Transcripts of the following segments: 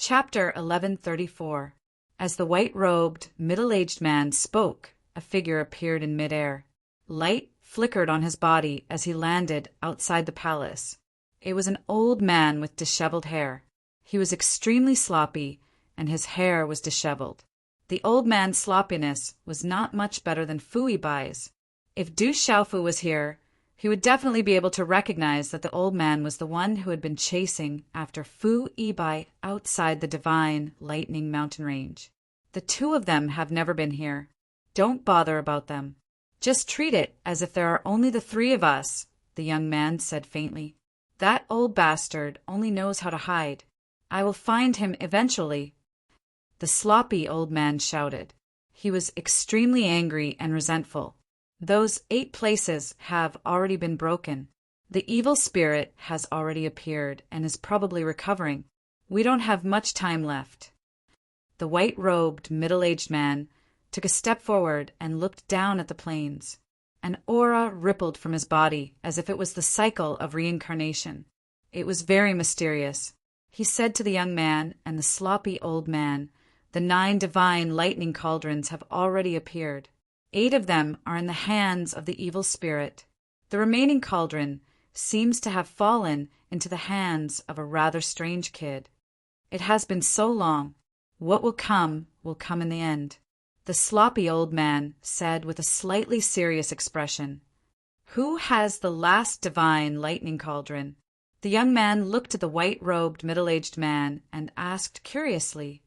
Chapter 1134. As the white-robed, middle-aged man spoke, a figure appeared in midair. Light flickered on his body as he landed outside the palace. It was an old man with disheveled hair. He was extremely sloppy, and his hair was disheveled. The old man's sloppiness was not much better than Fu Yibai's. If Du Xiaofu was here, he would definitely be able to recognize that the old man was the one who had been chasing after Fu Yibai outside the divine lightning mountain range. The two of them have never been here. Don't bother about them. Just treat it as if there are only the three of us, the young man said faintly. That old bastard only knows how to hide. I will find him eventually. The sloppy old man shouted. He was extremely angry and resentful. Those 8 places have already been broken. The evil spirit has already appeared and is probably recovering. We don't have much time left. The white-robed, middle-aged man took a step forward and looked down at the plains. An aura rippled from his body as if it was the cycle of reincarnation. It was very mysterious. He said to the young man and the sloppy old man, "The 9 divine lightning cauldrons have already appeared. 8 of them are in the hands of the evil spirit. The remaining cauldron seems to have fallen into the hands of a rather strange kid. It has been so long. What will come in the end." The sloppy old man said with a slightly serious expression, "Who has the last divine lightning cauldron?" The young man looked at the white-robed middle-aged man and asked curiously,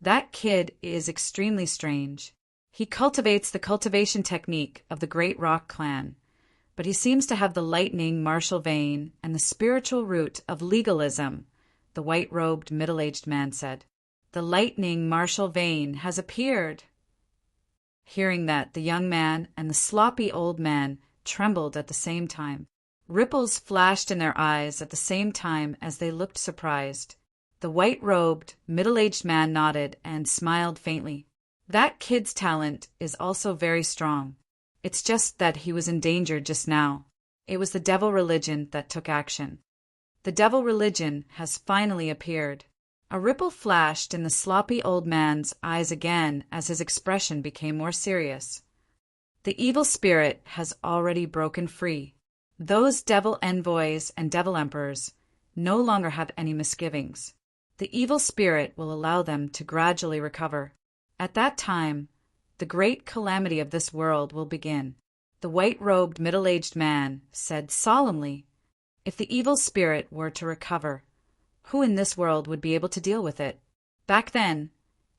"That kid is extremely strange. He cultivates the cultivation technique of the Great Rock clan, but he seems to have the lightning martial vein and the spiritual root of legalism," the white-robed middle-aged man said. "The lightning martial vein has appeared." Hearing that, the young man and the sloppy old man trembled at the same time. Ripples flashed in their eyes at the same time as they looked surprised. The white-robed, middle-aged man nodded and smiled faintly. "That kid's talent is also very strong. It's just that he was endangered just now. It was the devil religion that took action. The devil religion has finally appeared." A ripple flashed in the sloppy old man's eyes again as his expression became more serious. "The evil spirit has already broken free. Those devil envoys and devil emperors no longer have any misgivings. The evil spirit will allow them to gradually recover. At that time, the great calamity of this world will begin." The white-robed middle-aged man said solemnly, "If the evil spirit were to recover, who in this world would be able to deal with it?" Back then,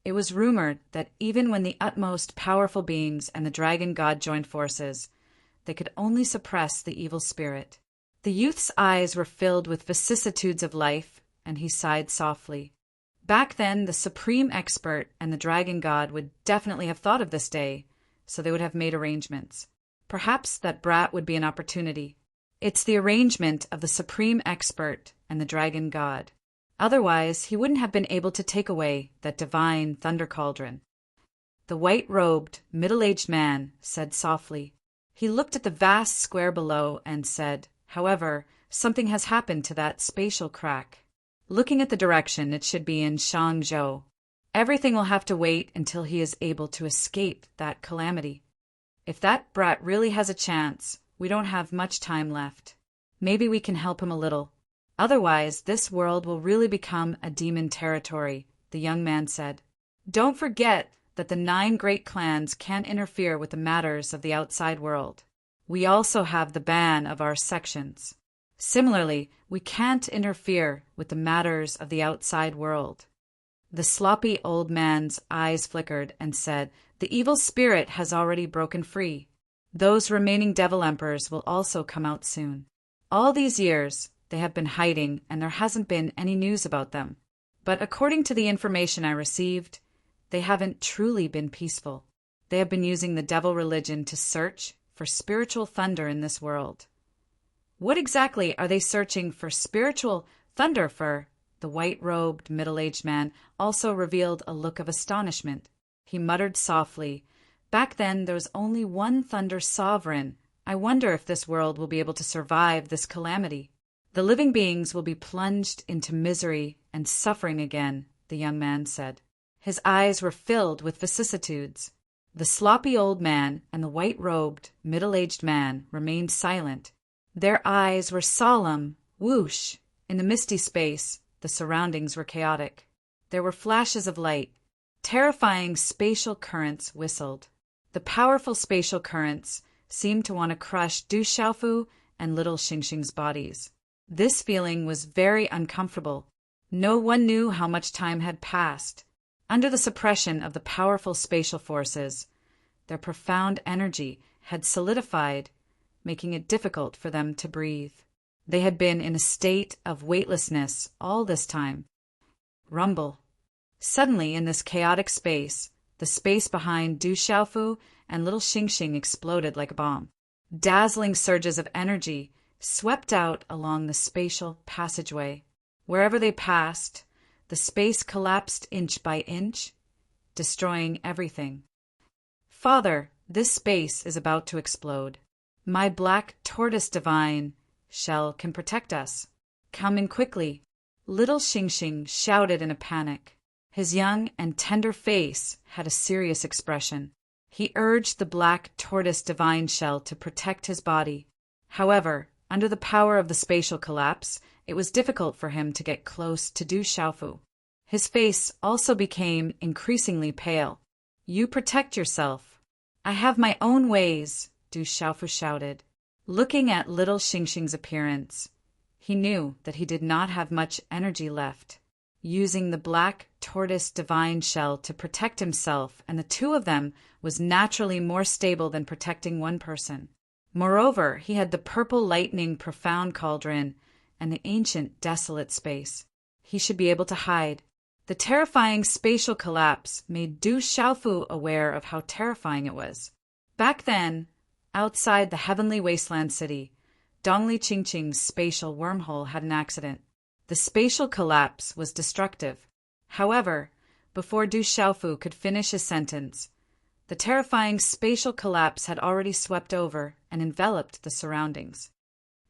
it was rumored that even when the utmost powerful beings and the dragon god joined forces, they could only suppress the evil spirit. The youth's eyes were filled with vicissitudes of life, and he sighed softly. Back then, the supreme expert and the dragon god would definitely have thought of this day, so they would have made arrangements. Perhaps that brat would be an opportunity. It's the arrangement of the supreme expert and the dragon god. Otherwise, he wouldn't have been able to take away that divine thunder cauldron. The white-robed, middle-aged man said softly. He looked at the vast square below and said, "However, something has happened to that spatial crack. Looking at the direction, it should be in Shangzhou. Everything will have to wait until he is able to escape that calamity. If that brat really has a chance, we don't have much time left. Maybe we can help him a little. Otherwise, this world will really become a demon territory," the young man said. "Don't forget that the 9 great clans can't interfere with the matters of the outside world. We also have the ban of our sections. Similarly, we can't interfere with the matters of the outside world." The sloppy old man's eyes flickered and said, "The evil spirit has already broken free. Those remaining devil emperors will also come out soon. All these years, they have been hiding and there hasn't been any news about them. But according to the information I received, they haven't truly been peaceful. They have been using the devil religion to search for spiritual thunder in this world." "What exactly are they searching for spiritual thunder for?" The white-robed, middle-aged man also revealed a look of astonishment. He muttered softly, "Back then there was only one thunder sovereign. I wonder if this world will be able to survive this calamity. The living beings will be plunged into misery and suffering again the young man said. His eyes were filled with vicissitudes. The sloppy old man and the white-robed, middle-aged man remained silent. Their eyes were solemn. Whoosh! In the misty space, the surroundings were chaotic. There were flashes of light. Terrifying spatial currents whistled. The powerful spatial currents seemed to want to crush Du Xiaofu and little Xingxing's bodies. This feeling was very uncomfortable. No one knew how much time had passed. Under the suppression of the powerful spatial forces, their profound energy had solidified, making it difficult for them to breathe. They had been in a state of weightlessness all this time. Rumble. Suddenly, in this chaotic space, the space behind Du Xiaofu and little Xingxing exploded like a bomb. Dazzling surges of energy swept out along the spatial passageway. Wherever they passed, the space collapsed inch by inch, destroying everything. Father, this space is about to explode. My black tortoise divine shell can protect us. Come in quickly. Little Xingxing shouted in a panic. His young and tender face had a serious expression. He urged the black tortoise divine shell to protect his body. However, under the power of the spatial collapse, it was difficult for him to get close to Du Xiaofu. His face also became increasingly pale. You protect yourself. I have my own ways, Du Xiaofu shouted. Looking at little Xingxing's appearance, he knew that he did not have much energy left. Using the black tortoise divine shell to protect himself and the two of them was naturally more stable than protecting one person. Moreover, he had the purple lightning profound cauldron and the ancient desolate space. He should be able to hide. The terrifying spatial collapse made Du Xiaofu aware of how terrifying it was. Back then, outside the heavenly wasteland city, Dongli Qingqing's spatial wormhole had an accident. The spatial collapse was destructive. However, before Du Xiaofu could finish his sentence, the terrifying spatial collapse had already swept over and enveloped the surroundings.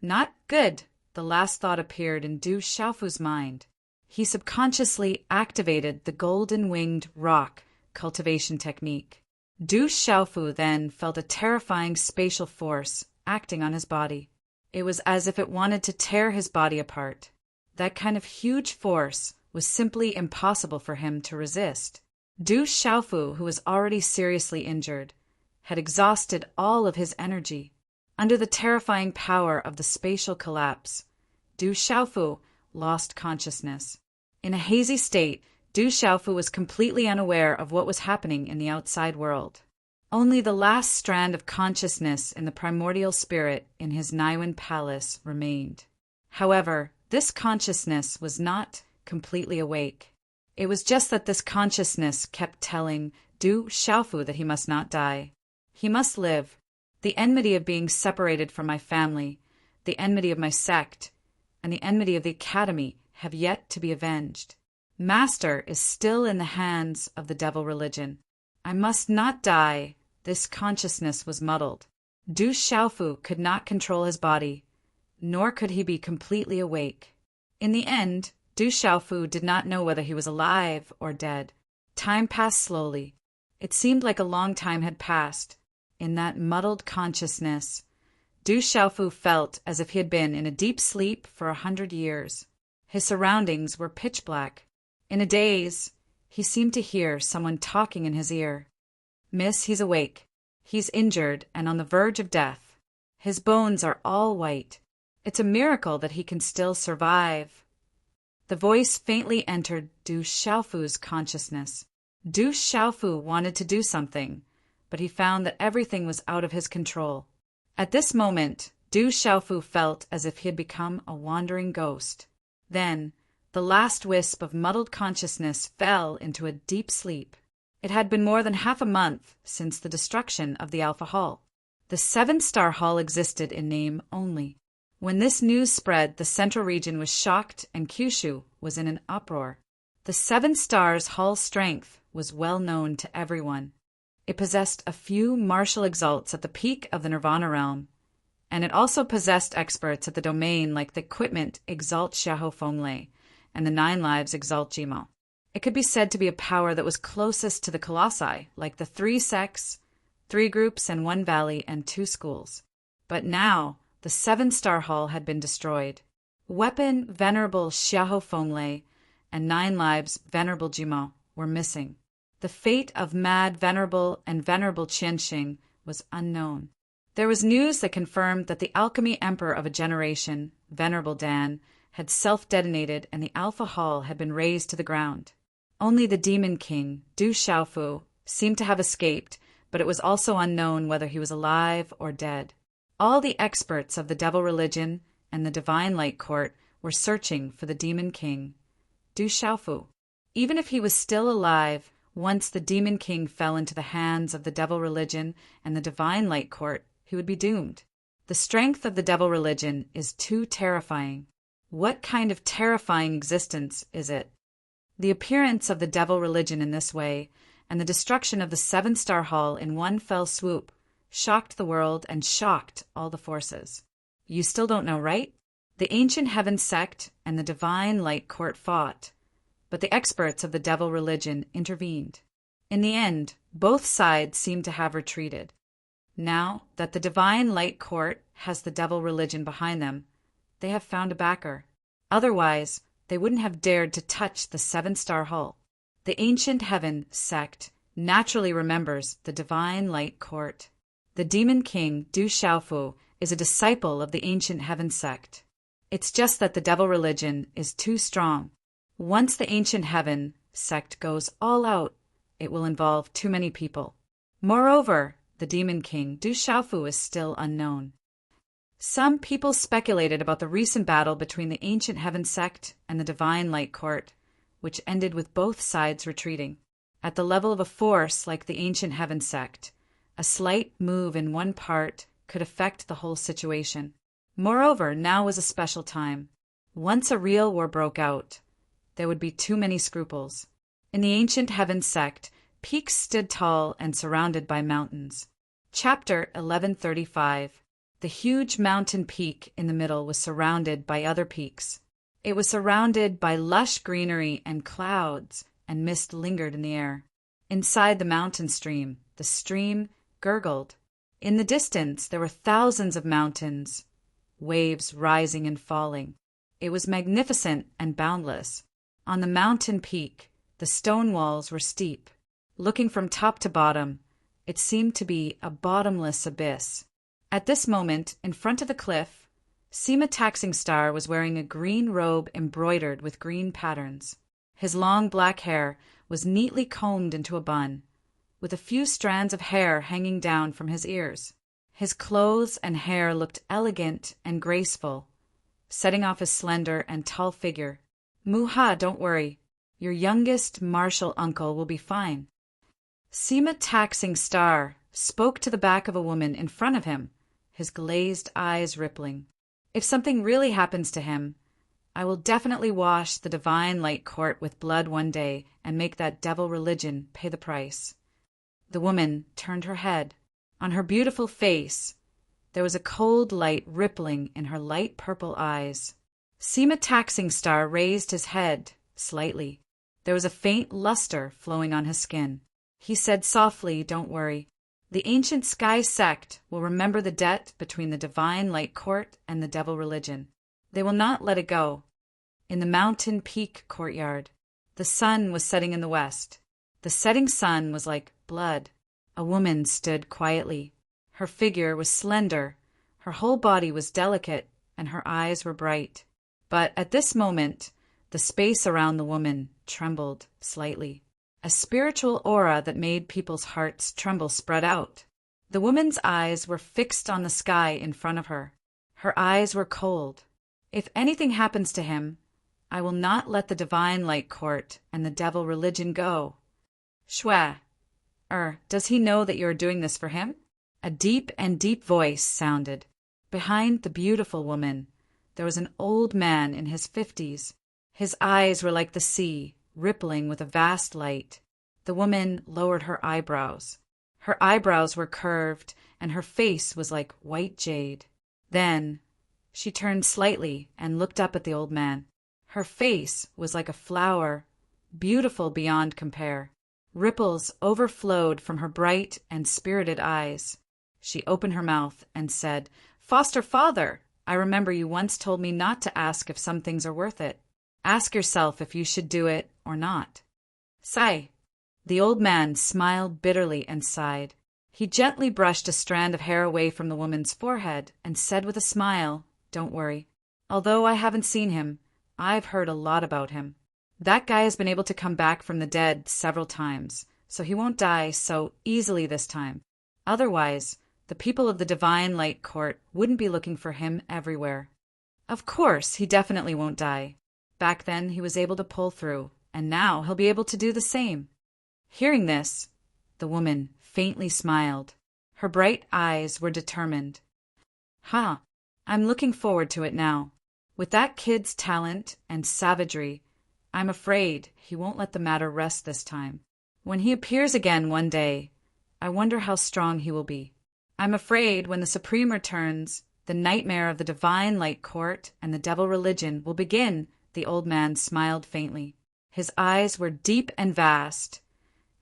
Not good, the last thought appeared in Du Xiaofu's mind. He subconsciously activated the golden-winged rock cultivation technique. Du Xiaofu then felt a terrifying spatial force acting on his body. It was as if it wanted to tear his body apart. That kind of huge force was simply impossible for him to resist. Du Xiaofu, who was already seriously injured, had exhausted all of his energy. Under the terrifying power of the spatial collapse, Du Xiaofu lost consciousness. In a hazy state, Du Xiaofu was completely unaware of what was happening in the outside world. Only the last strand of consciousness in the primordial spirit in his Naiwen palace remained. However, this consciousness was not completely awake. It was just that this consciousness kept telling Du Xiaofu that he must not die. He must live. The enmity of being separated from my family, the enmity of my sect, and the enmity of the academy have yet to be avenged. Master is still in the hands of the devil religion. I must not die. This consciousness was muddled. Du Xiaofu could not control his body, nor could he be completely awake. In the end, Du Xiaofu did not know whether he was alive or dead. Time passed slowly. It seemed like a long time had passed. In that muddled consciousness, Du Xiaofu felt as if he had been in a deep sleep for 100 years. His surroundings were pitch black. In a daze, he seemed to hear someone talking in his ear. Miss, he's awake. He's injured and on the verge of death. His bones are all white. It's a miracle that he can still survive. The voice faintly entered Du Xiaofu's consciousness. Du Xiaofu wanted to do something, but he found that everything was out of his control. At this moment, Du Xiaofu felt as if he had become a wandering ghost. Then, the last wisp of muddled consciousness fell into a deep sleep. It had been more than half a month since the destruction of the Alpha Hall. The 7-star hall existed in name only. When this news spread, the central region was shocked and Kyushu was in an uproar. The 7 stars hall's strength was well known to everyone. It possessed a few martial exalts at the peak of the Nirvana realm, and it also possessed experts at the domain like the equipment Exalt Xiahou Fenglei and the 9 Lives Exalt Jimo. It could be said to be a power that was closest to the colossi, like the 3 sects, 3 groups and 1 valley and 2 schools. But now, the 7-star hall had been destroyed. Weapon Venerable Xiahou Fenglei and 9 lives Venerable Jimo were missing. The fate of Mad Venerable and Venerable Qianxing was unknown. There was news that confirmed that the alchemy emperor of a generation, Venerable Dan, had self-detonated and the Alpha Hall had been razed to the ground. Only the Demon King, Du Xiaofu, seemed to have escaped, but it was also unknown whether he was alive or dead. All the experts of the Devil Religion and the Divine Light Court were searching for the Demon King, Du Xiaofu. Even if he was still alive, once the Demon King fell into the hands of the Devil Religion and the Divine Light Court, he would be doomed. The strength of the Devil Religion is too terrifying. What kind of terrifying existence is it? The appearance of the Devil Religion in this way, and the destruction of the 7-star hall in one fell swoop, shocked the world and shocked all the forces. You still don't know, right? The Ancient Heaven sect and the Divine Light Court fought, but the experts of the Devil Religion intervened. In the end, both sides seem to have retreated. Now that the Divine Light Court has the Devil Religion behind them, they have found a backer. Otherwise, they wouldn't have dared to touch the 7-star hull. The Ancient Heaven sect naturally remembers the Divine Light Court. The Demon King, Du Xiaofu, is a disciple of the Ancient Heaven sect. It's just that the Devil Religion is too strong. Once the Ancient Heaven sect goes all out, it will involve too many people. Moreover, the Demon King, Du Xiaofu, is still unknown. Some people speculated about the recent battle between the Ancient Heaven sect and the Divine Light Court, which ended with both sides retreating. At the level of a force like the Ancient Heaven sect, a slight move in one part could affect the whole situation. Moreover, now was a special time. Once a real war broke out, there would be too many scruples. In the Ancient Heaven sect, peaks stood tall and surrounded by mountains. Chapter 1135. The huge mountain peak in the middle was surrounded by other peaks. It was surrounded by lush greenery and clouds, and mist lingered in the air. Inside the mountain stream, the stream gurgled. In the distance, there were thousands of mountains, waves rising and falling. It was magnificent and boundless. On the mountain peak, the stone walls were steep. Looking from top to bottom, it seemed to be a bottomless abyss. At this moment, in front of the cliff, Sima Taxing Star was wearing a green robe embroidered with green patterns. His long black hair was neatly combed into a bun, with a few strands of hair hanging down from his ears. His clothes and hair looked elegant and graceful, setting off his slender and tall figure. Muha, don't worry. Your youngest martial uncle will be fine. Sima Taxing Star spoke to the back of a woman in front of him, his glazed eyes rippling. If something really happens to him, I will definitely wash the Divine Light Court with blood one day and make that Devil Religion pay the price. The woman turned her head. On her beautiful face, there was a cold light rippling in her light purple eyes. Sima Taxing Star raised his head slightly. There was a faint luster flowing on his skin. He said softly, "Don't worry. The Ancient Sky sect will remember the debt between the Divine Light Court and the Devil Religion. They will not let it go." In the mountain peak courtyard, the sun was setting in the west. The setting sun was like blood. A woman stood quietly. Her figure was slender, her whole body was delicate, and her eyes were bright. But at this moment, the space around the woman trembled slightly. A spiritual aura that made people's hearts tremble spread out. The woman's eyes were fixed on the sky in front of her. Her eyes were cold. If anything happens to him, I will not let the Divine Light Court and the Devil Religion go. Shua, does he know that you are doing this for him? A deep voice sounded. Behind the beautiful woman, there was an old man in his 50s. His eyes were like the sea, rippling with a vast light. The woman lowered her eyebrows. Her eyebrows were curved, and her face was like white jade. Then she turned slightly and looked up at the old man. Her face was like a flower beautiful beyond compare. Ripples overflowed from her bright and spirited eyes. She opened her mouth and said, "Foster father, I remember you once told me not to ask if some things are worth it. Ask yourself if you should do it or not." Sigh. The old man smiled bitterly and sighed. He gently brushed a strand of hair away from the woman's forehead and said with a smile, "Don't worry. Although I haven't seen him, I've heard a lot about him. That guy has been able to come back from the dead several times, so he won't die so easily this time. Otherwise, the people of the Divine Light Court wouldn't be looking for him everywhere. Of course, he definitely won't die. Back then, he was able to pull through, and now he'll be able to do the same." Hearing this, the woman faintly smiled. Her bright eyes were determined. I'm looking forward to it now. With that kid's talent and savagery, I'm afraid he won't let the matter rest this time. When he appears again one day, I wonder how strong he will be. I'm afraid when the Supreme returns, the nightmare of the Divine Light Court and the Devil Religion will begin. The old man smiled faintly. His eyes were deep and vast,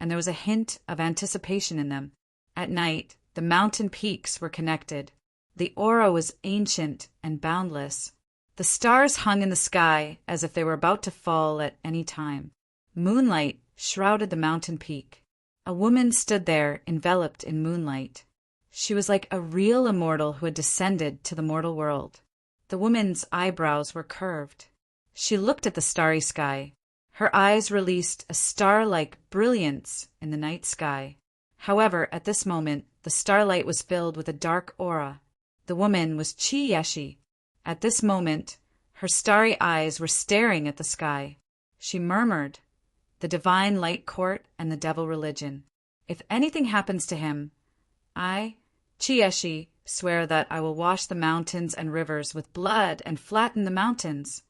and there was a hint of anticipation in them. At night, the mountain peaks were connected. The aura was ancient and boundless. The stars hung in the sky as if they were about to fall at any time. Moonlight shrouded the mountain peak. A woman stood there, enveloped in moonlight. She was like a real immortal who had descended to the mortal world. The woman's eyebrows were curved. She looked at the starry sky. Her eyes released a star-like brilliance in the night sky. However, at this moment, the starlight was filled with a dark aura. The woman was Chi-Yeshi. At this moment, her starry eyes were staring at the sky. She murmured, "The Divine Light Court and the Devil Religion. If anything happens to him, I, Chi-Yeshi, swear that I will wash the mountains and rivers with blood and flatten the mountains."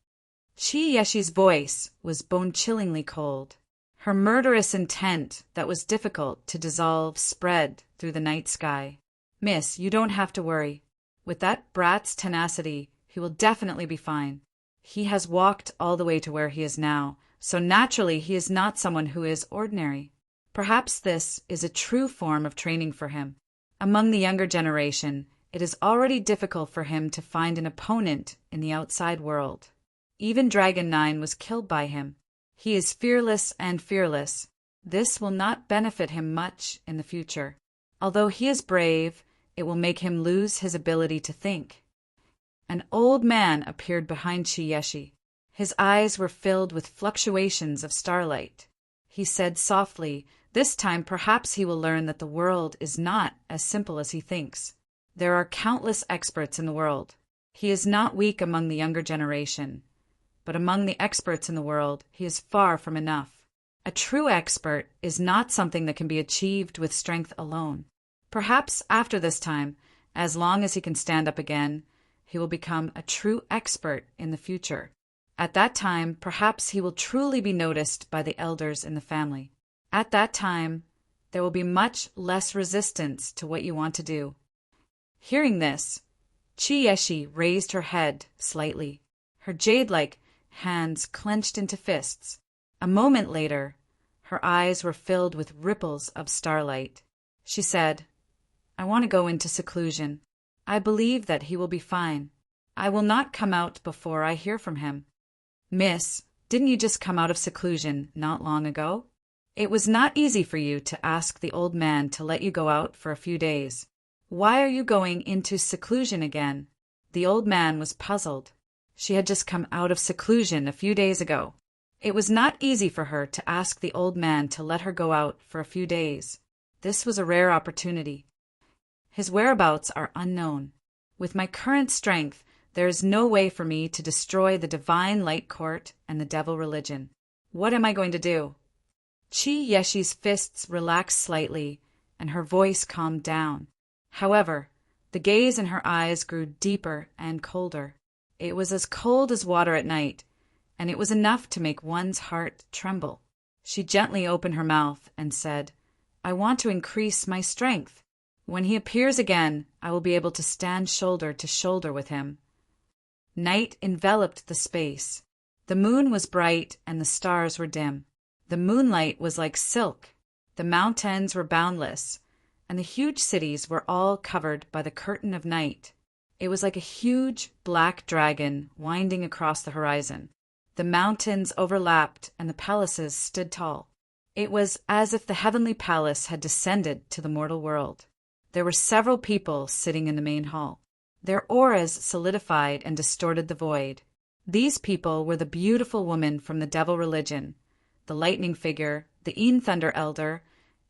Chi-Yeshi's voice was bone-chillingly cold. Her murderous intent that was difficult to dissolve spread through the night sky. "Miss, you don't have to worry. With that brat's tenacity, he will definitely be fine. He has walked all the way to where he is now, so naturally he is not someone who is ordinary. Perhaps this is a true form of training for him. Among the younger generation, it is already difficult for him to find an opponent in the outside world. Even Dragon 9 was killed by him. He is fearless and fearless. This will not benefit him much in the future. Although he is brave, it will make him lose his ability to think." An old man appeared behind Chi-Yeshi. His eyes were filled with fluctuations of starlight. He said softly, "This time perhaps he will learn that the world is not as simple as he thinks. There are countless experts in the world. He is not weak among the younger generation, but among the experts in the world, he is far from enough. A true expert is not something that can be achieved with strength alone. Perhaps after this time, as long as he can stand up again, he will become a true expert in the future. At that time, perhaps he will truly be noticed by the elders in the family. At that time, there will be much less resistance to what you want to do." Hearing this, Chi-Yeshi raised her head slightly. Her jade-like hands clenched into fists. A moment later, her eyes were filled with ripples of starlight. She said, "I want to go into seclusion. I believe that he will be fine. I will not come out before I hear from him." "Miss, didn't you just come out of seclusion not long ago? It was not easy for you to ask the old man to let you go out for a few days. Why are you going into seclusion again?" The old man was puzzled. She had just come out of seclusion a few days ago. It was not easy for her to ask the old man to let her go out for a few days. This was a rare opportunity. "His whereabouts are unknown. With my current strength, there is no way for me to destroy the Divine Light Court and the Devil Religion. What am I going to do?" Chi-Yeshi's fists relaxed slightly, and her voice calmed down. However, the gaze in her eyes grew deeper and colder. It was as cold as water at night, and it was enough to make one's heart tremble. She gently opened her mouth and said, "I want to increase my strength. When he appears again, I will be able to stand shoulder to shoulder with him." Night enveloped the space. The moon was bright and the stars were dim. The moonlight was like silk, the mountains were boundless, and the huge cities were all covered by the curtain of night. It was like a huge black dragon winding across the horizon. The mountains overlapped and the palaces stood tall. It was as if the heavenly palace had descended to the mortal world. There were several people sitting in the main hall. Their auras solidified and distorted the void. These people were the beautiful woman from the devil religion, the lightning figure, the Yin Thunder Elder,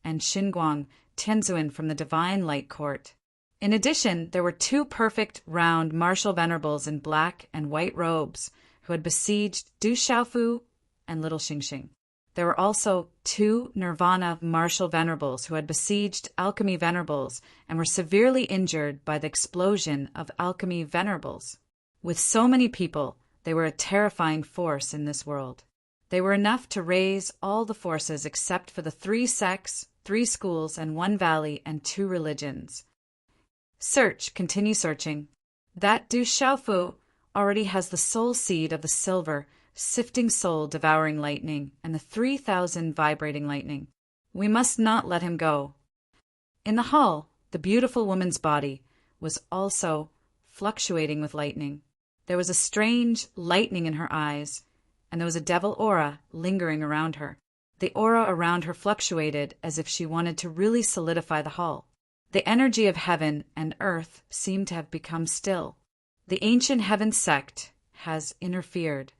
and Xinguang Tianzuan from the divine light court. In addition, there were two perfect, round martial venerables in black and white robes who had besieged Du Xiaofu and Little Xingxing. There were also two Nirvana martial venerables who had besieged alchemy venerables and were severely injured by the explosion of alchemy venerables. With so many people, they were a terrifying force in this world. They were enough to raise all the forces except for the 3 sects, 3 schools, and 1 valley and 2 religions. Search, continue searching. That Du Xiaofu already has the soul seed of the silver, sifting soul devouring lightning, and the 3,000 vibrating lightning. We must not let him go. In the hall, the beautiful woman's body was also fluctuating with lightning. There was a strange lightning in her eyes, and there was a devil aura lingering around her. The aura around her fluctuated as if she wanted to really solidify the hall. The energy of heaven and earth seemed to have become still. The ancient heaven sect has interfered.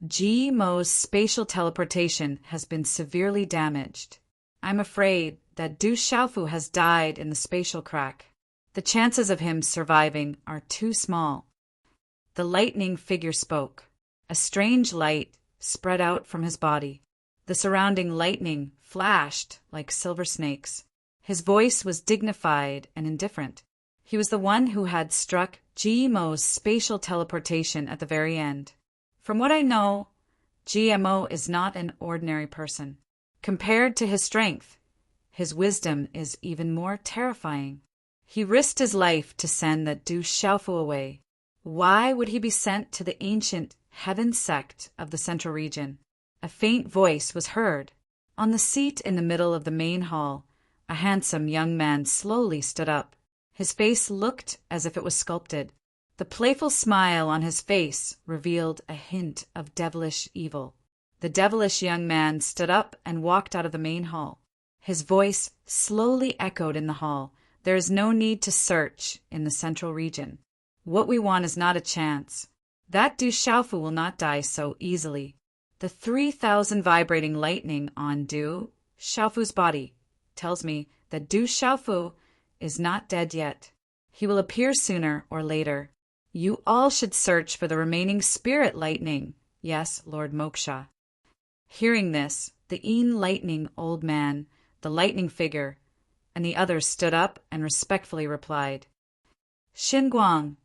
Ji Mo's spatial teleportation has been severely damaged. I'm afraid that Du Xiaofu has died in the spatial crack. The chances of him surviving are too small. The lightning figure spoke. A strange light spread out from his body. The surrounding lightning flashed like silver snakes. His voice was dignified and indifferent. He was the one who had struck GMO's spatial teleportation at the very end. From what I know, GMO is not an ordinary person. Compared to his strength, his wisdom is even more terrifying. He risked his life to send that Du Xiaofu away. Why would he be sent to the ancient heaven sect of the central region? A faint voice was heard. On the seat in the middle of the main hall, a handsome young man slowly stood up. His face looked as if it was sculpted. The playful smile on his face revealed a hint of devilish evil. The devilish young man stood up and walked out of the main hall. His voice slowly echoed in the hall. There is no need to search in the central region. What we want is not a chance. That Du Xiaofu will not die so easily. The 3,000 vibrating lightning on Du Xiaofu's body tells me that Du Xiaofu is not dead yet. He will appear sooner or later. You all should search for the remaining spirit lightning. Yes, Lord Moksha. Hearing this, the Yin lightning old man, the lightning figure, and the others stood up and respectfully replied, Xinguang,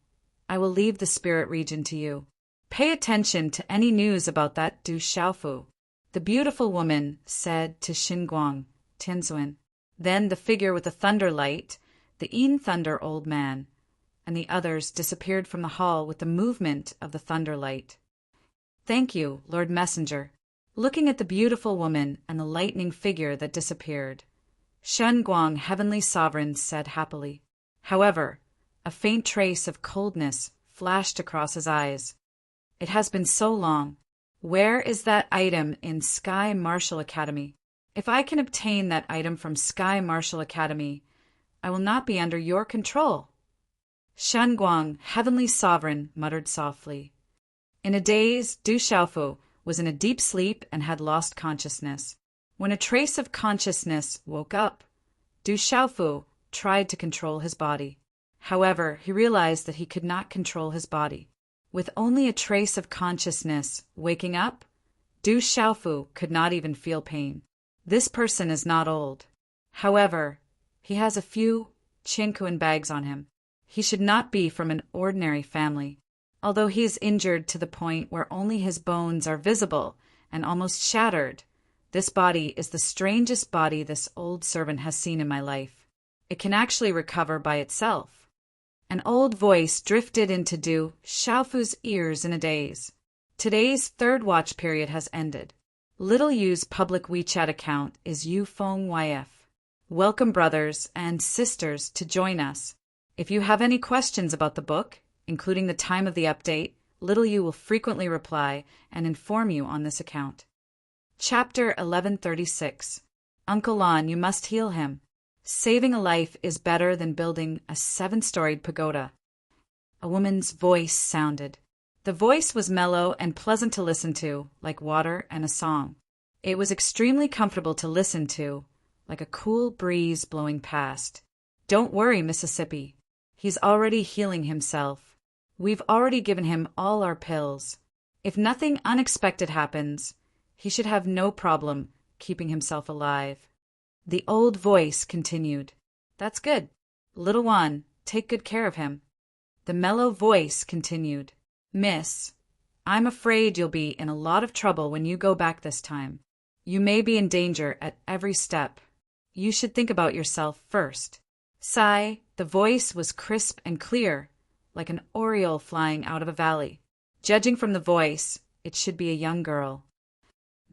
I will leave the spirit region to you. Pay attention to any news about that Du Xiaofu. The beautiful woman said to Xinguang Tianzuan. Then the figure with the thunder light, the Yin thunder old man, and the others disappeared from the hall with the movement of the thunder light. Thank you, Lord Messenger. Looking at the beautiful woman and the lightning figure that disappeared, Xinguang Heavenly Sovereign said happily. However, a faint trace of coldness flashed across his eyes. It has been so long. Where is that item in Sky Martial Academy? If I can obtain that item from Sky Martial Academy, I will not be under your control. Xinguang, Heavenly Sovereign, muttered softly. In a daze, Du Xiaofu was in a deep sleep and had lost consciousness. When a trace of consciousness woke up, Du Xiaofu tried to control his body. However, he realized that he could not control his body. With only a trace of consciousness waking up, Du Xiaofu could not even feel pain. This person is not old. However, he has a few chinkuan bags on him. He should not be from an ordinary family. Although he is injured to the point where only his bones are visible and almost shattered, this body is the strangest body this old servant has seen in my life. It can actually recover by itself. An old voice drifted into Du Xiaofu's ears in a daze. Today's third watch period has ended. Little Yu's public WeChat account is yufengyf. Welcome, brothers and sisters, to join us. If you have any questions about the book, including the time of the update, Little Yu will frequently reply and inform you on this account. Chapter 1136. Uncle Lon, you must heal him. Saving a life is better than building a 7-storied pagoda. A woman's voice sounded. The voice was mellow and pleasant to listen to, like water and a song. It was extremely comfortable to listen to, like a cool breeze blowing past. Don't worry, Mississippi. He's already healing himself. We've already given him all our pills. If nothing unexpected happens, he should have no problem keeping himself alive. The old voice continued. That's good. Little one, take good care of him. The mellow voice continued. Miss, I'm afraid you'll be in a lot of trouble when you go back this time. You may be in danger at every step. You should think about yourself first. Sigh, the voice was crisp and clear, like an oriole flying out of a valley. Judging from the voice, it should be a young girl.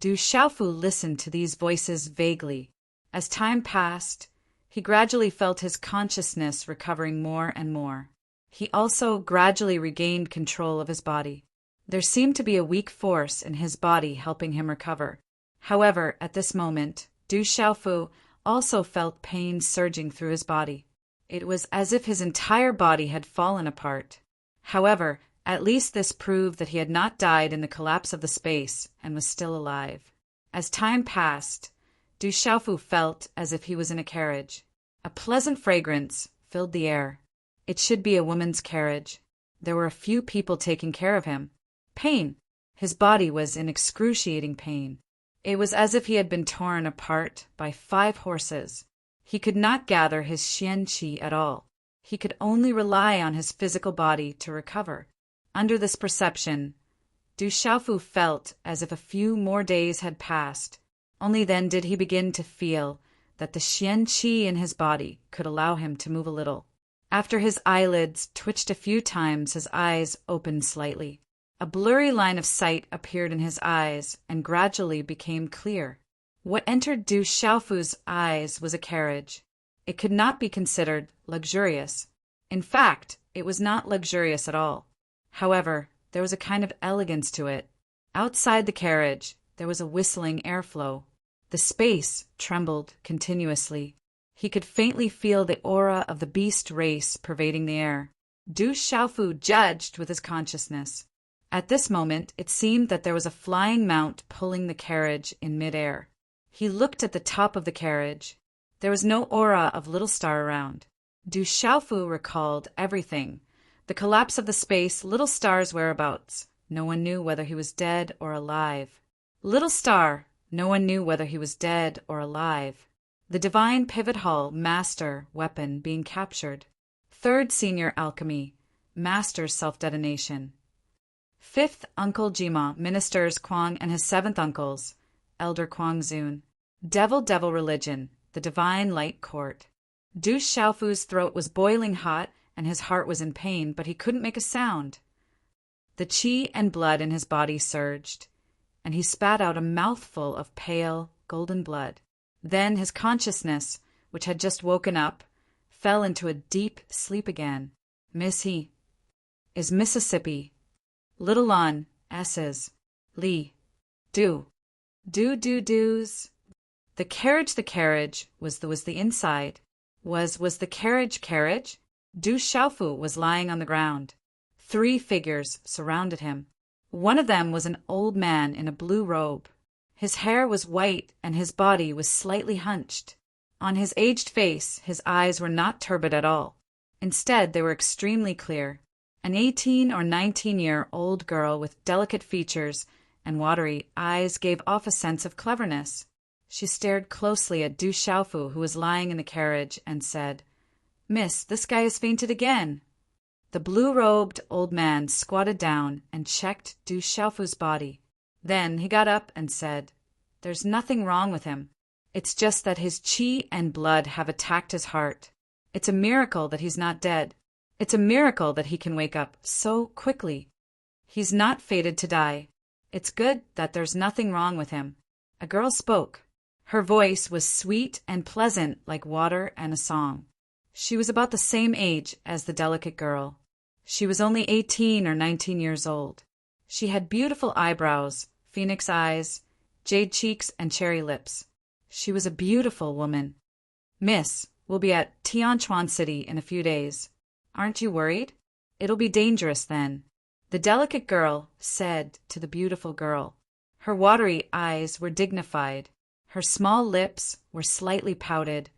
Du Xiaofu listened to these voices vaguely. As time passed, he gradually felt his consciousness recovering more and more. He also gradually regained control of his body. There seemed to be a weak force in his body helping him recover. However, at this moment, Du Xiaofu also felt pain surging through his body. It was as if his entire body had fallen apart. However, at least this proved that he had not died in the collapse of the space and was still alive. As time passed, Du Xiaofu felt as if he was in a carriage. A pleasant fragrance filled the air. It should be a woman's carriage. There were a few people taking care of him. Pain. His body was in excruciating pain. It was as if he had been torn apart by 5 horses. He could not gather his xian qi at all. He could only rely on his physical body to recover. Under this perception, Du Xiaofu felt as if a few more days had passed. Only then did he begin to feel that the xian qi in his body could allow him to move a little. After his eyelids twitched a few times, his eyes opened slightly. A blurry line of sight appeared in his eyes and gradually became clear. What entered Du Xiaofu's eyes was a carriage. It could not be considered luxurious. In fact, it was not luxurious at all. However, there was a kind of elegance to it. Outside the carriage, there was a whistling airflow. The space trembled continuously. He could faintly feel the aura of the beast race pervading the air. Du Xiaofu judged with his consciousness. At this moment, it seemed that there was a flying mount pulling the carriage in midair. He looked at the top of the carriage. There was no aura of Little Star around. Du Xiaofu recalled everything. The collapse of the space, Little Star's whereabouts. No one knew whether he was dead or alive. Little Star, no one knew whether he was dead or alive. The Divine Pivot Hall, Master, weapon being captured. 3rd Senior Alchemy, Master's self-detonation. 5th Uncle Jima, Ministers Kwang and his 7th uncles, Elder Kwang Zun. Devil Religion, the Divine Light Court. Du Xiaofu's throat was boiling hot and his heart was in pain, but he couldn't make a sound. The qi and blood in his body surged, and he spat out a mouthful of pale, golden blood. Then his consciousness, which had just woken up, fell into a deep sleep again. Miss He is Mississippi. Little Lon, S's. Lee. Do's. The carriage was the inside. Was the carriage? Du Xiaofu was lying on the ground. 3 figures surrounded him. One of them was an old man in a blue robe. His hair was white and his body was slightly hunched. On his aged face, his eyes were not turbid at all. Instead, they were extremely clear. An 18 or 19-year-old girl with delicate features and watery eyes gave off a sense of cleverness. She stared closely at Du Xiaofu, who was lying in the carriage, and said, "Miss, this guy has fainted again." The blue-robed old man squatted down and checked Du Xiaofu's body. Then he got up and said, "There's nothing wrong with him. It's just that his qi and blood have attacked his heart. It's a miracle that he's not dead. It's a miracle that he can wake up so quickly. He's not fated to die. It's good that there's nothing wrong with him. A girl spoke. Her voice was sweet and pleasant like water and a song. She was about the same age as the delicate girl. She was only 18 or 19 years old. She had beautiful eyebrows, phoenix eyes, jade cheeks, and cherry lips. She was a beautiful woman. "Miss, we'll be at Tianquan City in a few days. Aren't you worried? It'll be dangerous then," the delicate girl said to the beautiful girl. Her watery eyes were dignified. Her small lips were slightly pouted,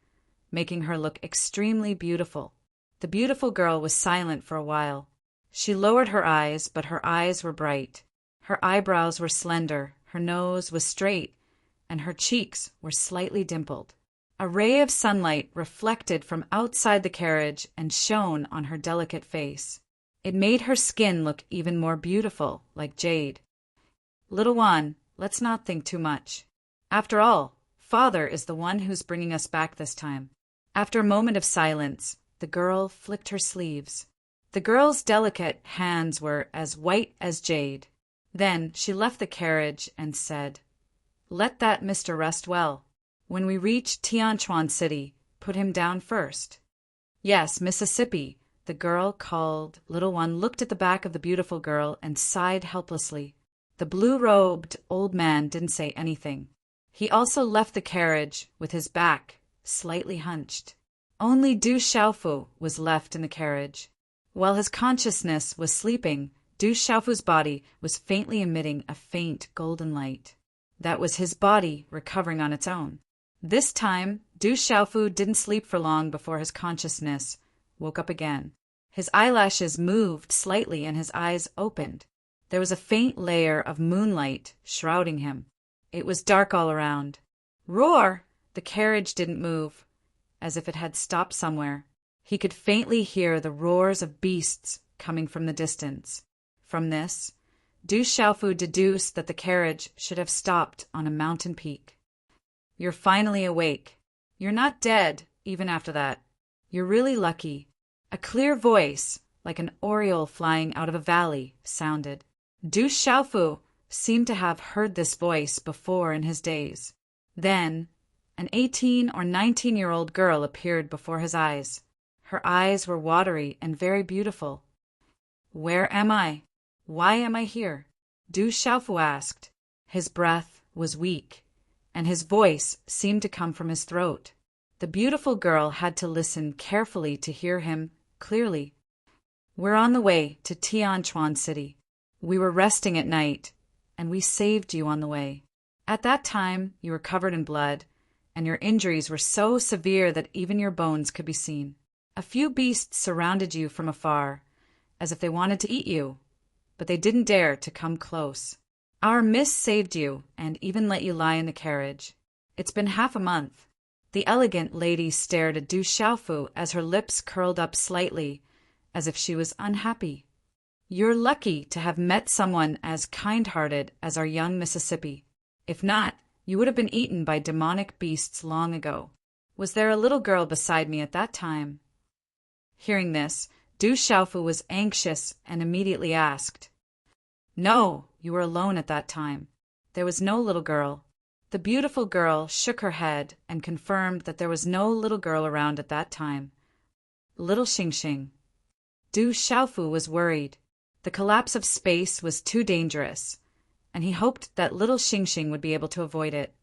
making her look extremely beautiful. The beautiful girl was silent for a while. She lowered her eyes, but her eyes were bright. Her eyebrows were slender, her nose was straight, and her cheeks were slightly dimpled. A ray of sunlight reflected from outside the carriage and shone on her delicate face. It made her skin look even more beautiful, like jade. "Little one, let's not think too much. After all, Father is the one who's bringing us back this time." After a moment of silence, the girl flicked her sleeves. The girl's delicate hands were as white as jade. Then she left the carriage and said, "Let that Mr. rest well. When we reach Tianquan City, put him down first." "Yes, Mississippi," the girl called. Little one looked at the back of the beautiful girl and sighed helplessly. The blue-robed old man didn't say anything. He also left the carriage with his back slightly hunched. Only Du Xiaofu was left in the carriage. While his consciousness was sleeping, Du Xiaofu's body was faintly emitting a faint golden light. That was his body recovering on its own. This time, Du Xiaofu didn't sleep for long before his consciousness woke up again. His eyelashes moved slightly and his eyes opened. There was a faint layer of moonlight shrouding him. It was dark all around. "Roar!" The carriage didn't move, as if it had stopped somewhere. He could faintly hear the roars of beasts coming from the distance. From this, Du Xiaofu deduced that the carriage should have stopped on a mountain peak. "You're finally awake. You're not dead, even after that. You're really lucky." A clear voice, like an oriole flying out of a valley, sounded. Du Xiaofu seemed to have heard this voice before in his days. Then, an 18 or 19-year-old girl appeared before his eyes. Her eyes were watery and very beautiful. "Where am I? Why am I here?" Du Xiaofu asked. His breath was weak, and his voice seemed to come from his throat. The beautiful girl had to listen carefully to hear him clearly. "We're on the way to Tianquan City. We were resting at night, and we saved you on the way. At that time, you were covered in blood, and your injuries were so severe that even your bones could be seen. A few beasts surrounded you from afar, as if they wanted to eat you, but they didn't dare to come close. Our miss saved you and even let you lie in the carriage. It's been half a month." The elegant lady stared at Du Xiaofu as her lips curled up slightly, as if she was unhappy. "You're lucky to have met someone as kind-hearted as our young Mississippi. If not, you would have been eaten by demonic beasts long ago. Was there a little girl beside me at that time?" Hearing this, Du Xiaofu was anxious and immediately asked, "No, you were alone at that time. There was no little girl." The beautiful girl shook her head and confirmed that there was no little girl around at that time. Little Xingxing. Du Xiaofu was worried. The collapse of space was too dangerous, and he hoped that little Xingxing would be able to avoid it.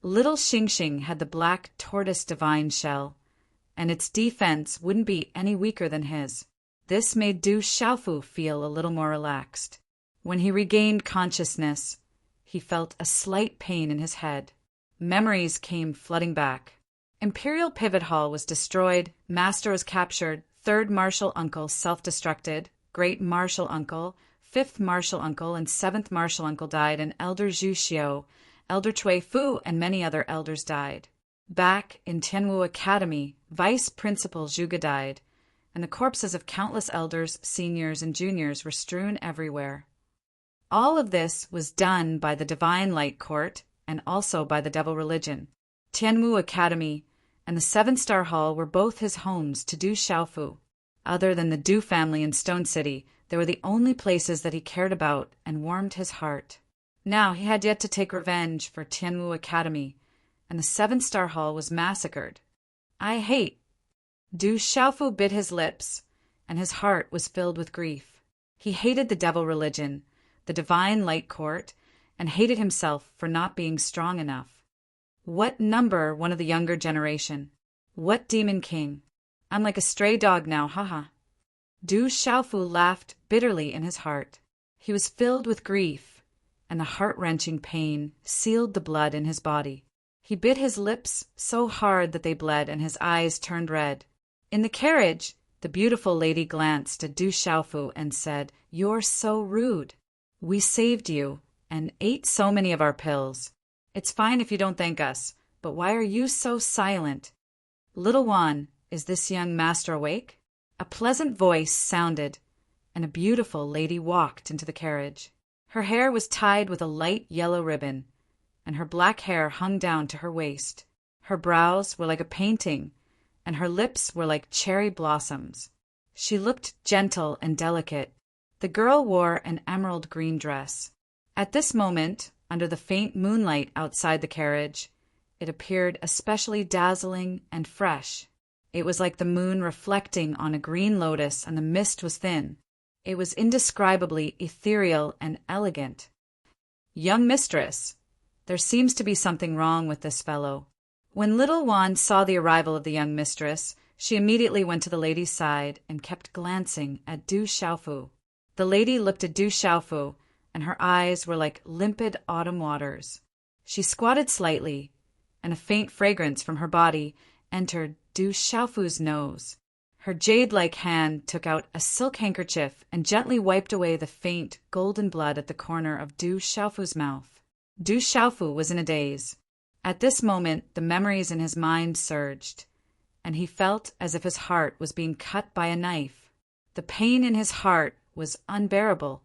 Little Xingxing had the black tortoise divine shell, and its defense wouldn't be any weaker than his. This made Du Xiaofu feel a little more relaxed. When he regained consciousness, he felt a slight pain in his head. Memories came flooding back. Imperial Pivot Hall was destroyed, Master was captured, Third Martial Uncle self-destructed, Great Martial Uncle, Fifth Martial Uncle, and Seventh Martial Uncle died, and Elder Zhu Xiu, Elder Cui Fu, and many other elders died. Back in Tianwu Academy, Vice Principal Zhuge died, and the corpses of countless elders, seniors, and juniors were strewn everywhere. All of this was done by the Divine Light Court and also by the Devil Religion. Tianwu Academy and the Seven-Star Hall were both his homes to Du Xiaofu. Other than the Du family in Stone City, they were the only places that he cared about and warmed his heart. Now he had yet to take revenge for Tianwu Academy, and the 7-star hall was massacred. I hate. Du Xiaofu bit his lips, and his heart was filled with grief. He hated the devil religion, the divine light court, and hated himself for not being strong enough. What number one of the younger generation? What demon king? I'm like a stray dog now, haha. Du Xiaofu laughed bitterly in his heart. He was filled with grief, and the heart-wrenching pain sealed the blood in his body. He bit his lips so hard that they bled and his eyes turned red. In the carriage, the beautiful lady glanced at Du Xiaofu and said, "You're so rude. We saved you and ate so many of our pills. It's fine if you don't thank us, but why are you so silent? Little Wan, is this young master awake?" A pleasant voice sounded, and a beautiful lady walked into the carriage. Her hair was tied with a light yellow ribbon, and her black hair hung down to her waist. Her brows were like a painting, and her lips were like cherry blossoms. She looked gentle and delicate. The girl wore an emerald green dress. At this moment, under the faint moonlight outside the carriage, it appeared especially dazzling and fresh. It was like the moon reflecting on a green lotus, and the mist was thin. It was indescribably ethereal and elegant. "Young mistress, there seems to be something wrong with this fellow." When little Wan saw the arrival of the young mistress, she immediately went to the lady's side and kept glancing at Du Xiaofu. The lady looked at Du Xiaofu, and her eyes were like limpid autumn waters. She squatted slightly, and a faint fragrance from her body entered Du Xiaofu's nose. Her jade-like hand took out a silk handkerchief and gently wiped away the faint golden blood at the corner of Du Xiaofu's mouth. Du Xiaofu was in a daze. At this moment the memories in his mind surged, and he felt as if his heart was being cut by a knife. The pain in his heart was unbearable.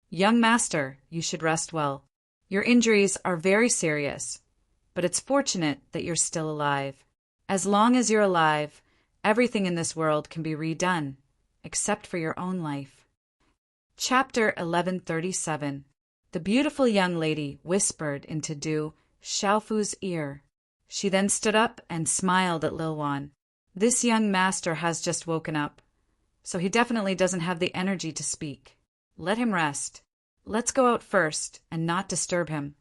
"Young master, you should rest well. Your injuries are very serious, but it's fortunate that you're still alive. As long as you're alive, everything in this world can be redone, except for your own life." Chapter 1137. The beautiful young lady whispered into Du Xiaofu's ear. She then stood up and smiled at Lil Wan. "This young master has just woken up, so he definitely doesn't have the energy to speak. Let him rest. Let's go out first and not disturb him."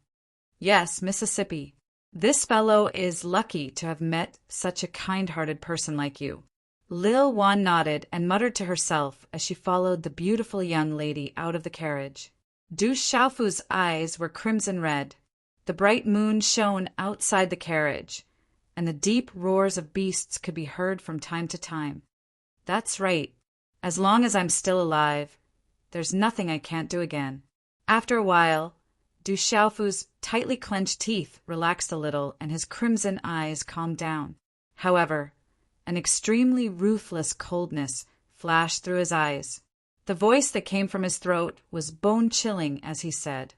"Yes, Mississippi. This fellow is lucky to have met such a kind-hearted person like you." Lil Wan nodded and muttered to herself as she followed the beautiful young lady out of the carriage. Du Xiaofu's eyes were crimson red. The bright moon shone outside the carriage, and the deep roars of beasts could be heard from time to time. "That's right. As long as I'm still alive, there's nothing I can't do again." After a while, Du Xiaofu's tightly clenched teeth relaxed a little and his crimson eyes calmed down. However, an extremely ruthless coldness flashed through his eyes. The voice that came from his throat was bone-chilling as he said,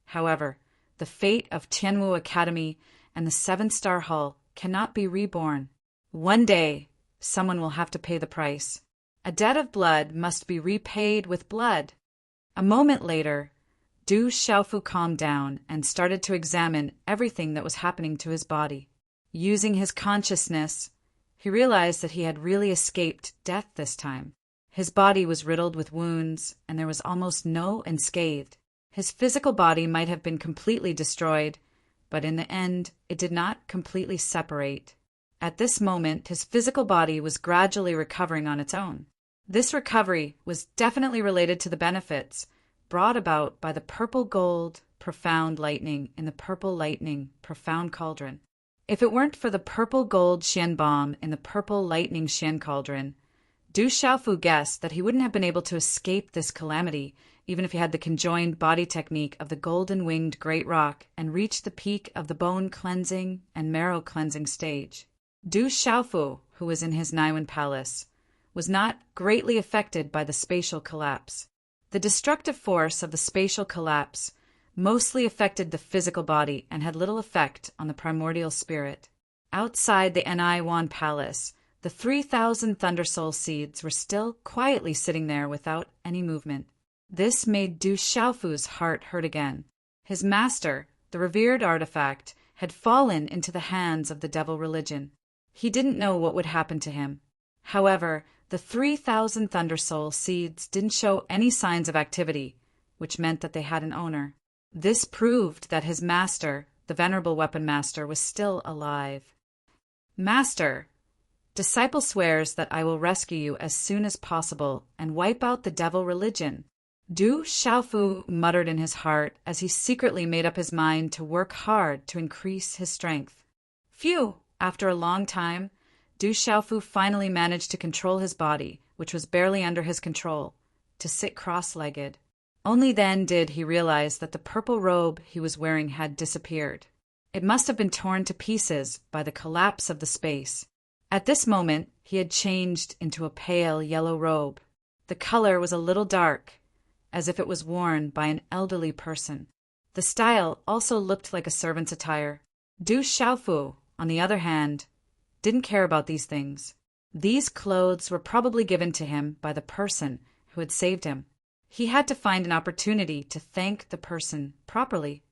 "However, the fate of Tianwu Academy and the 7-star hall cannot be reborn. One day, someone will have to pay the price. A debt of blood must be repaid with blood." A moment later, Du Xiaofu calmed down and started to examine everything that was happening to his body. Using his consciousness, he realized that he had really escaped death this time. His body was riddled with wounds, and there was almost no unscathed. His physical body might have been completely destroyed, but in the end, it did not completely separate. At this moment, his physical body was gradually recovering on its own. This recovery was definitely related to the benefits brought about by the purple gold profound lightning in the purple lightning profound cauldron. If it weren't for the purple gold Xian bomb in the purple lightning Xian cauldron, Du Xiaofu guessed that he wouldn't have been able to escape this calamity even if he had the conjoined body technique of the golden-winged great rock and reached the peak of the bone-cleansing and marrow-cleansing stage. Du Xiaofu, who was in his Naiwen palace, was not greatly affected by the spatial collapse. The destructive force of the spatial collapse mostly affected the physical body and had little effect on the primordial spirit. Outside the Naiwen palace, the 3,000 Thundersoul seeds were still quietly sitting there without any movement. This made Du Xiaofu's heart hurt again. His master, the revered artifact, had fallen into the hands of the devil religion. He didn't know what would happen to him. However, the 3,000 Thundersoul seeds didn't show any signs of activity, which meant that they had an owner. This proved that his master, the venerable weapon master, was still alive. Master, disciple swears that I will rescue you as soon as possible and wipe out the devil religion. Du Xiaofu muttered in his heart as he secretly made up his mind to work hard to increase his strength. Phew! After a long time, Du Xiaofu finally managed to control his body, which was barely under his control, to sit cross-legged. Only then did he realize that the purple robe he was wearing had disappeared. It must have been torn to pieces by the collapse of the space. At this moment, he had changed into a pale yellow robe. The color was a little dark, as if it was worn by an elderly person. The style also looked like a servant's attire. Du Xiaofu, on the other hand, didn't care about these things. These clothes were probably given to him by the person who had saved him. He had to find an opportunity to thank the person properly.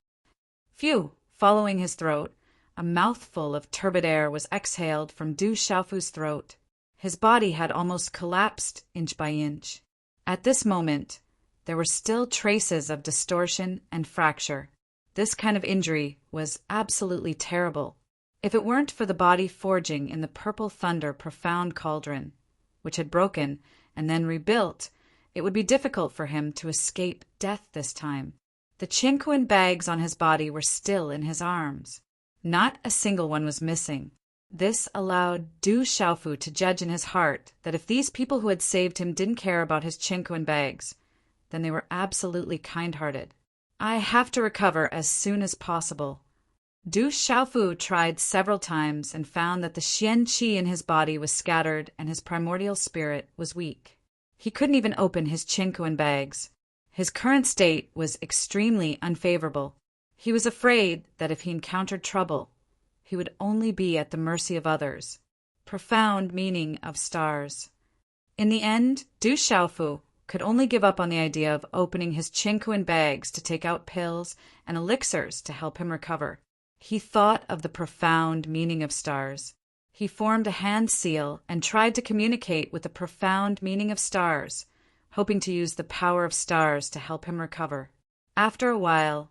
Phew! Following his throat, a mouthful of turbid air was exhaled from Du Xiaofu's throat. His body had almost collapsed inch by inch. At this moment, there were still traces of distortion and fracture. This kind of injury was absolutely terrible. If it weren't for the body forging in the purple thunder profound cauldron, which had broken and then rebuilt, it would be difficult for him to escape death this time. The Qinquan bags on his body were still in his arms. Not a single one was missing. This allowed Du Xiaofu to judge in his heart that if these people who had saved him didn't care about his Qinquan bags, then they were absolutely kind-hearted. I have to recover as soon as possible. Du Xiaofu tried several times and found that the Xian Qi in his body was scattered and his primordial spirit was weak. He couldn't even open his Qinquan bags. His current state was extremely unfavorable. He was afraid that if he encountered trouble, he would only be at the mercy of others. Profound meaning of stars. In the end, Du Xiaofu could only give up on the idea of opening his Qinquan bags to take out pills and elixirs to help him recover. He thought of the profound meaning of stars. He formed a hand seal and tried to communicate with the profound meaning of stars, hoping to use the power of stars to help him recover. After a while,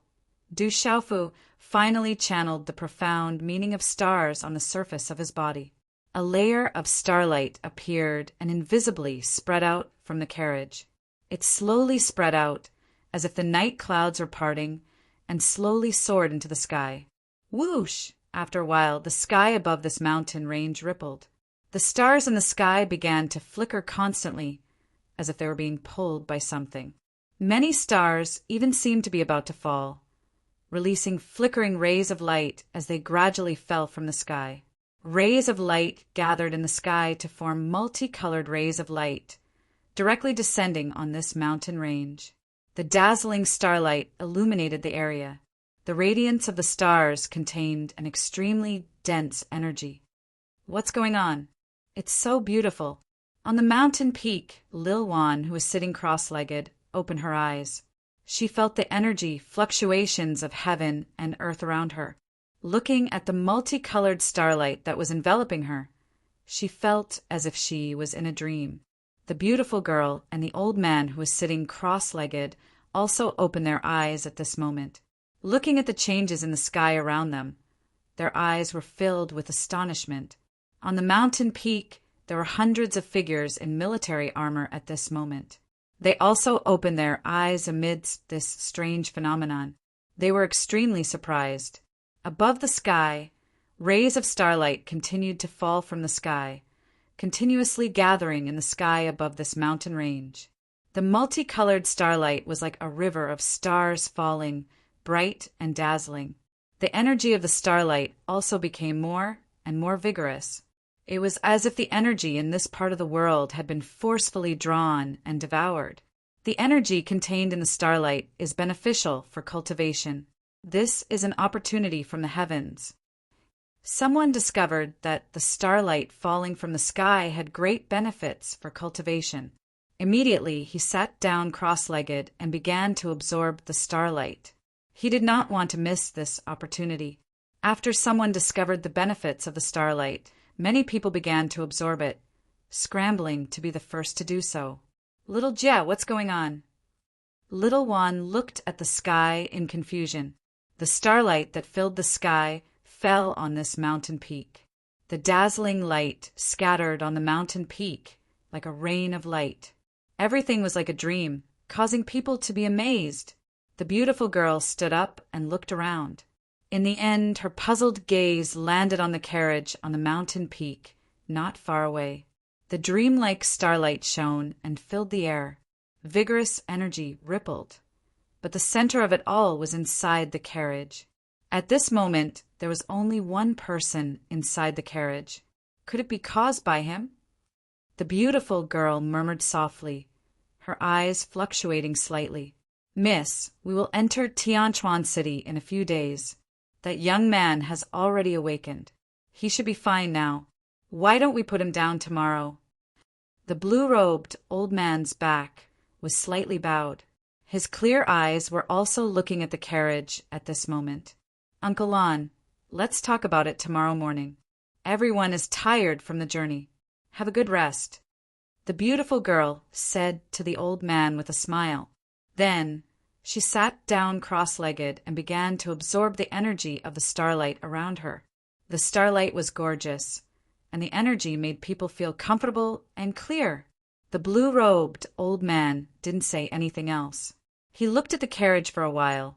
Du Xiaofu finally channeled the profound meaning of stars on the surface of his body. A layer of starlight appeared and invisibly spread out from the carriage. It slowly spread out, as if the night clouds were parting, and slowly soared into the sky. Whoosh! After a while, the sky above this mountain range rippled. The stars in the sky began to flicker constantly, as if they were being pulled by something. Many stars even seemed to be about to fall, releasing flickering rays of light as they gradually fell from the sky. Rays of light gathered in the sky to form multicolored rays of light, directly descending on this mountain range. The dazzling starlight illuminated the area. The radiance of the stars contained an extremely dense energy. What's going on? It's so beautiful. On the mountain peak, Lil Wan, who was sitting cross-legged, opened her eyes. She felt the energy fluctuations of heaven and earth around her. Looking at the multicolored starlight that was enveloping her, she felt as if she was in a dream. The beautiful girl and the old man who was sitting cross-legged also opened their eyes at this moment. Looking at the changes in the sky around them, their eyes were filled with astonishment. On the mountain peak, there were hundreds of figures in military armor at this moment. They also opened their eyes amidst this strange phenomenon. They were extremely surprised. Above the sky, rays of starlight continued to fall from the sky, continuously gathering in the sky above this mountain range. The multicolored starlight was like a river of stars falling, bright and dazzling. The energy of the starlight also became more and more vigorous. It was as if the energy in this part of the world had been forcefully drawn and devoured. The energy contained in the starlight is beneficial for cultivation. This is an opportunity from the heavens. Someone discovered that the starlight falling from the sky had great benefits for cultivation. Immediately, he sat down cross-legged and began to absorb the starlight. He did not want to miss this opportunity. After someone discovered the benefits of the starlight, many people began to absorb it, scrambling to be the first to do so. Little Jia, what's going on? Little Juan looked at the sky in confusion. The starlight that filled the sky fell on this mountain peak. The dazzling light scattered on the mountain peak like a rain of light. Everything was like a dream, causing people to be amazed. The beautiful girl stood up and looked around. In the end, her puzzled gaze landed on the carriage on the mountain peak, not far away. The dreamlike starlight shone and filled the air. Vigorous energy rippled. But the center of it all was inside the carriage. At this moment, there was only one person inside the carriage. Could it be caused by him? The beautiful girl murmured softly, her eyes fluctuating slightly. Miss, we will enter Tianchuan City in a few days. That young man has already awakened. He should be fine now. Why don't we put him down tomorrow? The blue-robed old man's back was slightly bowed. His clear eyes were also looking at the carriage at this moment. Uncle Lon, let's talk about it tomorrow morning. Everyone is tired from the journey. Have a good rest. The beautiful girl said to the old man with a smile. Then she sat down cross-legged and began to absorb the energy of the starlight around her. The starlight was gorgeous, and the energy made people feel comfortable and clear. The blue-robed old man didn't say anything else. He looked at the carriage for a while,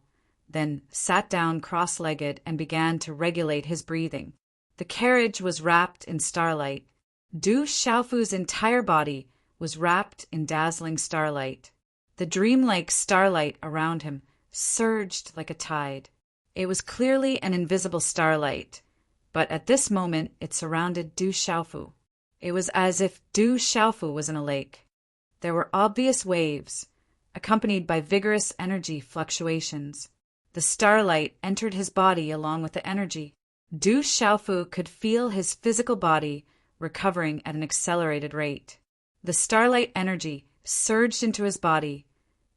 then sat down cross-legged and began to regulate his breathing. The carriage was wrapped in starlight. Du Xiaofu's entire body was wrapped in dazzling starlight. The dreamlike starlight around him surged like a tide. It was clearly an invisible starlight, but at this moment it surrounded Du Xiaofu. It was as if Du Xiaofu was in a lake. There were obvious waves, accompanied by vigorous energy fluctuations. The starlight entered his body along with the energy. Du Xiaofu could feel his physical body recovering at an accelerated rate. The starlight energy surged into his body,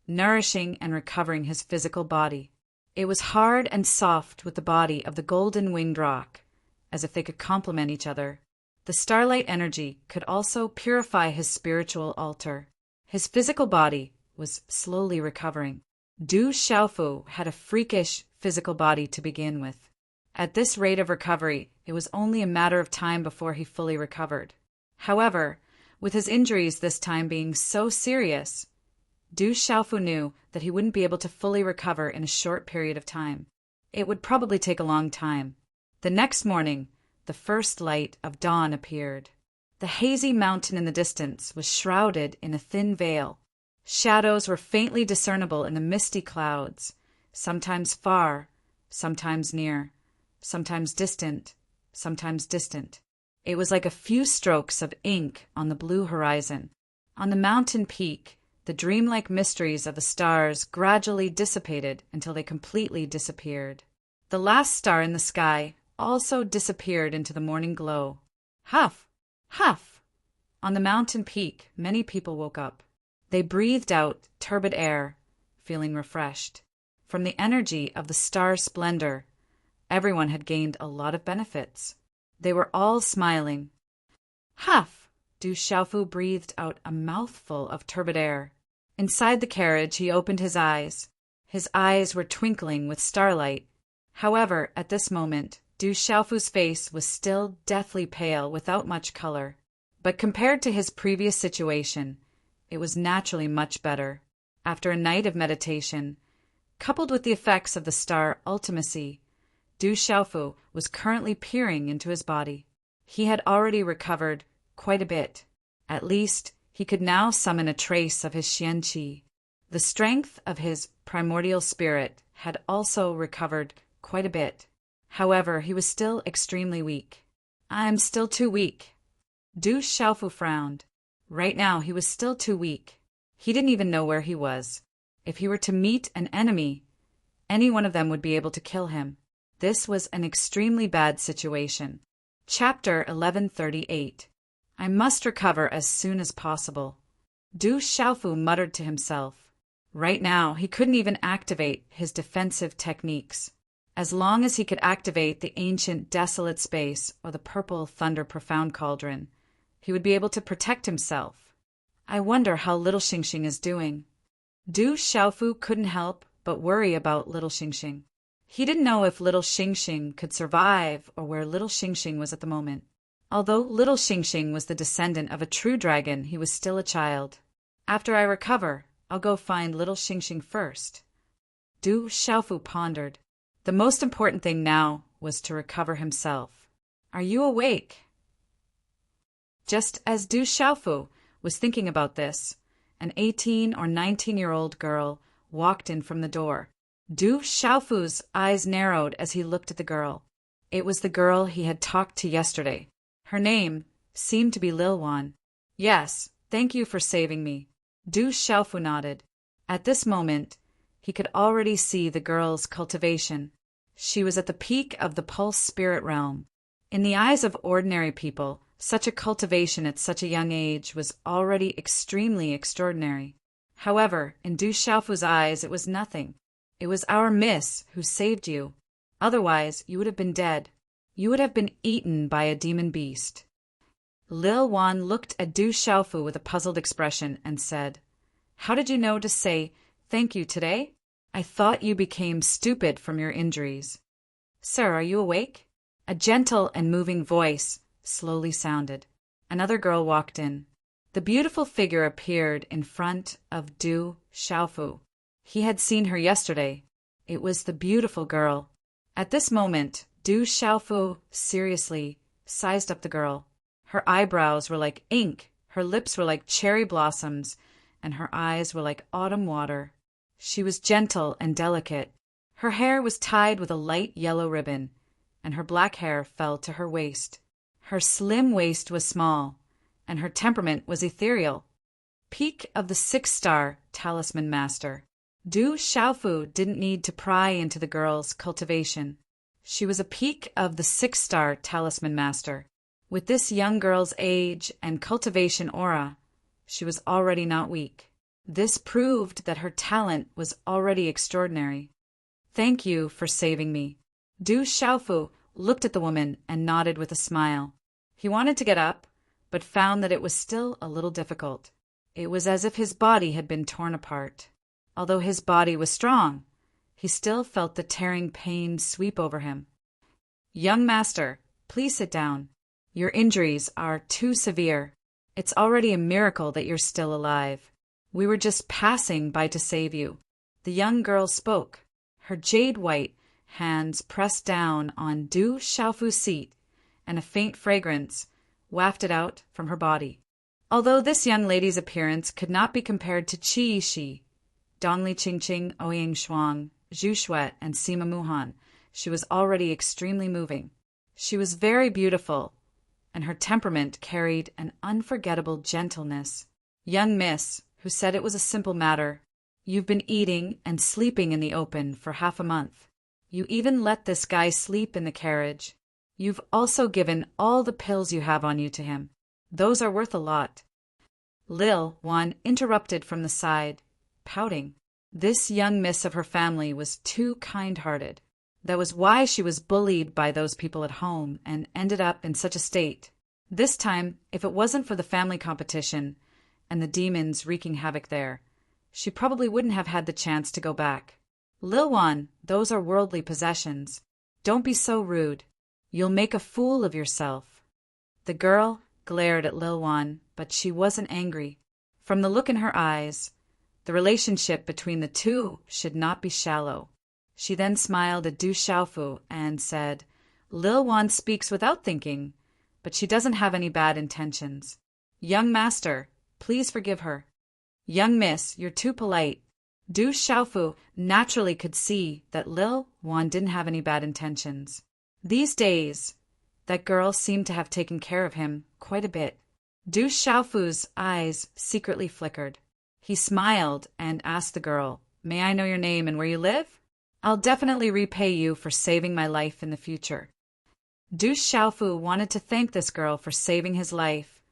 nourishing and recovering his physical body. It was hard and soft with the body of the golden winged rock, as if they could complement each other. The starlight energy could also purify his spiritual altar. His physical body was slowly recovering. Du Xiaofu had a freakish physical body to begin with. At this rate of recovery, it was only a matter of time before he fully recovered. However, with his injuries this time being so serious, Du Xiaofu knew that he wouldn't be able to fully recover in a short period of time. It would probably take a long time. The next morning, the first light of dawn appeared. The hazy mountain in the distance was shrouded in a thin veil. Shadows were faintly discernible in the misty clouds, sometimes far, sometimes near, sometimes distant, sometimes distant. It was like a few strokes of ink on the blue horizon. On the mountain peak, the dreamlike mysteries of the stars gradually dissipated until they completely disappeared. The last star in the sky also disappeared into the morning glow. Huff! Huff! On the mountain peak, many people woke up. They breathed out turbid air, feeling refreshed. From the energy of the star splendor, everyone had gained a lot of benefits. They were all smiling. Huff! Du Xiaofu breathed out a mouthful of turbid air. Inside the carriage, he opened his eyes. His eyes were twinkling with starlight. However, at this moment, Du Xiaofu's face was still deathly pale without much color. But compared to his previous situation, it was naturally much better. After a night of meditation, coupled with the effects of the star ultimacy, Du Xiaofu was currently peering into his body. He had already recovered quite a bit. At least, he could now summon a trace of his Xian Qi. The strength of his primordial spirit had also recovered quite a bit. However, he was still extremely weak. I'm still too weak. Du Xiaofu frowned. Right now, he was still too weak. He didn't even know where he was. If he were to meet an enemy, any one of them would be able to kill him. This was an extremely bad situation. Chapter 1138. I must recover as soon as possible. Du Xiaofu muttered to himself. Right now, he couldn't even activate his defensive techniques. As long as he could activate the ancient desolate space or the purple thunder profound cauldron, he would be able to protect himself. I wonder how little Xingxing is doing. Du Xiaofu couldn't help but worry about little Xingxing. He didn't know if little Xingxing could survive or where little Xingxing was at the moment. Although little Xingxing was the descendant of a true dragon, he was still a child. After I recover, I'll go find little Xingxing first. Du Xiaofu pondered. The most important thing now was to recover himself. Are you awake? Just as Du Xiaofu was thinking about this, an 18 or 19-year-old girl walked in from the door. Du Xiaofu's eyes narrowed as he looked at the girl. It was the girl he had talked to yesterday. Her name seemed to be Lil Wan. Yes, thank you for saving me. Du Xiaofu nodded. At this moment, he could already see the girl's cultivation. She was at the peak of the pulse spirit realm. In the eyes of ordinary people, such a cultivation at such a young age was already extremely extraordinary. However, in Du Xiaofu's eyes, it was nothing. It was our miss who saved you. Otherwise, you would have been dead. You would have been eaten by a demon beast. Lil Wan looked at Du Xiaofu with a puzzled expression and said, How did you know to say thank you today? I thought you became stupid from your injuries. Sir, are you awake? A gentle and moving voice slowly sounded. Another girl walked in. The beautiful figure appeared in front of Du Xiaofu. He had seen her yesterday. It was the beautiful girl. At this moment, Du Xiaofu seriously sized up the girl. Her eyebrows were like ink, her lips were like cherry blossoms, and her eyes were like autumn water. She was gentle and delicate. Her hair was tied with a light yellow ribbon, and her black hair fell to her waist. Her slim waist was small, and her temperament was ethereal. Peak of the 6-star talisman master. Du Xiaofu didn't need to pry into the girl's cultivation. She was a peak of the 6-star talisman master. With this young girl's age and cultivation aura, she was already not weak. This proved that her talent was already extraordinary. Thank you for saving me. Du Xiaofu looked at the woman and nodded with a smile. He wanted to get up, but found that it was still a little difficult. It was as if his body had been torn apart. Although his body was strong, he still felt the tearing pain sweep over him. Young master, please sit down. Your injuries are too severe. It's already a miracle that you're still alive. We were just passing by to save you. The young girl spoke. Her jade-white hands pressed down on Du Xiaofu's seat, and a faint fragrance wafted out from her body. Although this young lady's appearance could not be compared to Qi Shi, Dongli Qingqing, Ouyang Shuang, Zhu Shuet, and Sima Muhan, she was already extremely moving. She was very beautiful, and her temperament carried an unforgettable gentleness. Young miss, who said it was a simple matter, you've been eating and sleeping in the open for half a month. You even let this guy sleep in the carriage. You've also given all the pills you have on you to him. Those are worth a lot. Lil Wan interrupted from the side, pouting. This young miss of her family was too kind-hearted. That was why she was bullied by those people at home and ended up in such a state. This time, if it wasn't for the family competition and the demons wreaking havoc there, she probably wouldn't have had the chance to go back. Lil Wan, those are worldly possessions. Don't be so rude. You'll make a fool of yourself. The girl glared at Lil Wan, but she wasn't angry. From the look in her eyes, the relationship between the two should not be shallow. She then smiled at Du Xiaofu and said, Lil Wan speaks without thinking, but she doesn't have any bad intentions. Young master, please forgive her. Young miss, you're too polite. Du Xiaofu naturally could see that Lil Wan didn't have any bad intentions. These days, that girl seemed to have taken care of him quite a bit. Du Xiaofu's eyes secretly flickered. He smiled and asked the girl, May I know your name and where you live? I'll definitely repay you for saving my life in the future. Du Xiaofu wanted to thank this girl for saving his life,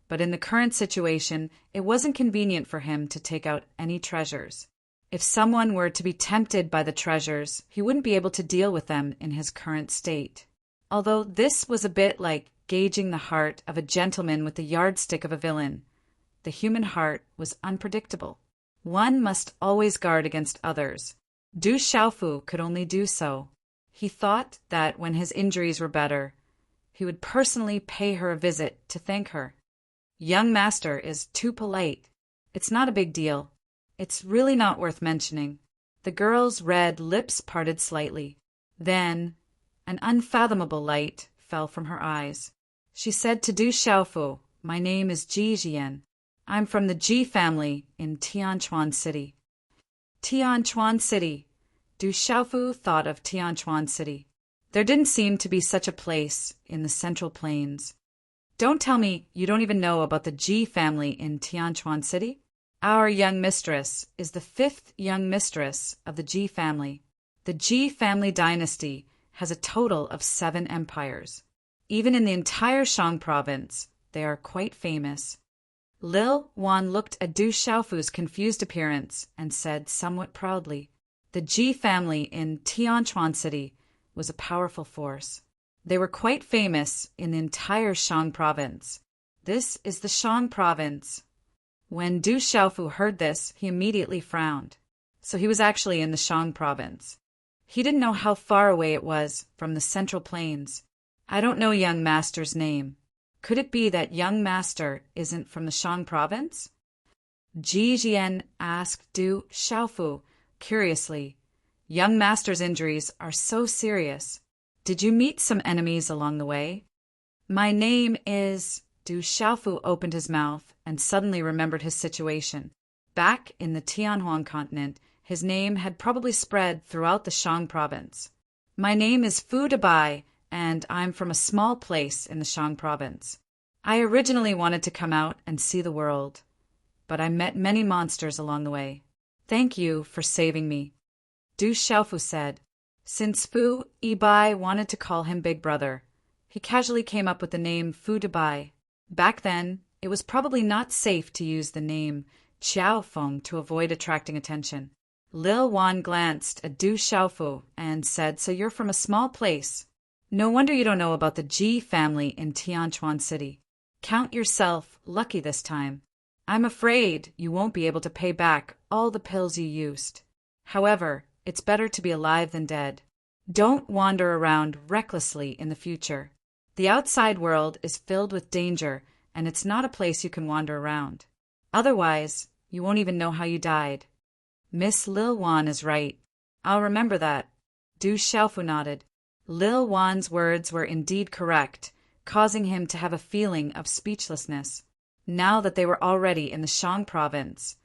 but in the current situation, it wasn't convenient for him to take out any treasures. If someone were to be tempted by the treasures, he wouldn't be able to deal with them in his current state. Although this was a bit like gauging the heart of a gentleman with the yardstick of a villain, the human heart was unpredictable. One must always guard against others. Du Xiaofu could only do so. He thought that when his injuries were better, he would personally pay her a visit to thank her. Young master is too polite. It's not a big deal. It's really not worth mentioning. The girl's red lips parted slightly. Then, an unfathomable light fell from her eyes. She said to Du Xiaofu, "My name is Ji Jian. I'm from the Ji family in Tianquan City." Tianquan City. Du Xiaofu thought of Tianquan City. There didn't seem to be such a place in the Central Plains. Don't tell me you don't even know about the Ji family in Tianquan City? Our young mistress is the fifth young mistress of the Ji family. The Ji family dynasty has a total of 7 empires. Even in the entire Shang province, they are quite famous. Lil Wan looked at Du Xiaofu's confused appearance and said somewhat proudly, "The Ji family in Tianquan City was a powerful force. They were quite famous in the entire Shang province. This is the Shang province." When Du Xiaofu heard this, he immediately frowned. So he was actually in the Shang province. He didn't know how far away it was from the Central Plains. "I don't know young master's name. Could it be that young master isn't from the Shang province?" Ji Jian asked Du Xiaofu curiously. "Young master's injuries are so serious. Did you meet some enemies along the way?" "My name is..." Du Xiaofu opened his mouth and suddenly remembered his situation. Back in the Tianhuan continent, his name had probably spread throughout the Shang province. "My name is Fu Dabai, and I'm from a small place in the Shang province. I originally wanted to come out and see the world, but I met many monsters along the way. Thank you for saving me," Du Xiaofu said. Since Fu Ibai wanted to call him Big Brother, he casually came up with the name Fu Dabai. Back then, it was probably not safe to use the name Qiao Feng to avoid attracting attention. Lil Wan glanced at Du Xiaofu and said, "So you're from a small place. No wonder you don't know about the Ji family in Tianquan City. Count yourself lucky this time. I'm afraid you won't be able to pay back all the pills you used. However, it's better to be alive than dead. Don't wander around recklessly in the future. The outside world is filled with danger, and it's not a place you can wander around. Otherwise, you won't even know how you died." Miss Lil Wan is right. I'll remember that. Du Xiaofu nodded. Lil Wan's words were indeed correct, causing him to have a feeling of speechlessness. Now that they were already in the Shang province,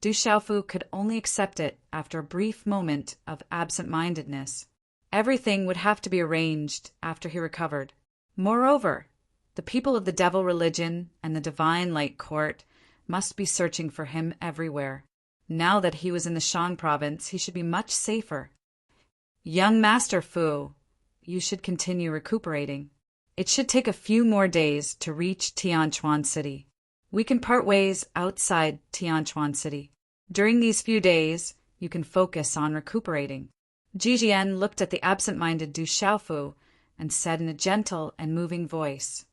Du Xiaofu could only accept it after a brief moment of absent-mindedness. Everything would have to be arranged after he recovered. Moreover, the people of the devil religion and the divine light court must be searching for him everywhere. Now that he was in the Shang province, he should be much safer. "Young Master Fu, you should continue recuperating. It should take a few more days to reach Tianquan City. We can part ways outside Tianquan City. During these few days, you can focus on recuperating." Ji Jian looked at the absent-minded Du Xiaofu and said in a gentle and moving voice.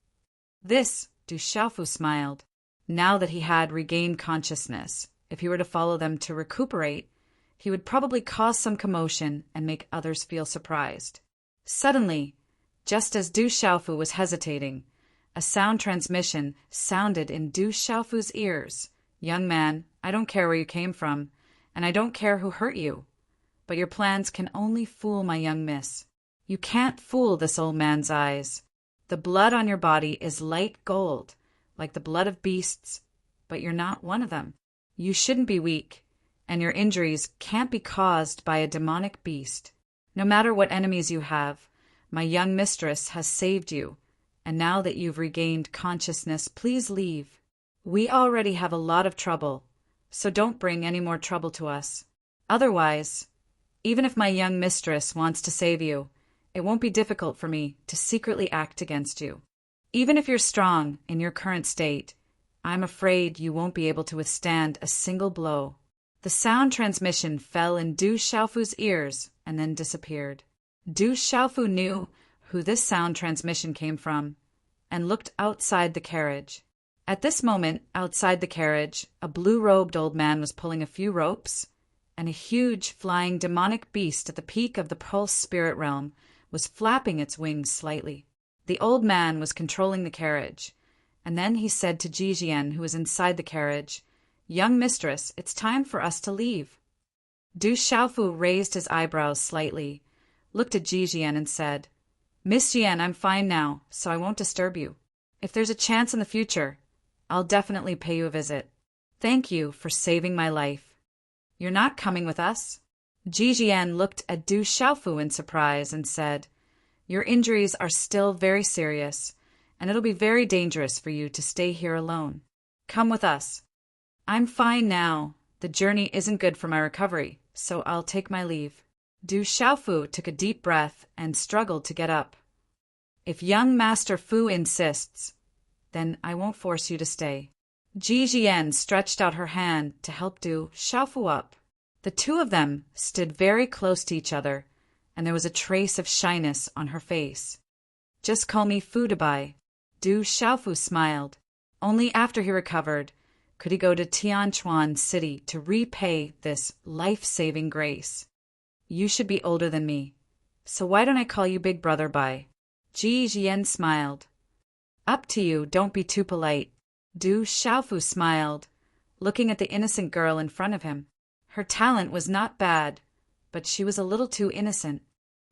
This, Du Xiaofu smiled. Now that he had regained consciousness, if he were to follow them to recuperate, he would probably cause some commotion and make others feel surprised. Suddenly, just as Du Xiaofu was hesitating, a sound transmission sounded in Du Xiaofu's ears. "Young man, I don't care where you came from, and I don't care who hurt you, but your plans can only fool my young miss. You can't fool this old man's eyes. The blood on your body is light gold, like the blood of beasts, but you're not one of them. You shouldn't be weak, and your injuries can't be caused by a demonic beast. No matter what enemies you have, my young mistress has saved you, and now that you've regained consciousness, please leave. We already have a lot of trouble, so don't bring any more trouble to us. Otherwise, even if my young mistress wants to save you, it won't be difficult for me to secretly act against you. Even if you're strong in your current state, I'm afraid you won't be able to withstand a single blow. The sound transmission fell in Du Xiaofu's ears and then disappeared. Du Xiaofu knew who this sound transmission came from and looked outside the carriage. At this moment, outside the carriage, a blue-robed old man was pulling a few ropes, and a huge, flying demonic beast at the peak of the pulse spirit realm was flapping its wings slightly. The old man was controlling the carriage, and then he said to Jijian, who was inside the carriage, "Young mistress, it's time for us to leave." Du Xiaofu raised his eyebrows slightly, looked at Jijian and said, "Miss Jian, I'm fine now, so I won't disturb you. If there's a chance in the future, I'll definitely pay you a visit. Thank you for saving my life. You're not coming with us?" Jijian looked at Du Xiaofu in surprise and said, "Your injuries are still very serious, and it'll be very dangerous for you to stay here alone. Come with us." "I'm fine now. The journey isn't good for my recovery, so I'll take my leave." Du Xiaofu took a deep breath and struggled to get up. "If young Master Fu insists, then I won't force you to stay." Jijian stretched out her hand to help Du Xiaofu up. The two of them stood very close to each other, and there was a trace of shyness on her face. "Just call me Fu Dabai." Du Xiaofu smiled. Only after he recovered could he go to Tianchuan City to repay this life-saving grace. "You should be older than me, so why don't I call you Big Brother Bai?" Jijian smiled. "Up to you, don't be too polite." Du Xiaofu smiled, looking at the innocent girl in front of him. Her talent was not bad, but she was a little too innocent.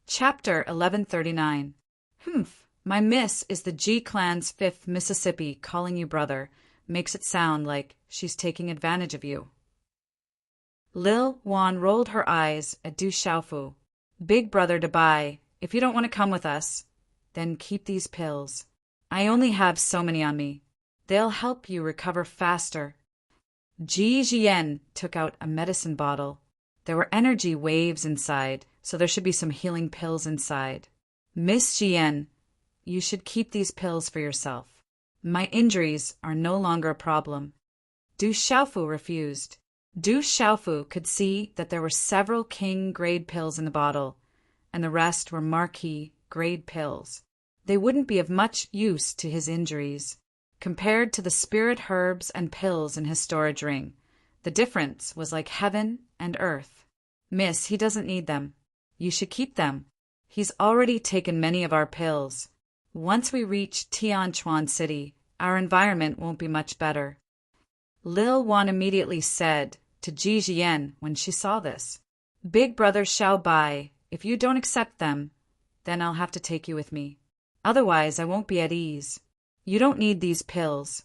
Chapter 1139. My miss is the G Clan's 5th Mississippi calling you brother. Makes it sound like she's taking advantage of you. Lil Wan rolled her eyes at Du Xiaofu. "Big Brother Dabai, if you don't want to come with us, then keep these pills. I only have so many on me. They'll help you recover faster." Jijian took out a medicine bottle. There were energy waves inside, so there should be some healing pills inside. "Miss Jian, you should keep these pills for yourself. My injuries are no longer a problem." Du Xiaofu refused. Du Xiaofu could see that there were several king-grade pills in the bottle, and the rest were marquis-grade pills. They wouldn't be of much use to his injuries. Compared to the spirit herbs and pills in his storage ring, the difference was like heaven and earth. "Miss, he doesn't need them. You should keep them. He's already taken many of our pills. Once we reach Tianchuan City, our environment won't be much better." Lil Wan immediately said to Jijian when she saw this, "Big Brother Xiao Bai, if you don't accept them, then I'll have to take you with me. Otherwise, I won't be at ease. You don't need these pills."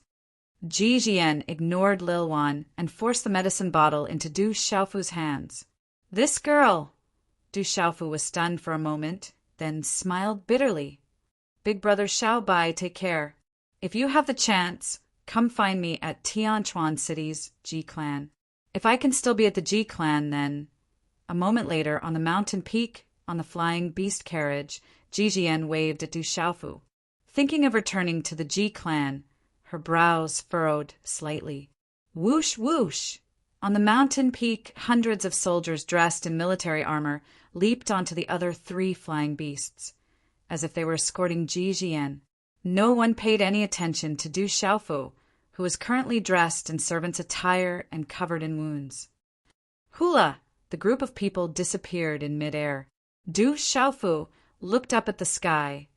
Jijian ignored Lil Wan and forced the medicine bottle into Du Xiaofu's hands. "This girl!" Du Xiaofu was stunned for a moment, then smiled bitterly. "Big Brother Xiao Bai, take care. If you have the chance, come find me at Tianchuan City's G Clan. If I can still be at the G Clan, then—" A moment later, on the mountain peak, on the flying beast carriage, Jijian waved at Du Xiaofu. Thinking of returning to the G Clan, her brows furrowed slightly. Whoosh, whoosh! On the mountain peak, hundreds of soldiers dressed in military armor leaped onto the other 3 flying beasts, as if they were escorting Jijian. No one paid any attention to Du Xiaofu, who was currently dressed in servant's attire and covered in wounds. Hula! The group of people disappeared in midair. Du Xiaofu looked up at the sky,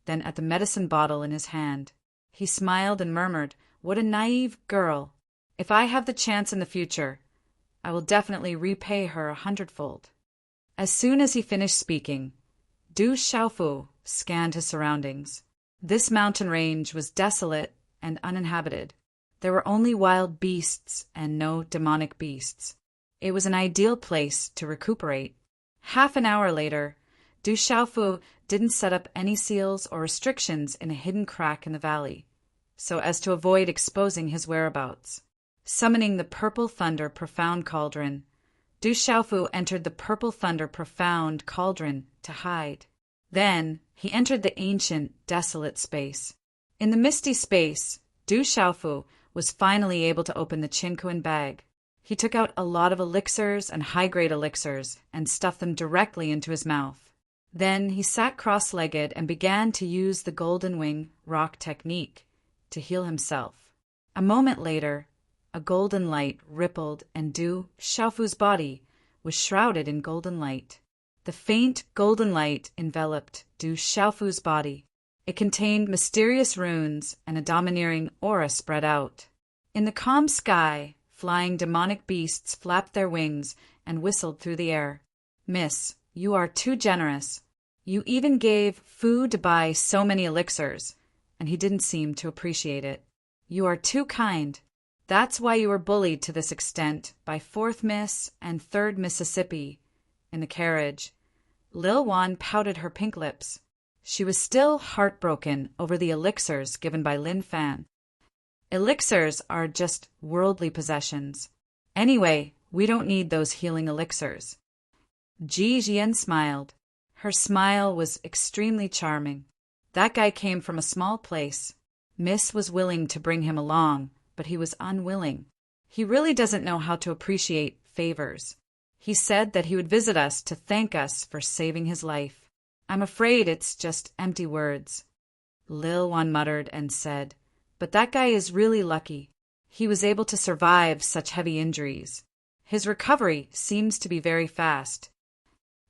then at the medicine bottle in his hand. He smiled and murmured, "What a naive girl! If I have the chance in the future, I will definitely repay her 100-fold." As soon as he finished speaking, Du Xiaofu scanned his surroundings. This mountain range was desolate and uninhabited. There were only wild beasts and no demonic beasts. It was an ideal place to recuperate. Half an hour later, Du Xiaofu didn't set up any seals or restrictions in a hidden crack in the valley, so as to avoid exposing his whereabouts. Summoning the Purple Thunder Profound Cauldron, Du Xiaofu entered the Purple Thunder Profound Cauldron to hide. Then he entered the ancient, desolate space. In the misty space, Du Xiaofu was finally able to open the Qinquan bag. He took out a lot of elixirs and high-grade elixirs and stuffed them directly into his mouth. Then he sat cross-legged and began to use the golden wing rock technique to heal himself. A moment later, a golden light rippled and Du Xiaofu's body was shrouded in golden light. The faint golden light enveloped Du Xiaofu's body. It contained mysterious runes, and a domineering aura spread out. In the calm sky, flying demonic beasts flapped their wings and whistled through the air. "Miss, you are too generous. You even gave Fu to buy so many elixirs," and he didn't seem to appreciate it. "You are too kind. That's why you were bullied to this extent by 4th Miss and 3rd Mississippi in the carriage." Lil Wan pouted her pink lips. She was still heartbroken over the elixirs given by Lin Fan. "Elixirs are just worldly possessions. Anyway, we don't need those healing elixirs." Ji Jian smiled. Her smile was extremely charming. That guy came from a small place. Miss was willing to bring him along, but he was unwilling. He really doesn't know how to appreciate favors. He said that he would visit us to thank us for saving his life. "I'm afraid it's just empty words," Lil Wan muttered and said, "but that guy is really lucky. He was able to survive such heavy injuries. His recovery seems to be very fast."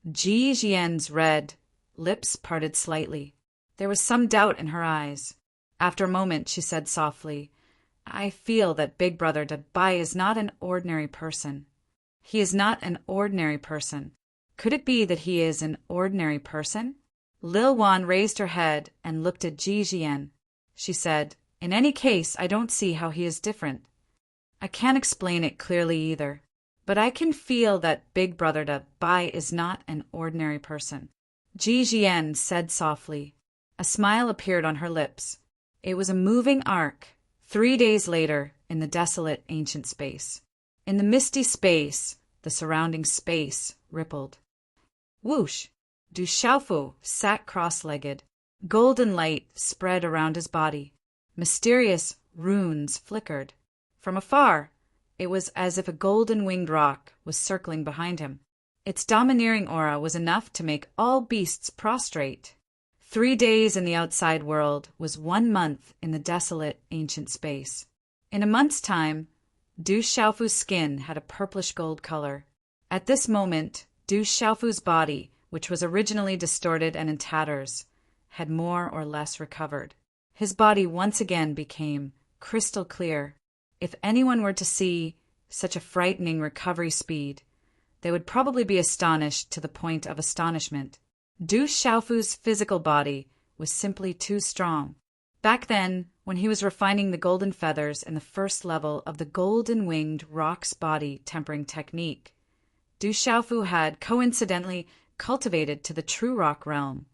Ji Jian's red lips parted slightly. There was some doubt in her eyes. After a moment, she said softly, "I feel that Big Brother Bai is not an ordinary person." "He is not an ordinary person. Could it be that he is an ordinary person?" Lil Wan raised her head and looked at Ji Jian. She said, "In any case, I don't see how he is different. I can't explain it clearly either, but I can feel that Big Brother Bai is not an ordinary person." Ji Jian said softly. A smile appeared on her lips. It was a moving arc. 3 days later, in the desolate ancient space. In the misty space, the surrounding space rippled. Whoosh! Du Xiaofu sat cross-legged. Golden light spread around his body. Mysterious runes flickered. From afar, it was as if a golden-winged rock was circling behind him. Its domineering aura was enough to make all beasts prostrate. 3 days in the outside world was 1 month in the desolate ancient space. In a month's time, Du Xiaofu's skin had a purplish gold color. At this moment, Du Xiaofu's body, which was originally distorted and in tatters, had more or less recovered. His body once again became crystal clear. If anyone were to see such a frightening recovery speed, they would probably be astonished to the point of astonishment. Du Xiaofu's physical body was simply too strong. Back then, when he was refining the golden feathers in the first level of the golden-winged rock's body tempering technique, Du Xiaofu had coincidentally cultivated to the true rock realm,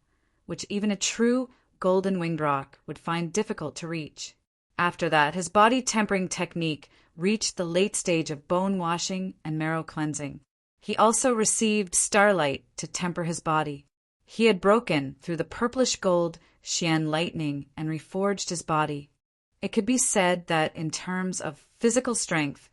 which even a true golden-winged rock would find difficult to reach. After that, his body tempering technique reached the late stage of bone washing and marrow cleansing. He also received starlight to temper his body. He had broken through the purplish gold Xian lightning and reforged his body. It could be said that in terms of physical strength,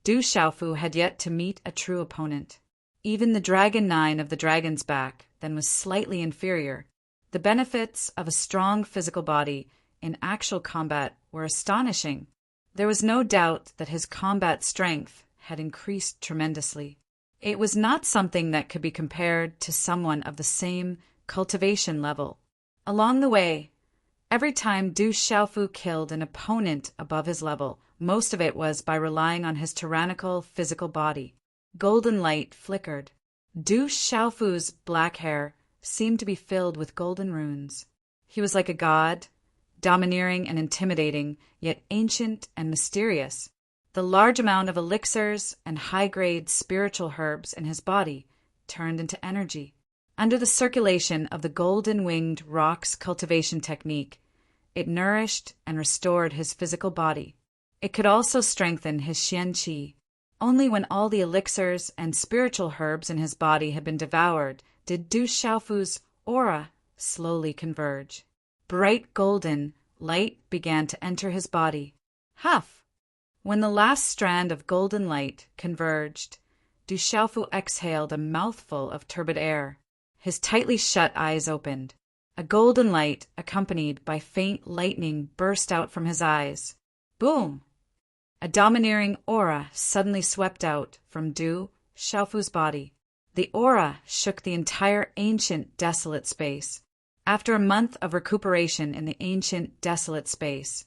Du Xiaofu had yet to meet a true opponent. Even the Dragon 9 of the Dragon's Back then was slightly inferior. The benefits of a strong physical body in actual combat were astonishing. There was no doubt that his combat strength had increased tremendously. It was not something that could be compared to someone of the same cultivation level. Along the way, every time Du Xiaofu killed an opponent above his level, most of it was by relying on his tyrannical physical body. Golden light flickered. Du Xiaofu's black hair seemed to be filled with golden runes. He was like a god, domineering and intimidating, yet ancient and mysterious. The large amount of elixirs and high-grade spiritual herbs in his body turned into energy. Under the circulation of the golden-winged rock's cultivation technique, it nourished and restored his physical body. It could also strengthen his xian qi. Only when all the elixirs and spiritual herbs in his body had been devoured did Du Xiaofu's aura slowly converge. Bright golden light began to enter his body. Huff! When the last strand of golden light converged, Du Xiaofu exhaled a mouthful of turbid air. His tightly shut eyes opened. A golden light, accompanied by faint lightning, burst out from his eyes. Boom! A domineering aura suddenly swept out from Du Xiaofu's body. The aura shook the entire ancient, desolate space. After a month of recuperation in the ancient, desolate space,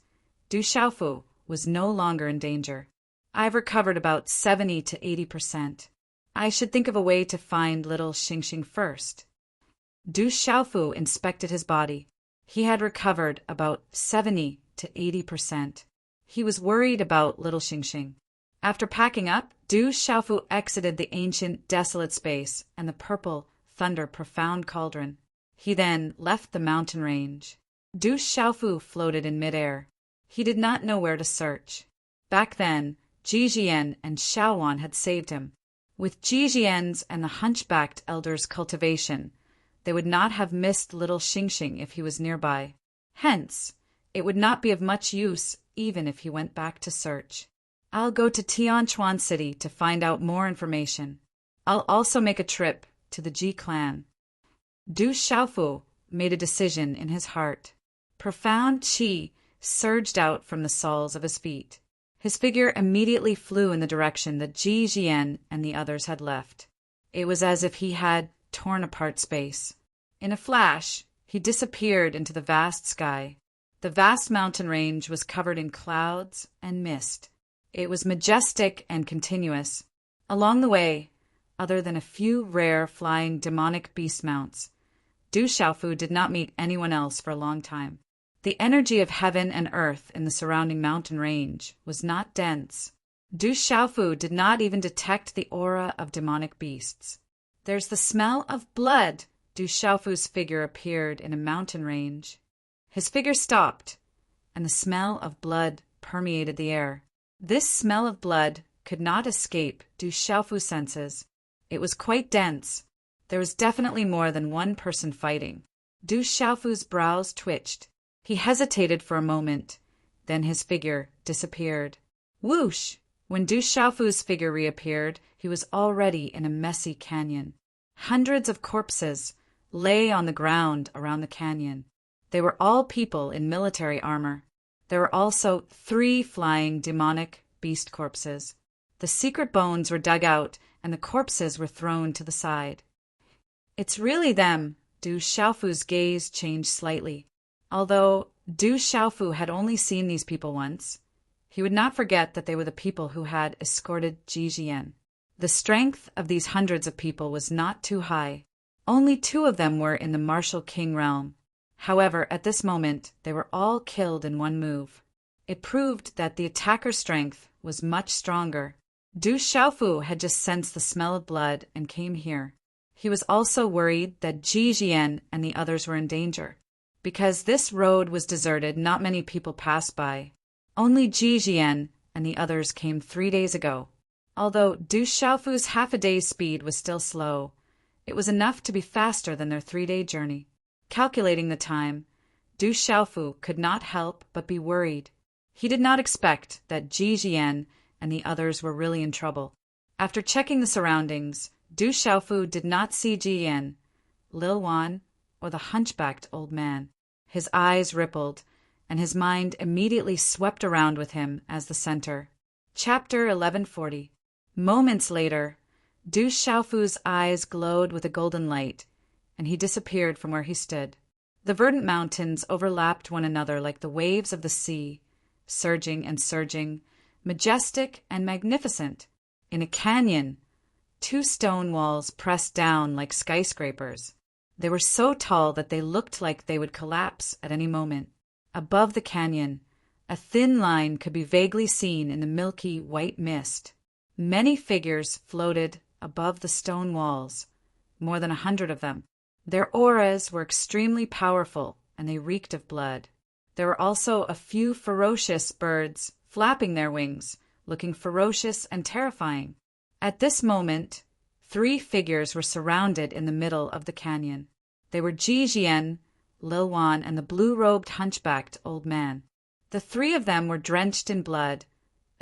Du Xiaofu was no longer in danger. I've recovered about 70 to 80%. I should think of a way to find little Xingxing first. Du Xiaofu inspected his body. He had recovered about 70 to 80%. He was worried about little Xingxing. After packing up, Du Xiaofu exited the ancient, desolate space and the purple, thunder profound cauldron. He then left the mountain range. Du Xiaofu floated in midair. He did not know where to search. Back then, Jijian and Xiaowan had saved him. With Jijian's and the hunchbacked elder's cultivation, they would not have missed little Xingxing if he was nearby. Hence, it would not be of much use even if he went back to search. I'll go to Tianchuan City to find out more information. I'll also make a trip to the Ji clan. Du Xiaofu made a decision in his heart. Profound qi surged out from the soles of his feet. His figure immediately flew in the direction that Ji Jian and the others had left. It was as if he had torn apart space. In a flash, he disappeared into the vast sky. The vast mountain range was covered in clouds and mist. It was majestic and continuous. Along the way, other than a few rare flying demonic beast mounts, Du Xiaofu did not meet anyone else for a long time. The energy of heaven and earth in the surrounding mountain range was not dense. Du Xiaofu did not even detect the aura of demonic beasts. There's the smell of blood. Du Xiaofu's figure appeared in a mountain range. His figure stopped, and the smell of blood permeated the air. This smell of blood could not escape Du Xiaofu's senses. It was quite dense. There was definitely more than one person fighting. Du Xiaofu's brows twitched. He hesitated for a moment. Then his figure disappeared. Whoosh! When Du Xiaofu's figure reappeared, he was already in a messy canyon. Hundreds of corpses lay on the ground around the canyon. They were all people in military armor. There were also 3 flying demonic beast corpses. The secret bones were dug out, and the corpses were thrown to the side. It's really them. Du Xiaofu's gaze changed slightly. Although Du Xiaofu had only seen these people once, he would not forget that they were the people who had escorted Jijian. The strength of these hundreds of people was not too high. Only 2 of them were in the martial king realm. However, at this moment, they were all killed in one move. It proved that the attacker's strength was much stronger. Du Xiaofu had just sensed the smell of blood and came here. He was also worried that Jijian and the others were in danger. Because this road was deserted, not many people passed by. Only Jijian and the others came 3 days ago. Although Du Xiaofu's half-a-day's speed was still slow, it was enough to be faster than their 3-day journey. Calculating the time, Du Xiaofu could not help but be worried. He did not expect that Jijian and the others were really in trouble. After checking the surroundings, Du Xiaofu did not see Jiyan, Lil Wan, or the hunchbacked old man. His eyes rippled, and his mind immediately swept around with him as the center. Chapter 1140. Moments later, Du Xiaofu's eyes glowed with a golden light, and he disappeared from where he stood. The verdant mountains overlapped one another like the waves of the sea, surging and surging, majestic and magnificent. In a canyon, 2 stone walls pressed down like skyscrapers. They were so tall that they looked like they would collapse at any moment. Above the canyon, a thin line could be vaguely seen in the milky white mist. Many figures floated above the stone walls, more than 100 of them. Their auras were extremely powerful, and they reeked of blood. There were also a few ferocious birds flapping their wings, looking ferocious and terrifying. At this moment, 3 figures were surrounded in the middle of the canyon. They were Jijian, Lil Wan, and the blue-robed hunchbacked old man. The 3 of them were drenched in blood.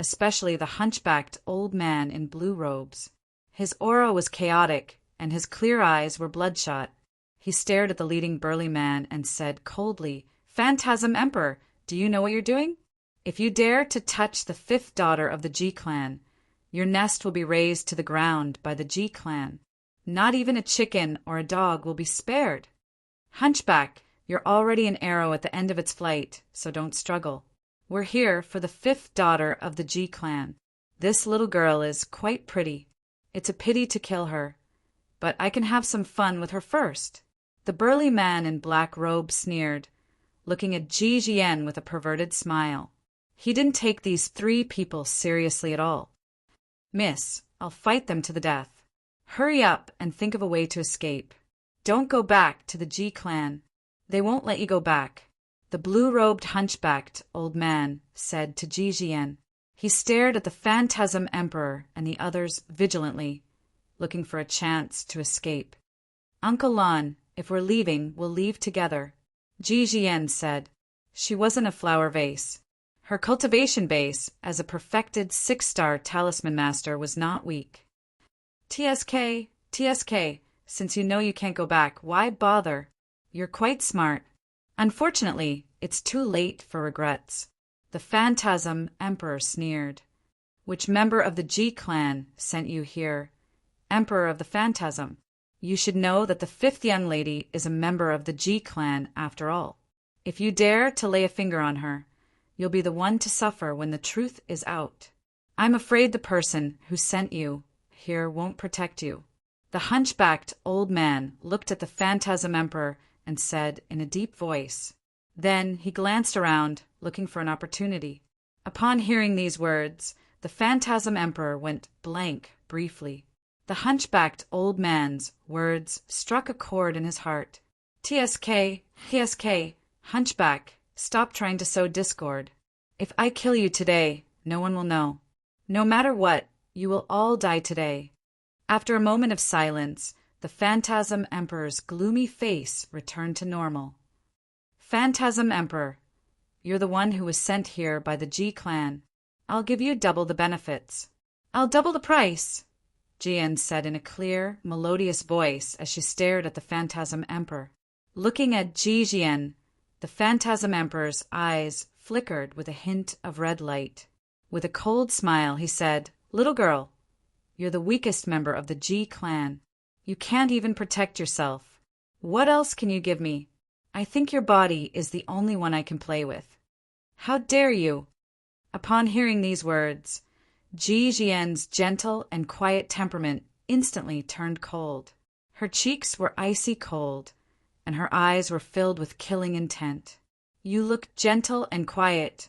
especially the hunchbacked old man in blue robes. His aura was chaotic, and his clear eyes were bloodshot. He stared at the leading burly man and said coldly, "Phantasm Emperor, do you know what you're doing? If you dare to touch the fifth daughter of the G-clan, your nest will be razed to the ground by the G-clan. Not even a chicken or a dog will be spared. Hunchback, you're already an arrow at the end of its flight, so don't struggle. We're here for the fifth daughter of the G-clan. This little girl is quite pretty. It's a pity to kill her, but I can have some fun with her first." The burly man in black robe sneered, looking at Ji Jian with a perverted smile. He didn't take these three people seriously at all. "Miss, I'll fight them to the death. Hurry up and think of a way to escape. Don't go back to the G-clan. They won't let you go back," the blue-robed hunchbacked old man said to Ji Jian. He stared at the Phantasm Emperor and the others vigilantly, looking for a chance to escape. "Uncle Lan, if we're leaving, we'll leave together," Ji Jian said. She wasn't a flower vase. Her cultivation base as a perfected 6-star talisman master was not weak. TSK, since you know you can't go back, why bother? You're quite smart. Unfortunately, it's too late for regrets." The Phantasm Emperor sneered. "Which member of the G-clan sent you here? Emperor of the Phantasm. You should know that the fifth young lady is a member of the G-clan after all. If you dare to lay a finger on her, you'll be the one to suffer when the truth is out. I'm afraid the person who sent you here won't protect you." The hunchbacked old man looked at the Phantasm Emperor and said in a deep voice. Then he glanced around, looking for an opportunity. Upon hearing these words, the Phantasm Emperor went blank briefly. The hunchbacked old man's words struck a chord in his heart. TSK, hunchback, stop trying to sow discord. If I kill you today, no one will know. No matter what, you will all die today. After a moment of silence, the Phantasm Emperor's gloomy face returned to normal. "Phantasm Emperor, you're the one who was sent here by the G-clan. I'll give you double the benefits." "I'll double the price," Jian said in a clear, melodious voice as she stared at the Phantasm Emperor. Looking at Ji Jian, the Phantasm Emperor's eyes flickered with a hint of red light. With a cold smile, he said, "Little girl, you're the weakest member of the G-clan. You can't even protect yourself. What else can you give me? I think your body is the only one I can play with. How dare you?" Upon hearing these words, Ji Jian's gentle and quiet temperament instantly turned cold. Her cheeks were icy cold, and her eyes were filled with killing intent. "You look gentle and quiet,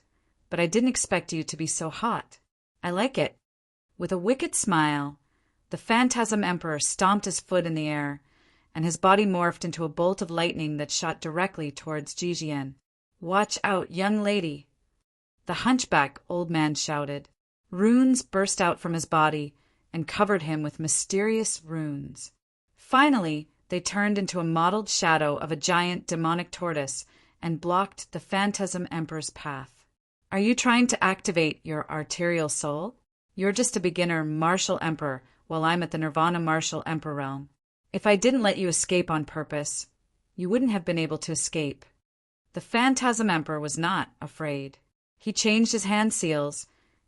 but I didn't expect you to be so hot. I like it." With a wicked smile, the Phantasm Emperor stomped his foot in the air, and his body morphed into a bolt of lightning that shot directly towards Ji Jian. "Watch out, young lady!" the hunchback old man shouted. Runes burst out from his body and covered him with mysterious runes. Finally, they turned into a mottled shadow of a giant demonic tortoise and blocked the Phantasm Emperor's path. "Are you trying to activate your arterial soul? You're just a beginner martial emperor, while I'm at the Nirvana martial emperor realm. If I didn't let you escape on purpose, you wouldn't have been able to escape." The Phantasm Emperor was not afraid. He changed his hand seals,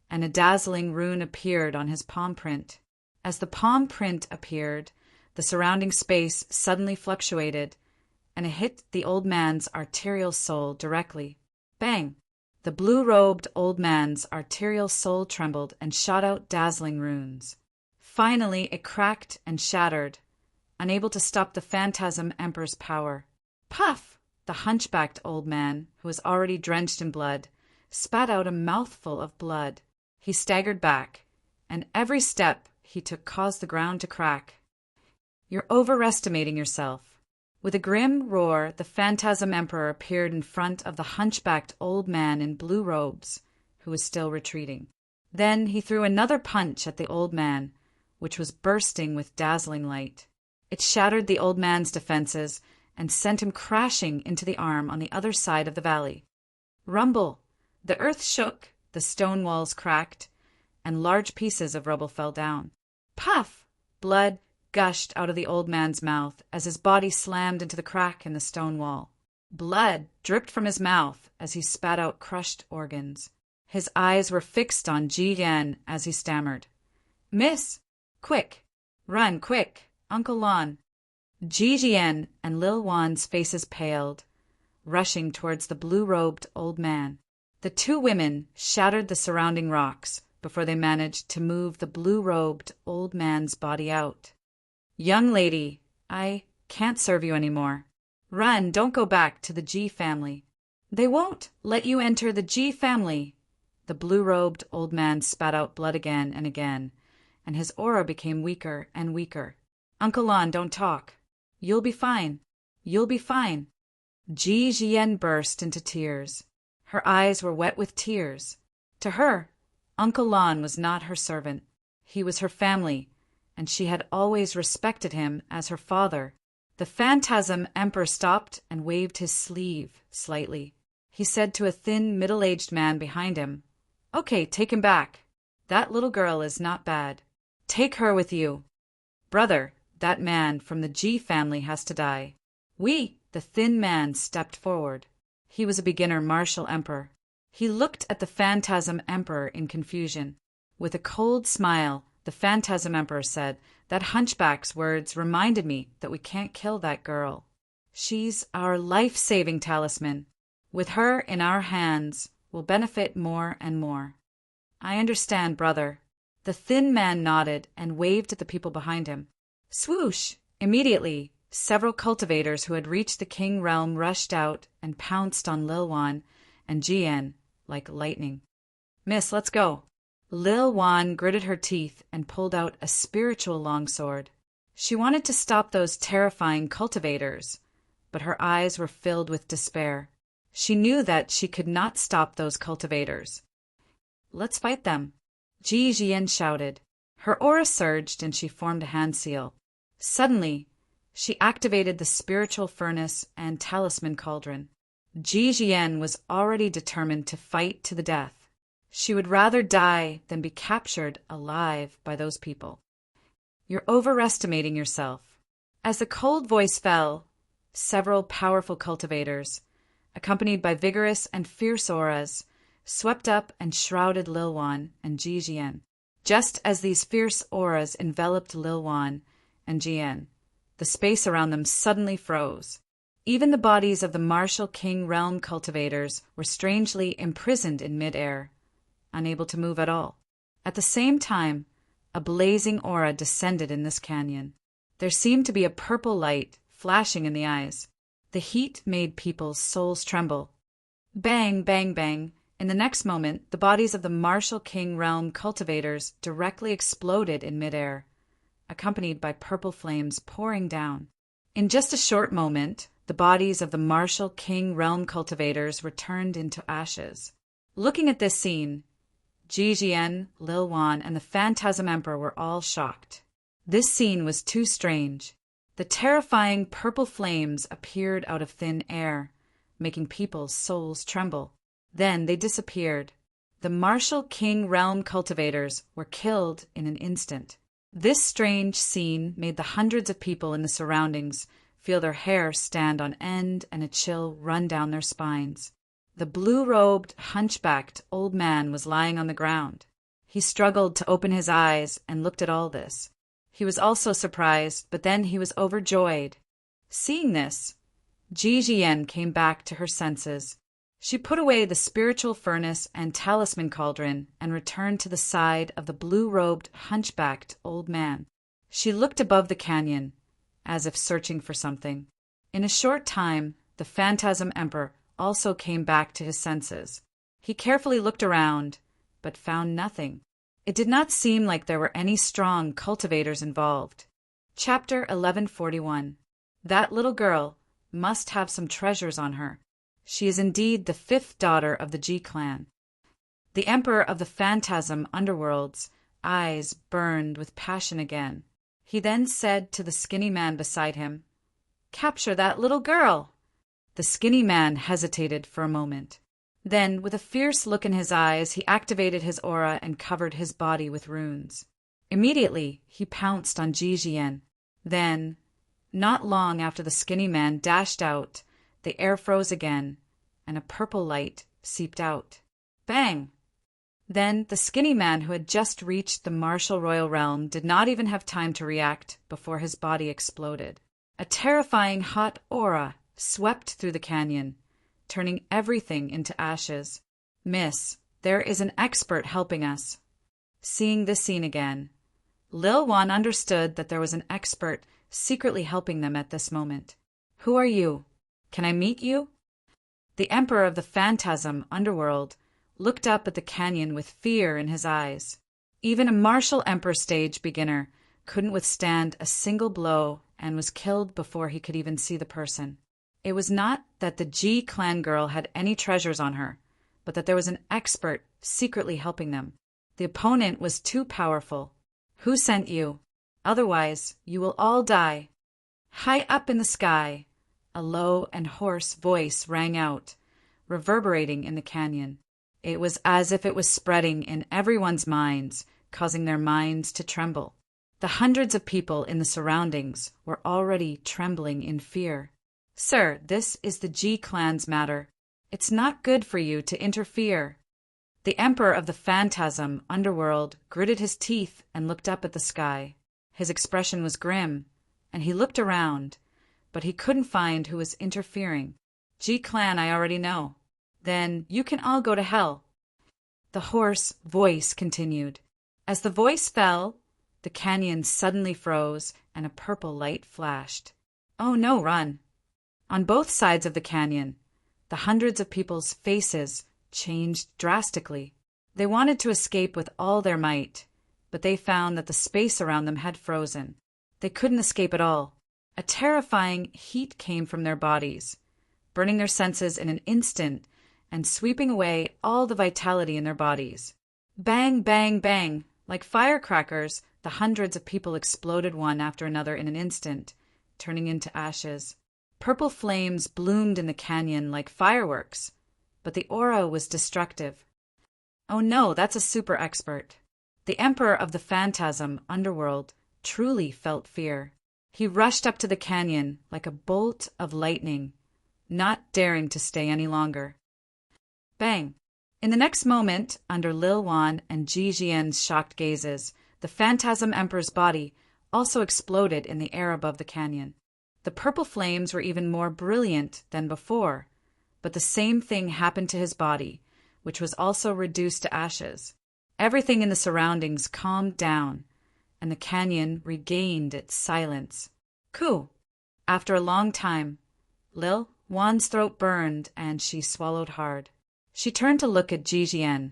and a dazzling rune appeared on his palm print. As the palm print appeared, the surrounding space suddenly fluctuated, and it hit the old man's arterial soul directly. Bang! The blue-robed old man's arterial soul trembled and shot out dazzling runes. Finally, it cracked and shattered, unable to stop the Phantasm Emperor's power. Puff! The hunchbacked old man, who was already drenched in blood, spat out a mouthful of blood. He staggered back, and every step he took caused the ground to crack. "You're overestimating yourself." With a grim roar, the Phantasm Emperor appeared in front of the hunchbacked old man in blue robes, who was still retreating. Then he threw another punch at the old man, which was bursting with dazzling light. It shattered the old man's defenses and sent him crashing into the arm on the other side of the valley. Rumble! The earth shook, the stone walls cracked, and large pieces of rubble fell down. Puff! Blood gushed out of the old man's mouth as his body slammed into the crack in the stone wall. Blood dripped from his mouth as he spat out crushed organs. His eyes were fixed on Ji Yan as he stammered, "Miss! Quick! Run, quick! Uncle Lon!" Ji Yan and Lil Wan's faces paled, rushing towards the blue-robed old man. The two women shattered the surrounding rocks before they managed to move the blue-robed old man's body out. "Young lady, I can't serve you anymore. Run, don't go back to the Ji family." "They won't let you enter the Ji family." The blue-robed old man spat out blood again and again, and his aura became weaker and weaker. "Uncle Lon, don't talk. You'll be fine. You'll be fine." Ji Jian burst into tears. Her eyes were wet with tears. To her, Uncle Lon was not her servant. He was her family, and she had always respected him as her father. The Phantasm Emperor stopped and waved his sleeve slightly. He said to a thin, middle-aged man behind him, "Okay, take him back. That little girl is not bad. Take her with you. Brother, that man from the Ji family has to die." The thin man stepped forward. He was a beginner martial emperor. He looked at the Phantasm Emperor in confusion. With a cold smile, the Phantasm Emperor said, "That hunchback's words reminded me that we can't kill that girl. She's our life-saving talisman. With her in our hands, we'll benefit more and more." "I understand, brother." The thin man nodded and waved at the people behind him. Swoosh! Immediately, several cultivators who had reached the king realm rushed out and pounced on Lil Wan and Jian like lightning. "Miss, let's go." Lil Wan gritted her teeth and pulled out a spiritual longsword. She wanted to stop those terrifying cultivators, but her eyes were filled with despair. She knew that she could not stop those cultivators. "Let's fight them," Ji Jian shouted. Her aura surged and she formed a hand seal. Suddenly, she activated the spiritual furnace and talisman cauldron. Ji Jian was already determined to fight to the death. She would rather die than be captured alive by those people. "You're overestimating yourself." As the cold voice fell, several powerful cultivators, accompanied by vigorous and fierce auras, swept up and shrouded Lil Wan and Ji Jian. Just as these fierce auras enveloped Lil Wan and Jian, the space around them suddenly froze. Even the bodies of the martial king realm cultivators were strangely imprisoned in mid-air, unable to move at all. At the same time, a blazing aura descended in this canyon. There seemed to be a purple light flashing in the eyes. The heat made people's souls tremble. Bang, bang, bang. In the next moment, the bodies of the martial king realm cultivators directly exploded in midair, accompanied by purple flames pouring down. In just a short moment, the bodies of the martial king realm cultivators were turned into ashes. Looking at this scene, Ji Jian, Lil Wan, and the Phantasm Emperor were all shocked. This scene was too strange. The terrifying purple flames appeared out of thin air, making people's souls tremble. Then they disappeared. The martial king realm cultivators were killed in an instant. This strange scene made the hundreds of people in the surroundings feel their hair stand on end and a chill run down their spines. The blue-robed, hunchbacked old man was lying on the ground. He struggled to open his eyes and looked at all this. He was also surprised, but then he was overjoyed. Seeing this, Ji Jian came back to her senses. She put away the spiritual furnace and talisman cauldron and returned to the side of the blue-robed, hunchbacked old man. She looked above the canyon, as if searching for something. In a short time, the Phantasm Emperor also came back to his senses. He carefully looked around, but found nothing. It did not seem like there were any strong cultivators involved. Chapter 1141. That little girl must have some treasures on her. She is indeed the fifth daughter of the Ji clan. The Emperor of the Phantasm Underworld's eyes burned with passion again. He then said to the skinny man beside him, "Capture that little girl." The skinny man hesitated for a moment. Then, with a fierce look in his eyes, he activated his aura and covered his body with runes. Immediately, he pounced on Jijian. Then, not long after the skinny man dashed out, the air froze again, and a purple light seeped out. Bang! Then the skinny man who had just reached the martial royal realm did not even have time to react before his body exploded. A terrifying hot aura swept through the canyon, turning everything into ashes. Miss, there is an expert helping us. Seeing this scene again, Lil Wan understood that there was an expert secretly helping them at this moment. Who are you? Can I meet you? The Emperor of the Phantasm Underworld looked up at the canyon with fear in his eyes. Even a martial emperor stage beginner couldn't withstand a single blow and was killed before he could even see the person. It was not that the G clan girl had any treasures on her, but that there was an expert secretly helping them. The opponent was too powerful. Who sent you? Otherwise, you will all die. High up in the sky, a low and hoarse voice rang out, reverberating in the canyon. It was as if it was spreading in everyone's minds, causing their minds to tremble. The hundreds of people in the surroundings were already trembling in fear. Sir, this is the G clan's matter. It's not good for you to interfere. The Emperor of the Phantasm Underworld gritted his teeth and looked up at the sky. His expression was grim, and he looked around, but he couldn't find who was interfering. G clan I already know. Then you can all go to hell. The hoarse voice continued. As the voice fell, the canyon suddenly froze and a purple light flashed. Oh no, run! On both sides of the canyon, the hundreds of people's faces changed drastically. They wanted to escape with all their might, but they found that the space around them had frozen. They couldn't escape at all. A terrifying heat came from their bodies, burning their senses in an instant and sweeping away all the vitality in their bodies. Bang, bang, bang! Like firecrackers, the hundreds of people exploded one after another in an instant, turning into ashes. Purple flames bloomed in the canyon like fireworks, but the aura was destructive. Oh no, that's a super expert. The Emperor of the Phantasm Underworld truly felt fear. He rushed up to the canyon like a bolt of lightning, not daring to stay any longer. Bang! In the next moment, under Lil Wan and Ji Jian's shocked gazes, the Phantasm Emperor's body also exploded in the air above the canyon. The purple flames were even more brilliant than before, but the same thing happened to his body, which was also reduced to ashes. Everything in the surroundings calmed down, and the canyon regained its silence. Cool. After a long time, Lil Wan's throat burned and she swallowed hard. She turned to look at Ji Jian,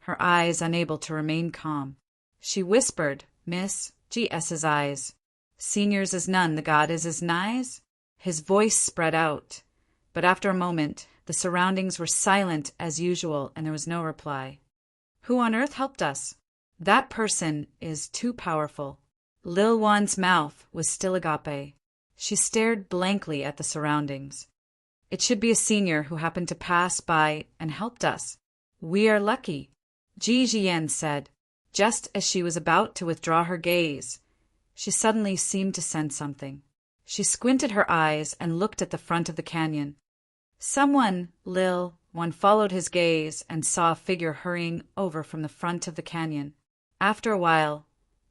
her eyes unable to remain calm. She whispered, Miss G.S.'s eyes. Seniors is none, the god is as nighs? His voice spread out, but after a moment, the surroundings were silent as usual and there was no reply. Who on earth helped us? That person is too powerful. Lil Wan's mouth was still agape. She stared blankly at the surroundings. It should be a senior who happened to pass by and helped us. We are lucky, Ji Jian said, just as she was about to withdraw her gaze. She suddenly seemed to sense something. She squinted her eyes and looked at the front of the canyon. Someone, Lil Wan followed his gaze and saw a figure hurrying over from the front of the canyon. After a while,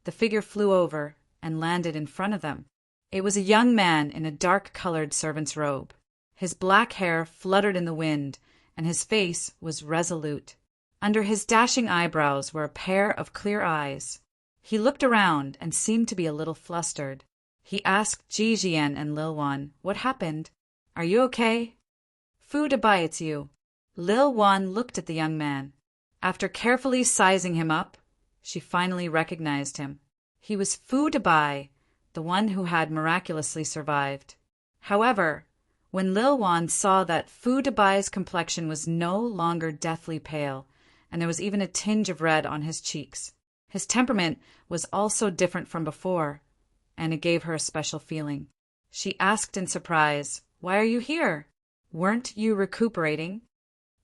the figure flew over and landed in front of them. It was a young man in a dark-colored servant's robe. His black hair fluttered in the wind, and his face was resolute. Under his dashing eyebrows were a pair of clear eyes. He looked around and seemed to be a little flustered. He asked Ji Jian and Lil Wan, "What happened? Are you okay?" "Fu Dabai, it's you." Lil Wan looked at the young man. After carefully sizing him up, she finally recognized him. He was Fu Dabai, the one who had miraculously survived. However, when Lil Wan saw that Fu Dabai's complexion was no longer deathly pale, and there was even a tinge of red on his cheeks, his temperament was also different from before, and it gave her a special feeling. She asked in surprise, "Why are you here? Weren't you recuperating?"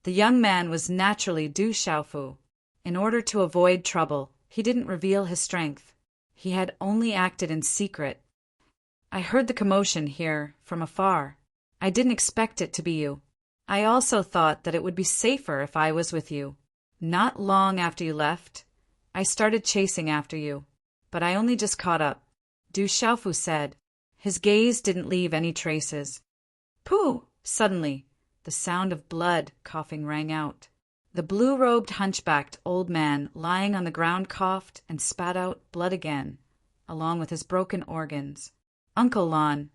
The young man was naturally Du Xiaofu. In order to avoid trouble, he didn't reveal his strength. He had only acted in secret. I heard the commotion here from afar. I didn't expect it to be you. I also thought that it would be safer if I was with you. Not long after you left, I started chasing after you, but I only just caught up, Du Xiaofu said. His gaze didn't leave any traces. Pooh! Suddenly, the sound of blood coughing rang out. The blue-robed hunchbacked old man lying on the ground coughed and spat out blood again, along with his broken organs. Uncle Lan.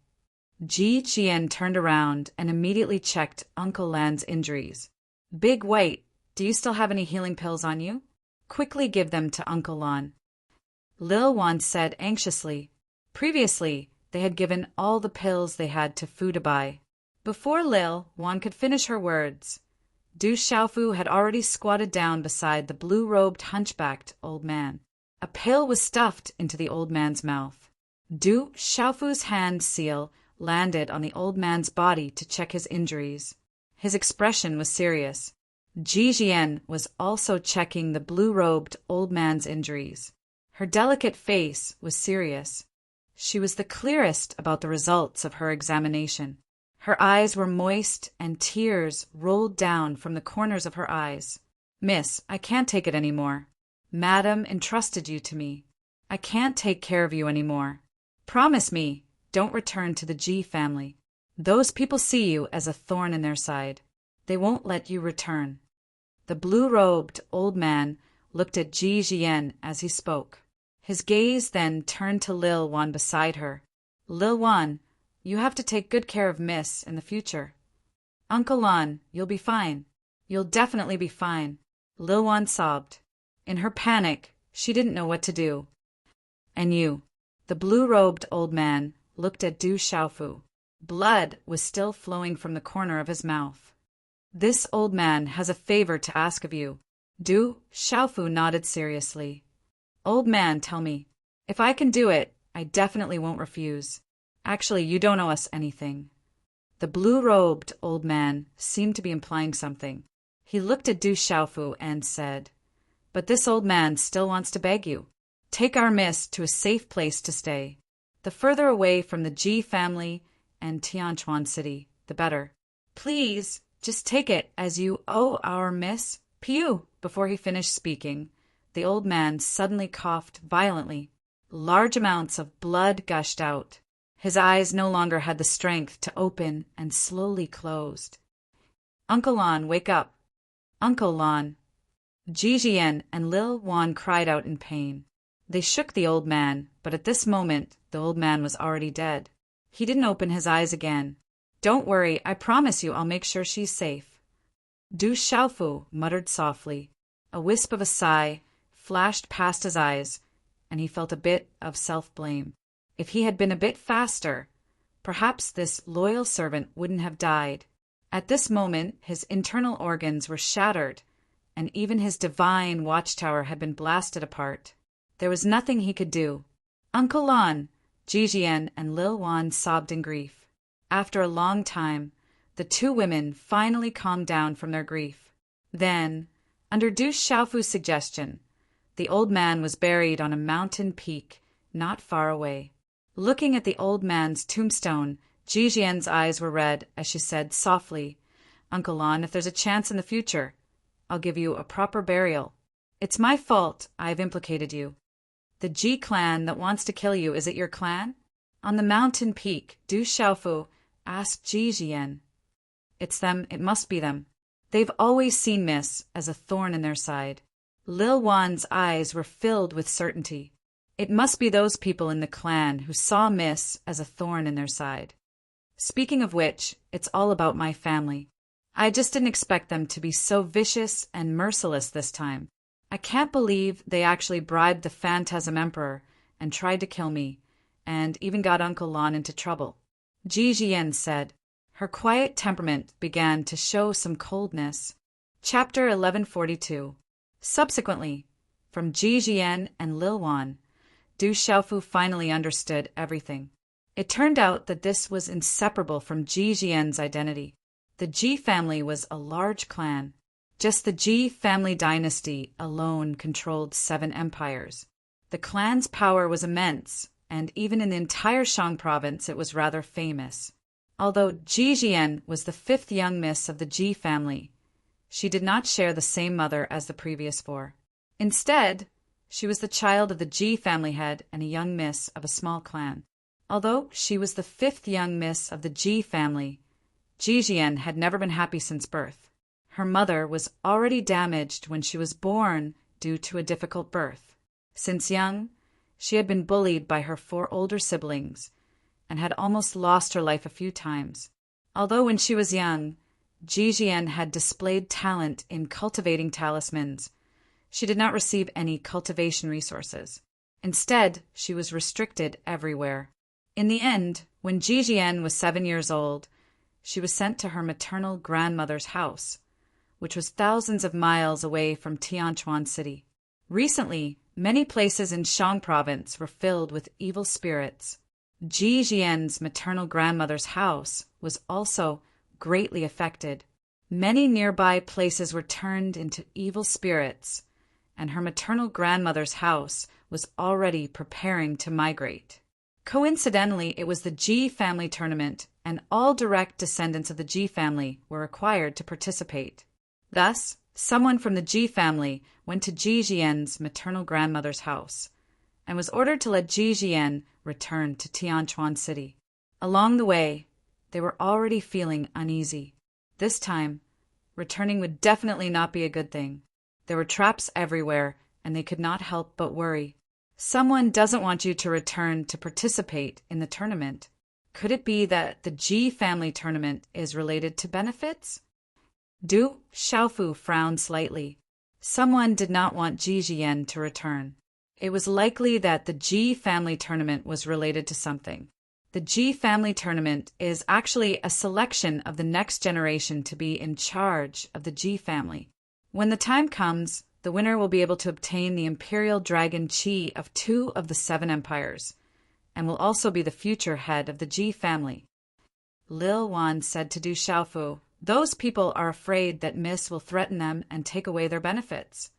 Ji Qian turned around and immediately checked Uncle Lan's injuries. Big White, do you still have any healing pills on you? Quickly give them to Uncle Lan. Lil Wan said anxiously. Previously, they had given all the pills they had to Fu Dabai. Before Lil Wan could finish her words, Du Xiaofu had already squatted down beside the blue-robed hunchbacked old man. A pill was stuffed into the old man's mouth. Du Xiaofu's hand seal landed on the old man's body to check his injuries. His expression was serious. Ji Jian was also checking the blue-robed old man's injuries. Her delicate face was serious. She was the clearest about the results of her examination. Her eyes were moist and tears rolled down from the corners of her eyes. Miss, I can't take it anymore. Madam entrusted you to me. I can't take care of you anymore. Promise me, don't return to the Ji family. Those people see you as a thorn in their side. They won't let you return. The blue-robed old man looked at Ji Jian as he spoke. His gaze then turned to Lil Wan beside her. Lil Wan, you have to take good care of Miss in the future. Uncle Lan, you'll be fine. You'll definitely be fine. Lil Wan sobbed. In her panic, she didn't know what to do. And you, the blue-robed old man, looked at Du Xiaofu. Blood was still flowing from the corner of his mouth. This old man has a favor to ask of you. Du Xiaofu nodded seriously. Old man, tell me. If I can do it, I definitely won't refuse. Actually, you don't owe us anything. The blue-robed old man seemed to be implying something. He looked at Du Xiaofu and said, But this old man still wants to beg you. Take our miss to a safe place to stay. The further away from the Ji family and Tianchuan City, the better. Please, just take it as you owe our miss. Pew! Before he finished speaking, the old man suddenly coughed violently. Large amounts of blood gushed out. His eyes no longer had the strength to open and slowly closed. Uncle Lan, wake up. Uncle Lan. Ji Jian and Lil Wan cried out in pain. They shook the old man, but at this moment, the old man was already dead. He didn't open his eyes again. Don't worry, I promise you I'll make sure she's safe. Du Xiaofu muttered softly. A wisp of a sigh flashed past his eyes, and he felt a bit of self-blame. If he had been a bit faster, perhaps this loyal servant wouldn't have died. At this moment, his internal organs were shattered, and even his divine watchtower had been blasted apart. There was nothing he could do. Uncle Lan, Ji Jian and Lil Wan sobbed in grief. After a long time, the two women finally calmed down from their grief. Then, under Du Xiaofu's suggestion, the old man was buried on a mountain peak not far away. Looking at the old man's tombstone, Ji Jian's eyes were red as she said softly, Uncle Lan, if there's a chance in the future, I'll give you a proper burial. It's my fault I've implicated you. The Ji clan that wants to kill you, is it your clan? On the mountain peak, Du Xiaofu asked Ji Jian. It's them, it must be them. They've always seen Miss as a thorn in their side. Lil Wan's eyes were filled with certainty. It must be those people in the clan who saw Miss as a thorn in their side. Speaking of which, it's all about my family. I just didn't expect them to be so vicious and merciless this time. I can't believe they actually bribed the Phantasm Emperor and tried to kill me, and even got Uncle Lan into trouble. Ji Jian said. Her quiet temperament began to show some coldness. Chapter 1142. Subsequently, from Ji Jian and Lil Wan, Du Xiaofu finally understood everything. It turned out that this was inseparable from Ji Jian's identity. The Ji family was a large clan. Just the Ji family dynasty alone controlled 7 empires. The clan's power was immense, and even in the entire Shang province it was rather famous. Although Ji Jian was the 5th young miss of the Ji family, she did not share the same mother as the previous 4. Instead, she was the child of the Ji family head and a young miss of a small clan. Although she was the 5th young miss of the Ji family, Ji Jian had never been happy since birth. Her mother was already damaged when she was born due to a difficult birth. Since young, she had been bullied by her 4 older siblings and had almost lost her life a few times. Although when she was young, Ji Jian had displayed talent in cultivating talismans, she did not receive any cultivation resources. Instead, she was restricted everywhere. In the end, when Ji Jian was 7 years old, she was sent to her maternal grandmother's house, which was thousands of miles away from Tianquan City. Recently, many places in Shang province were filled with evil spirits. Ji Jian's maternal grandmother's house was also greatly affected. Many nearby places were turned into evil spirits, and her maternal grandmother's house was already preparing to migrate. Coincidentally, it was the Ji family tournament, and all direct descendants of the Ji family were required to participate. Thus, someone from the Ji family went to Ji Jian's maternal grandmother's house and was ordered to let Ji Jian return to Tianquan City. Along the way, they were already feeling uneasy. This time, returning would definitely not be a good thing. There were traps everywhere, and they could not help but worry. Someone doesn't want you to return to participate in the tournament. Could it be that the Ji family tournament is related to benefits? Du Xiaofu frowned slightly. Someone did not want Ji Jian to return. It was likely that the Ji family tournament was related to something. The Ji family tournament is actually a selection of the next generation to be in charge of the Ji family. When the time comes, the winner will be able to obtain the imperial dragon Qi of 2 of the 7 empires, and will also be the future head of the Ji family. Lil Wan said to Du Xiaofu, "Those people are afraid that Miss will threaten them and take away their benefits,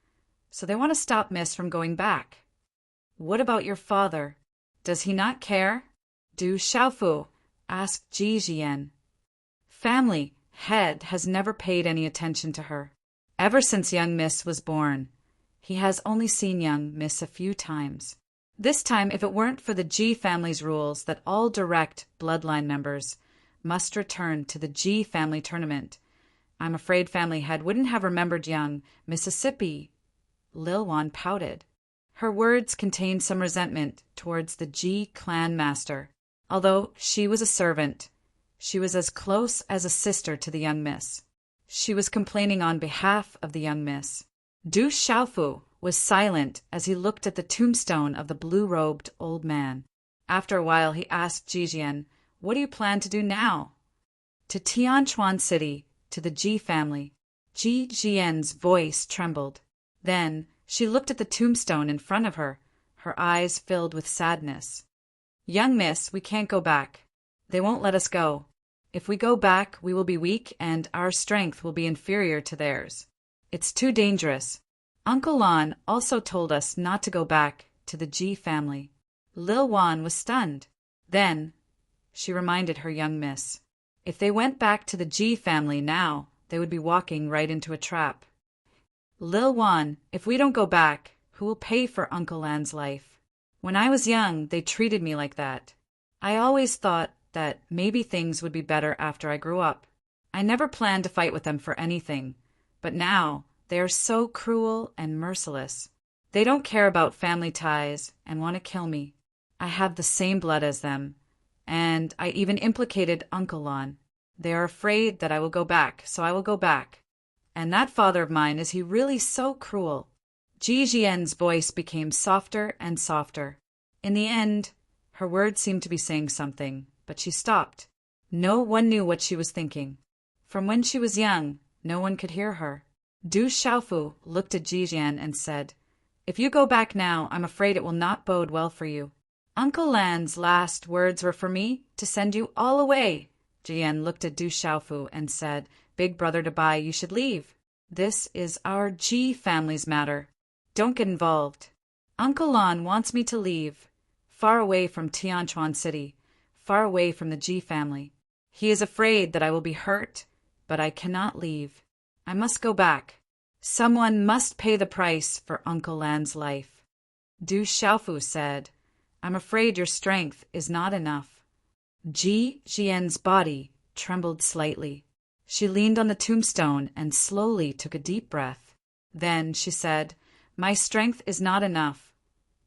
so they want to stop Miss from going back. What about your father? Does he not care?" Du Xiaofu asked Ji Jian. Family head has never paid any attention to her. Ever since young Miss was born, he has only seen young Miss a few times. This time, if it weren't for the Ji family's rules that all direct bloodline members must return to the Ji family tournament, I'm afraid family head wouldn't have remembered young Mississippi. Lil Wan pouted. Her words contained some resentment towards the Ji clan master. Although she was a servant, she was as close as a sister to the young miss. She was complaining on behalf of the young miss. Du Xiaofu was silent as he looked at the tombstone of the blue-robed old man. After a while he asked Ji Jian, "What do you plan to do now?" "To Tianquan City, to the Ji family." Ji Jian's voice trembled. Then she looked at the tombstone in front of her, her eyes filled with sadness. "Young miss, we can't go back. They won't let us go. If we go back, we will be weak and our strength will be inferior to theirs. It's too dangerous. Uncle Lan also told us not to go back to the Ji family." Lil Wan was stunned. Then she reminded her young miss. If they went back to the Ji family now, they would be walking right into a trap. "Lil Wan, if we don't go back, who will pay for Uncle Lan's life? When I was young, they treated me like that. I always thought that maybe things would be better after I grew up. I never planned to fight with them for anything, but now they are so cruel and merciless. They don't care about family ties and want to kill me. I have the same blood as them, and I even implicated Uncle Lan. They are afraid that I will go back, so I will go back. And that father of mine, is he really so cruel?" Ji Jian's voice became softer and softer. In the end, her words seemed to be saying something, but she stopped. No one knew what she was thinking. From when she was young, no one could hear her. Du Xiaofu looked at Ji Jian and said, "If you go back now, I'm afraid it will not bode well for you. Uncle Lan's last words were for me to send you all away." Jian looked at Du Xiaofu and said, "Big brother Dabai, you should leave." This is our G family's matter. Don't get involved. Uncle Lon wants me to leave, far away from Tianquan City, far away from the G family. He is afraid that I will be hurt, but I cannot leave. I must go back. Someone must pay the price for Uncle Lan's life. Du Xiaofu said, I'm afraid your strength is not enough. Ji Jian's body trembled slightly. She leaned on the tombstone and slowly took a deep breath. Then she said, My strength is not enough,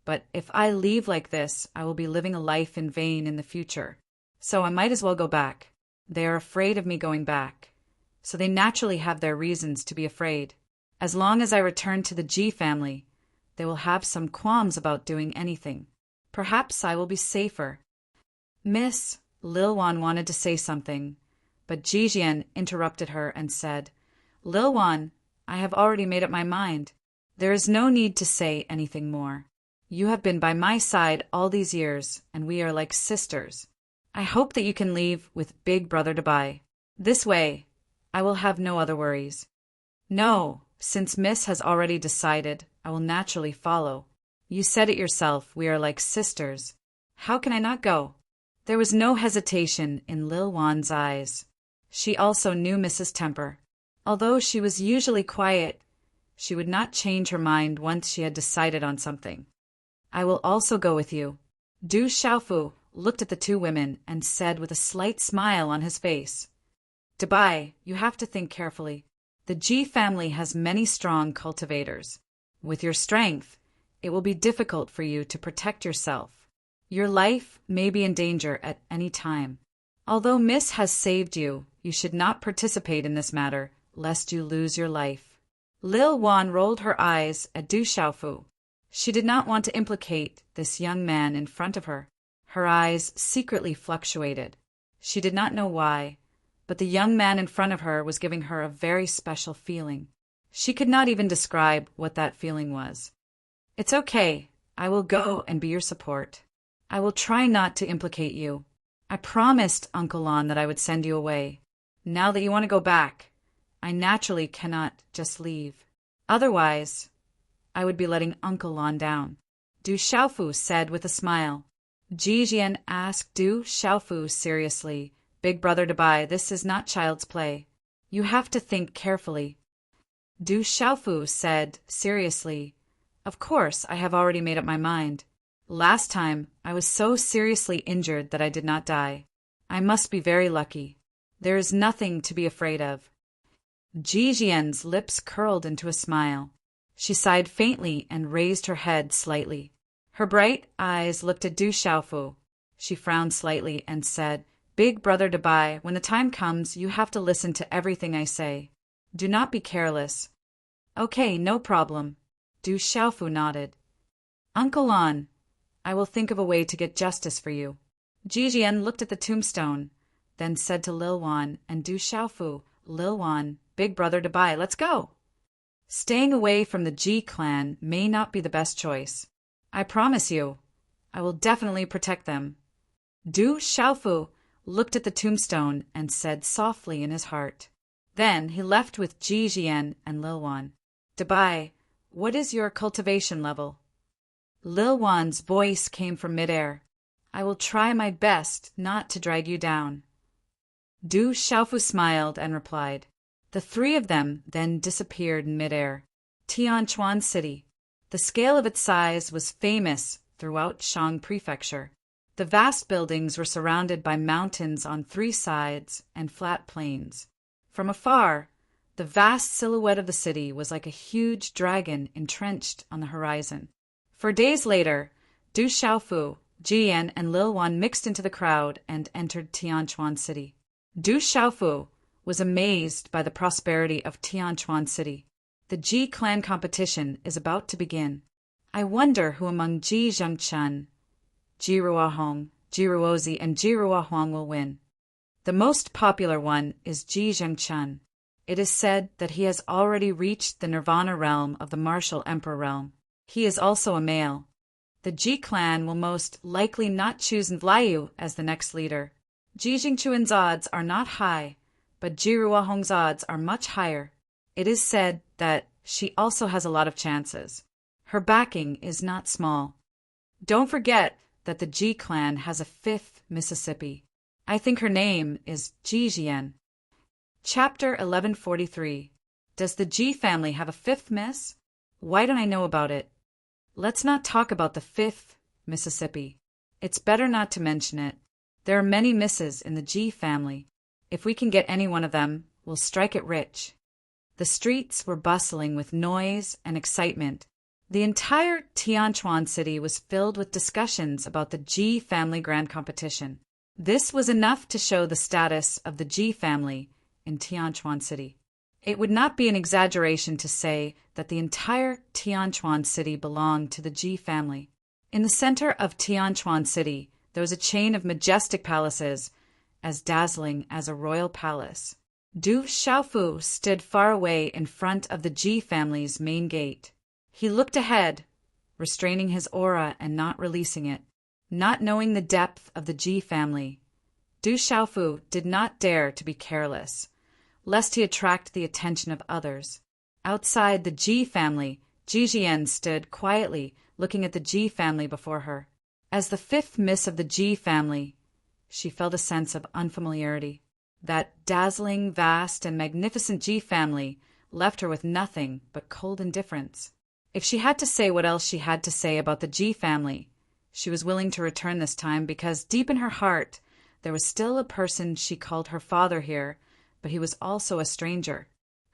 but if I leave like this, I will be living a life in vain in the future. So I might as well go back. They are afraid of me going back, so they naturally have their reasons to be afraid. As long as I return to the Ji family, they will have some qualms about doing anything. Perhaps I will be safer. Miss, Lil Wan wanted to say something, but Jijian interrupted her and said, Lil Wan, I have already made up my mind. There is no need to say anything more. You have been by my side all these years, and we are like sisters. I hope that you can leave with Big Brother Dubai. This way, I will have no other worries. No, since Miss has already decided, I will naturally follow. You said it yourself, we are like sisters. How can I not go? There was no hesitation in Lil Wan's eyes. She also knew Mrs. Temper. Although she was usually quiet, she would not change her mind once she had decided on something. I will also go with you. Du Xiaofu looked at the two women and said with a slight smile on his face, Dubai, you have to think carefully. The Ji family has many strong cultivators. With your strength, it will be difficult for you to protect yourself. Your life may be in danger at any time. Although Miss has saved you, you should not participate in this matter, lest you lose your life. Lil Wan rolled her eyes at Du Xiaofu. She did not want to implicate this young man in front of her. Her eyes secretly fluctuated. She did not know why, but the young man in front of her was giving her a very special feeling. She could not even describe what that feeling was. It's okay. I will go and be your support. I will try not to implicate you. I promised Uncle Lon that I would send you away. Now that you want to go back, I naturally cannot just leave. Otherwise, I would be letting Uncle Lon down. Du Xiaofu said with a smile. Jijian asked Du Xiaofu seriously, Big Brother Dubai, this is not child's play. You have to think carefully. Du Xiaofu said seriously, Of course, I have already made up my mind. Last time, I was so seriously injured that I did not die. I must be very lucky. There is nothing to be afraid of. Jijian's lips curled into a smile. She sighed faintly and raised her head slightly. Her bright eyes looked at Du Xiaofu. She frowned slightly and said, Big Brother Dubai, when the time comes, you have to listen to everything I say. Do not be careless. Okay, no problem. Du Xiaofu nodded. Uncle Lon, I will think of a way to get justice for you. Jijian looked at the tombstone, then said to Lil Wan and Du Xiaofu, Lil Wan, Big Brother Dubai, let's go. Staying away from the Ji clan may not be the best choice. I promise you, I will definitely protect them. Du Xiaofu looked at the tombstone and said softly in his heart. Then he left with Jijian and Lil Wan. Dubai, what is your cultivation level? Lil Wan's voice came from midair. I will try my best not to drag you down. Du Xiaofu smiled and replied. The three of them then disappeared in midair. Tianquan City. The scale of its size was famous throughout Shang Prefecture. The vast buildings were surrounded by mountains on three sides and flat plains. From afar, the vast silhouette of the city was like a huge dragon entrenched on the horizon. For days later, Du Xiaofu, Jian, and Lil Wan mixed into the crowd and entered Tianquan City. Du Xiaofu was amazed by the prosperity of Tianquan City. The Ji clan competition is about to begin. I wonder who among Ji Zhengchen, Ji Ruohong, Ji Ruozi, and Ji Ruohuang will win. The most popular one is Ji Zhengchen. It is said that he has already reached the Nirvana realm of the martial emperor realm. He is also a male. The Ji clan will most likely not choose Nvliu as the next leader. Ji Jingchuan's odds are not high, but Ji Ruohong's odds are much higher. It is said that she also has a lot of chances. Her backing is not small. Don't forget that the G clan has a fifth Mississippi. I think her name is Jijian. Chapter 1143. Does the G family have a fifth miss? Why don't I know about it? Let's not talk about the fifth Mississippi. It's better not to mention it. There are many misses in the G family. If we can get any one of them, we'll strike it rich. The streets were bustling with noise and excitement. The entire Tianquan city was filled with discussions about the G family grand competition. This was enough to show the status of the G family in Tianquan city. It would not be an exaggeration to say that the entire Tianquan city belonged to the Ji family. In the center of Tianquan city, there was a chain of majestic palaces as dazzling as a royal palace. Du Xiaofu stood far away in front of the Ji family's main gate. He looked ahead, restraining his aura and not releasing it. Not knowing the depth of the Ji family, Du Xiaofu did not dare to be careless, lest he attract the attention of others. Outside the Ji family, Jijian stood quietly looking at the Ji family before her. As the fifth miss of the Ji family, she felt a sense of unfamiliarity. That dazzling, vast, and magnificent Ji family left her with nothing but cold indifference. If she had to say what else she had to say about the Ji family, she was willing to return this time because deep in her heart there was still a person she called her father here, but he was also a stranger.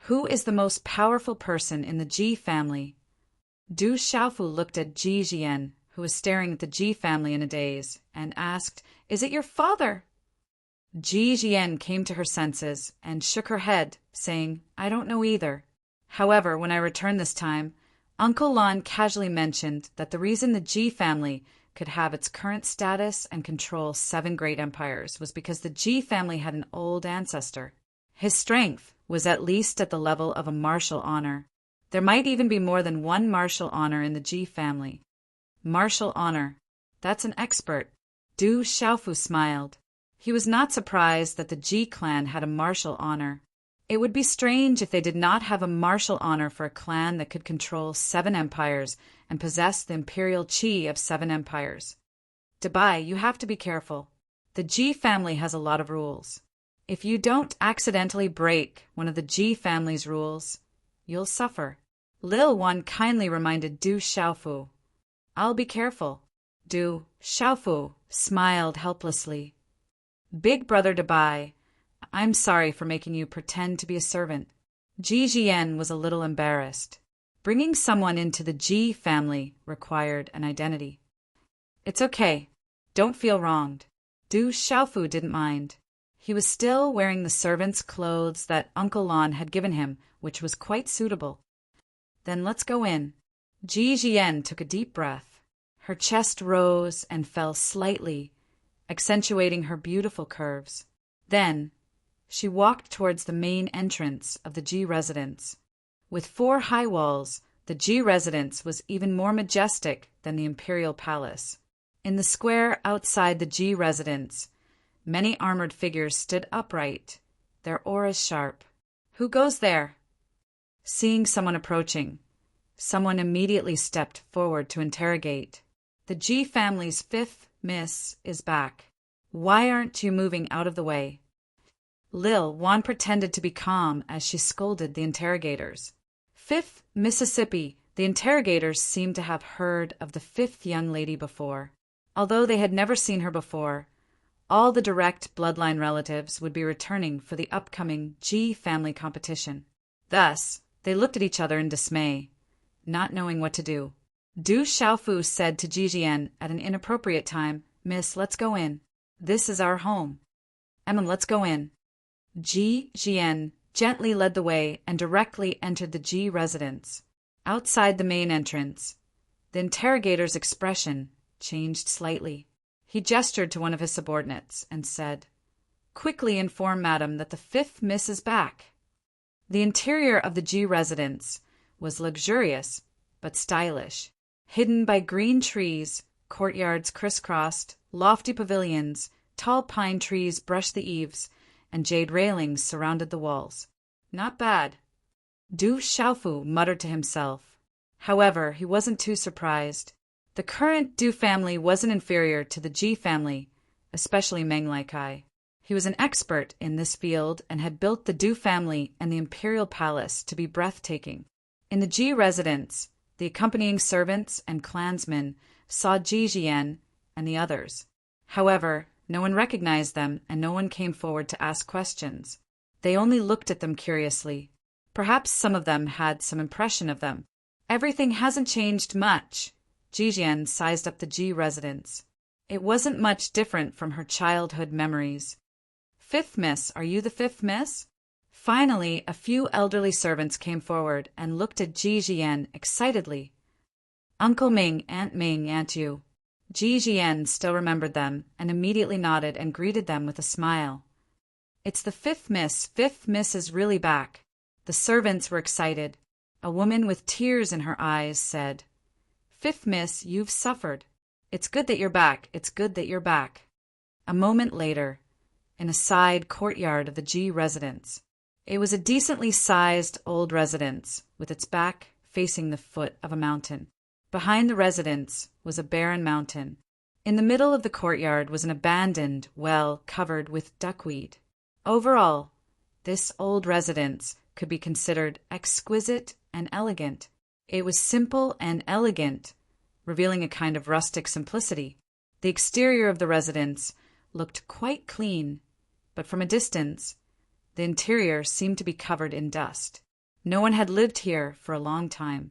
Who is the most powerful person in the Ji family? Du Xiaofu looked at Ji Jian, who was staring at the Ji family in a daze, and asked, "Is it your father?" Ji Jian came to her senses and shook her head, saying, "I don't know either. However, when I returned this time, Uncle Lon casually mentioned that the reason the Ji family could have its current status and control 7 great empires was because the Ji family had an old ancestor. His strength was at least at the level of a martial honor. There might even be more than one martial honor in the Ji family. Martial honor. That's an expert." Du Xiaofu smiled. He was not surprised that the Ji clan had a martial honor. It would be strange if they did not have a martial honor for a clan that could control 7 empires and possess the imperial qi of 7 empires. Dabai, you have to be careful. The Ji family has a lot of rules. If you don't accidentally break one of the Ji family's rules, you'll suffer. Lil Wan kindly reminded Du Xiaofu. "I'll be careful." Du Xiaofu smiled helplessly. "Big brother Dabai, I'm sorry for making you pretend to be a servant." Ji Jian was a little embarrassed. Bringing someone into the Ji family required an identity. "It's okay. Don't feel wronged." Du Xiaofu didn't mind. He was still wearing the servant's clothes that Uncle Lon had given him, which was quite suitable. "Then let's go in." Ji Jian took a deep breath. Her chest rose and fell slightly, accentuating her beautiful curves. Then she walked towards the main entrance of the Ji residence. With 4 high walls, the Ji residence was even more majestic than the imperial palace. In the square outside the Ji residence, many armored figures stood upright, their auras sharp. "Who goes there?" Seeing someone approaching, someone immediately stepped forward to interrogate. "The Ji family's 5th miss is back. Why aren't you moving out of the way?" Lil Wan pretended to be calm as she scolded the interrogators. 5th Mississippi. The interrogators seemed to have heard of the 5th young lady before. Although they had never seen her before, all the direct bloodline relatives would be returning for the upcoming Ji family competition. Thus, they looked at each other in dismay, not knowing what to do. Du Xiaofu said to Jijian at an inappropriate time, "Miss, let's go in. This is our home. Emma, let's go in." Ji Jian gently led the way and directly entered the Ji residence. Outside the main entrance, the interrogator's expression changed slightly. He gestured to one of his subordinates and said, "Quickly inform Madam that the 5th miss is back." The interior of the Ji residence was luxurious but stylish, hidden by green trees, courtyards crisscrossed, lofty pavilions, tall pine trees brushed the eaves, and jade railings surrounded the walls. "Not bad." Du Xiaofu muttered to himself. However, he wasn't too surprised. The current Du family wasn't inferior to the Ji family, especially Meng Laikai. He was an expert in this field and had built the Du family and the imperial palace to be breathtaking. In the Ji residence, the accompanying servants and clansmen saw Ji Jian and the others. However, no one recognized them and no one came forward to ask questions. They only looked at them curiously. Perhaps some of them had some impression of them. Everything hasn't changed much. Ji Jian sized up the Ji residence. It wasn't much different from her childhood memories. "Fifth miss, are you the fifth miss?" Finally, a few elderly servants came forward and looked at Ji Jian excitedly. "Uncle Ming, Aunt you." Ji Jian still remembered them and immediately nodded and greeted them with a smile. "It's the fifth miss. Fifth miss is really back." The servants were excited. A woman with tears in her eyes said, "Fifth miss, you've suffered. It's good that you're back. It's good that you're back." A moment later, in a side courtyard of the Ji residence. It was a decently sized old residence, with its back facing the foot of a mountain. Behind the residence was a barren mountain. In the middle of the courtyard was an abandoned well covered with duckweed. Overall, this old residence could be considered exquisite and elegant. It was simple and elegant, revealing a kind of rustic simplicity. The exterior of the residence looked quite clean, but from a distance, the interior seemed to be covered in dust. No one had lived here for a long time.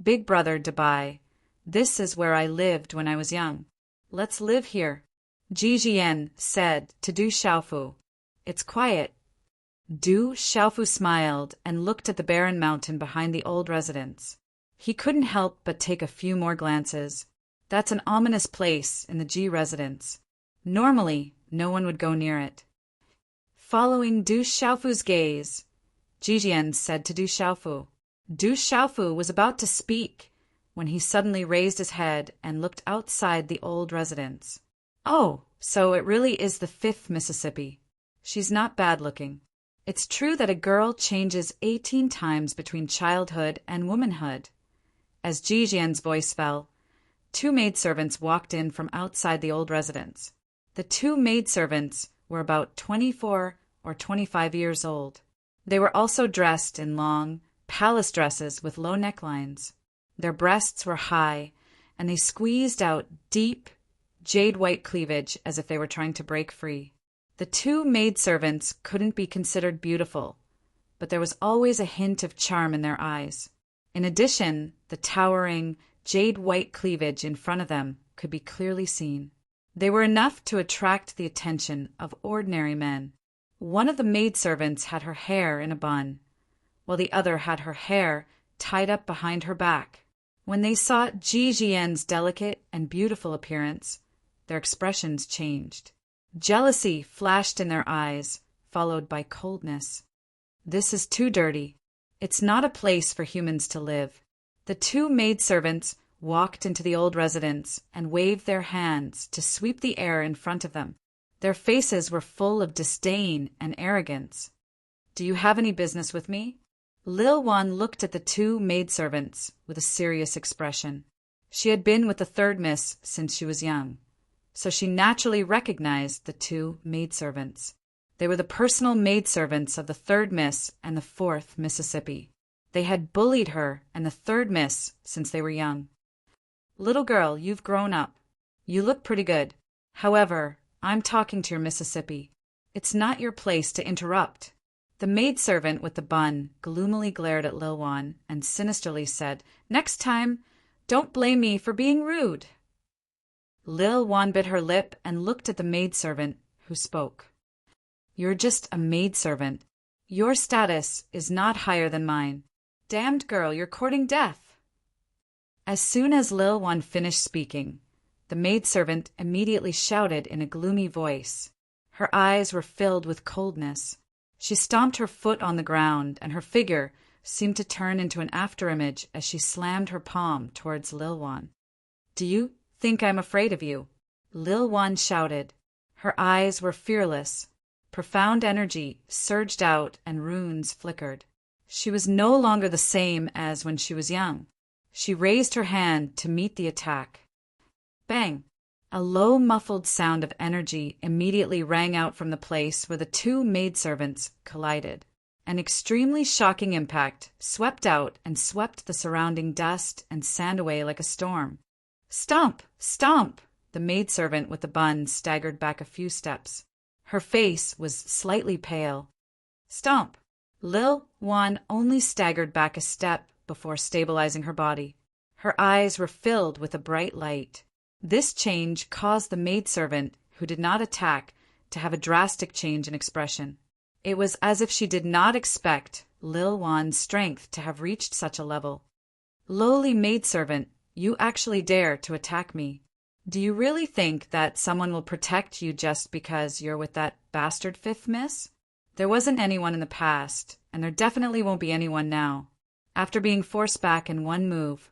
"Big brother Dabai, this is where I lived when I was young. Let's live here," Ji Jian said to Du Xiaofu. "It's quiet." Du Xiaofu smiled and looked at the barren mountain behind the old residence. He couldn't help but take a few more glances. That's an ominous place in the Ji residence. Normally, no one would go near it. Following Du Xiaofu's gaze, Ji Jian said to Du Xiaofu. Du Xiaofu was about to speak when he suddenly raised his head and looked outside the old residence. "Oh, so it really is the fifth Mississippi. She's not bad looking. It's true that a girl changes 18 times between childhood and womanhood." As Ji Jian's voice fell, 2 maidservants walked in from outside the old residence. The 2 maidservants were about 24 or 25 years old. They were also dressed in long palace dresses with low necklines. Their breasts were high, and they squeezed out deep, jade-white cleavage as if they were trying to break free. The 2 maidservants couldn't be considered beautiful, but there was always a hint of charm in their eyes. In addition, the towering, jade-white cleavage in front of them could be clearly seen. They were enough to attract the attention of ordinary men. One of the maidservants had her hair in a bun, while the other had her hair tied up behind her back. When they saw Ji Jian's delicate and beautiful appearance, their expressions changed. Jealousy flashed in their eyes, followed by coldness. "This is too dirty. It's not a place for humans to live." The 2 maidservants walked into the old residence and waved their hands to sweep the air in front of them. Their faces were full of disdain and arrogance. "Do you have any business with me?" Lil Wan looked at the 2 maidservants with a serious expression. She had been with the 3rd miss since she was young, so she naturally recognized the 2 maidservants. They were the personal maidservants of the 3rd miss and the 4th Mississippi. They had bullied her and the 3rd miss since they were young. "Little girl, you've grown up. You look pretty good. However, I'm talking to your Mississippi. It's not your place to interrupt." The maidservant with the bun gloomily glared at Lil Wan and sinisterly said, "Next time, don't blame me for being rude." Lil Wan bit her lip and looked at the maidservant, who spoke. "You're just a maidservant. Your status is not higher than mine. Damned girl, you're courting death." As soon as Lil Wan finished speaking, the maidservant immediately shouted in a gloomy voice. Her eyes were filled with coldness. She stomped her foot on the ground, and her figure seemed to turn into an afterimage as she slammed her palm towards Lil Wan. "Do you think I'm afraid of you?" Lil Wan shouted. Her eyes were fearless. Profound energy surged out and runes flickered. She was no longer the same as when she was young. She raised her hand to meet the attack. Bang! A low, muffled sound of energy immediately rang out from the place where the two maidservants collided. An extremely shocking impact swept out and swept the surrounding dust and sand away like a storm. Stomp! Stomp! The maidservant with the bun staggered back a few steps. Her face was slightly pale. Stomp! Lil Wan only staggered back a step before stabilizing her body. Her eyes were filled with a bright light. This change caused the maidservant, who did not attack, to have a drastic change in expression. It was as if she did not expect Lil Wan's strength to have reached such a level. Lowly maidservant, you actually dare to attack me. Do you really think that someone will protect you just because you're with that bastard fifth miss? There wasn't anyone in the past, and there definitely won't be anyone now. After being forced back in one move,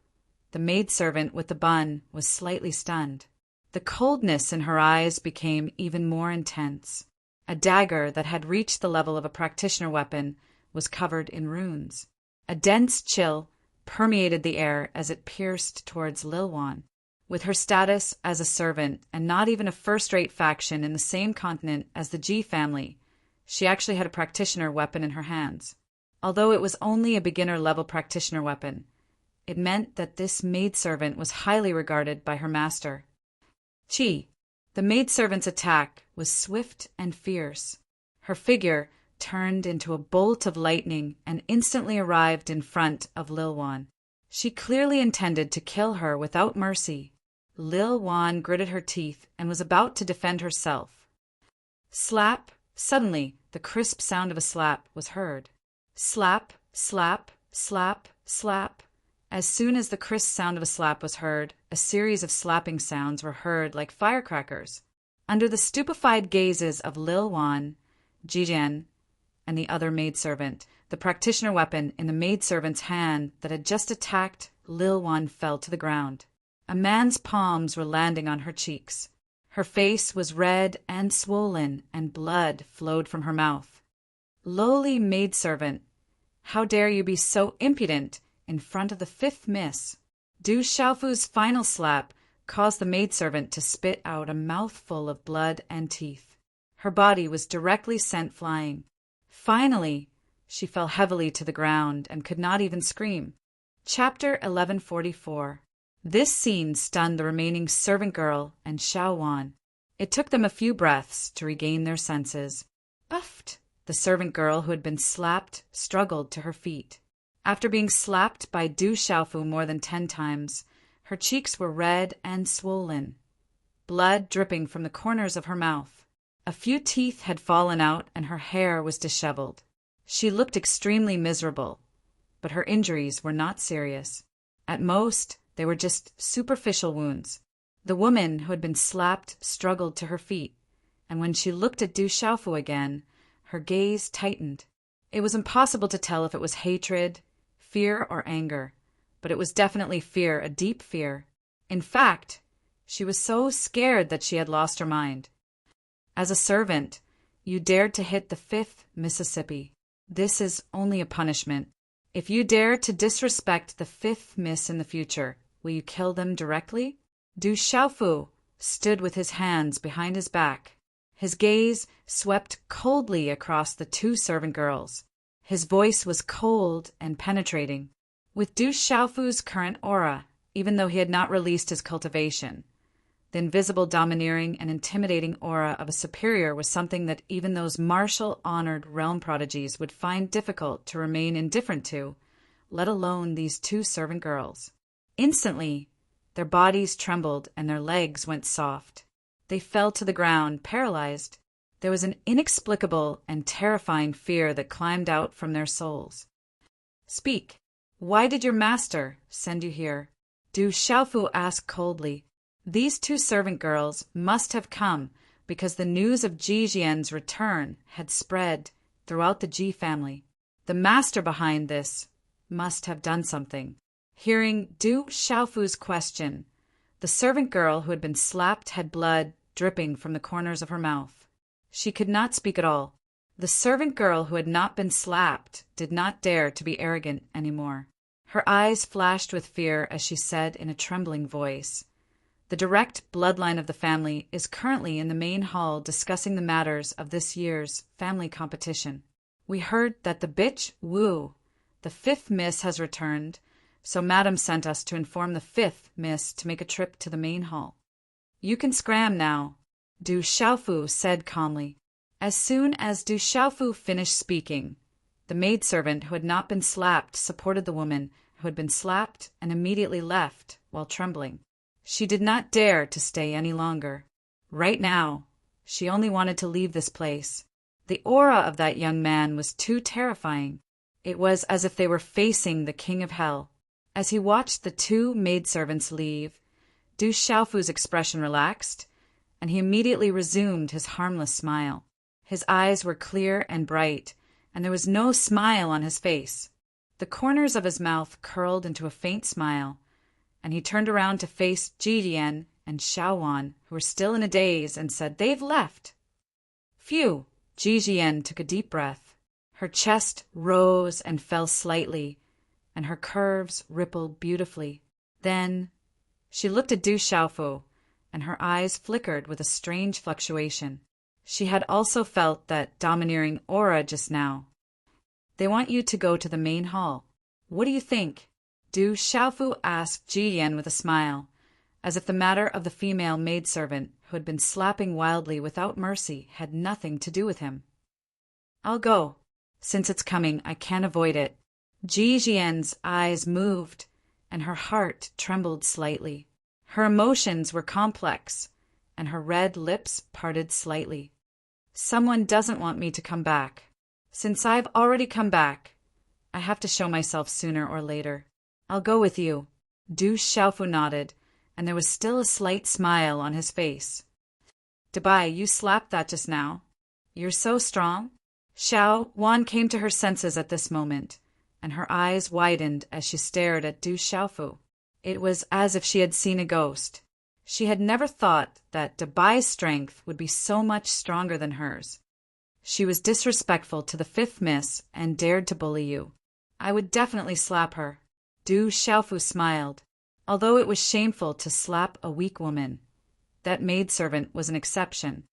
the maidservant with the bun was slightly stunned. The coldness in her eyes became even more intense. A dagger that had reached the level of a practitioner weapon was covered in runes. A dense chill permeated the air as it pierced towards Lil Wan. With her status as a servant and not even a first-rate faction in the same continent as the G family, she actually had a practitioner weapon in her hands. Although it was only a beginner-level practitioner weapon, it meant that this maidservant was highly regarded by her master. Chi. The maidservant's attack was swift and fierce. Her figure turned into a bolt of lightning and instantly arrived in front of Lil Wan. She clearly intended to kill her without mercy. Lil Wan gritted her teeth and was about to defend herself. Slap! Suddenly, the crisp sound of a slap was heard. Slap, slap, slap, slap. As soon as the crisp sound of a slap was heard, a series of slapping sounds were heard like firecrackers. Under the stupefied gazes of Lil Wan, Jijian, and the other maidservant, the practitioner weapon in the maidservant's hand that had just attacked Lil Wan fell to the ground. A man's palms were landing on her cheeks. Her face was red and swollen, and blood flowed from her mouth. Lowly maidservant, how dare you be so impudent in front of the fifth miss? Du Xiaofu's final slap caused the maidservant to spit out a mouthful of blood and teeth. Her body was directly sent flying. Finally, she fell heavily to the ground and could not even scream. Chapter 1144. This scene stunned the remaining servant girl and Xiao Wan. It took them a few breaths to regain their senses. Uffed! The servant girl who had been slapped struggled to her feet. After being slapped by Du Xiaofu more than 10 times, her cheeks were red and swollen, blood dripping from the corners of her mouth. A few teeth had fallen out and her hair was disheveled. She looked extremely miserable, but her injuries were not serious. At most, they were just superficial wounds. The woman who had been slapped struggled to her feet, and when she looked at Du Xiaofu again, her gaze tightened. It was impossible to tell if it was hatred, fear, or anger, but it was definitely fear, a deep fear. In fact, she was so scared that she had lost her mind. As a servant, you dared to hit the 5th Mississippi. This is only a punishment. If you dare to disrespect the 5th Miss in the future, will you kill them directly? Du Xiaofu stood with his hands behind his back. His gaze swept coldly across the 2 servant girls. His voice was cold and penetrating. With Du Xiaofu's current aura, even though he had not released his cultivation, the invisible, domineering, and intimidating aura of a superior was something that even those martial-honored realm prodigies would find difficult to remain indifferent to, let alone these 2 servant girls. Instantly, their bodies trembled and their legs went soft. They fell to the ground, paralyzed. There was an inexplicable and terrifying fear that climbed out from their souls. Speak. Why did your master send you here? Du Xiaofu asked coldly. These 2 servant girls must have come because the news of Ji Jian's return had spread throughout the Ji family. The master behind this must have done something. Hearing Du Xiaofu's question, the servant girl who had been slapped had blood dripping from the corners of her mouth. She could not speak at all. The servant girl who had not been slapped did not dare to be arrogant anymore. Her eyes flashed with fear as she said in a trembling voice, "The direct bloodline of the family is currently in the main hall discussing the matters of this year's family competition. We heard that the bitch Wu, the fifth miss, has returned, so Madam sent us to inform the fifth miss to make a trip to the main hall. You can scram now," Du Xiaofu said calmly. As soon as Du Xiaofu finished speaking, the maidservant who had not been slapped supported the woman who had been slapped and immediately left while trembling. She did not dare to stay any longer. Right now, she only wanted to leave this place. The aura of that young man was too terrifying. It was as if they were facing the king of hell. As he watched the two maidservants leave, Du Xiaofu's expression relaxed, and he immediately resumed his harmless smile. His eyes were clear and bright, and there was no smile on his face. The corners of his mouth curled into a faint smile, and he turned around to face Jijian and Xiaowan, who were still in a daze, and said, "They've left." Phew! Jijian took a deep breath. Her chest rose and fell slightly, and her curves rippled beautifully. Then she looked at Du Xiaofu, and her eyes flickered with a strange fluctuation. She had also felt that domineering aura just now. "They want you to go to the main hall. What do you think?" Du Xiaofu asked Jiyan with a smile, as if the matter of the female maidservant who had been slapping wildly without mercy had nothing to do with him. "I'll go. Since it's coming, I can't avoid it." Jiyan's eyes moved, and her heart trembled slightly. Her emotions were complex, and her red lips parted slightly. "Someone doesn't want me to come back. Since I've already come back, I have to show myself sooner or later. I'll go with you." Du Xiaofu nodded, and there was still a slight smile on his face. "Dabai, you slapped that just now. You're so strong." Xiao Wan came to her senses at this moment, and her eyes widened as she stared at Du Xiaofu. It was as if she had seen a ghost. She had never thought that Dabai's strength would be so much stronger than hers. "She was disrespectful to the fifth miss and dared to bully you. I would definitely slap her." Du Xiaofu smiled. Although it was shameful to slap a weak woman, that maidservant was an exception.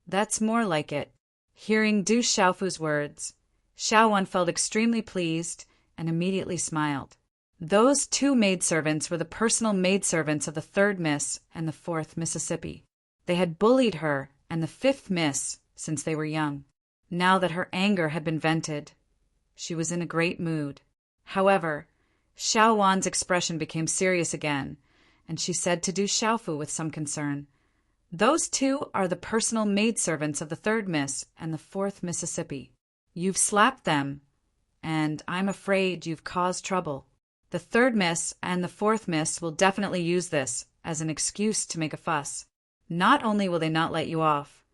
"That's more like it." Hearing Du Xiaofu's words, Xiaowan felt extremely pleased and immediately smiled. Those two maidservants were the personal maidservants of the third miss and the fourth Mississippi. They had bullied her and the fifth miss since they were young. Now that her anger had been vented, she was in a great mood. However, Xiaowan's expression became serious again, and she said to Du Xiaofu with some concern, "Those two are the personal maidservants of the third miss and the fourth Mississippi. You've slapped them, and I'm afraid you've caused trouble. The third miss and the fourth miss will definitely use this as an excuse to make a fuss. Not only will they not let you off,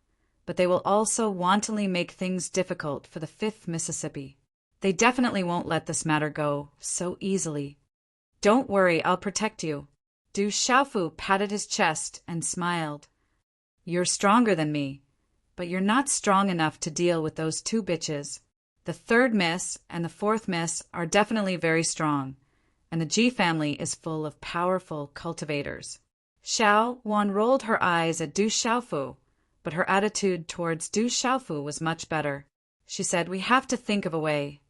but they will also wantonly make things difficult for the fifth Mississippi. They definitely won't let this matter go so easily. Don't worry, I'll protect you." Du Xiaofu patted his chest and smiled. "You're stronger than me, but you're not strong enough to deal with those two bitches. The third miss and the fourth miss are definitely very strong, and the Ji family is full of powerful cultivators." Xiao Wan rolled her eyes at Du Xiaofu, but her attitude towards Du Xiaofu was much better. She said, "We have to think of a way.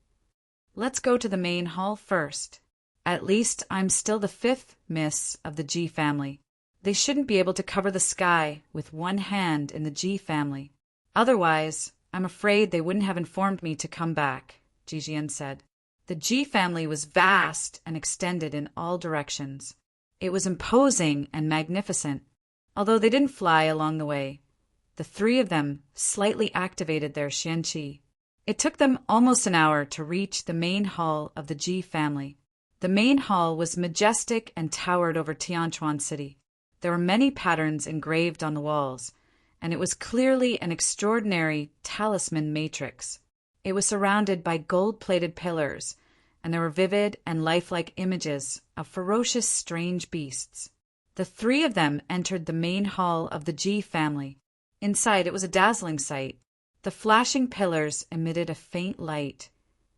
Let's go to the main hall first. At least I'm still the fifth miss of the Ji family. They shouldn't be able to cover the sky with one hand in the Ji family. Otherwise, I'm afraid they wouldn't have informed me to come back," Jijian said. The Ji family was vast and extended in all directions. It was imposing and magnificent. Although they didn't fly along the way, the three of them slightly activated their xianqi. It took them almost an hour to reach the main hall of the Ji family. The main hall was majestic and towered over Tianchuan City. There were many patterns engraved on the walls, and it was clearly an extraordinary talisman matrix. It was surrounded by gold-plated pillars, and there were vivid and lifelike images of ferocious, strange beasts. The three of them entered the main hall of the Ji family. Inside, it was a dazzling sight. The flashing pillars emitted a faint light,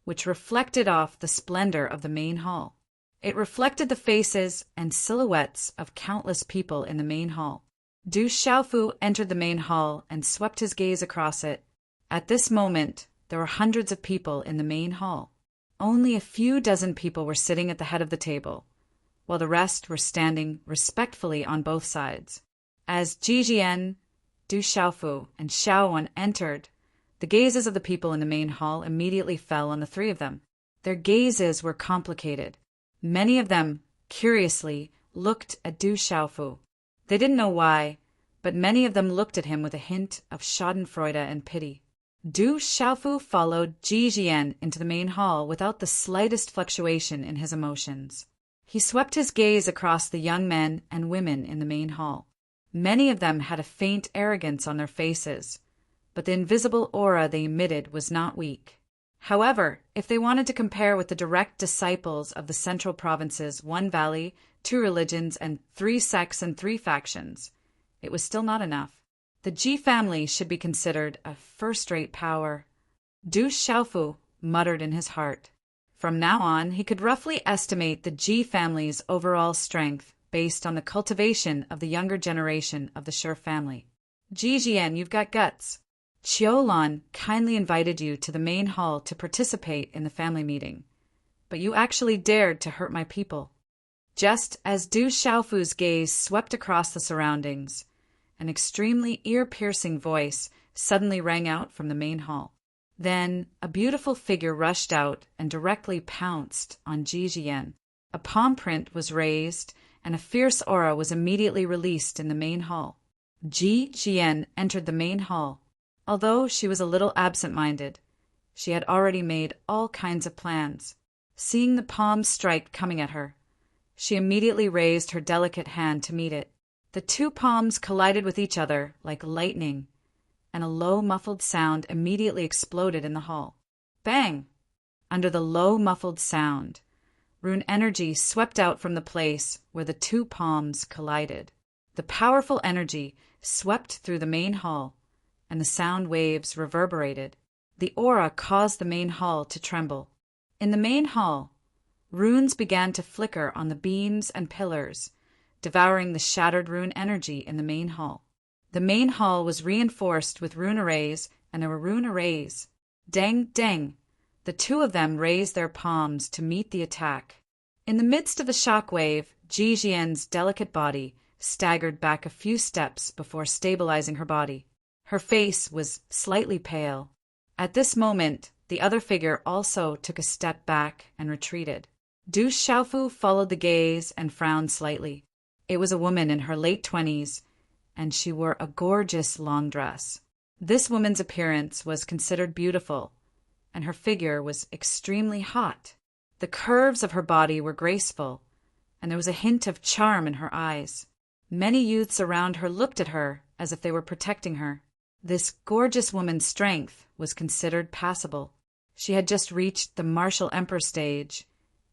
which reflected off the splendor of the main hall. It reflected the faces and silhouettes of countless people in the main hall. Du Xiaofu entered the main hall and swept his gaze across it. At this moment, there were hundreds of people in the main hall. Only a few dozen people were sitting at the head of the table, while the rest were standing respectfully on both sides. As Ji Jian, Du Xiaofu, and Xiaowan entered, the gazes of the people in the main hall immediately fell on the three of them. Their gazes were complicated. Many of them, curiously, looked at Du Xiaofu. They didn't know why, but many of them looked at him with a hint of schadenfreude and pity. Du Xiaofu followed Ji Jian into the main hall without the slightest fluctuation in his emotions. He swept his gaze across the young men and women in the main hall. Many of them had a faint arrogance on their faces, but the invisible aura they emitted was not weak. However, if they wanted to compare with the direct disciples of the Central Province's one valley, two religions, and 3 sects and 3 factions, it was still not enough. The Ji family should be considered a first-rate power. Du Xiaofu muttered in his heart. From now on, he could roughly estimate the Ji family's overall strength based on the cultivation of the younger generation of the Shi family. Ji Jian, you've got guts. Qiulan kindly invited you to the main hall to participate in the family meeting, but you actually dared to hurt my people. Just as Du Xiaofu's gaze swept across the surroundings, an extremely ear-piercing voice suddenly rang out from the main hall. Then a beautiful figure rushed out and directly pounced on Ji Jian. A palm print was raised, and a fierce aura was immediately released in the main hall. Ji Jian entered the main hall. Although she was a little absent-minded, she had already made all kinds of plans. Seeing the palm strike coming at her, she immediately raised her delicate hand to meet it. The 2 palms collided with each other like lightning, and a low muffled sound immediately exploded in the hall. Bang! Under the low muffled sound, rune energy swept out from the place where the 2 palms collided. The powerful energy swept through the main hall, and the sound waves reverberated. The aura caused the main hall to tremble. In the main hall, runes began to flicker on the beams and pillars, devouring the shattered rune energy in the main hall. The main hall was reinforced with rune arrays, and there were rune arrays. Dang, dang! The 2 of them raised their palms to meet the attack. In the midst of the shockwave, Ji Jian's delicate body staggered back a few steps before stabilizing her body. Her face was slightly pale. At this moment, the other figure also took a step back and retreated. Du Xiaofu followed the gaze and frowned slightly. It was a woman in her late 20s, and she wore a gorgeous long dress. This woman's appearance was considered beautiful, and her figure was extremely hot. The curves of her body were graceful, and there was a hint of charm in her eyes. Many youths around her looked at her as if they were protecting her. This gorgeous woman's strength was considered passable. She had just reached the martial emperor stage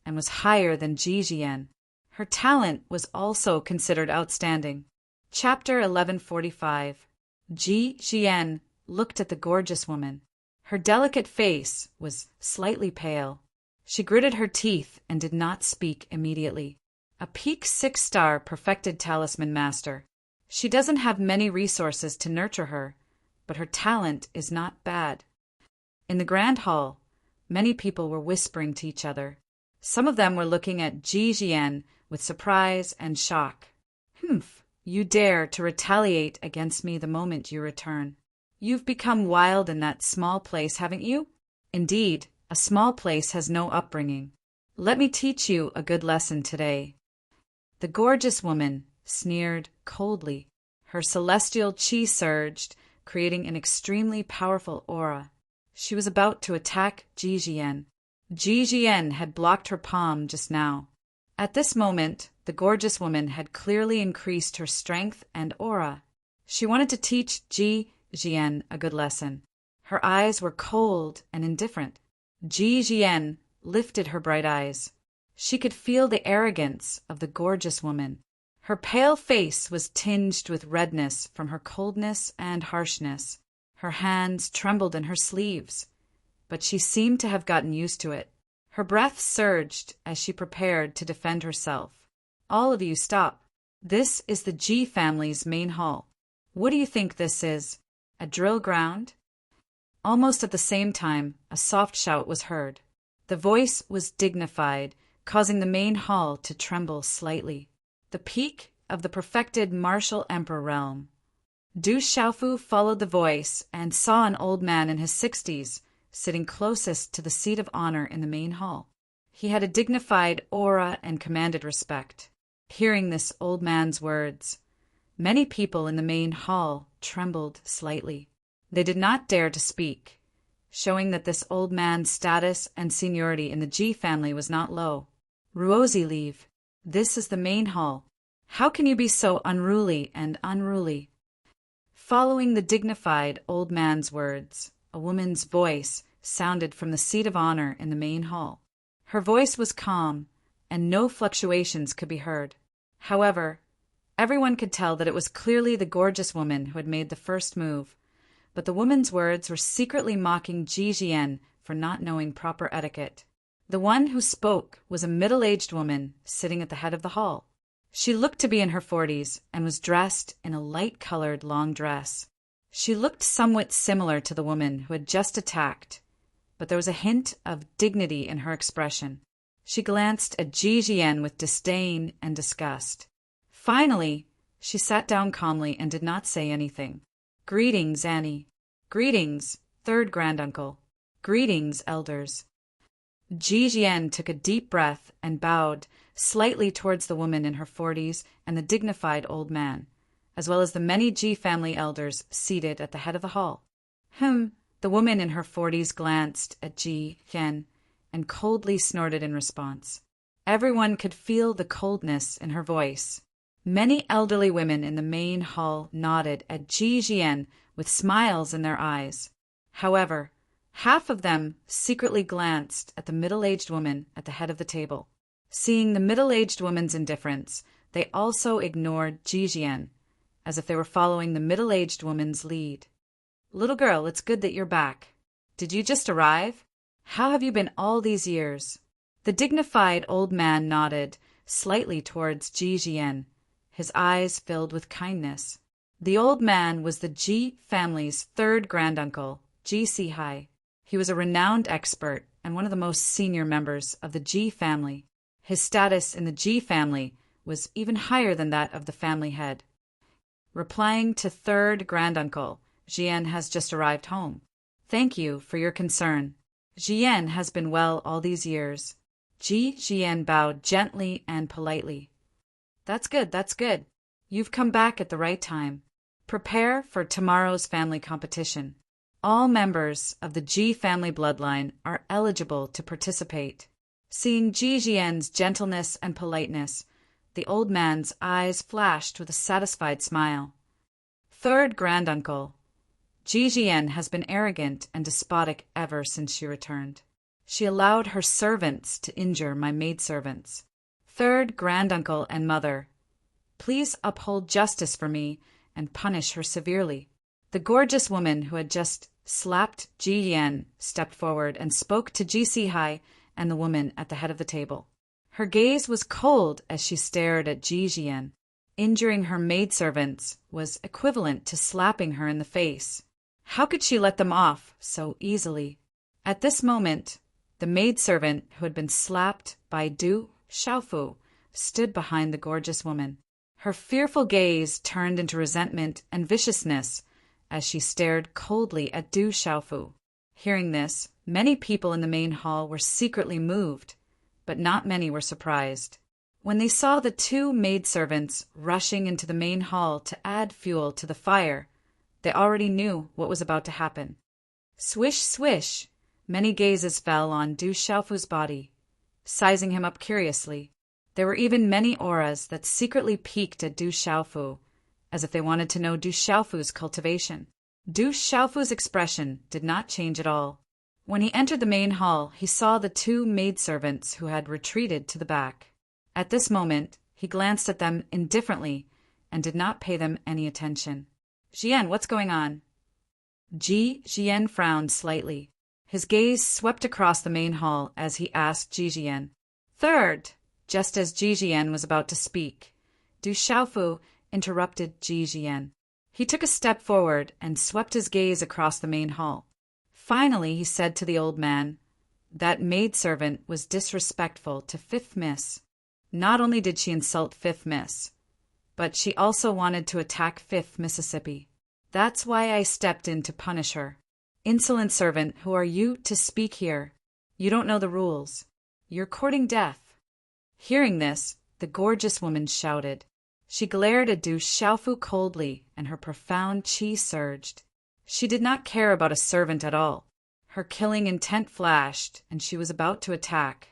and was higher than Ji Jian. Her talent was also considered outstanding. Chapter 1145. Ji Jian looked at the gorgeous woman. Her delicate face was slightly pale. She gritted her teeth and did not speak immediately. A peak 6-star perfected talisman master. She doesn't have many resources to nurture her, but her talent is not bad. In the grand hall, many people were whispering to each other. Some of them were looking at Ji Jian with surprise and shock. Humph, you dare to retaliate against me the moment you return. You've become wild in that small place, haven't you? Indeed, a small place has no upbringing. Let me teach you a good lesson today. The gorgeous woman sneered coldly. Her celestial chi surged, creating an extremely powerful aura. She was about to attack Ji Jian. Ji Jian had blocked her palm just now. At this moment, the gorgeous woman had clearly increased her strength and aura. She wanted to teach Ji Jian a good lesson. Her eyes were cold and indifferent. Ji Jian lifted her bright eyes. She could feel the arrogance of the gorgeous woman. Her pale face was tinged with redness from her coldness and harshness. Her hands trembled in her sleeves, but she seemed to have gotten used to it. Her breath surged as she prepared to defend herself. All of you stop. This is the G family's main hall. What do you think this is? A drill ground? Almost at the same time, a soft shout was heard. The voice was dignified, causing the main hall to tremble slightly. The peak of the perfected martial emperor realm. Du Xiaofu followed the voice and saw an old man in his 60s, sitting closest to the seat of honor in the main hall. He had a dignified aura and commanded respect. Hearing this old man's words, many people in the main hall trembled slightly. They did not dare to speak, showing that this old man's status and seniority in the Ji family was not low. Ruozi, leave. This is the main hall. How can you be so unruly and unruly? Following the dignified old man's words, a woman's voice sounded from the seat of honor in the main hall. Her voice was calm, and no fluctuations could be heard. However, everyone could tell that it was clearly the gorgeous woman who had made the first move, but the woman's words were secretly mocking Ji Jian for not knowing proper etiquette. The one who spoke was a middle-aged woman sitting at the head of the hall. She looked to be in her 40s and was dressed in a light-colored long dress. She looked somewhat similar to the woman who had just attacked, but there was a hint of dignity in her expression. She glanced at Ji Jian with disdain and disgust. Finally, she sat down calmly and did not say anything. Greetings, Annie. Greetings, third granduncle. Greetings, elders. Ji Jian took a deep breath and bowed slightly towards the woman in her 40s and the dignified old man, as well as the many Ji family elders seated at the head of the hall. The woman in her 40s glanced at Ji Jian and coldly snorted in response. Everyone could feel the coldness in her voice. Many elderly women in the main hall nodded at Ji Jian with smiles in their eyes. However, half of them secretly glanced at the middle-aged woman at the head of the table. Seeing the middle-aged woman's indifference, they also ignored Ji Jian, as if they were following the middle-aged woman's lead. Little girl, it's good that you're back. Did you just arrive? How have you been all these years? The dignified old man nodded slightly towards Ji Jian, his eyes filled with kindness. The old man was the Ji family's third granduncle, Ji Sihai. He was a renowned expert and one of the most senior members of the Ji family. His status in the Ji family was even higher than that of the family head. Replying to third granduncle, Jian has just arrived home. Thank you for your concern. Jian has been well all these years. Ji Jian bowed gently and politely. That's good, that's good. You've come back at the right time. Prepare for tomorrow's family competition. All members of the Ji family bloodline are eligible to participate. Seeing Ji Jian's gentleness and politeness, the old man's eyes flashed with a satisfied smile. Third granduncle, Ji Jian has been arrogant and despotic ever since she returned. She allowed her servants to injure my maidservants. Third granduncle and mother, please uphold justice for me and punish her severely. The gorgeous woman who had just slapped Ji Jian stepped forward and spoke to Ji Sihai and the woman at the head of the table. Her gaze was cold as she stared at Ji Jian. Injuring her maidservants was equivalent to slapping her in the face. How could she let them off so easily? At this moment, the maidservant who had been slapped by Du Xiaofu stood behind the gorgeous woman. Her fearful gaze turned into resentment and viciousness as she stared coldly at Du Xiaofu. Hearing this, many people in the main hall were secretly moved, but not many were surprised. When they saw the two maidservants rushing into the main hall to add fuel to the fire, they already knew what was about to happen. Swish, swish, many gazes fell on Du Xiaofu's body, sizing him up curiously. There were even many auras that secretly peeked at Du Xiaofu, as if they wanted to know Du Xiaofu's cultivation. Du Xiaofu's expression did not change at all. When he entered the main hall, he saw the two maidservants who had retreated to the back. At this moment, he glanced at them indifferently and did not pay them any attention. Jian, what's going on? Ji Jian frowned slightly. His gaze swept across the main hall as he asked Ji Jian. Third, just as Ji Jian was about to speak, Du Xiaofu interrupted Ji Jian. He took a step forward and swept his gaze across the main hall. Finally, he said to the old man, that maidservant was disrespectful to Fifth Miss. Not only did she insult Fifth Miss, but she also wanted to attack Fifth Mississippi. That's why I stepped in to punish her. Insolent servant, who are you to speak here? You don't know the rules. You're courting death. Hearing this, the gorgeous woman shouted. She glared at Du Xiaofu coldly, and her profound qi surged. She did not care about a servant at all. Her killing intent flashed, and she was about to attack.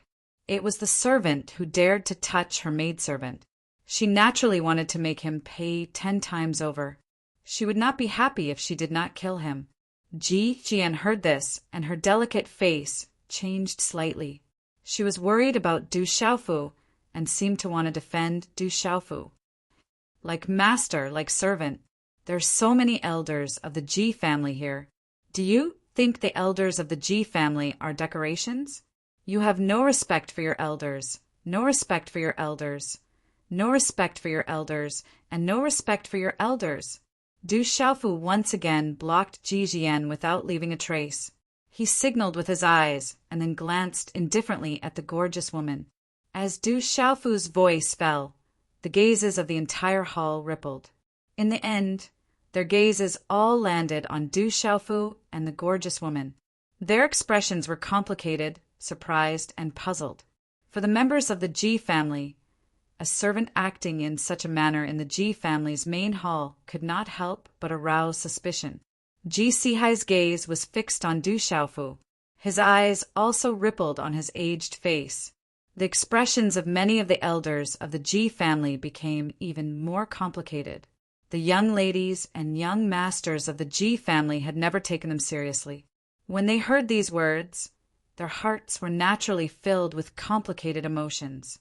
It was the servant who dared to touch her maidservant. She naturally wanted to make him pay 10 times over. She would not be happy if she did not kill him. Ji Jian heard this, and her delicate face changed slightly. She was worried about Du Xiaofu and seemed to want to defend Du Xiaofu. Like master, like servant. There's so many elders of the Ji family here. Do you think the elders of the Ji family are decorations? You have no respect for your elders, no respect for your elders, no respect for your elders, and no respect for your elders. Du Xiaofu once again blocked Ji Jian without leaving a trace. He signaled with his eyes and then glanced indifferently at the gorgeous woman. As Du Xiaofu's voice fell, the gazes of the entire hall rippled. In the end, their gazes all landed on Du Xiaofu and the gorgeous woman. Their expressions were complicated, surprised, and puzzled. For the members of the Ji family, a servant acting in such a manner in the Ji family's main hall could not help but arouse suspicion. Ji Sihai's gaze was fixed on Du Xiaofu. His eyes also rippled on his aged face. The expressions of many of the elders of the Ji family became even more complicated. The young ladies and young masters of the Ji family had never taken them seriously. When they heard these words, their hearts were naturally filled with complicated emotions.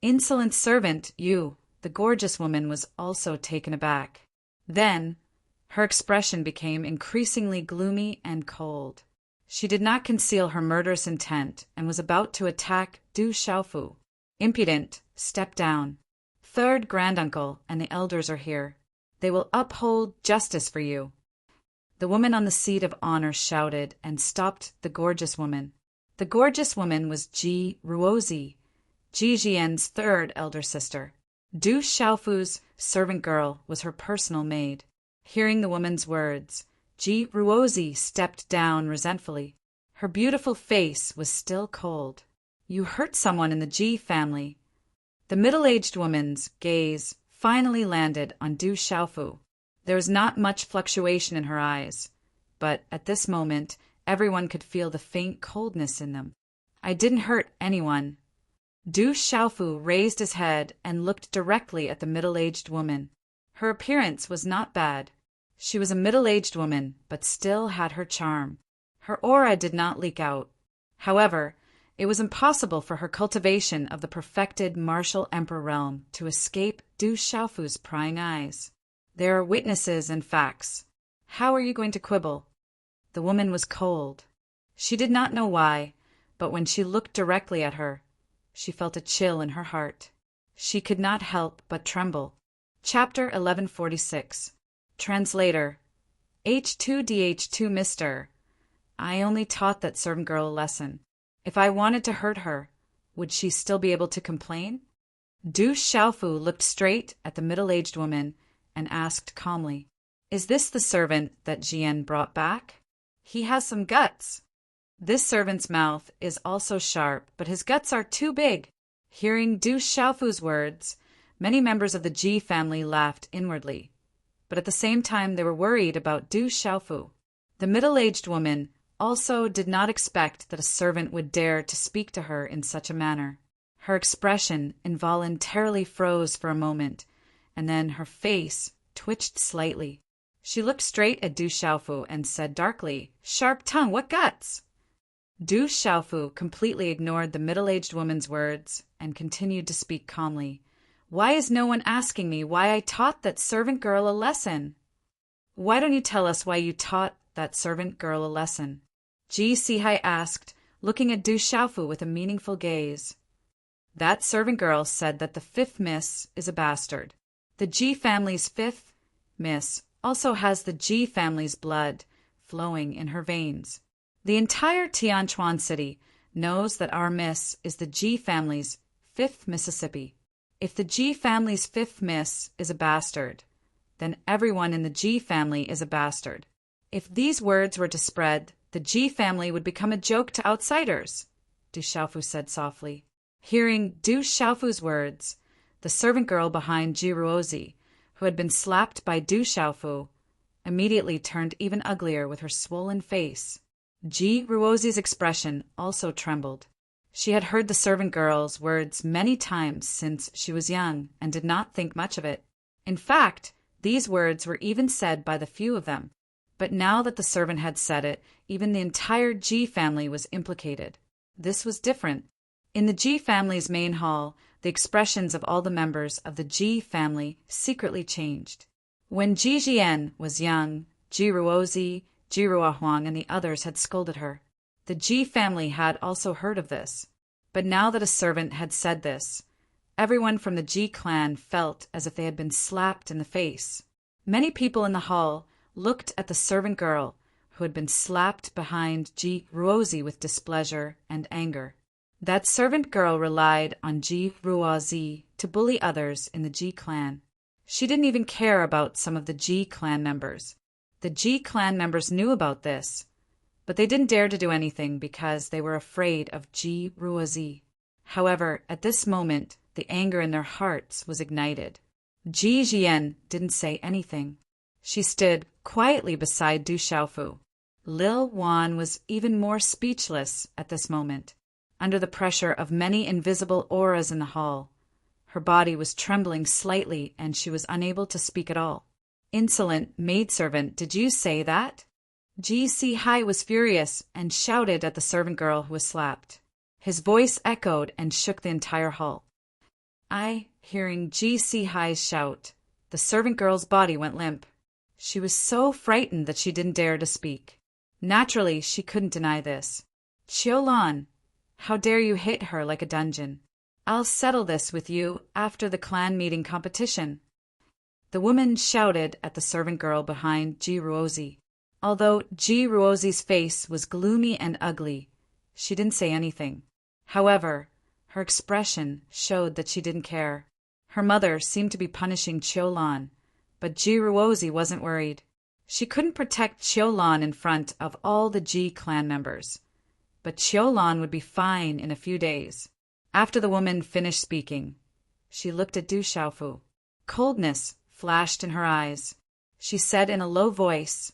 Insolent servant, you, the gorgeous woman, was also taken aback. Then, her expression became increasingly gloomy and cold. She did not conceal her murderous intent and was about to attack Du Xiaofu. Impudent, step down. Third granduncle and the elders are here. They will uphold justice for you. The woman on the seat of honor shouted and stopped the gorgeous woman. The gorgeous woman was Ji Ruozi, Ji Jian's third elder sister. Du Xiaofu's servant girl was her personal maid. Hearing the woman's words, Ji Ruozi stepped down resentfully. Her beautiful face was still cold. You hurt someone in the Ji family. The middle-aged woman's gaze finally landed on Du Xiaofu. There was not much fluctuation in her eyes, but at this moment everyone could feel the faint coldness in them. I didn't hurt anyone. Du Xiaofu raised his head and looked directly at the middle-aged woman. Her appearance was not bad. She was a middle-aged woman, but still had her charm. Her aura did not leak out. However, it was impossible for her cultivation of the perfected martial emperor realm to escape Du Xiaofu's prying eyes. There are witnesses and facts. How are you going to quibble? The woman was cold. She did not know why, but when she looked directly at her, she felt a chill in her heart. She could not help but tremble. Chapter 1146. Translator. H2DH2 Mr. I only taught that servant girl a lesson. If I wanted to hurt her, would she still be able to complain? Du Xiaofu looked straight at the middle-aged woman and asked calmly, Is this the servant that Jian brought back? He has some guts. This servant's mouth is also sharp, but his guts are too big. Hearing Du Xiaofu's words, many members of the Ji family laughed inwardly, but at the same time they were worried about Du Xiaofu. The middle-aged woman also did not expect that a servant would dare to speak to her in such a manner. Her expression involuntarily froze for a moment, and then her face twitched slightly. She looked straight at Du Xiaofu and said darkly, Sharp tongue, what guts? Du Xiaofu completely ignored the middle-aged woman's words and continued to speak calmly. Why is no one asking me why I taught that servant girl a lesson? Why don't you tell us why you taught that servant girl a lesson? Ji Sihai asked, looking at Du Xiaofu with a meaningful gaze. That servant girl said that the fifth miss is a bastard. The Ji family's fifth miss also has the Ji family's blood flowing in her veins. The entire Tianchuan city knows that our miss is the Ji family's fifth Mississippi. If the Ji family's fifth miss is a bastard, then everyone in the Ji family is a bastard. If these words were to spread, the Ji family would become a joke to outsiders, Du Xiaofu said softly. Hearing Du Xiaofu's words, the servant girl behind Ji Ruozi, who had been slapped by Du Xiaofu, immediately turned even uglier with her swollen face. Ji Ruozi's expression also trembled. She had heard the servant girl's words many times since she was young and did not think much of it. In fact, these words were even said by the few of them. But now that the servant had said it, even the entire Ji family was implicated. This was different. In the Ji family's main hall, the expressions of all the members of the Ji family secretly changed. When Ji Jian was young, Ji Ruozi, Ji Ruohuang, and the others had scolded her. The Ji family had also heard of this. But now that a servant had said this, everyone from the Ji clan felt as if they had been slapped in the face. Many people in the hall looked at the servant girl who had been slapped behind Ji Ruozi with displeasure and anger. That servant girl relied on Ji Ruozi to bully others in the Ji clan. She didn't even care about some of the Ji clan members. The Ji clan members knew about this, but they didn't dare to do anything because they were afraid of Ji Ruozi. However, at this moment, the anger in their hearts was ignited. Ji Jian didn't say anything. She stood quietly beside Du Xiaofu. Lil Wan was even more speechless at this moment. Under the pressure of many invisible auras in the hall, her body was trembling slightly and she was unable to speak at all. Insolent maidservant, did you say that? Ji Sihai was furious and shouted at the servant girl who was slapped. His voice echoed and shook the entire hall. Hearing Ji Sihai's shout, the servant girl's body went limp. She was so frightened that she didn't dare to speak. Naturally, she couldn't deny this. Qiulan, how dare you hit her like a dungeon? I'll settle this with you after the clan meeting competition. The woman shouted at the servant girl behind Ji Ruozi. Although Ji Ruozi's face was gloomy and ugly, she didn't say anything. However, her expression showed that she didn't care. Her mother seemed to be punishing Qiulan, but Ji Ruozi wasn't worried. She couldn't protect Qiulan in front of all the Ji clan members. But Qiulan would be fine in a few days. After the woman finished speaking, she looked at Du Xiaofu. Coldness flashed in her eyes. She said in a low voice,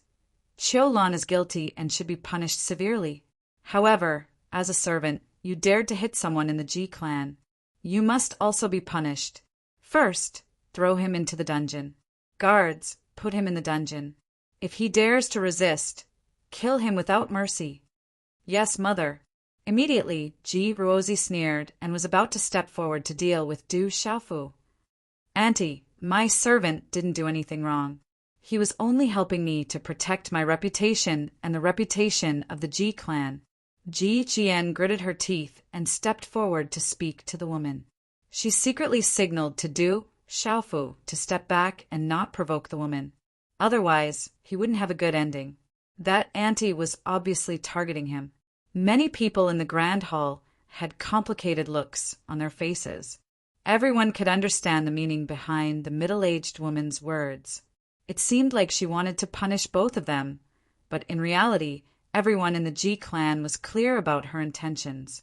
Qiulan is guilty and should be punished severely. However, as a servant, you dared to hit someone in the Ji clan. You must also be punished. First, throw him into the dungeon. Guards, put him in the dungeon. If he dares to resist, kill him without mercy. Yes, mother. Immediately, Ji Ruozi sneered and was about to step forward to deal with Du Xiaofu. Auntie, my servant didn't do anything wrong. He was only helping me to protect my reputation and the reputation of the Ji clan. Ji Jian gritted her teeth and stepped forward to speak to the woman. She secretly signaled to Du Xiaofu to step back and not provoke the woman. Otherwise, he wouldn't have a good ending. That auntie was obviously targeting him. Many people in the grand hall had complicated looks on their faces. Everyone could understand the meaning behind the middle-aged woman's words. It seemed like she wanted to punish both of them, but in reality, everyone in the Ji clan was clear about her intentions.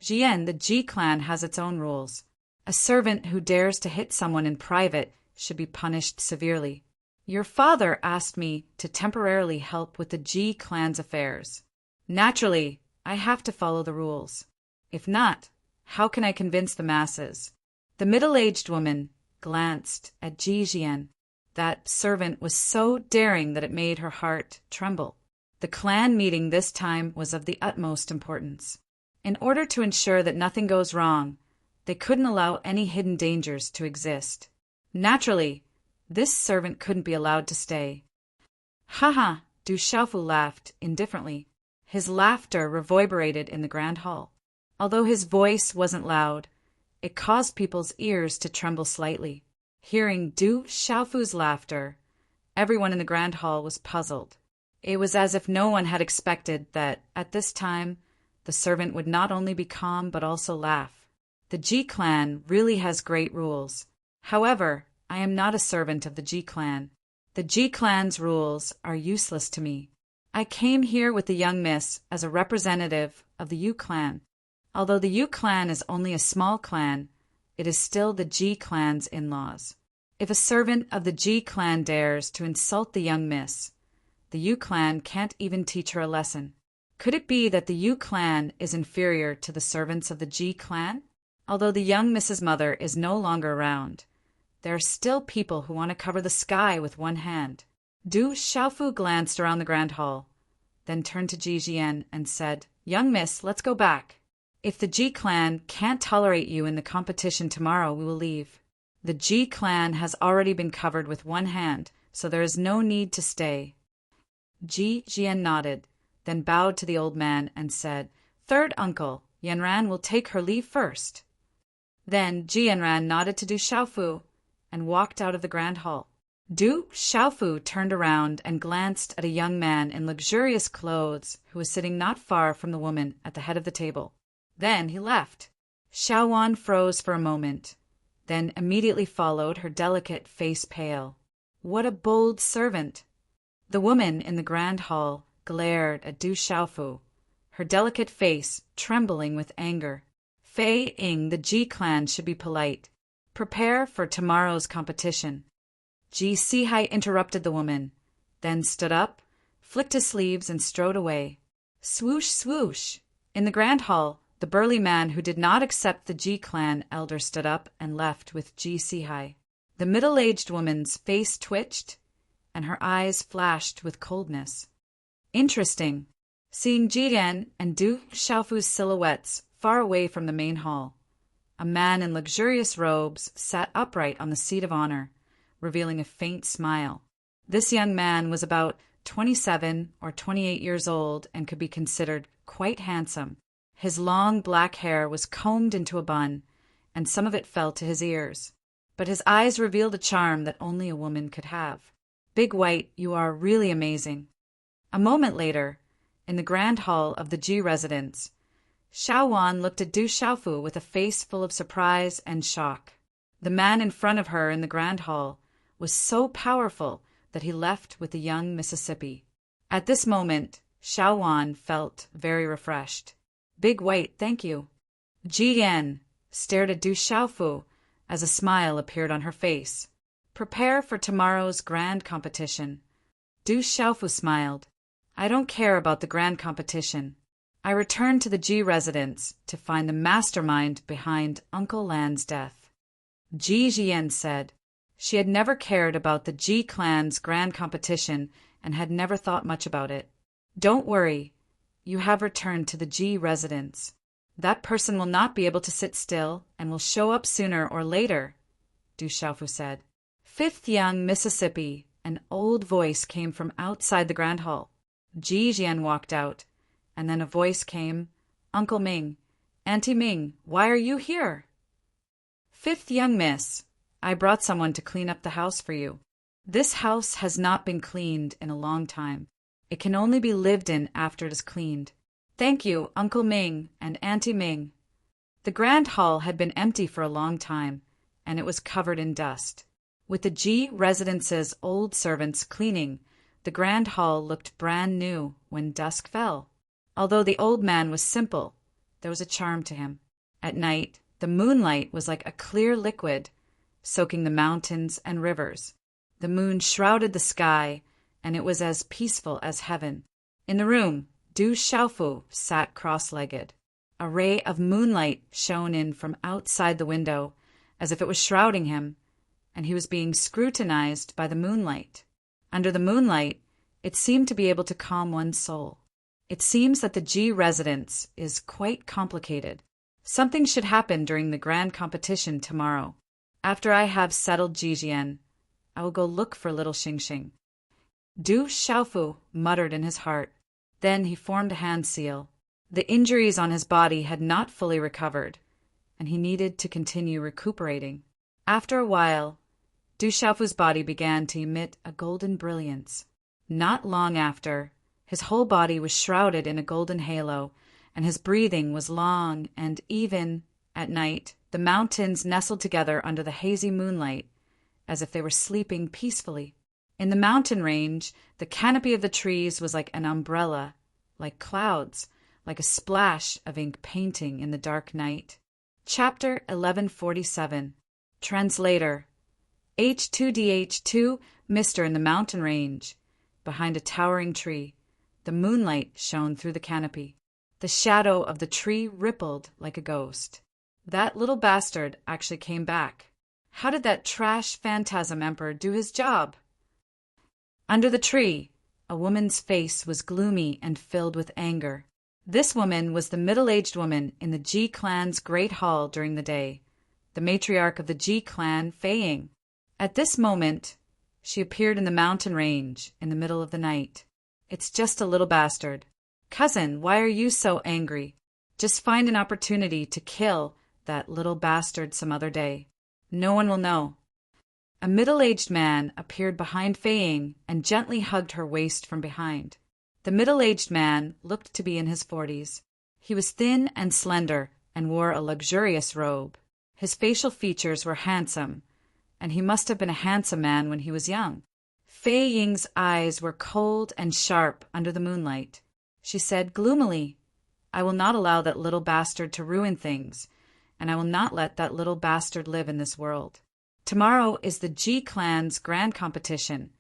Jian, the Ji clan has its own rules. A servant who dares to hit someone in private should be punished severely. Your father asked me to temporarily help with the Ji clan's affairs. Naturally, I have to follow the rules. If not, how can I convince the masses? The middle-aged woman glanced at Ji Jian. That servant was so daring that it made her heart tremble. The clan meeting this time was of the utmost importance. In order to ensure that nothing goes wrong, they couldn't allow any hidden dangers to exist. Naturally, this servant couldn't be allowed to stay. Haha, Du Xiaofu laughed indifferently. His laughter reverberated in the grand hall. Although his voice wasn't loud, it caused people's ears to tremble slightly. Hearing Du Xiaofu's laughter, everyone in the grand hall was puzzled. It was as if no one had expected that, at this time, the servant would not only be calm but also laugh. The Ji clan really has great rules. However, I am not a servant of the Ji clan. The Ji clan's rules are useless to me. I came here with the young miss as a representative of the Yu clan. Although the Yu clan is only a small clan, it is still the Ji clan's in-laws. If a servant of the Ji clan dares to insult the young miss, the Yu clan can't even teach her a lesson. Could it be that the Yu clan is inferior to the servants of the Ji clan? Although the young miss's mother is no longer around, there are still people who want to cover the sky with one hand. Du Xiaofu glanced around the grand hall, then turned to Ji Jian and said, "Young miss, let's go back. If the Ji clan can't tolerate you in the competition tomorrow, we will leave. The Ji clan has already been covered with one hand, so there is no need to stay." Ji Jian nodded, then bowed to the old man and said, "Third uncle, Yanran will take her leave first." Then Ji Yanran nodded to Du Xiaofu and walked out of the grand hall. Du Xiaofu turned around and glanced at a young man in luxurious clothes who was sitting not far from the woman at the head of the table. Then he left. Xiaowan froze for a moment, then immediately followed, her delicate face pale. What a bold servant! The woman in the grand hall glared at Du Xiaofu, her delicate face trembling with anger. Fei Ying, the Ji clan should be polite. Prepare for tomorrow's competition. Ji Sihai interrupted the woman, then stood up, flicked his sleeves and strode away. Swoosh, swoosh! In the grand hall, the burly man who did not accept the Ji clan elder stood up and left with Ji Sihai. The middle-aged woman's face twitched, and her eyes flashed with coldness. Interesting, seeing Jian and Du Xiaofu's silhouettes far away from the main hall. A man in luxurious robes sat upright on the seat of honor, revealing a faint smile. This young man was about 27 or 28 years old and could be considered quite handsome. His long black hair was combed into a bun, and some of it fell to his ears. But his eyes revealed a charm that only a woman could have. "Big White, you are really amazing." A moment later, in the grand hall of the Ji residence, Xiaowan looked at Du Xiaofu with a face full of surprise and shock. The man in front of her in the grand hall was so powerful that he left with the young Mississippi. At this moment, Xiaowan felt very refreshed. "Big White, thank you." Ji Yan stared at Du Xiaofu as a smile appeared on her face. "Prepare for tomorrow's grand competition." Du Xiaofu smiled. "I don't care about the grand competition. I returned to the Ji residence to find the mastermind behind Uncle Lan's death." Ji Jian said. She had never cared about the Ji clan's grand competition and had never thought much about it. "Don't worry. You have returned to the Ji residence. That person will not be able to sit still and will show up sooner or later," Du Xiaofu said. "Fifth young Mississippi," an old voice came from outside the grand hall. Ji Jian walked out, and then a voice came, "Uncle Ming, Auntie Ming, why are you here?" "Fifth young miss, I brought someone to clean up the house for you. This house has not been cleaned in a long time. It can only be lived in after it is cleaned. Thank you, Uncle Ming and Auntie Ming." The grand hall had been empty for a long time, and it was covered in dust. With the Ji residence's old servants cleaning, the grand hall looked brand new when dusk fell. Although the old man was simple, there was a charm to him. At night, the moonlight was like a clear liquid, soaking the mountains and rivers. The moon shrouded the sky, and it was as peaceful as heaven. In the room, Du Xiaofu sat cross-legged. A ray of moonlight shone in from outside the window, as if it was shrouding him, and he was being scrutinized by the moonlight. Under the moonlight, it seemed to be able to calm one's soul. It seems that the Ji residence is quite complicated. Something should happen during the grand competition tomorrow. After I have settled Jijian, I will go look for little Xingxing. Du Xiaofu muttered in his heart. Then he formed a hand seal. The injuries on his body had not fully recovered, and he needed to continue recuperating. After a while, Du Xiaofu's body began to emit a golden brilliance. Not long after, his whole body was shrouded in a golden halo, and his breathing was long and even. At night, the mountains nestled together under the hazy moonlight, as if they were sleeping peacefully. In the mountain range, the canopy of the trees was like an umbrella, like clouds, like a splash of ink painting in the dark night. Chapter 1147. Translator. H2DH2, Mr. in the mountain range. Behind a towering tree, the moonlight shone through the canopy. The shadow of the tree rippled like a ghost. That little bastard actually came back. How did that trash phantasm emperor do his job? Under the tree, a woman's face was gloomy and filled with anger. This woman was the middle-aged woman in the Ji clan's great hall during the day, the matriarch of the Ji clan, Fei Ying. At this moment, she appeared in the mountain range in the middle of the night. It's just a little bastard. Cousin, why are you so angry? Just find an opportunity to kill that little bastard some other day. No one will know. A middle-aged man appeared behind Fei Ying and gently hugged her waist from behind. The middle-aged man looked to be in his 40s. He was thin and slender and wore a luxurious robe. His facial features were handsome, and he must have been a handsome man when he was young. Fei Ying's eyes were cold and sharp under the moonlight. She said gloomily, "I will not allow that little bastard to ruin things, and I will not let that little bastard live in this world. Tomorrow is the Ji clan's grand competition,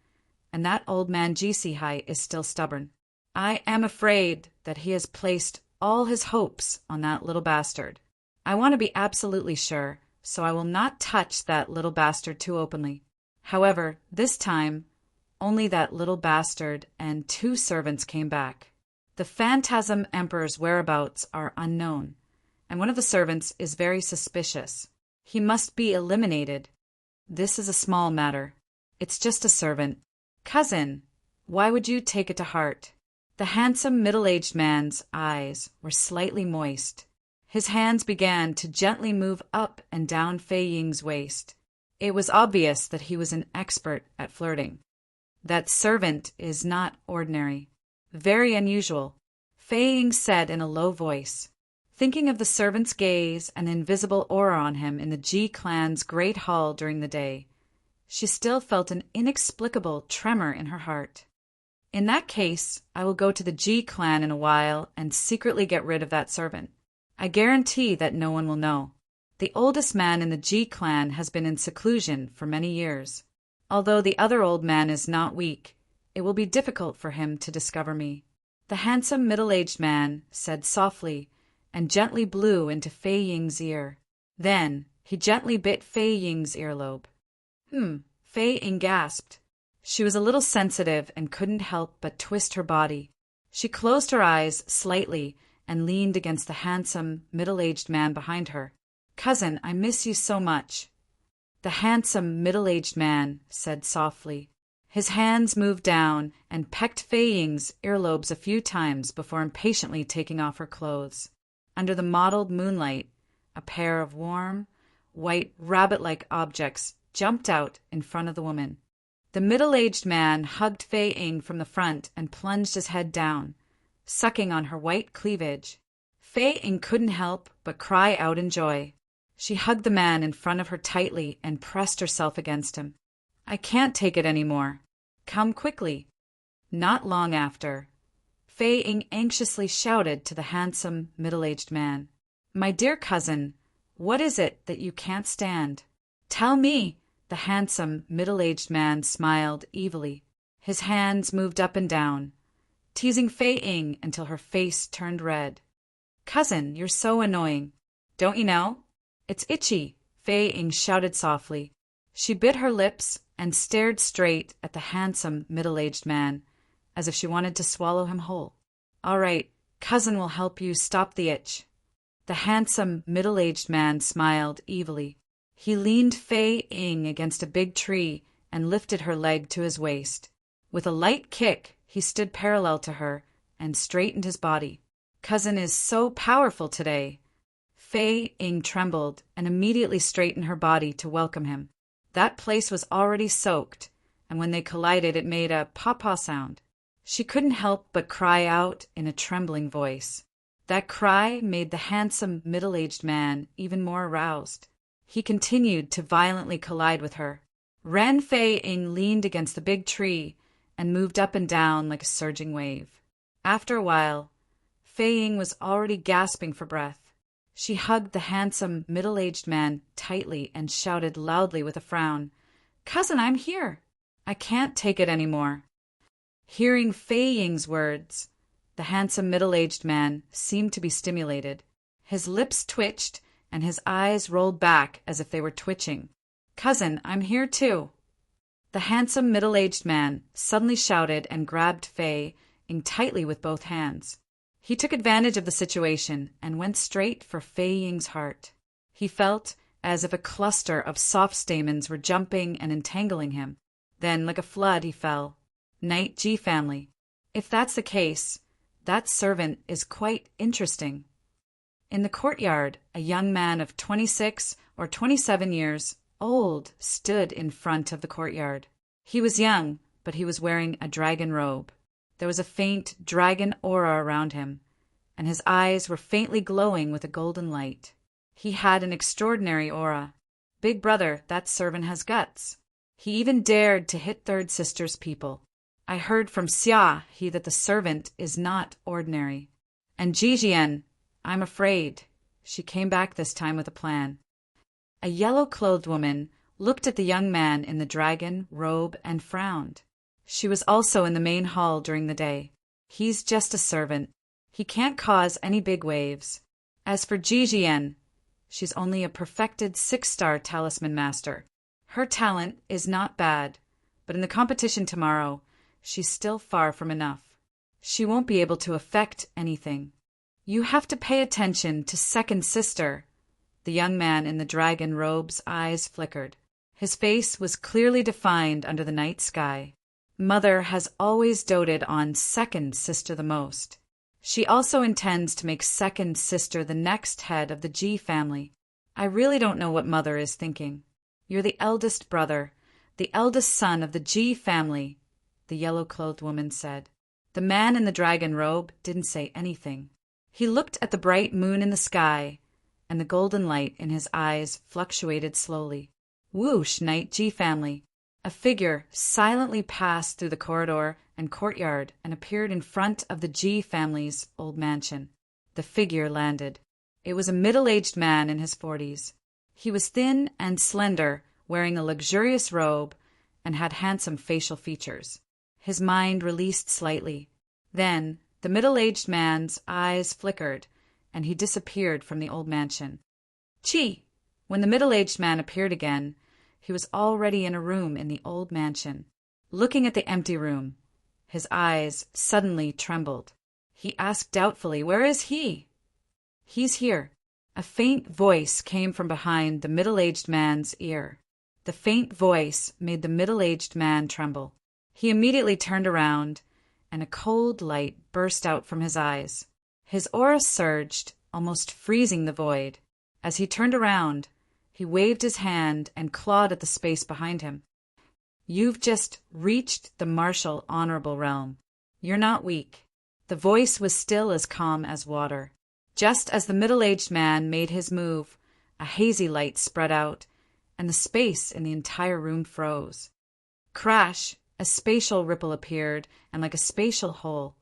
and that old man Jisihai is still stubborn. I am afraid that he has placed all his hopes on that little bastard. I want to be absolutely sure, so I will not touch that little bastard too openly. However, this time, only that little bastard and 2 servants came back. The Phantasm Emperor's whereabouts are unknown, and one of the servants is very suspicious. He must be eliminated. This is a small matter. It's just a servant. Cousin, why would you take it to heart?" The handsome middle-aged man's eyes were slightly moist. His hands began to gently move up and down Fei Ying's waist. It was obvious that he was an expert at flirting. "That servant is not ordinary. Very unusual," Fei Ying said in a low voice. Thinking of the servant's gaze and the invisible aura on him in the Ji clan's great hall during the day, she still felt an inexplicable tremor in her heart. "In that case, I will go to the Ji clan in a while and secretly get rid of that servant. I guarantee that no one will know. The oldest man in the Ji clan has been in seclusion for many years. Although the other old man is not weak, it will be difficult for him to discover me." The handsome middle-aged man said softly and gently blew into Fei Ying's ear. Then he gently bit Fei Ying's earlobe. Fei Ying gasped. She was a little sensitive and couldn't help but twist her body. She closed her eyes slightly and leaned against the handsome, middle-aged man behind her. "Cousin, I miss you so much." The handsome, middle-aged man said softly. His hands moved down and pecked Fei Ying's earlobes a few times before impatiently taking off her clothes. Under the mottled moonlight, a pair of warm, white, rabbit-like objects jumped out in front of the woman. The middle-aged man hugged Fei Ying from the front and plunged his head down, sucking on her white cleavage. Fei Ying couldn't help but cry out in joy. She hugged the man in front of her tightly and pressed herself against him. "I can't take it any more. Come quickly." Not long after, Fei Ying anxiously shouted to the handsome, middle-aged man, "My dear cousin, what is it that you can't stand? Tell me." The handsome, middle-aged man smiled evilly. His hands moved up and down, teasing Fei Ying until her face turned red. "Cousin, you're so annoying. Don't you know? It's itchy," Fei Ying shouted softly. She bit her lips and stared straight at the handsome, middle-aged man, as if she wanted to swallow him whole. "All right, cousin will help you stop the itch." The handsome, middle-aged man smiled evilly. He leaned Fei Ying against a big tree and lifted her leg to his waist. With a light kick, he stood parallel to her and straightened his body. "Cousin is so powerful today." Fei Ying trembled and immediately straightened her body to welcome him. That place was already soaked, and when they collided it made a paw-paw sound. She couldn't help but cry out in a trembling voice. That cry made the handsome middle-aged man even more aroused. He continued to violently collide with her. Ren Fei Ying leaned against the big tree and moved up and down like a surging wave. After a while, Fei Ying was already gasping for breath. She hugged the handsome middle-aged man tightly and shouted loudly with a frown, "Cousin, I'm here. I can't take it anymore." Hearing Fei Ying's words, the handsome middle-aged man seemed to be stimulated. His lips twitched and his eyes rolled back as if they were twitching. "Cousin, I'm here too." The handsome middle-aged man suddenly shouted and grabbed Fei Ying tightly with both hands. He took advantage of the situation and went straight for Fei Ying's heart. He felt as if a cluster of soft stamens were jumping and entangling him. Then, like a flood, he fell. Knight G family. If that's the case, that servant is quite interesting. In the courtyard, a young man of 26 or 27 years old stood in front of the courtyard. He was young, but he was wearing a dragon robe. There was a faint dragon aura around him, and his eyes were faintly glowing with a golden light. He had an extraordinary aura. Big brother, that servant has guts. He even dared to hit third sister's people. I heard from Xia He that the servant is not ordinary. And Jijian, I'm afraid. She came back this time with a plan. A yellow-clothed woman looked at the young man in the dragon robe and frowned. She was also in the main hall during the day. He's just a servant. He can't cause any big waves. As for Jijian, she's only a perfected 6-star talisman master. Her talent is not bad, but in the competition tomorrow, she's still far from enough. She won't be able to affect anything. You have to pay attention to second sister. The young man in the dragon robe's eyes flickered. His face was clearly defined under the night sky. Mother has always doted on second sister the most. She also intends to make second sister the next head of the G family. I really don't know what Mother is thinking. You're the eldest brother, the eldest son of the G family, the yellow-clothed woman said. The man in the dragon robe didn't say anything. He looked at the bright moon in the sky, and the golden light in his eyes fluctuated slowly. Whoosh, Knight G family. A figure silently passed through the corridor and courtyard and appeared in front of the G family's old mansion. The figure landed. It was a middle-aged man in his 40s. He was thin and slender, wearing a luxurious robe, and had handsome facial features. His mind released slightly. Then the middle-aged man's eyes flickered, and he disappeared from the old mansion. Chi! When the middle-aged man appeared again, he was already in a room in the old mansion. Looking at the empty room, his eyes suddenly trembled. He asked doubtfully, "Where is he?" "He's here." A faint voice came from behind the middle-aged man's ear. The faint voice made the middle-aged man tremble. He immediately turned around, and a cold light burst out from his eyes. His aura surged, almost freezing the void. As he turned around, he waved his hand and clawed at the space behind him. "You've just reached the martial honorable realm. You're not weak." The voice was still as calm as water. Just as the middle-aged man made his move, a hazy light spread out, and the space in the entire room froze. Crash! A spatial ripple appeared, and like a spatial hole,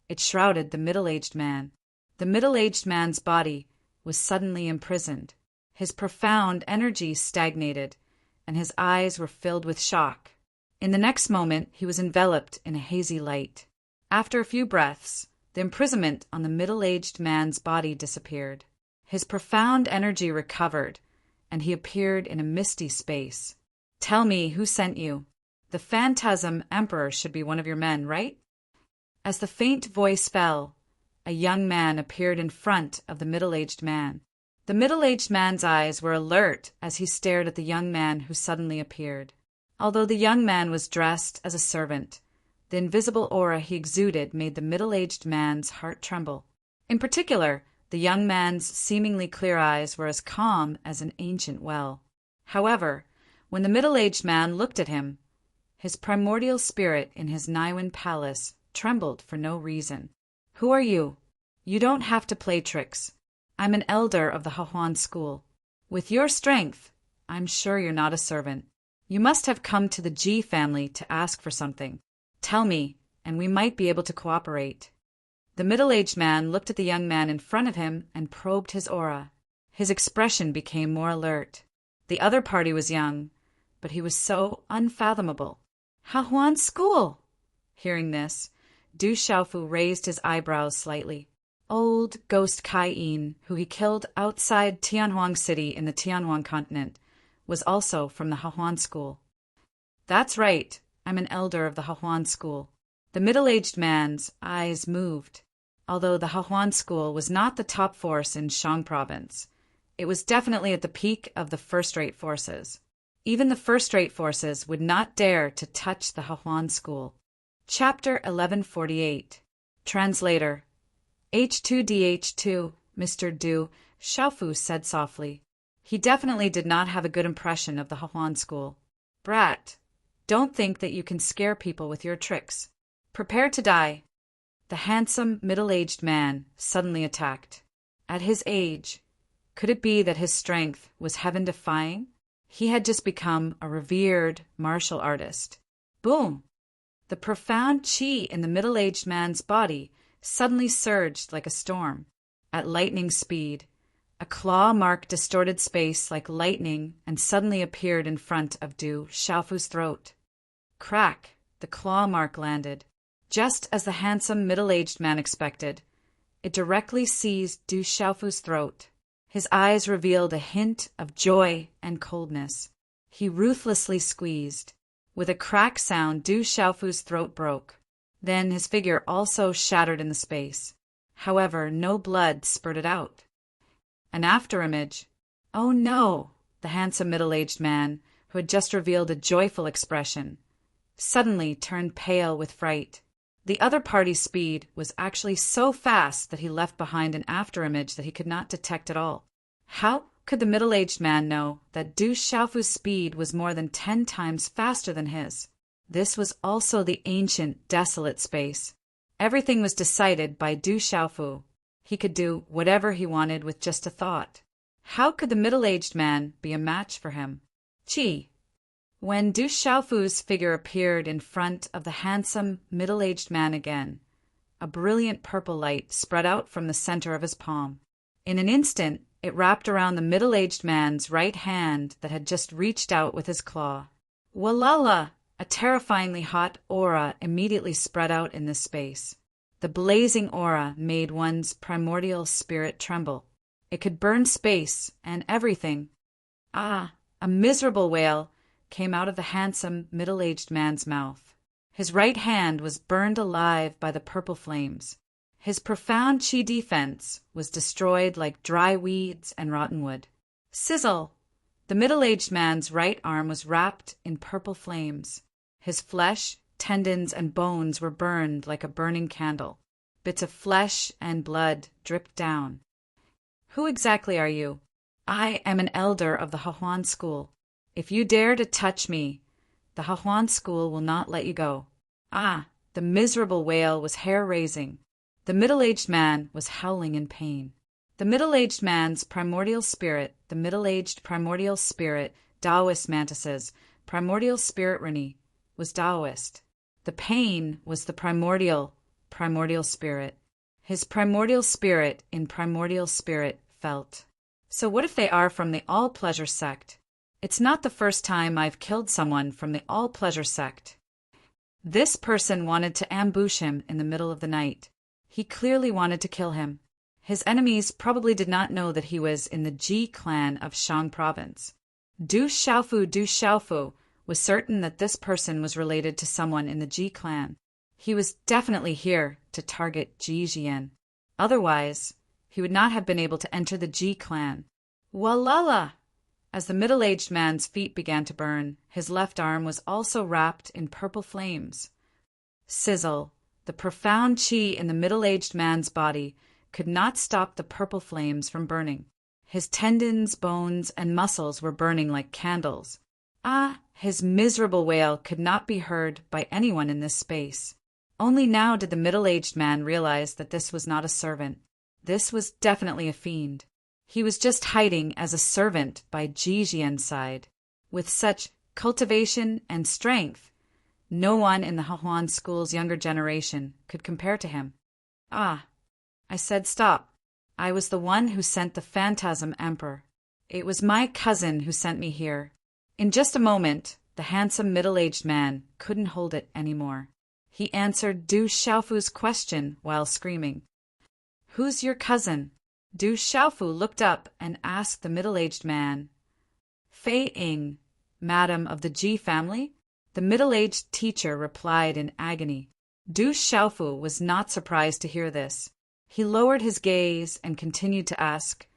it shrouded the middle-aged man. The middle-aged man's body was suddenly imprisoned. His profound energy stagnated, and his eyes were filled with shock. In the next moment, he was enveloped in a hazy light. After a few breaths, the imprisonment on the middle-aged man's body disappeared. His profound energy recovered, and he appeared in a misty space. "Tell me who sent you. The Phantasm Emperor should be one of your men, right?" As the faint voice fell, a young man appeared in front of the middle-aged man. The middle-aged man's eyes were alert as he stared at the young man who suddenly appeared. Although the young man was dressed as a servant, The invisible aura he exuded made the middle-aged man's heart tremble. In particular, the young man's seemingly clear eyes were as calm as an ancient well. However, when the middle-aged man looked at him, his primordial spirit in his Niwen palace trembled for no reason. "Who are you? You don't have to play tricks. I'm an elder of the Hahuan school. With your strength, I'm sure you're not a servant. You must have come to the Ji family to ask for something. Tell me, and we might be able to cooperate." The middle-aged man looked at the young man in front of him and probed his aura. His expression became more alert. The other party was young, but he was so unfathomable. "Hahuan school!" Hearing this, Du Xiaofu raised his eyebrows slightly. Old ghost Kai-In, who he killed outside Tianhuang City in the Tianhuang continent, was also from the Hahuan school. "That's right, I'm an elder of the Hahuan school." The middle-aged man's eyes moved. Although the Hahuan school was not the top force in Shang province, it was definitely at the peak of the first-rate forces. Even the first-rate forces would not dare to touch the Hahuan school. Chapter 1148. Translator. H2DH2, Mr. Du Xiaofu said softly. He definitely did not have a good impression of the Hahuan school. "Brat, don't think that you can scare people with your tricks. Prepare to die." The handsome, middle-aged man suddenly attacked. At his age, could it be that his strength was heaven-defying? He had just become a revered martial artist. Boom! The profound qi in the middle-aged man's body suddenly surged like a storm. At lightning speed, a claw mark distorted space like lightning and suddenly appeared in front of Du Xiaofu's throat. Crack! The claw mark landed. Just as the handsome middle-aged man expected, it directly seized Du Xiaofu's throat. His eyes revealed a hint of joy and coldness. He ruthlessly squeezed. With a crack sound, Du Xiaofu's throat broke. Then his figure also shattered in the space. However, no blood spurted out. An afterimage. Oh no! The handsome middle-aged man, who had just revealed a joyful expression, suddenly turned pale with fright. The other party's speed was actually so fast that he left behind an afterimage that he could not detect at all. How could the middle-aged man know that Du Xiaofu's speed was more than 10 times faster than his? This was also the ancient, desolate space. Everything was decided by Du Xiaofu. He could do whatever he wanted with just a thought. How could the middle-aged man be a match for him? Qi. When Du Xiaofu's figure appeared in front of the handsome, middle-aged man again, a brilliant purple light spread out from the center of his palm. In an instant, it wrapped around the middle-aged man's right hand that had just reached out with his claw. Walala! A terrifyingly hot aura immediately spread out in this space. The blazing aura made one's primordial spirit tremble. It could burn space and everything. Ah! A miserable wail came out of the handsome, middle-aged man's mouth. His right hand was burned alive by the purple flames. His profound qi defense was destroyed like dry weeds and rotten wood. Sizzle! The middle-aged man's right arm was wrapped in purple flames. His flesh, tendons, and bones were burned like a burning candle. Bits of flesh and blood dripped down. "Who exactly are you?" "I am an elder of the Hahuan school. If you dare to touch me, the Hahuan school will not let you go." Ah! The miserable wail was hair-raising. The middle-aged man was howling in pain. The middle-aged man's primordial spirit, the middle-aged primordial spirit, Taoist mantises, primordial spirit Rani, was Taoist. The pain was the primordial spirit. His primordial spirit in primordial spirit felt. So what if they are from the all-pleasure sect? It's not the first time I've killed someone from the all-pleasure sect. This person wanted to ambush him in the middle of the night. He clearly wanted to kill him. His enemies probably did not know that he was in the Ji clan of Shang province. Du Xiaofu was certain that this person was related to someone in the Ji clan. He was definitely here to target Ji Jian. Otherwise, he would not have been able to enter the Ji clan. Walala! As the middle-aged man's feet began to burn, his left arm was also wrapped in purple flames. Sizzle. The profound chi in the middle-aged man's body could not stop the purple flames from burning. His tendons, bones, and muscles were burning like candles. Ah, his miserable wail could not be heard by anyone in this space. Only now did the middle-aged man realize that this was not a servant. This was definitely a fiend. He was just hiding as a servant by Jijian's side. With such cultivation and strength, no one in the Hahuan school's younger generation could compare to him. Ah, I said stop. I was the one who sent the Phantasm Emperor. It was my cousin who sent me here. In just a moment, the handsome middle-aged man couldn't hold it anymore. He answered Du Xiaofu's question while screaming. Who's your cousin? Du Xiaofu looked up and asked the middle-aged man. Fei Ying, madam of the Ji family? The middle-aged teacher replied in agony. Du Xiaofu was not surprised to hear this. He lowered his gaze and continued to ask,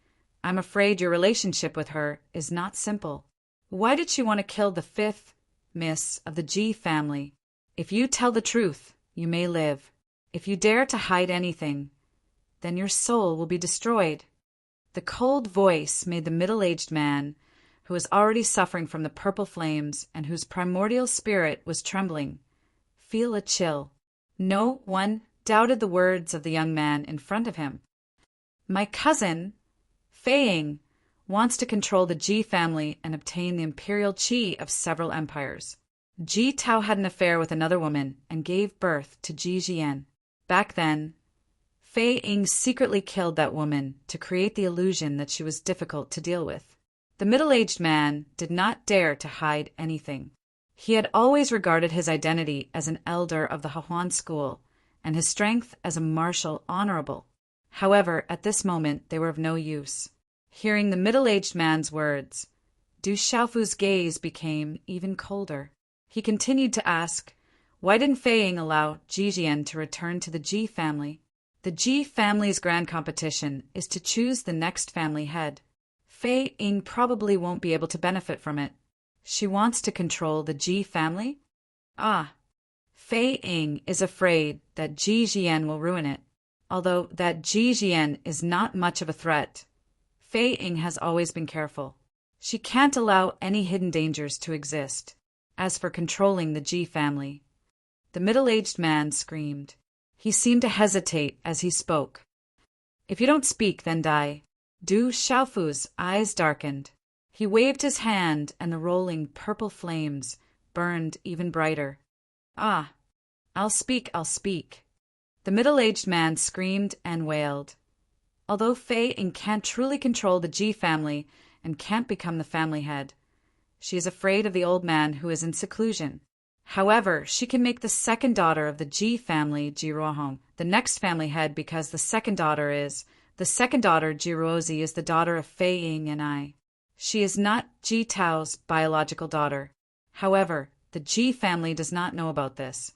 I'm afraid your relationship with her is not simple. Why did she want to kill the fifth miss of the Ji family? If you tell the truth, you may live. If you dare to hide anything, then your soul will be destroyed. The cold voice made the middle-aged man, who was already suffering from the purple flames and whose primordial spirit was trembling, feel a chill. No one doubted the words of the young man in front of him. My cousin, Fei Ying, wants to control the Ji family and obtain the imperial qi of several empires. Ji Tao had an affair with another woman and gave birth to Ji Jian. Back then, Fei Ying secretly killed that woman to create the illusion that she was difficult to deal with. The middle-aged man did not dare to hide anything. He had always regarded his identity as an elder of the Hahuan school and his strength as a martial honorable. However, at this moment they were of no use. Hearing the middle-aged man's words, Du Xiaofu's gaze became even colder. He continued to ask, why didn't Fei Ying allow Jijian to return to the Ji family? The Ji family's grand competition is to choose the next family head. Fei Ying probably won't be able to benefit from it. She wants to control the Ji family? Ah, Fei Ying is afraid that Ji Jian will ruin it. Although that Ji Jian is not much of a threat, Fei Ying has always been careful. She can't allow any hidden dangers to exist. As for controlling the Ji family, the middle-aged man screamed. He seemed to hesitate as he spoke. If you don't speak, then die. Du Xiaofu's eyes darkened. He waved his hand and the rolling purple flames burned even brighter. Ah, I'll speak, I'll speak. The middle-aged man screamed and wailed. Although Fei Ying can't truly control the Ji family and can't become the family head, she is afraid of the old man who is in seclusion. However, she can make the second daughter of the Ji family, Jiruohong, the next family head because the second daughter, Jiruozi, is the daughter of Fei Ying and I. She is not Ji Tao's biological daughter. However, the Ji family does not know about this.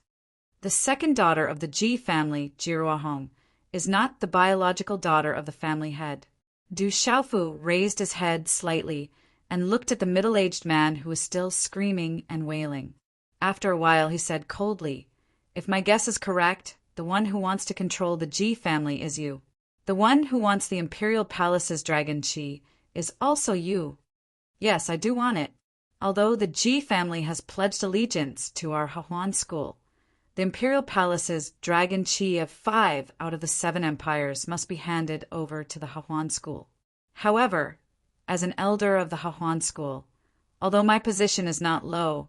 The second daughter of the Ji family, Jiruohong, is not the biological daughter of the family head. Du Xiaofu raised his head slightly and looked at the middle-aged man who was still screaming and wailing. After a while he said coldly, if my guess is correct, the one who wants to control the Ji family is you. The one who wants the imperial palace's dragon qi is also you. Yes, I do want it. Although the Ji family has pledged allegiance to our Hahuan school, the imperial palace's dragon qi of 5 out of the 7 empires must be handed over to the Hahuan school. However, as an elder of the Hahuan school, although my position is not low,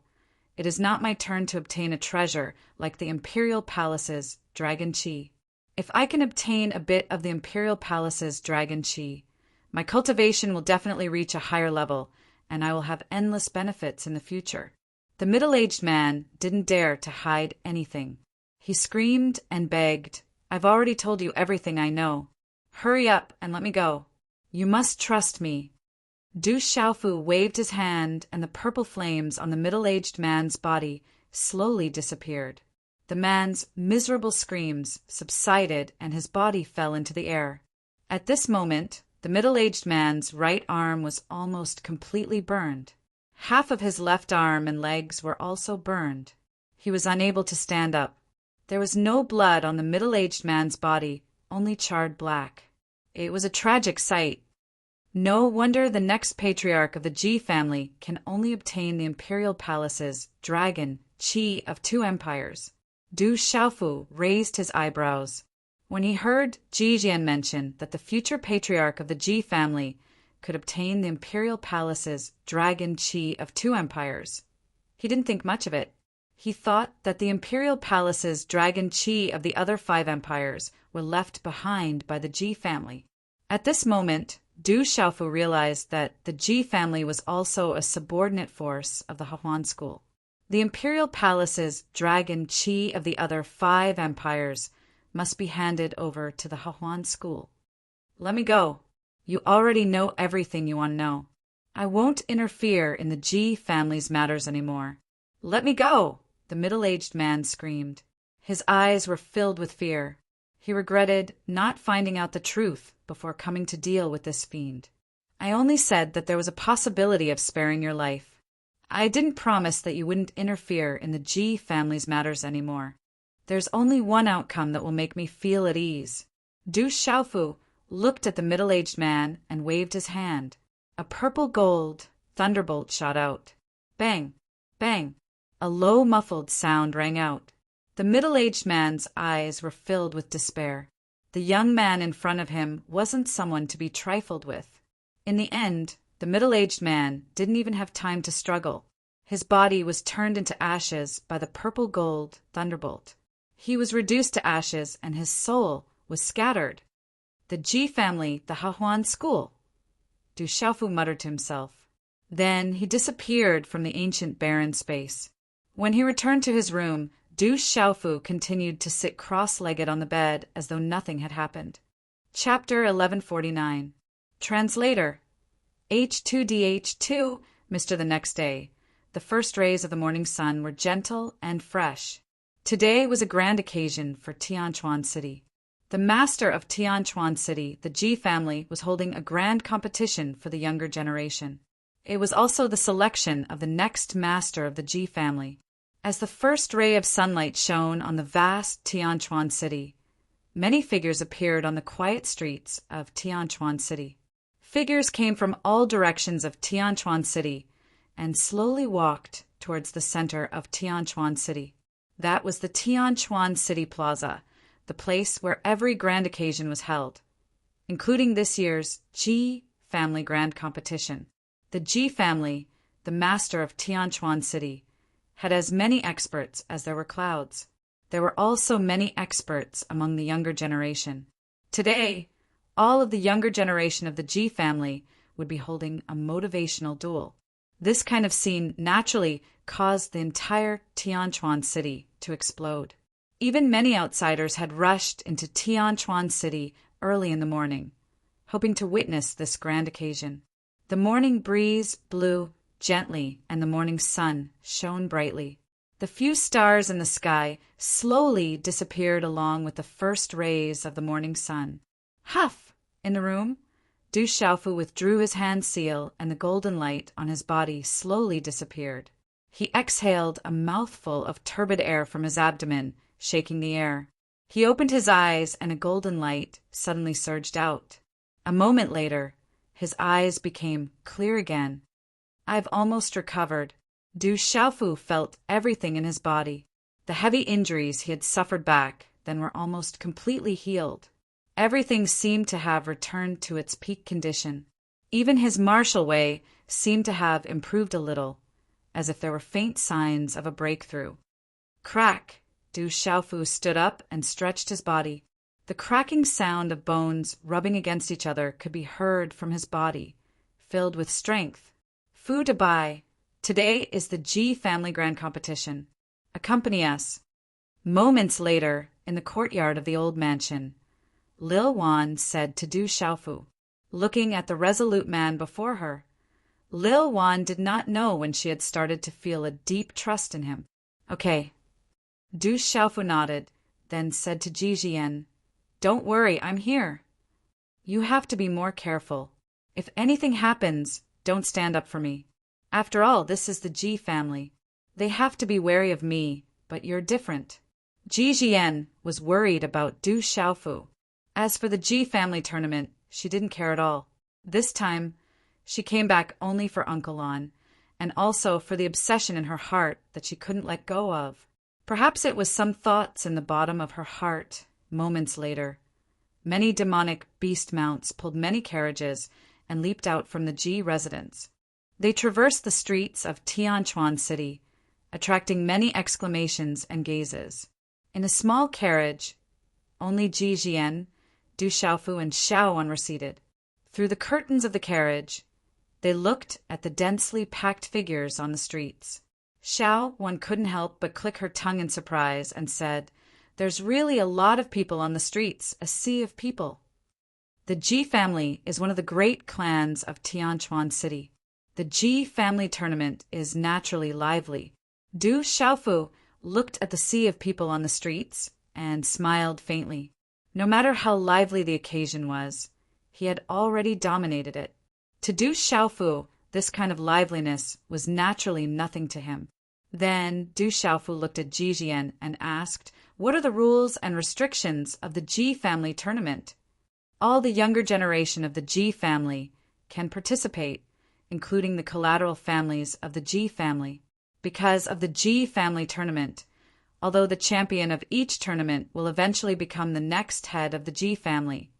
it is not my turn to obtain a treasure like the imperial palace's dragon qi. If I can obtain a bit of the imperial palace's dragon qi, my cultivation will definitely reach a higher level, and I will have endless benefits in the future. The middle-aged man didn't dare to hide anything. He screamed and begged, I've already told you everything I know. Hurry up and let me go. You must trust me. Du Xiaofu waved his hand, and the purple flames on the middle-aged man's body slowly disappeared. The man's miserable screams subsided, and his body fell into the air. At this moment, the middle-aged man's right arm was almost completely burned. Half of his left arm and legs were also burned. He was unable to stand up. There was no blood on the middle-aged man's body, only charred black. It was a tragic sight. No wonder the next patriarch of the Ji family can only obtain the imperial palace's dragon, Qi of 2 empires. Du Xiaofu raised his eyebrows. When he heard Jijian mention that the future patriarch of the Ji family could obtain the imperial palace's dragon Qi of 2 empires, he didn't think much of it. He thought that the imperial palace's dragon Qi of the other 5 empires were left behind by the Ji family. At this moment, Du Xiaofu realized that the Ji family was also a subordinate force of the Hahuan school. The imperial palace's dragon Qi of the other 5 empires must be handed over to the Hahuan school. Let me go. You already know everything you want to know. I won't interfere in the Ji family's matters anymore. Let me go, the middle-aged man screamed. His eyes were filled with fear. He regretted not finding out the truth before coming to deal with this fiend. I only said that there was a possibility of sparing your life. I didn't promise that you wouldn't interfere in the Ji family's matters anymore. There's only one outcome that will make me feel at ease. Du Xiaofu looked at the middle-aged man and waved his hand. A purple gold thunderbolt shot out. Bang! Bang! A low muffled sound rang out. The middle-aged man's eyes were filled with despair. The young man in front of him wasn't someone to be trifled with. In the end, the middle-aged man didn't even have time to struggle. His body was turned into ashes by the purple gold thunderbolt. He was reduced to ashes and his soul was scattered. The Ji family, the Hahuan school. Du Xiaofu muttered to himself. Then he disappeared from the ancient barren space. When he returned to his room, Du Xiaofu continued to sit cross-legged on the bed as though nothing had happened. Chapter 1149. Translator. H2DH2, Mr. The next day. The first rays of the morning sun were gentle and fresh. Today was a grand occasion for Tianquan City. The master of Tianquan City, the Ji family, was holding a grand competition for the younger generation. It was also the selection of the next master of the Ji family. As the first ray of sunlight shone on the vast Tianquan City, many figures appeared on the quiet streets of Tianquan City. Figures came from all directions of Tianquan City and slowly walked towards the center of Tianquan City. That was the Tianquan City Plaza, the place where every grand occasion was held, including this year's Ji Family Grand Competition. The Ji family, the master of Tianquan City, had as many experts as there were clouds. There were also many experts among the younger generation. Today, all of the younger generation of the Ji family would be holding a motivational duel. This kind of scene naturally caused the entire Tianquan City to explode. Even many outsiders had rushed into Tianquan City early in the morning, hoping to witness this grand occasion. The morning breeze blew gently and the morning sun shone brightly. The few stars in the sky slowly disappeared along with the first rays of the morning sun. Huff! In the room, Du Xiaofu withdrew his hand seal and the golden light on his body slowly disappeared. He exhaled a mouthful of turbid air from his abdomen, shaking the air. He opened his eyes and a golden light suddenly surged out. A moment later, his eyes became clear again. I've almost recovered. Du Xiaofu felt everything in his body. The heavy injuries he had suffered back then were almost completely healed. Everything seemed to have returned to its peak condition. Even his martial way seemed to have improved a little, as if there were faint signs of a breakthrough. Crack! Du Xiaofu stood up and stretched his body. The cracking sound of bones rubbing against each other could be heard from his body, filled with strength. Fu to buy. Today is the Ji Family Grand Competition. Accompany us. Moments later, in the courtyard of the old mansion, Lil Wan said to Du Xiaofu, looking at the resolute man before her. Lil Wan did not know when she had started to feel a deep trust in him. Okay. Du Xiaofu nodded, then said to Jijian, Don't worry, I'm here. You have to be more careful. If anything happens, don't stand up for me. After all, this is the Ji family. They have to be wary of me, but you're different. Ji Jian was worried about Du Xiaofu. As for the Ji family tournament, she didn't care at all. This time, she came back only for Uncle Lon, and also for the obsession in her heart that she couldn't let go of. Perhaps it was some thoughts in the bottom of her heart. Moments later, many demonic beast mounts pulled many carriages and leaped out from the Ji residence. They traversed the streets of Tianquan City, attracting many exclamations and gazes. In a small carriage, only Ji Jian, Du Xiaofu, and Xiaowan were seated. Through the curtains of the carriage, they looked at the densely packed figures on the streets. Xiaowan couldn't help but click her tongue in surprise and said, "There's really a lot of people on the streets, a sea of people." The Ji family is one of the great clans of Tianquan City. The Ji family tournament is naturally lively. Du Xiaofu looked at the sea of people on the streets and smiled faintly. No matter how lively the occasion was, he had already dominated it. To Du Xiaofu, this kind of liveliness was naturally nothing to him. Then Du Xiaofu looked at Ji Jian and asked, "What are the rules and restrictions of the Ji family tournament?" All the younger generation of the Ji family can participate, including the collateral families of the Ji family. Because of the Ji family tournament, although the champion of each tournament will eventually become the next head of the Ji family,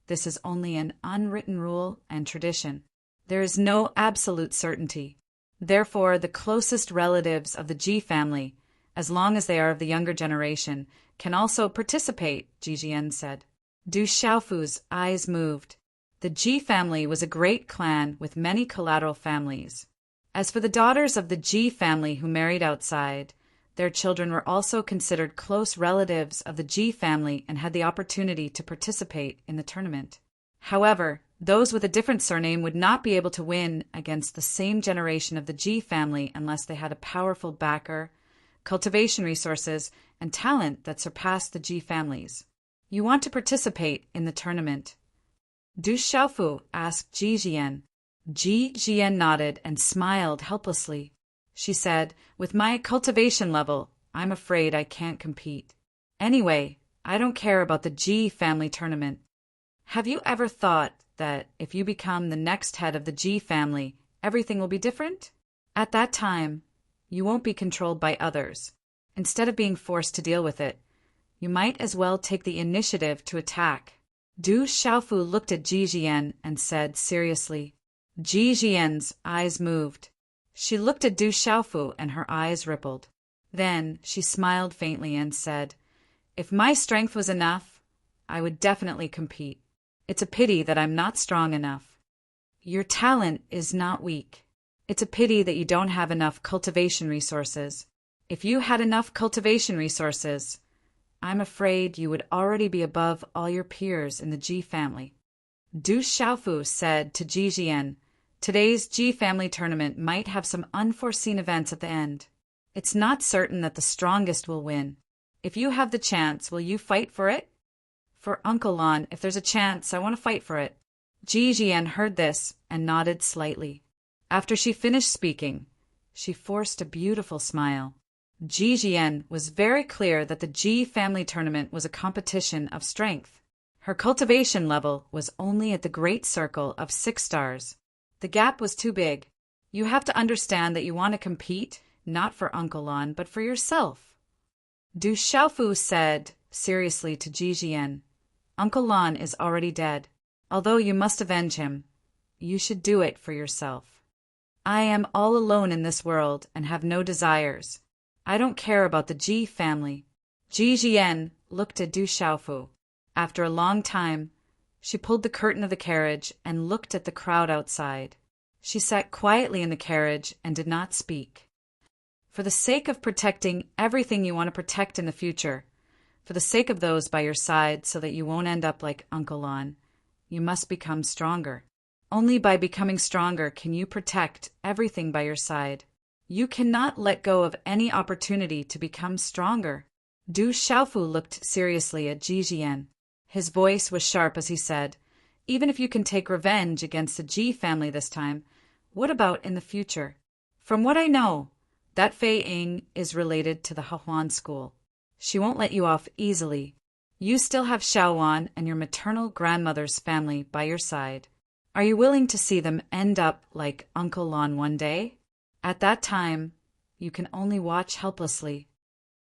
this is only an unwritten rule and tradition. There is no absolute certainty. Therefore, the closest relatives of the Ji family, as long as they are of the younger generation, can also participate, Ji Jian said. Du Xiaofu's eyes moved. The Ji family was a great clan with many collateral families. As for the daughters of the Ji family who married outside, their children were also considered close relatives of the Ji family and had the opportunity to participate in the tournament. However, those with a different surname would not be able to win against the same generation of the Ji family unless they had a powerful backer, cultivation resources, and talent that surpassed the Ji families. "You want to participate in the tournament?" Du Xiaofu asked Ji Jian. Ji Jian nodded and smiled helplessly. She said, "With my cultivation level, I'm afraid I can't compete. Anyway, I don't care about the Ji family tournament. Have you ever thought that if you become the next head of the Ji family, everything will be different? At that time, you won't be controlled by others. Instead of being forced to deal with it, you might as well take the initiative to attack." Du Xiaofu looked at Ji Jian and said seriously. Ji Jian's eyes moved. She looked at Du Xiaofu and her eyes rippled. Then she smiled faintly and said, "If my strength was enough, I would definitely compete. It's a pity that I'm not strong enough." "Your talent is not weak. It's a pity that you don't have enough cultivation resources. If you had enough cultivation resources, I'm afraid you would already be above all your peers in the Ji family." Du Xiaofu said to Ji Jian, "Today's Ji family tournament might have some unforeseen events at the end. It's not certain that the strongest will win. If you have the chance, will you fight for it?" "For Uncle Lon, if there's a chance, I want to fight for it." Ji Jian heard this and nodded slightly. After she finished speaking, she forced a beautiful smile. Ji Jian was very clear that the Ji family tournament was a competition of strength. Her cultivation level was only at the great circle of 6 stars. The gap was too big. You have to understand that you want to compete, not for Uncle Lon, but for yourself. Du Xiaofu said seriously to Ji Jian, "Uncle Lon is already dead. Although you must avenge him, you should do it for yourself. I am all alone in this world and have no desires. I don't care about the Ji family." Ji Jian looked at Du Xiaofu. After a long time, she pulled the curtain of the carriage and looked at the crowd outside. She sat quietly in the carriage and did not speak. For the sake of protecting everything you want to protect in the future, for the sake of those by your side so that you won't end up like Uncle Lon, you must become stronger. Only by becoming stronger can you protect everything by your side. You cannot let go of any opportunity to become stronger. Du Xiaofu looked seriously at Ji Jian. His voice was sharp as he said, "Even if you can take revenge against the Ji family this time, what about in the future? From what I know, that Fei Ying is related to the Hahuan school. She won't let you off easily. You still have Xiaowan and your maternal grandmother's family by your side. Are you willing to see them end up like Uncle Lon one day? At that time, you can only watch helplessly.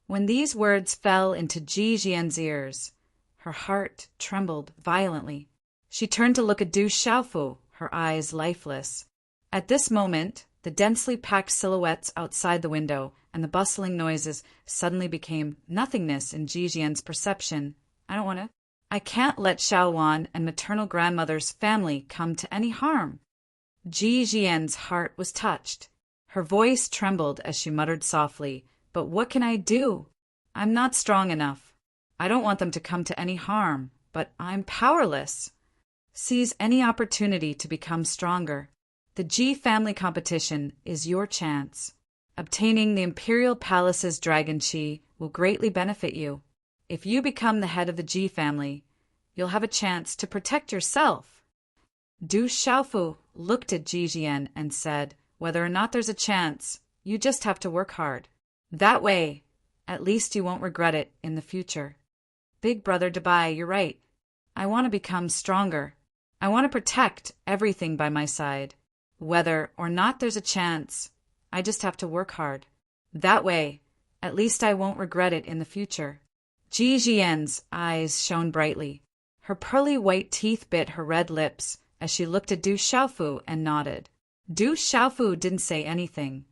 When these words fell into Ji Jian's ears, her heart trembled violently. She turned to look at Du Xiaofu, her eyes lifeless. At this moment, the densely packed silhouettes outside the window and the bustling noises suddenly became nothingness in Ji Jian's perception. I can't let Xiaowan and maternal grandmother's family come to any harm. Ji Jian's heart was touched. Her voice trembled as she muttered softly, "But what can I do? I'm not strong enough. I don't want them to come to any harm, but I'm powerless." Seize any opportunity to become stronger. The Ji family competition is your chance. Obtaining the Imperial Palace's Dragon Chi will greatly benefit you. If you become the head of the Ji family, you'll have a chance to protect yourself. Du Xiaofu looked at Ji Jian and said, "Whether or not there's a chance, you just have to work hard. That way, at least you won't regret it in the future." Big brother Dabai, you're right. I want to become stronger. I want to protect everything by my side. Whether or not there's a chance, I just have to work hard. That way, at least I won't regret it in the future. Ji Jian's eyes shone brightly. Her pearly white teeth bit her red lips as she looked at Du Xiaofu and nodded. Du Xiaofu didn't say anything,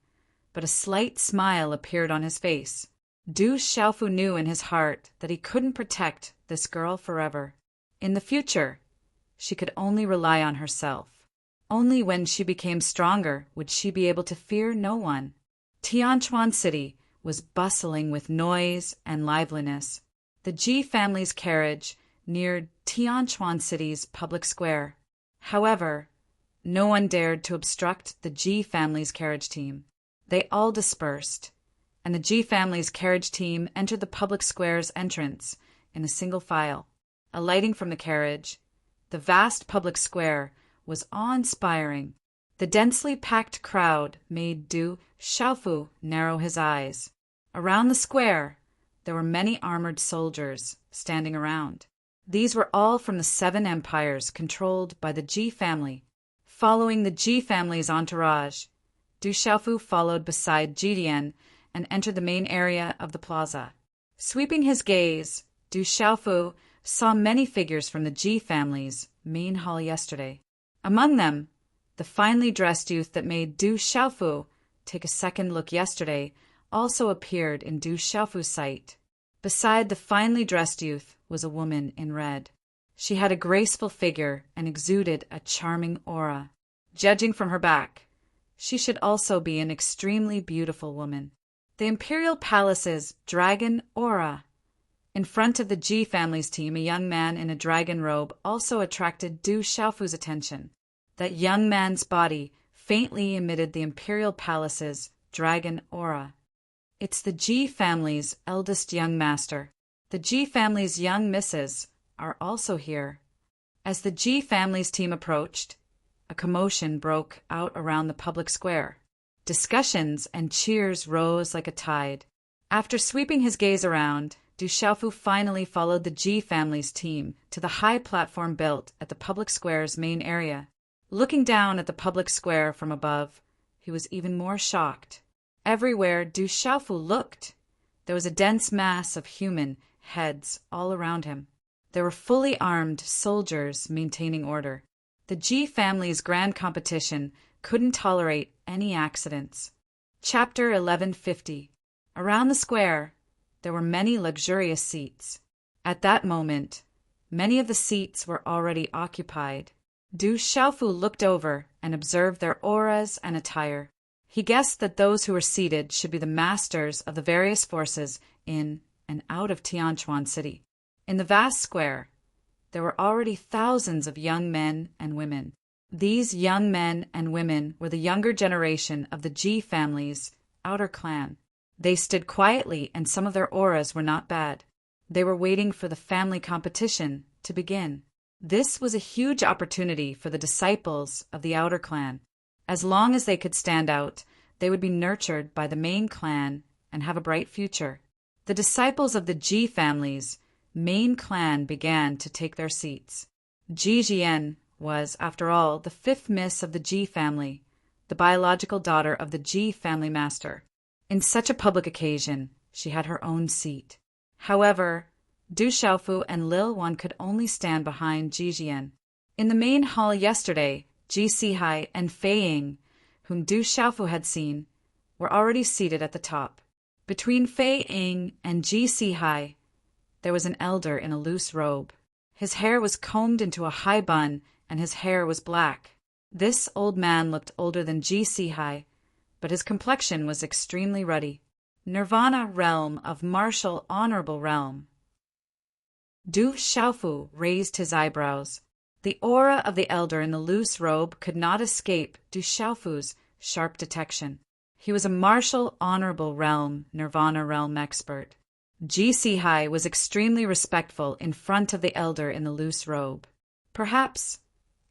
but a slight smile appeared on his face. Du Xiaofu knew in his heart that he couldn't protect this girl forever. In the future, she could only rely on herself. Only when she became stronger would she be able to fear no one. Tianquan City was bustling with noise and liveliness. The Ji family's carriage neared Tianquan City's public square. However, no one dared to obstruct the Ji family's carriage team. They all dispersed, and the Ji family's carriage team entered the public square's entrance in a single file. Alighting from the carriage, the vast public square was awe-inspiring. The densely packed crowd made Du Xiaofu narrow his eyes. Around the square, there were many armored soldiers standing around. These were all from the 7 empires controlled by the Ji family. Following the Ji family's entourage, Du Xiaofu followed beside Ji Dian and entered the main area of the plaza. Sweeping his gaze, Du Xiaofu saw many figures from the Ji family's main hall yesterday. Among them, the finely dressed youth that made Du Xiaofu take a second look yesterday also appeared in Du Xiaofu's sight. Beside the finely dressed youth was a woman in red. She had a graceful figure and exuded a charming aura. Judging from her back, she should also be an extremely beautiful woman. The Imperial Palace's dragon aura. In front of the Ji family's team, a young man in a dragon robe also attracted Du Xiaofu's attention. That young man's body faintly emitted the Imperial Palace's dragon aura. It's the Ji family's eldest young master. The Ji family's young misses are also here. As the Ji family's team approached, a commotion broke out around the public square. Discussions and cheers rose like a tide. After sweeping his gaze around, Du Xiaofu finally followed the Ji family's team to the high platform built at the public square's main area. Looking down at the public square from above, he was even more shocked. Everywhere Du Xiaofu looked, there was a dense mass of human heads all around him. There were fully armed soldiers maintaining order. The Ji family's grand competition couldn't tolerate any accidents. Chapter 1150. Around the square, there were many luxurious seats. At that moment, many of the seats were already occupied. Du Xiaofu looked over and observed their auras and attire. He guessed that those who were seated should be the masters of the various forces in and out of Tianquan City. In the vast square, there were already thousands of young men and women. These young men and women were the younger generation of the Ji family's outer clan. They stood quietly, and some of their auras were not bad. They were waiting for the family competition to begin. This was a huge opportunity for the disciples of the outer clan. As long as they could stand out, they would be nurtured by the main clan and have a bright future. The disciples of the Ji family's main clan began to take their seats. Ji Jian was, after all, the fifth miss of the Ji family, the biological daughter of the Ji family master. In such a public occasion, she had her own seat. However, Du Xiaofu and Lil Wan could only stand behind Ji Jian. In the main hall yesterday, Ji Sihai and Fei Ying, whom Du Xiaofu had seen, were already seated at the top. Between Fei Ying and Ji Sihai, there was an elder in a loose robe. His hair was combed into a high bun, and his hair was black. This old man looked older than Ji Sihai, but his complexion was extremely ruddy. Nirvana realm of martial honorable realm. Du Xiaofu raised his eyebrows. The aura of the elder in the loose robe could not escape Du Xiaofu's sharp detection. He was a martial honorable realm, Nirvana realm expert. Ji Sihai was extremely respectful in front of the elder in the loose robe. Perhaps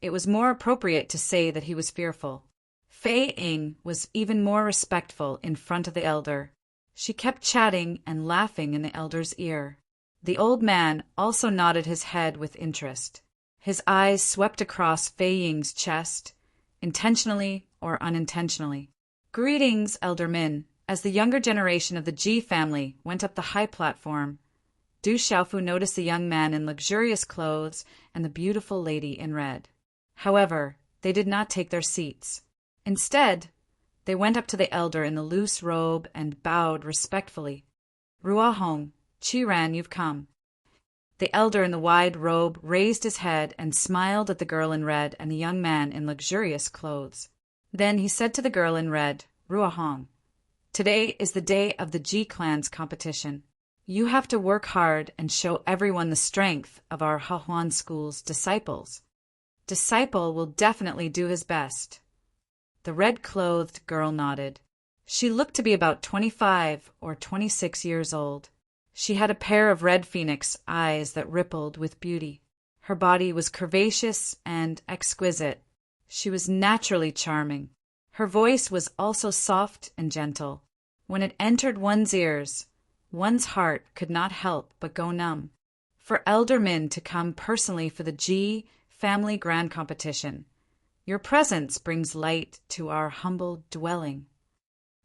it was more appropriate to say that he was fearful. Fei Ying was even more respectful in front of the elder. She kept chatting and laughing in the elder's ear. The old man also nodded his head with interest. His eyes swept across Fei Ying's chest, intentionally or unintentionally. "Greetings, Elder Min." As the younger generation of the Ji family went up the high platform, Du Xiaofu noticed the young man in luxurious clothes and the beautiful lady in red. However, they did not take their seats. Instead, they went up to the elder in the loose robe and bowed respectfully. "Ruahong, Qiran, you've come." The elder in the wide robe raised his head and smiled at the girl in red and the young man in luxurious clothes. Then he said to the girl in red, "Ruahong, today is the day of the Ji clan's competition. You have to work hard and show everyone the strength of our Hahuan school's disciples. Disciple will definitely do his best." The red-clothed girl nodded. She looked to be about 25 or 26 years old. She had a pair of red phoenix eyes that rippled with beauty. Her body was curvaceous and exquisite. She was naturally charming. Her voice was also soft and gentle. When it entered one's ears, one's heart could not help but go numb. For Elder Min to come personally for the Ji family grand competition, your presence brings light to our humble dwelling.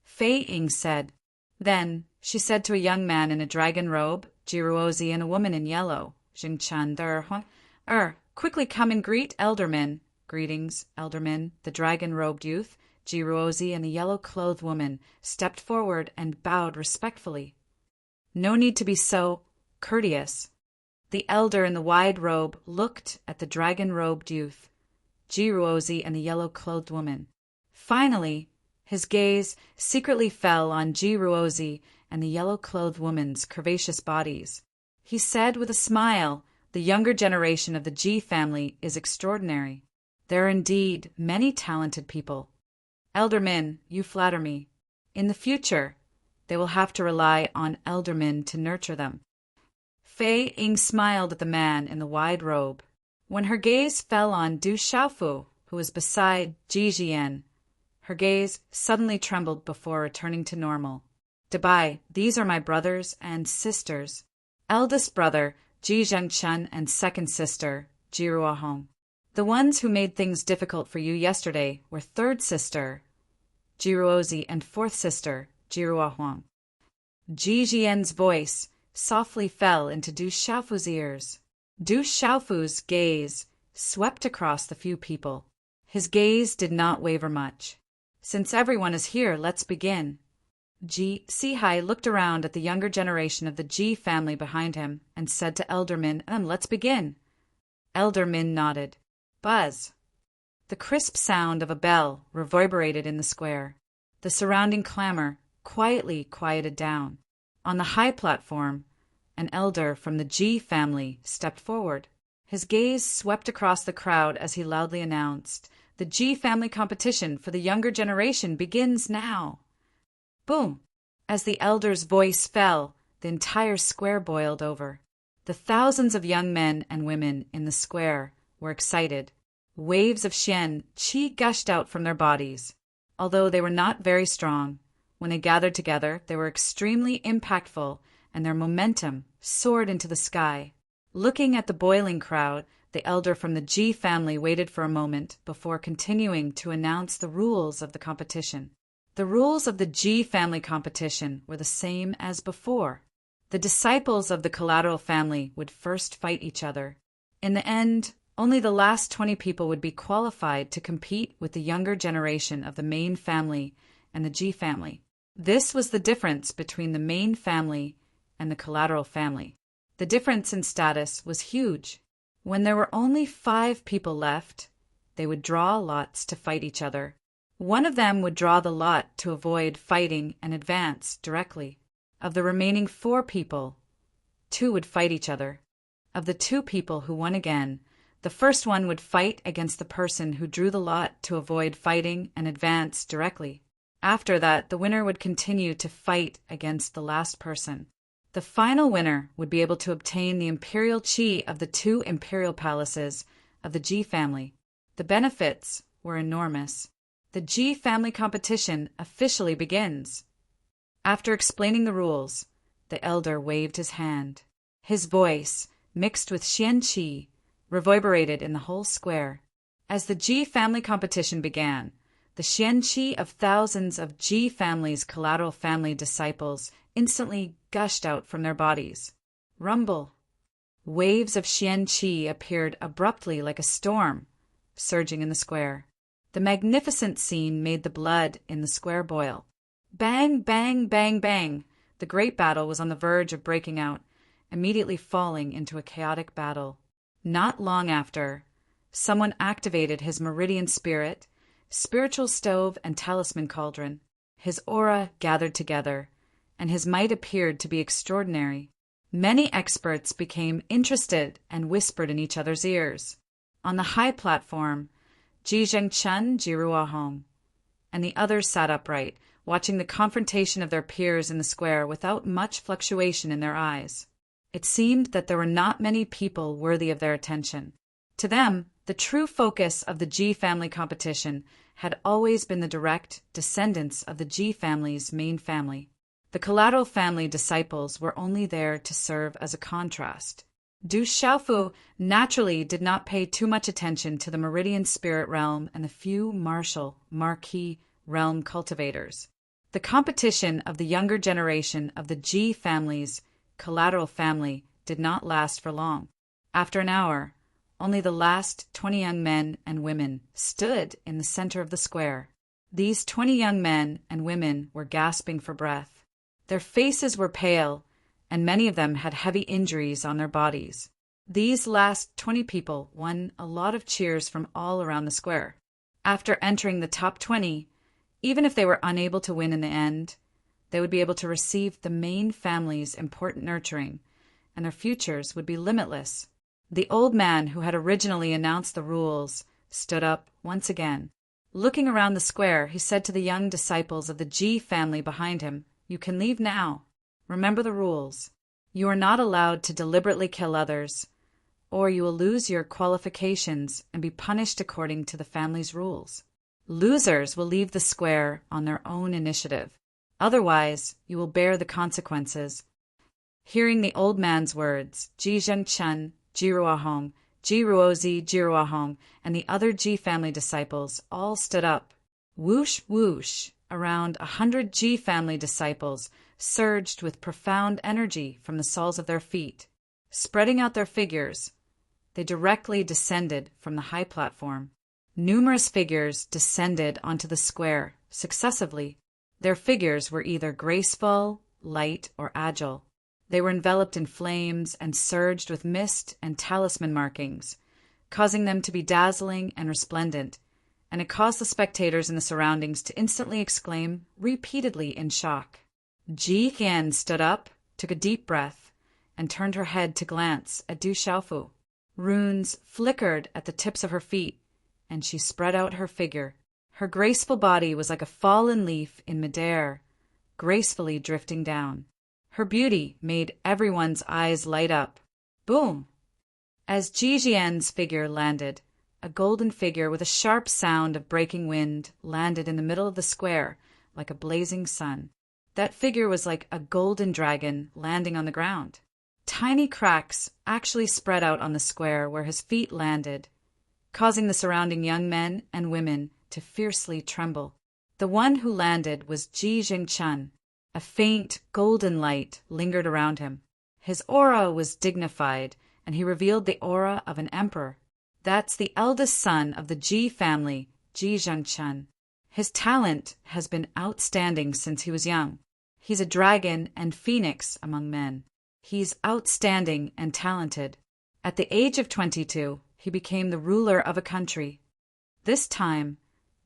Fei Ying said. Then she said to a young man in a dragon robe, Jiruozi, and a woman in yellow, Jingchan quickly come and greet Elder Min. "Greetings, Elder Min." The dragon-robed youth, Jiruozi, and a yellow-clothed woman stepped forward and bowed respectfully. "No need to be so courteous." The elder in the wide robe looked at the dragon-robed youth, Jiruozi, and the yellow-clothed woman. Finally, his gaze secretly fell on Jiruozi and the yellow-clothed woman's curvaceous bodies. He said with a smile, "The younger generation of the Ji family is extraordinary. There are indeed many talented people. Elder Min, you flatter me. In the future, they will have to rely on Elder Min to nurture them." Fei Ying smiled at the man in the wide robe. When her gaze fell on Du Xiaofu, who was beside Ji Jian, her gaze suddenly trembled before returning to normal. "Dabai, these are my brothers and sisters. Eldest brother, Ji Zhengchen, and second sister, Ji Ruahong. The ones who made things difficult for you yesterday were third sister, Ji Ruozi, and fourth sister, Ji Ruahong." Ji Jian's voice softly fell into Du Xiaofu's ears. Du Xiaofu's gaze swept across the few people. His gaze did not waver much. "Since everyone is here, let's begin." Ji Sihai looked around at the younger generation of the Ji family behind him and said to Elder Min, "Let's begin." Elder Min nodded. Buzz. The crisp sound of a bell reverberated in the square. The surrounding clamor quietly quieted down. On the high platform, an elder from the Ji family stepped forward. His gaze swept across the crowd as he loudly announced, "The Ji family competition for the younger generation begins now." Boom! As the elder's voice fell, the entire square boiled over. The thousands of young men and women in the square were excited. Waves of Xian qi gushed out from their bodies. Although they were not very strong, when they gathered together, they were extremely impactful and their momentum soared into the sky. Looking at the boiling crowd, the elder from the Ji family waited for a moment before continuing to announce the rules of the competition. The rules of the Ji family competition were the same as before. The disciples of the collateral family would first fight each other. In the end, only the last 20 people would be qualified to compete with the younger generation of the main family and the Ji family. This was the difference between the main family and the collateral family. The difference in status was huge. When there were only 5 people left, they would draw lots to fight each other. One of them would draw the lot to avoid fighting and advance directly. Of the remaining 4 people, 2 would fight each other. Of the 2 people who won again, the first one would fight against the person who drew the lot to avoid fighting and advance directly. After that, the winner would continue to fight against the last person. The final winner would be able to obtain the imperial chi of the 2 imperial palaces of the Ji family. The benefits were enormous. The Ji family competition officially begins. After explaining the rules, the elder waved his hand. His voice, mixed with Xian Qi, reverberated in the whole square. As the Ji family competition began, the Xian Qi of thousands of Ji family's collateral family disciples instantly gushed out from their bodies. Rumble. Waves of Xian Qi appeared abruptly like a storm, surging in the square. The magnificent scene made the blood in the square boil. Bang, bang, bang, bang. The great battle was on the verge of breaking out, immediately falling into a chaotic battle. Not long after, someone activated his meridian spirit, spiritual stove, and talisman cauldron. His aura gathered together, and his might appeared to be extraordinary. Many experts became interested and whispered in each other's ears. On the high platform, Ji Zhengchen, Jirua Hong, and the others sat upright, watching the confrontation of their peers in the square without much fluctuation in their eyes. It seemed that there were not many people worthy of their attention. To them, the true focus of the Ji family competition had always been the direct descendants of the Ji family's main family. The collateral family disciples were only there to serve as a contrast. Du Xiaofu naturally did not pay too much attention to the meridian spirit realm and the few marquis realm cultivators. The competition of the younger generation of the Ji family's collateral family did not last for long. After an hour, only the last 20 young men and women stood in the center of the square. These 20 young men and women were gasping for breath. Their faces were pale, and many of them had heavy injuries on their bodies. These last 20 people won a lot of cheers from all around the square. After entering the top 20, even if they were unable to win in the end, they would be able to receive the main family's important nurturing, and their futures would be limitless. The old man who had originally announced the rules stood up once again. Looking around the square, he said to the young disciples of the Ji family behind him, "You can leave now. Remember the rules. You are not allowed to deliberately kill others, or you will lose your qualifications and be punished according to the family's rules. Losers will leave the square on their own initiative. Otherwise, you will bear the consequences." Hearing the old man's words, Ji Zhengchen, Ji Ruohong, Ji Ruozi, Ji Ruohong, and the other Ji family disciples all stood up. Whoosh, whoosh, around 100 Ji family disciples surged with profound energy from the soles of their feet. Spreading out their figures, they directly descended from the high platform. Numerous figures descended onto the square successively. Their figures were either graceful, light, or agile. They were enveloped in flames and surged with mist and talisman markings, causing them to be dazzling and resplendent, and it caused the spectators in the surroundings to instantly exclaim repeatedly in shock. Ji Qian stood up, took a deep breath, and turned her head to glance at Du Xiaofu. Runes flickered at the tips of her feet, and she spread out her figure. Her graceful body was like a fallen leaf in midair, gracefully drifting down. Her beauty made everyone's eyes light up. Boom! As Ji Jian's figure landed, a golden figure with a sharp sound of breaking wind landed in the middle of the square like a blazing sun. That figure was like a golden dragon landing on the ground. Tiny cracks actually spread out on the square where his feet landed, causing the surrounding young men and women to fiercely tremble. The one who landed was Ji Jingchun. A faint, golden light lingered around him. His aura was dignified, and he revealed the aura of an emperor. That's the eldest son of the Ji family, Ji Zhengchun. His talent has been outstanding since he was young. He's a dragon and phoenix among men. He's outstanding and talented. At the age of 22, he became the ruler of a country. This time,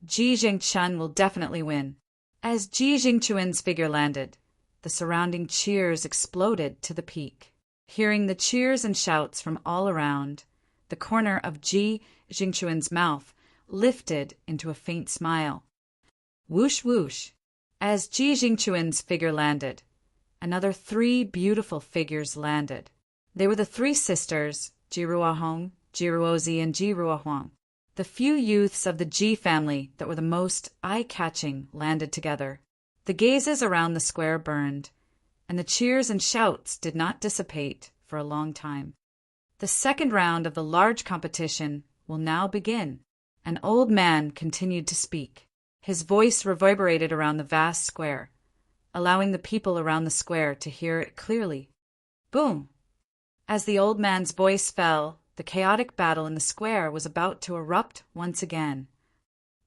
Ji Jingchun will definitely win. As Ji Jingchun's figure landed, the surrounding cheers exploded to the peak. Hearing the cheers and shouts from all around, the corner of Ji Jingchun's mouth lifted into a faint smile. Whoosh whoosh. As Ji Jingchun's figure landed, another 3 beautiful figures landed. They were the 3 sisters, Ji Ruohong, Ji Ruozi, and Ji Ruohuang. The few youths of the Ji family that were the most eye-catching landed together. The gazes around the square burned, and the cheers and shouts did not dissipate for a long time. The second round of the large competition will now begin. An old man continued to speak. His voice reverberated around the vast square, allowing the people around the square to hear it clearly. Boom! As the old man's voice fell, the chaotic battle in the square was about to erupt once again.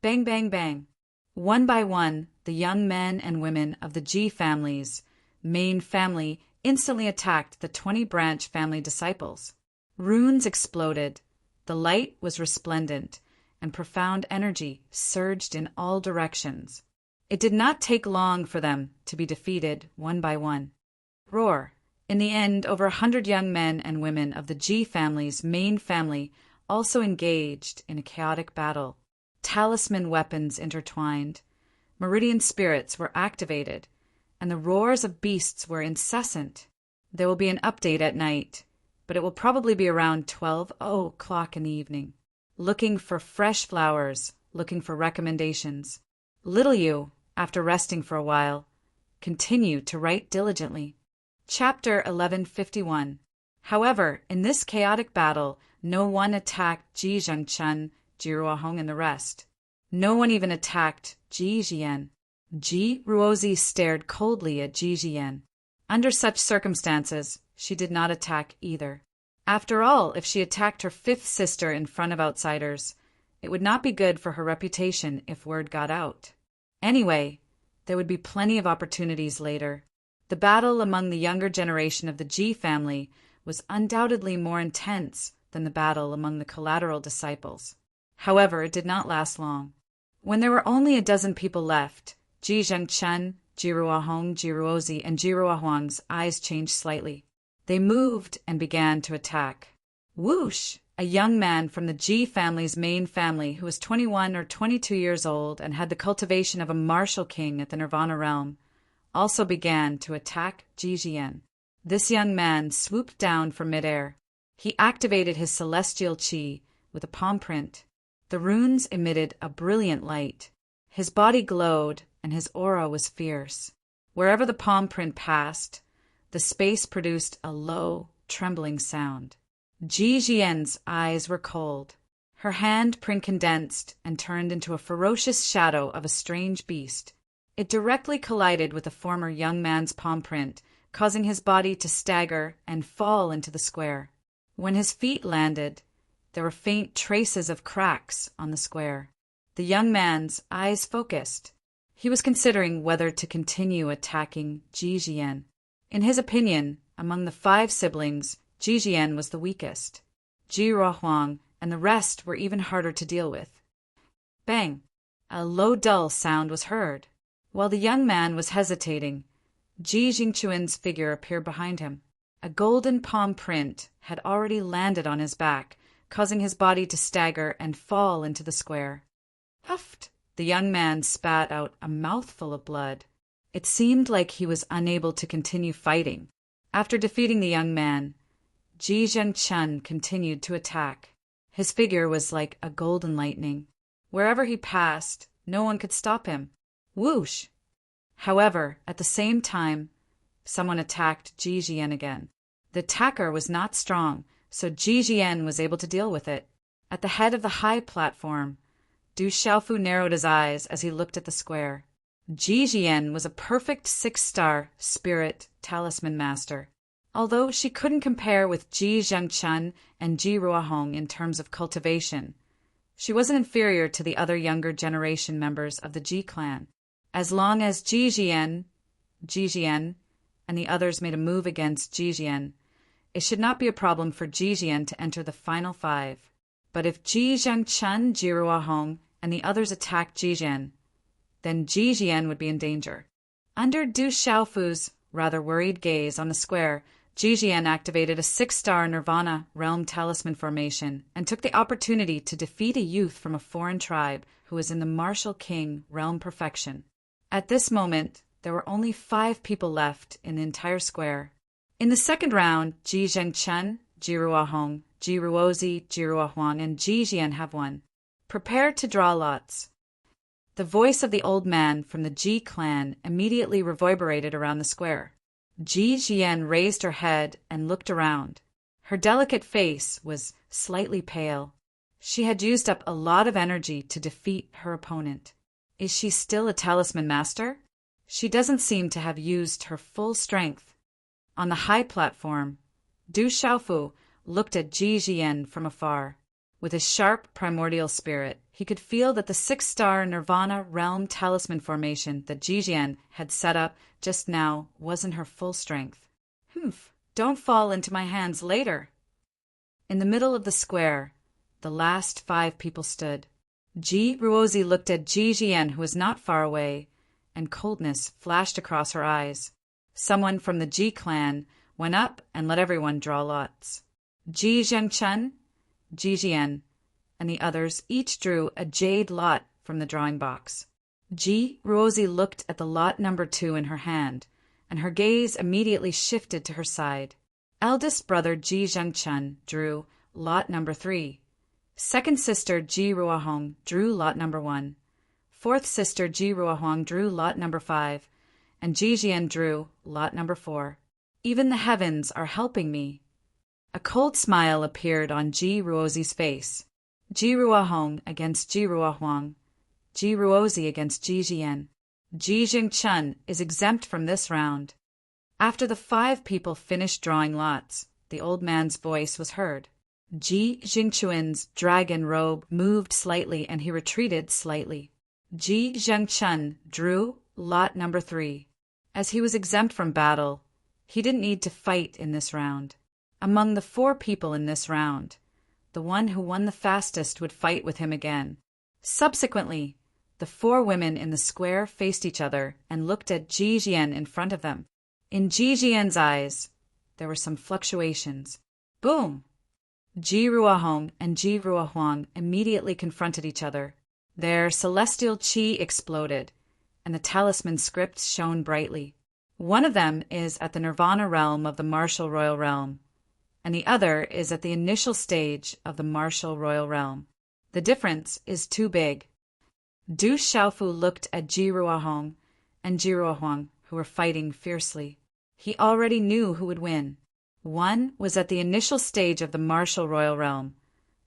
Bang, bang, bang. One by one, the young men and women of the Ji family's main family instantly attacked the 20-branch family disciples. Runes exploded, the light was resplendent, and profound energy surged in all directions. It did not take long for them to be defeated one by one. Roar! In the end, over 100 young men and women of the Ji family's main family also engaged in a chaotic battle. Talisman weapons intertwined, meridian spirits were activated, and the roars of beasts were incessant. There will be an update at night, but it will probably be around 12 o'clock in the evening. Looking for fresh flowers, looking for recommendations. Little you, after resting for a while, continue to write diligently. Chapter 1151. However, in this chaotic battle, no one attacked Ji Zhengchun, Ji Ruohong, and the rest. No one even attacked Ji Jian. Ji Ruozi stared coldly at Ji Jian. Under such circumstances, she did not attack either. After all, if she attacked her 5th sister in front of outsiders, it would not be good for her reputation if word got out. Anyway, there would be plenty of opportunities later. The battle among the younger generation of the Ji family was undoubtedly more intense than the battle among the collateral disciples. However, it did not last long. When there were only a dozen people left, Ji Zhengchun, Ji Ruohong, Ji Ruozi, and Ji Ruohuang's eyes changed slightly. They moved and began to attack. Whoosh! A young man from the Ji family's main family who was 21 or 22 years old and had the cultivation of a martial king at the Nirvana realm also began to attack Ji Jian. This young man swooped down from midair. He activated his celestial chi with a palm print. The runes emitted a brilliant light. His body glowed and his aura was fierce. Wherever the palm print passed, the space produced a low, trembling sound. Ji Jian's eyes were cold. Her hand print condensed and turned into a ferocious shadow of a strange beast. It directly collided with the former young man's palm print, causing his body to stagger and fall into the square. When his feet landed, there were faint traces of cracks on the square. The young man's eyes focused. He was considering whether to continue attacking Ji Jian. In his opinion, among the 5 siblings, Ji Jian was the weakest. Ji Ruohuang and the rest were even harder to deal with. Bang! A low, dull sound was heard. While the young man was hesitating, Ji Jingchun's figure appeared behind him. A golden palm print had already landed on his back, causing his body to stagger and fall into the square. Huffed! The young man spat out a mouthful of blood. It seemed like he was unable to continue fighting. After defeating the young man, Ji Zhengchun continued to attack. His figure was like a golden lightning. Wherever he passed, no one could stop him. Whoosh! However, at the same time, someone attacked Ji Jian again. The attacker was not strong, so Ji Jian was able to deal with it. At the head of the high platform, Du Xiaofu narrowed his eyes as he looked at the square. Ji Jian was a perfect 6-star spirit talisman master. Although she couldn't compare with Ji Zhengchen and Ji Ruohong in terms of cultivation, she wasn't inferior to the other younger generation members of the Ji clan. As long as Ji Jian, and the others made a move against Ji Jian, it should not be a problem for Ji Jian to enter the final 5. But if Ji Zhengchen, Ji Ruohong, and the others attacked Ji Jian, then Ji Jian would be in danger. Under Du Xiaofu's rather worried gaze on the square, Ji Jian activated a 6-star Nirvana realm talisman formation and took the opportunity to defeat a youth from a foreign tribe who was in the martial king realm perfection. At this moment, there were only 5 people left in the entire square. In the second round, Ji Zhengchen, Ji Ruohong, Ji Ruozi, Ji Ruohuang, and Ji Jian have won. Prepare to draw lots. The voice of the old man from the Ji clan immediately reverberated around the square. Ji Jian raised her head and looked around. Her delicate face was slightly pale. She had used up a lot of energy to defeat her opponent. Is she still a talisman master? She doesn't seem to have used her full strength. On the high platform, Du Xiaofu looked at Ji Jian from afar. With his sharp primordial spirit, he could feel that the 6-star Nirvana realm talisman formation that Ji Jian had set up just now wasn't her full strength. Don't fall into my hands later. In the middle of the square, the last 5 people stood. Ji Ruozi looked at Ji Jian, who was not far away, and coldness flashed across her eyes. Someone from the Ji clan went up and let everyone draw lots. Ji Zhengchen, Ji Jian, and the others each drew a jade lot from the drawing box. Ji Ruozi looked at the lot number 2 in her hand, and her gaze immediately shifted to her side. Eldest brother Ji Zhengchen drew lot number 3. Second sister Ji Ruohong drew lot number 1. Fourth sister Ji Ruohuang drew lot number 5, and Ji Jian drew lot number 4. Even the heavens are helping me. A cold smile appeared on Ji Ruozi's face. Ji Ruohong against Ji Ruohuang. Ji Ruozi against Ji Jian. Ji Zhengchen is exempt from this round. After the 5 people finished drawing lots, the old man's voice was heard. Ji Jingchuan's dragon robe moved slightly and he retreated slightly. Ji Zhengchen drew lot number 3. As he was exempt from battle, he didn't need to fight in this round. Among the 4 people in this round, the one who won the fastest would fight with him again. Subsequently, the 4 women in the square faced each other and looked at Ji Jian in front of them. In Ji Jian's eyes, there were some fluctuations. Boom! Ji Ruohong and Ji Ruohuang immediately confronted each other. Their celestial qi exploded, and the talisman script shone brightly. One of them is at the Nirvana realm of the martial royal realm, and the other is at the initial stage of the martial royal realm. The difference is too big. Du Xiaofu looked at Ji Ruohong and Ji Ruohuang, who were fighting fiercely. He already knew who would win. One was at the initial stage of the martial royal realm,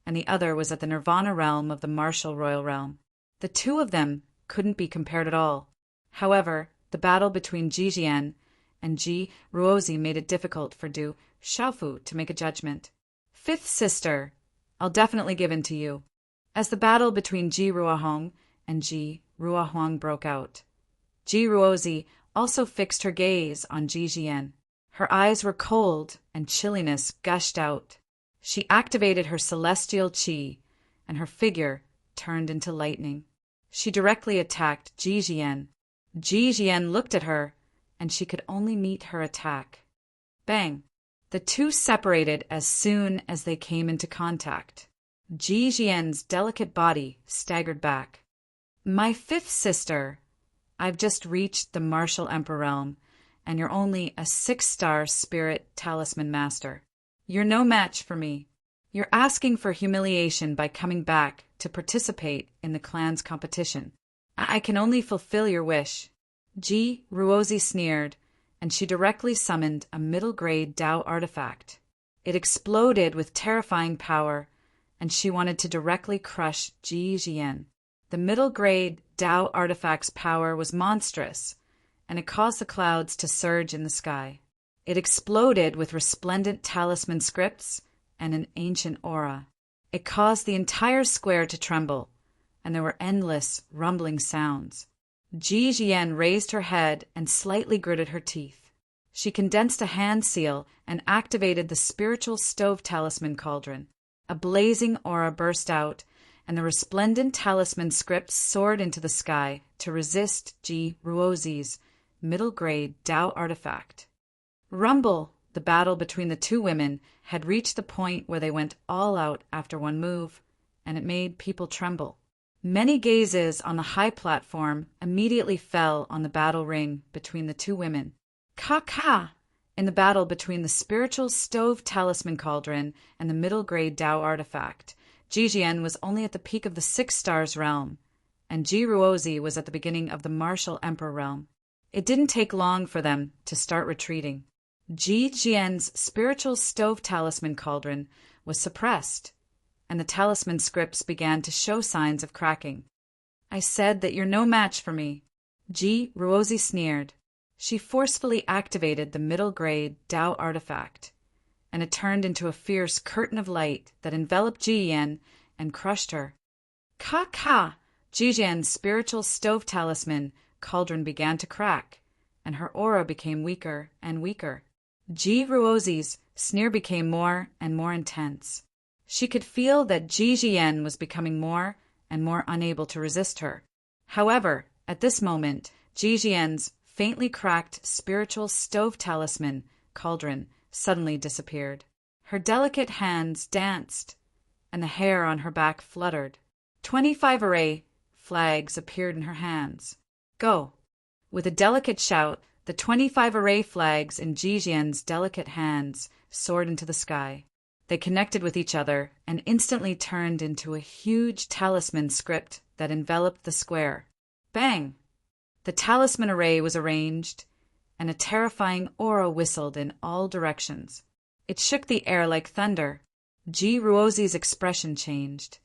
and the other was at the Nirvana realm of the martial royal realm. The 2 of them couldn't be compared at all. However, the battle between Ji Jian and Ji Ruozi made it difficult for Du Xiaofu to make a judgment. 5th sister, I'll definitely give in to you. As the battle between Ji Ruohong and Ji Ruohuang broke out, Ji Ruozi also fixed her gaze on Ji Jian. Her eyes were cold and chilliness gushed out. She activated her celestial qi, and her figure turned into lightning. She directly attacked Ji Jian. Ji Jian looked at her, and she could only meet her attack. Bang! The 2 separated as soon as they came into contact. Ji Jian's delicate body staggered back. My 5th sister, I've just reached the martial emperor realm, and you're only a 6-star spirit talisman master. You're no match for me. You're asking for humiliation by coming back to participate in the clan's competition. I can only fulfill your wish. Ji Ruozi sneered, and she directly summoned a middle-grade Dao artifact. It exploded with terrifying power, and she wanted to directly crush Ji Jian. The middle-grade Dao artifact's power was monstrous, and it caused the clouds to surge in the sky. It exploded with resplendent talisman scripts and an ancient aura. It caused the entire square to tremble, and there were endless, rumbling sounds. Ji Jian raised her head and slightly gritted her teeth. She condensed a hand seal and activated the spiritual stove talisman cauldron. A blazing aura burst out, and the resplendent talisman script soared into the sky to resist Ji Ruozi's middle-grade Dao artifact. Rumble! The battle between the two women had reached the point where they went all out after one move, and it made people tremble. Many gazes on the high platform immediately fell on the battle ring between the two women. Ka! In the battle between the spiritual stove talisman cauldron and the middle-grade Dao artifact, Ji Jian was only at the peak of the Six Stars realm, and Ji Ruozi was at the beginning of the Martial Emperor realm. It didn't take long for them to start retreating. Ji Jian's spiritual stove talisman cauldron was suppressed, and the talisman scripts began to show signs of cracking. "I said that you're no match for me," Ji Ruozi sneered. She forcefully activated the middle-grade Dao artifact, and it turned into a fierce curtain of light that enveloped Ji Jian and crushed her. Ka! Ji Jian's spiritual stove talisman cauldron began to crack, and her aura became weaker and weaker. Ji Ruozi's sneer became more and more intense. She could feel that Ji Jian was becoming more and more unable to resist her. However, at this moment, Ji Jian's faintly cracked spiritual stove talisman cauldron suddenly disappeared. Her delicate hands danced, and the hair on her back fluttered. 25 array flags appeared in her hands. "Go!" With a delicate shout, the 25 array flags in Ji Jian's delicate hands soared into the sky. They connected with each other and instantly turned into a huge talisman script that enveloped the square. Bang! The talisman array was arranged, and a terrifying aura whistled in all directions. It shook the air like thunder. Ji Ruozi's expression changed.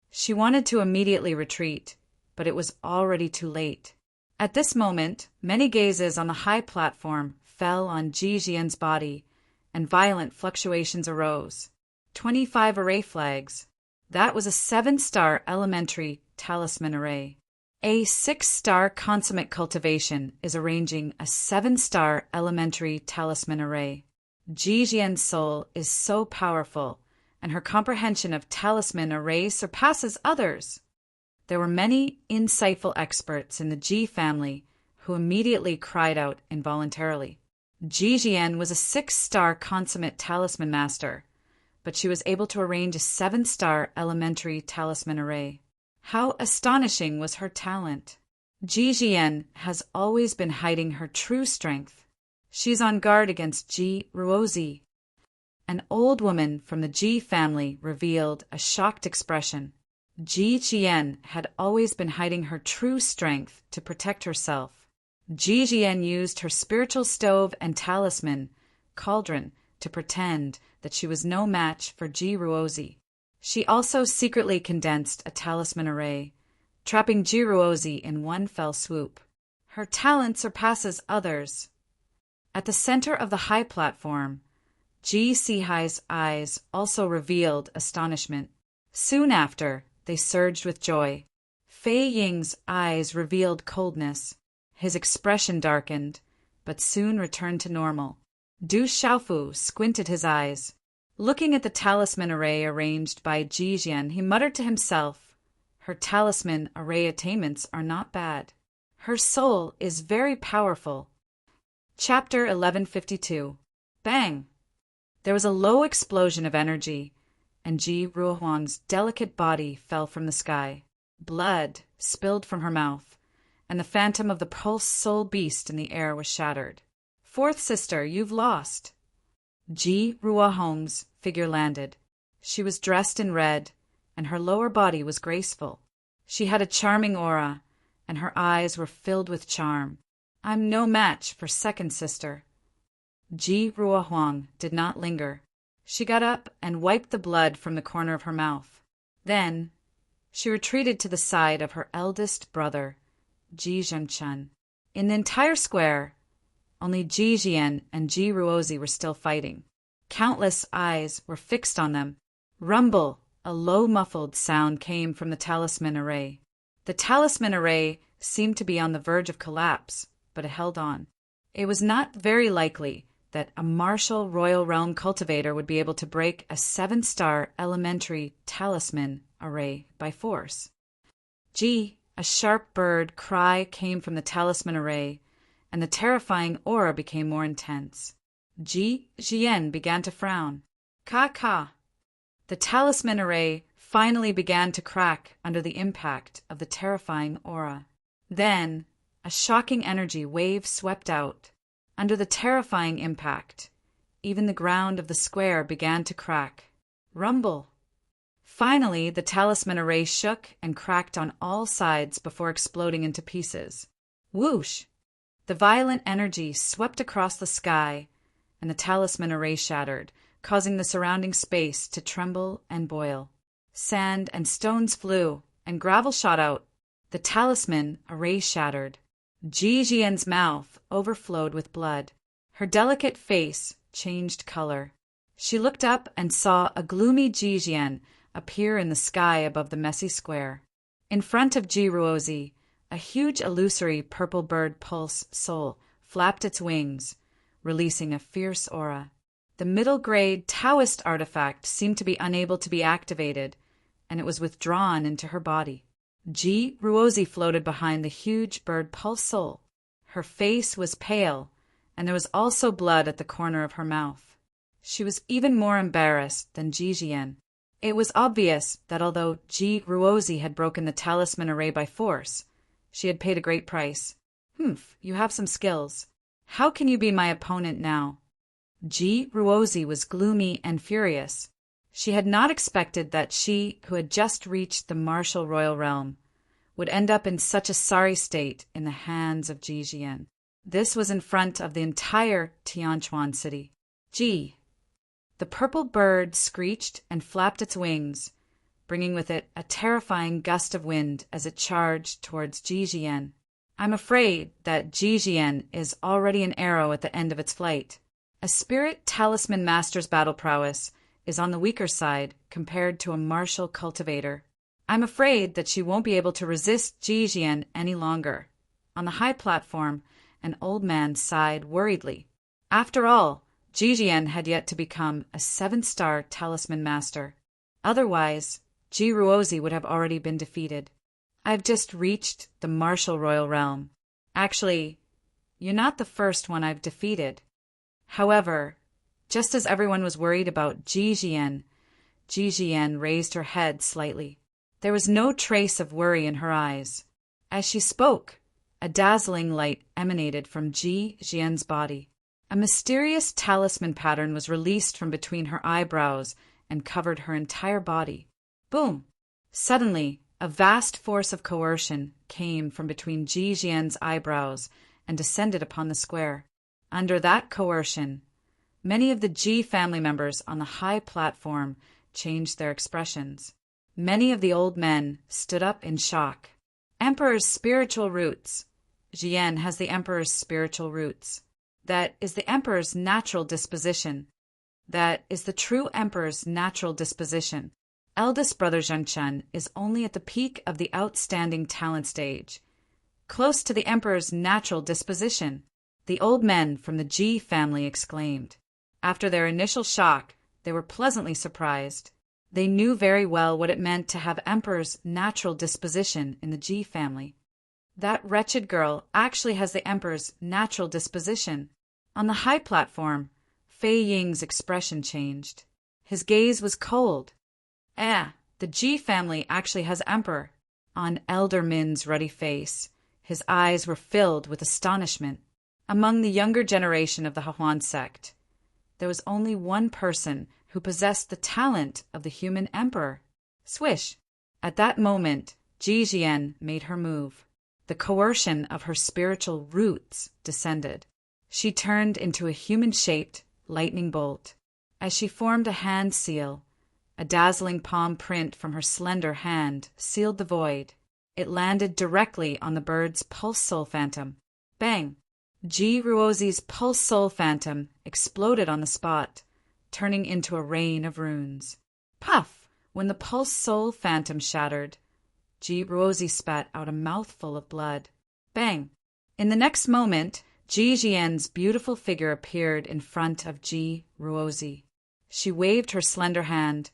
She wanted to immediately retreat, but it was already too late. At this moment, many gazes on the high platform fell on Ji Jian's body, and violent fluctuations arose. 25 array flags. That was a 7-star elementary talisman array. A 6-star consummate cultivation is arranging a 7-star elementary talisman array. Ji Jian's soul is so powerful, and her comprehension of talisman arrays surpasses others. There were many insightful experts in the Ji family who immediately cried out involuntarily. Ji Jian was a 6-star consummate talisman master, but she was able to arrange a 7-star elementary talisman array. How astonishing was her talent! Ji Jian has always been hiding her true strength. She's on guard against Ji Ruozi. An old woman from the Ji family revealed a shocked expression. Ji Jian had always been hiding her true strength to protect herself. Ji Jian used her spiritual stove and talisman cauldron to pretend that she was no match for Ji Ruozi. She also secretly condensed a talisman array, trapping Ji Ruozi in one fell swoop. Her talent surpasses others. At the center of the high platform, Ji Sihai's eyes also revealed astonishment. Soon after, they surged with joy. Fei Ying's eyes revealed coldness. His expression darkened, but soon returned to normal. Du Xiaofu squinted his eyes. Looking at the talisman array arranged by Ji Jian, he muttered to himself, "Her talisman array attainments are not bad. Her soul is very powerful." Chapter 1152. Bang! There was a low explosion of energy, and Ji Ruohuang's delicate body fell from the sky. Blood spilled from her mouth, and the phantom of the pulse soul beast in the air was shattered. "Fourth sister, you've lost." Ji Ruohuang's figure landed. She was dressed in red, and her lower body was graceful. She had a charming aura, and her eyes were filled with charm. I'm no match for second sister. Ji Ruohuang did not linger. She got up and wiped the blood from the corner of her mouth. Then she retreated to the side of her eldest brother, Ji Zhenchen. In the entire square, only Ji Jian and Ji Ruozi were still fighting. Countless eyes were fixed on them. Rumble! A low muffled sound came from the talisman array. The talisman array seemed to be on the verge of collapse, but it held on. It was not very likely that a martial royal realm cultivator would be able to break a 7-star elementary talisman array by force. Gee, a sharp bird cry came from the talisman array, and the terrifying aura became more intense. Ji Jian began to frown. Ka. The talisman array finally began to crack under the impact of the terrifying aura. Then, a shocking energy wave swept out. Under the terrifying impact, even the ground of the square began to crack. Rumble! Finally, the talisman array shook and cracked on all sides before exploding into pieces. Whoosh! The violent energy swept across the sky, and the talisman array shattered, causing the surrounding space to tremble and boil. Sand and stones flew, and gravel shot out. The talisman array shattered. Ji Jian's mouth overflowed with blood. Her delicate face changed color. She looked up and saw a gloomy Ji Jian appear in the sky above the messy square. In front of Ji Ruozi, a huge illusory purple bird pulse soul flapped its wings, releasing a fierce aura. The middle-grade Taoist artifact seemed to be unable to be activated, and it was withdrawn into her body. Ji Ruozi floated behind the huge bird pulse soul. Her face was pale, and there was also blood at the corner of her mouth. She was even more embarrassed than Ji Jian. It was obvious that although Ji Ruozi had broken the talisman array by force, she had paid a great price. You have some skills. How can you be my opponent now? Ji Ruozi was gloomy and furious. She had not expected that she, who had just reached the martial royal realm, would end up in such a sorry state in the hands of Ji Jian. This was in front of the entire Tianquan city. Ji! The purple bird screeched and flapped its wings, bringing with it a terrifying gust of wind as it charged towards Ji Jian. I'm afraid that Ji Jian is already an arrow at the end of its flight. A spirit talisman master's battle prowess is on the weaker side compared to a martial cultivator. I'm afraid that she won't be able to resist Ji Jian any longer. On the high platform, an old man sighed worriedly. After all, Ji Jian had yet to become a 7-star talisman master. Otherwise, Ji Ruozi would have already been defeated. I've just reached the martial royal realm. Actually, you're not the first one I've defeated. However, just as everyone was worried about Ji Jian raised her head slightly. There was no trace of worry in her eyes. As she spoke, a dazzling light emanated from Ji Jian's body. A mysterious talisman pattern was released from between her eyebrows and covered her entire body. Boom! Suddenly, a vast force of coercion came from between Ji Jian's eyebrows and descended upon the square. Under that coercion, many of the Ji family members on the high platform changed their expressions. Many of the old men stood up in shock. Emperor's spiritual roots. Jian has the Emperor's spiritual roots. That is the Emperor's natural disposition. That is the true Emperor's natural disposition. Eldest brother Zhenchen is only at the peak of the outstanding talent stage, close to the Emperor's natural disposition. The old men from the Ji family exclaimed. After their initial shock, they were pleasantly surprised. They knew very well what it meant to have Emperor's natural disposition in the Ji family. That wretched girl actually has the Emperor's natural disposition. On the high platform, Fei Ying's expression changed. His gaze was cold. The Ji family actually has Emperor. On Elder Min's ruddy face, his eyes were filled with astonishment. Among the younger generation of the Hahuan sect, there was only one person who possessed the talent of the human emperor. Swish! At that moment, Ji Jian made her move. The coercion of her spiritual roots descended. She turned into a human-shaped lightning bolt. As she formed a hand seal, a dazzling palm print from her slender hand sealed the void. It landed directly on the bird's pulse soul phantom. Bang! Ji Ruozi's pulse soul phantom exploded on the spot, turning into a rain of runes. Puff! When the pulse soul phantom shattered, Ji Ruozi spat out a mouthful of blood. Bang! In the next moment, Ji Jian's beautiful figure appeared in front of Ji Ruozi. She waved her slender hand,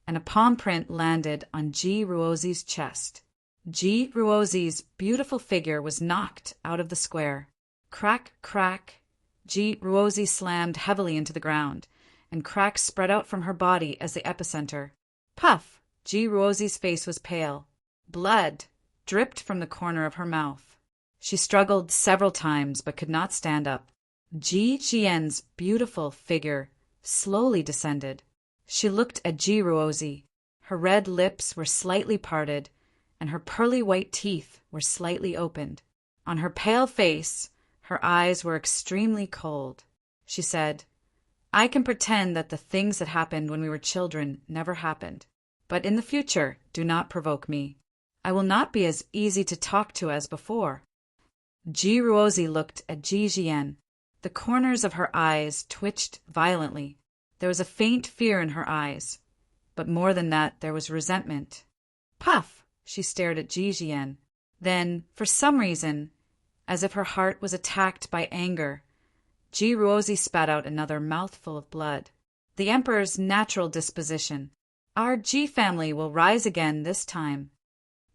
and a palm print landed on Ji Ruozi's chest. Ji Ruozi's beautiful figure was knocked out of the square. Crack, crack. Ji Ruozi slammed heavily into the ground, and cracks spread out from her body as the epicenter. Puff! Ji Ruozi's face was pale. Blood dripped from the corner of her mouth. She struggled several times but could not stand up. Ji Jian's beautiful figure slowly descended. She looked at Ji Ruozi. Her red lips were slightly parted, and her pearly white teeth were slightly opened. On her pale face, her eyes were extremely cold. She said, "I can pretend that the things that happened when we were children never happened. But in the future, do not provoke me. I will not be as easy to talk to as before." Ji Ruozi looked at Ji Jian. The corners of her eyes twitched violently. There was a faint fear in her eyes, but more than that there was resentment. Puff! She stared at Ji Jian. Then, for some reason, as if her heart was attacked by anger, Ji Ruozi spat out another mouthful of blood. The Emperor's natural disposition. Our Ji family will rise again this time.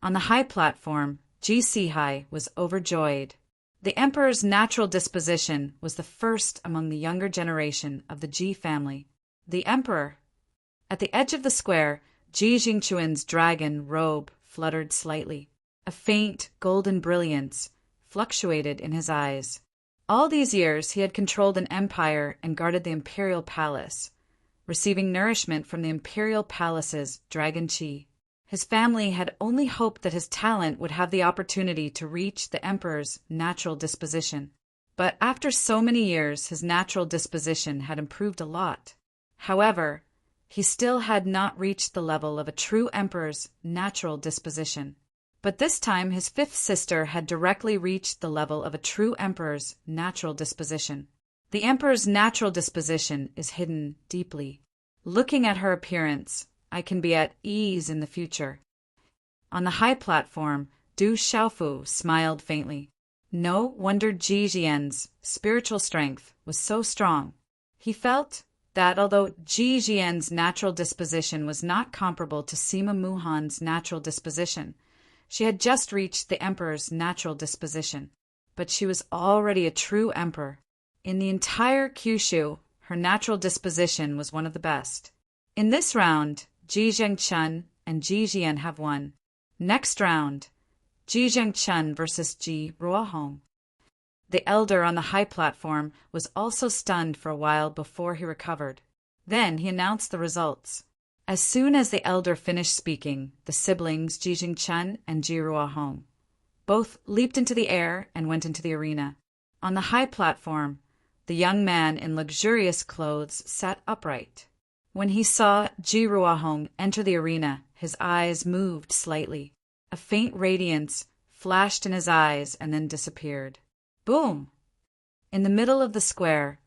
On the high platform, Ji Sihai was overjoyed. The Emperor's natural disposition was the first among the younger generation of the Ji family. The Emperor. At the edge of the square, Ji Jingquan's dragon robe fluttered slightly. A faint golden brilliance fluctuated in his eyes. All these years he had controlled an empire and guarded the imperial palace, receiving nourishment from the imperial palace's dragon chi. His family had only hoped that his talent would have the opportunity to reach the emperor's natural disposition. But after so many years, his natural disposition had improved a lot. However, he still had not reached the level of a true emperor's natural disposition. But this time his fifth sister had directly reached the level of a true emperor's natural disposition. The emperor's natural disposition is hidden deeply. Looking at her appearance, I can be at ease in the future. On the high platform, Du Xiaofu smiled faintly. No wonder Ji Jian's spiritual strength was so strong. He felt that although Ji Jian's natural disposition was not comparable to Sima Muhan's natural disposition, she had just reached the emperor's natural disposition. But she was already a true emperor. In the entire Kyushu, her natural disposition was one of the best. In this round, Ji Zhengchun and Ji Jian have won. Next round, Ji Zhengchun versus Ji Ruohong. The elder on the high platform was also stunned for a while before he recovered. Then he announced the results. As soon as the elder finished speaking, the siblings Ji Zhengchun and Ji Ruohong both leaped into the air and went into the arena. On the high platform, the young man in luxurious clothes sat upright. When he saw Ji Ruohong enter the arena, his eyes moved slightly. A faint radiance flashed in his eyes and then disappeared. Boom! In the middle of the square,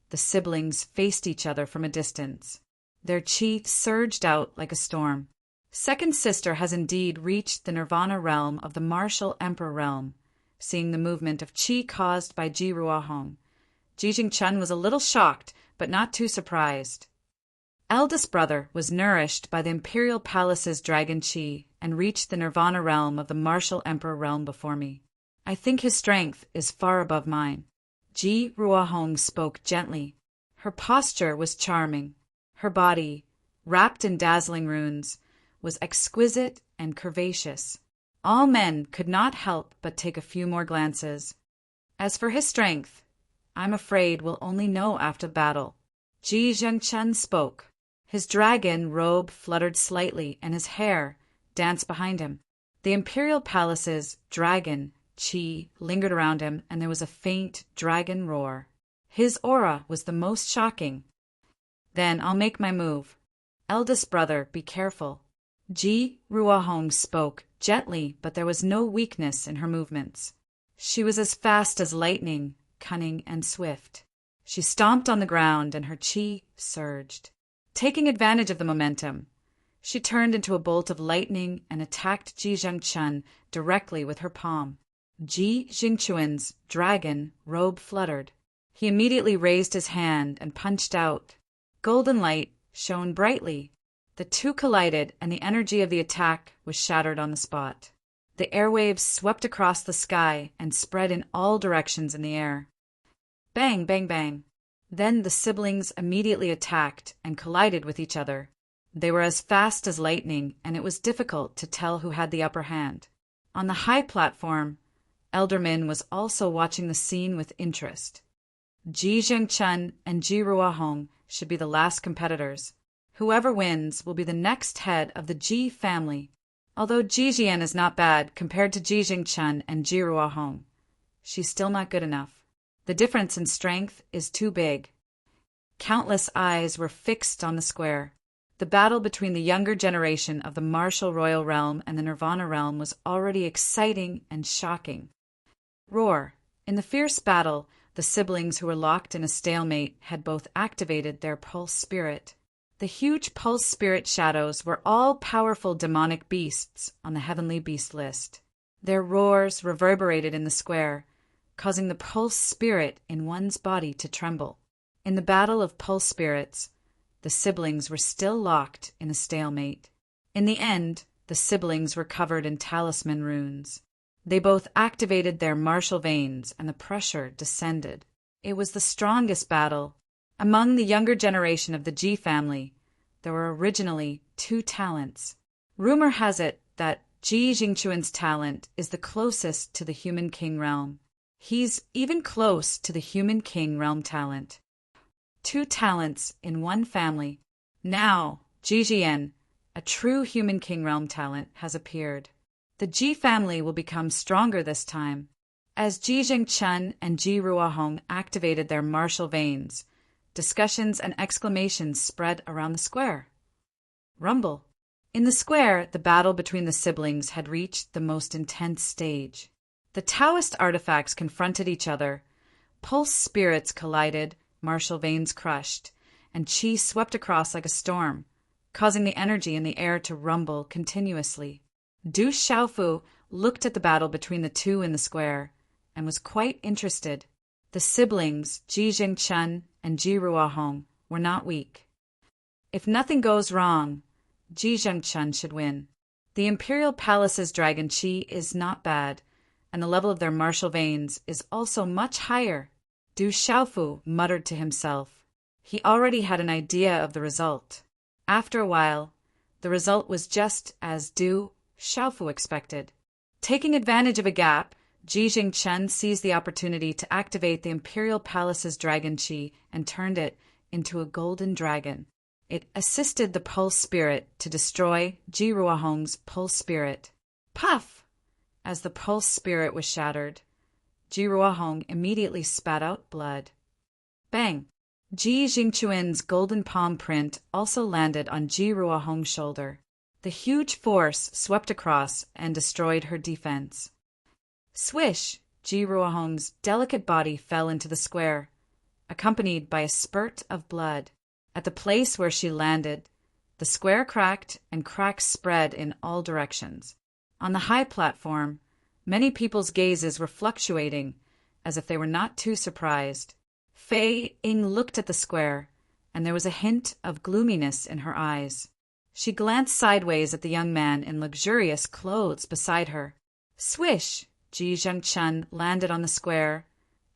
the siblings faced each other from a distance. Their chi surged out like a storm. Second sister has indeed reached the nirvana realm of the martial emperor realm. Seeing the movement of chi caused by Ji Ruohong, Ji Jingchun was a little shocked, but not too surprised. Eldest brother was nourished by the imperial palace's dragon chi and reached the nirvana realm of the martial emperor realm before me. I think his strength is far above mine. Ji Ruohong spoke gently. Her posture was charming. Her body, wrapped in dazzling runes, was exquisite and curvaceous. All men could not help but take a few more glances. As for his strength, I'm afraid we'll only know after battle. Ji Zhengchun spoke. His dragon robe fluttered slightly and his hair danced behind him. The imperial palace's dragon Qi lingered around him, and there was a faint dragon roar. His aura was the most shocking. Then I'll make my move. Eldest brother, be careful. Ji Ruahong spoke gently, but there was no weakness in her movements. She was as fast as lightning, cunning and swift. She stomped on the ground, and her qi surged. Taking advantage of the momentum, she turned into a bolt of lightning and attacked Ji Zhengchun directly with her palm. Ji Jingchuan's dragon robe fluttered. He immediately raised his hand and punched out. Golden light shone brightly. The two collided, and the energy of the attack was shattered on the spot. The airwaves swept across the sky and spread in all directions in the air. Bang, bang, bang. Then the siblings immediately attacked and collided with each other. They were as fast as lightning, and it was difficult to tell who had the upper hand. On the high platform, Elder Min was also watching the scene with interest. Ji Zhengchun and Ji Ruahong should be the last competitors. Whoever wins will be the next head of the Ji family. Although Ji Jian is not bad compared to Ji Zhengchun and Ji Ruahong, she's still not good enough. The difference in strength is too big. Countless eyes were fixed on the square. The battle between the younger generation of the martial royal realm and the Nirvana realm was already exciting and shocking. Roar! In the fierce battle, the siblings who were locked in a stalemate had both activated their pulse spirit. The huge pulse spirit shadows were all-powerful demonic beasts on the heavenly beast list. Their roars reverberated in the square, causing the pulse spirit in one's body to tremble. In the battle of pulse spirits, the siblings were still locked in a stalemate. In the end, the siblings were covered in talisman runes. They both activated their martial veins, and the pressure descended. It was the strongest battle. Among the younger generation of the Ji family, there were originally 2 talents. Rumor has it that Ji Jingchuan's talent is the closest to the human king realm. He's even close to the human king realm talent. 2 talents in one family. Now, Ji Jian, a true human king realm talent, has appeared. The Ji family will become stronger this time. As Ji Zhengchun and Ji Ruahong activated their martial veins, discussions and exclamations spread around the square. Rumble. In the square, the battle between the siblings had reached the most intense stage. The Taoist artifacts confronted each other. Pulse spirits collided, martial veins crushed, and qi swept across like a storm, causing the energy in the air to rumble continuously. Du Xiaofu looked at the battle between the two in the square and was quite interested. The siblings, Ji Zhengchun and Ji Ruahong, were not weak. If nothing goes wrong, Ji Zhengchun should win. The Imperial Palace's dragon qi is not bad, and the level of their martial veins is also much higher. Du Xiaofu muttered to himself. He already had an idea of the result. After a while, the result was just as Du Xiaofu expected. Taking advantage of a gap, Ji Jingchun seized the opportunity to activate the Imperial Palace's dragon qi and turned it into a golden dragon. It assisted the pulse spirit to destroy Ji Ruahong's pulse spirit. Puff! As the pulse spirit was shattered, Ji Ruahong immediately spat out blood. Bang! Ji Jingchuan's golden palm print also landed on Ji Ruahong's shoulder. The huge force swept across and destroyed her defense. Swish! Ji Ruahong's delicate body fell into the square, accompanied by a spurt of blood. At the place where she landed, the square cracked and cracks spread in all directions. On the high platform, many people's gazes were fluctuating, as if they were not too surprised. Fei Ying looked at the square, and there was a hint of gloominess in her eyes. She glanced sideways at the young man in luxurious clothes beside her. Swish! Ji Zhengchun landed on the square,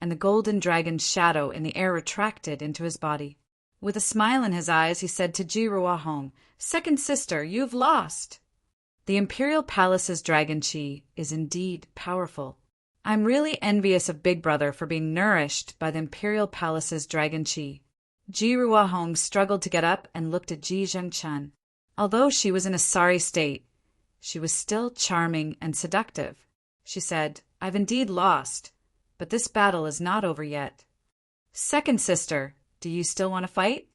and the golden dragon's shadow in the air retracted into his body. With a smile in his eyes, he said to Ji Ruahong, "Second sister, you've lost." The Imperial Palace's dragon qi is indeed powerful. I'm really envious of Big Brother for being nourished by the Imperial Palace's dragon qi. Ji Ruahong struggled to get up and looked at Ji Zhengchun. Although she was in a sorry state, she was still charming and seductive. She said, I've indeed lost, but this battle is not over yet. Second sister, do you still want to fight?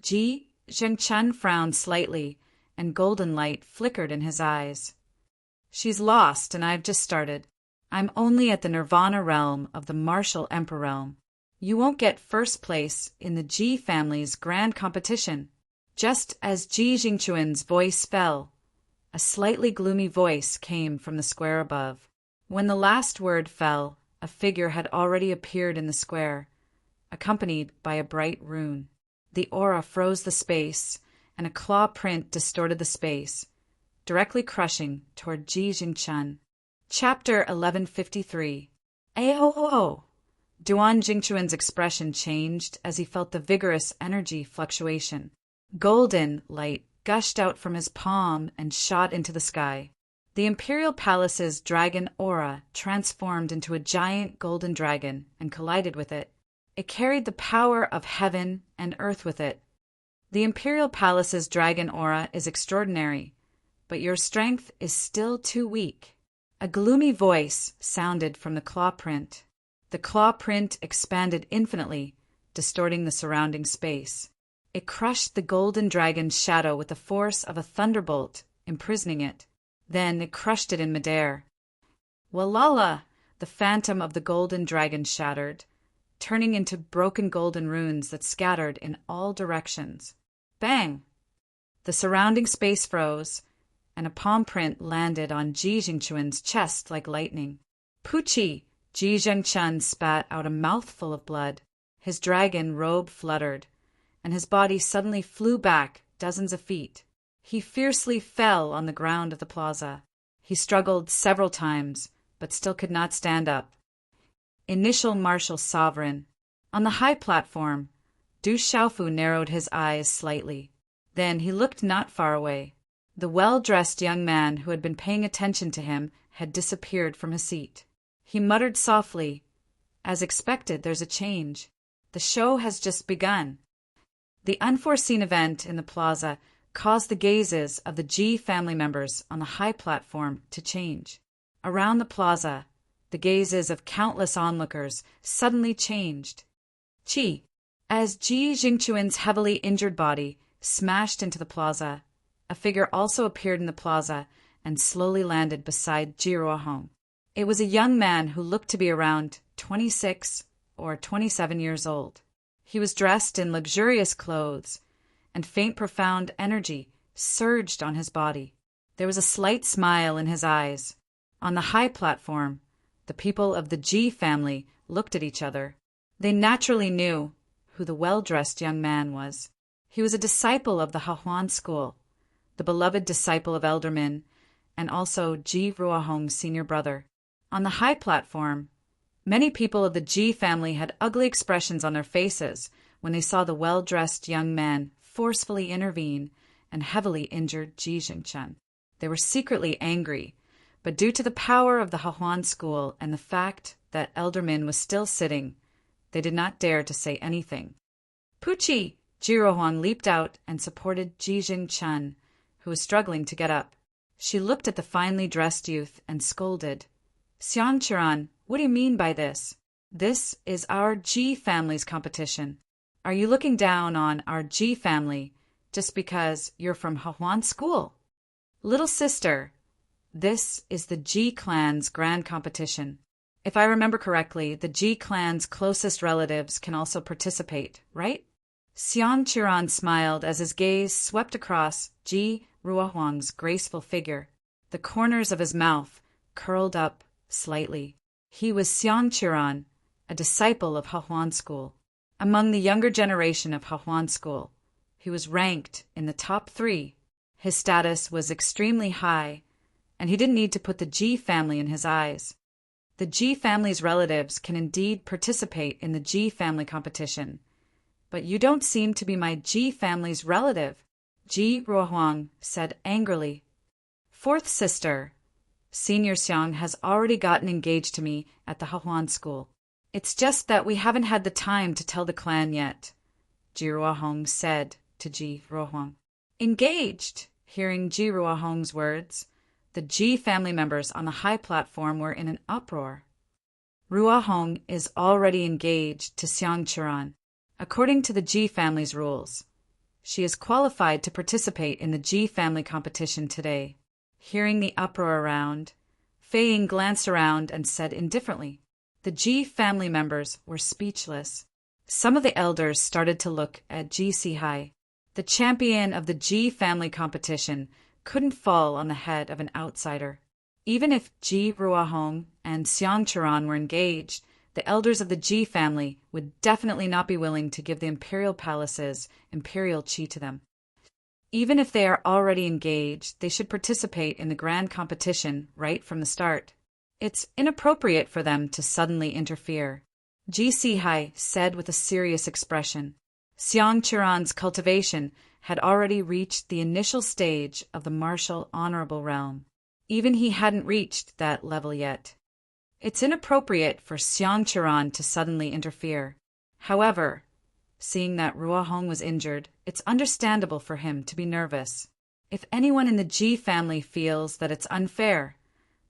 Ji Zhengchen frowned slightly, and golden light flickered in his eyes. She's lost, and I've just started. I'm only at the Nirvana realm of the martial emperor realm. You won't get first place in the Ji family's grand competition. Just as Ji Jingquan's voice fell, a slightly gloomy voice came from the square above. When the last word fell, a figure had already appeared in the square, accompanied by a bright rune. The aura froze the space, and a claw print distorted the space, directly crushing toward Ji Jingquan. Chapter 1153. Aho! Duan Jingquan's expression changed as he felt the vigorous energy fluctuation. Golden light gushed out from his palm and shot into the sky. The Imperial Palace's dragon aura transformed into a giant golden dragon and collided with it. It carried the power of heaven and earth with it. The Imperial Palace's dragon aura is extraordinary, but your strength is still too weak. A gloomy voice sounded from the claw print. The claw print expanded infinitely, distorting the surrounding space. It crushed the golden dragon's shadow with the force of a thunderbolt, imprisoning it. Then it crushed it in midair. Walala! The phantom of the golden dragon shattered, turning into broken golden runes that scattered in all directions. Bang! The surrounding space froze, and a palm print landed on Ji Jingquan's chest like lightning. Puchi! Ji Zhengchen spat out a mouthful of blood. His dragon robe fluttered, and his body suddenly flew back dozens of feet. He fiercely fell on the ground of the plaza. He struggled several times, but still could not stand up. Initial martial sovereign. On the high platform, Du Xiaofu narrowed his eyes slightly. Then he looked not far away. The well-dressed young man who had been paying attention to him had disappeared from his seat. He muttered softly, "As expected, there's a change. The show has just begun." The unforeseen event in the plaza caused the gazes of the Ji family members on the high platform to change. Around the plaza, the gazes of countless onlookers suddenly changed. Qi, as Ji Jingquan's heavily injured body smashed into the plaza, a figure also appeared in the plaza and slowly landed beside Ji Ruohong. It was a young man who looked to be around 26 or 27 years old. He was dressed in luxurious clothes, and faint profound energy surged on his body. There was a slight smile in his eyes. On the high platform, the people of the Ji family looked at each other. They naturally knew who the well-dressed young man was. He was a disciple of the Hahuan school, the beloved disciple of Elder Min, and also Ji Ruohong's senior brother. On the high platform, many people of the Ji family had ugly expressions on their faces when they saw the well-dressed young man forcefully intervene and heavily injured Ji Jingquan. They were secretly angry, but due to the power of the Hahuan school and the fact that Elder Min was still sitting, they did not dare to say anything. Puchi! Ji Ruohong leaped out and supported Ji Jingquan, who was struggling to get up. She looked at the finely dressed youth and scolded. "Xiang Qiran, what do you mean by this? This is our Ji family's competition. Are you looking down on our Ji family just because you're from Hahuan school? Little sister, this is the Ji clan's grand competition. If I remember correctly, the Ji clan's closest relatives can also participate, right?" Xiang Qiran smiled as his gaze swept across Ji Ruohong's graceful figure. The corners of his mouth curled up slightly. He was Xiang Qiran, a disciple of Hahuan school. Among the younger generation of Hahuan school, he was ranked in the top 3. His status was extremely high, and he didn't need to put the Ji family in his eyes. The Ji family's relatives can indeed participate in the Ji family competition, but you don't seem to be my Ji family's relative, Ji Ruohong said angrily. "Fourth sister, Senior Xiang has already gotten engaged to me at the Hahuan school. It's just that we haven't had the time to tell the clan yet," Ji Ruohong said to Ji Ruohong. Engaged! Hearing Ji Ruohong's words, the Ji family members on the high platform were in an uproar. Ruahong is already engaged to Xiangqiran, according to the Ji family's rules. She is qualified to participate in the Ji family competition today. Hearing the uproar around, Fei Ying glanced around and said indifferently. The Ji family members were speechless. Some of the elders started to look at Ji Sihai. The champion of the Ji family competition couldn't fall on the head of an outsider. Even if Ji Ruahong and Xiangqiran were engaged, the elders of the Ji family would definitely not be willing to give the imperial palace's imperial qi to them. Even if they are already engaged, they should participate in the grand competition right from the start. It's inappropriate for them to suddenly interfere, Ji Sihai said with a serious expression. Xiangqiran's cultivation had already reached the initial stage of the martial honorable realm. Even he hadn't reached that level yet. It's inappropriate for Xiangqiran to suddenly interfere. However, seeing that Ruahong was injured, it's understandable for him to be nervous. If anyone in the Ji family feels that it's unfair,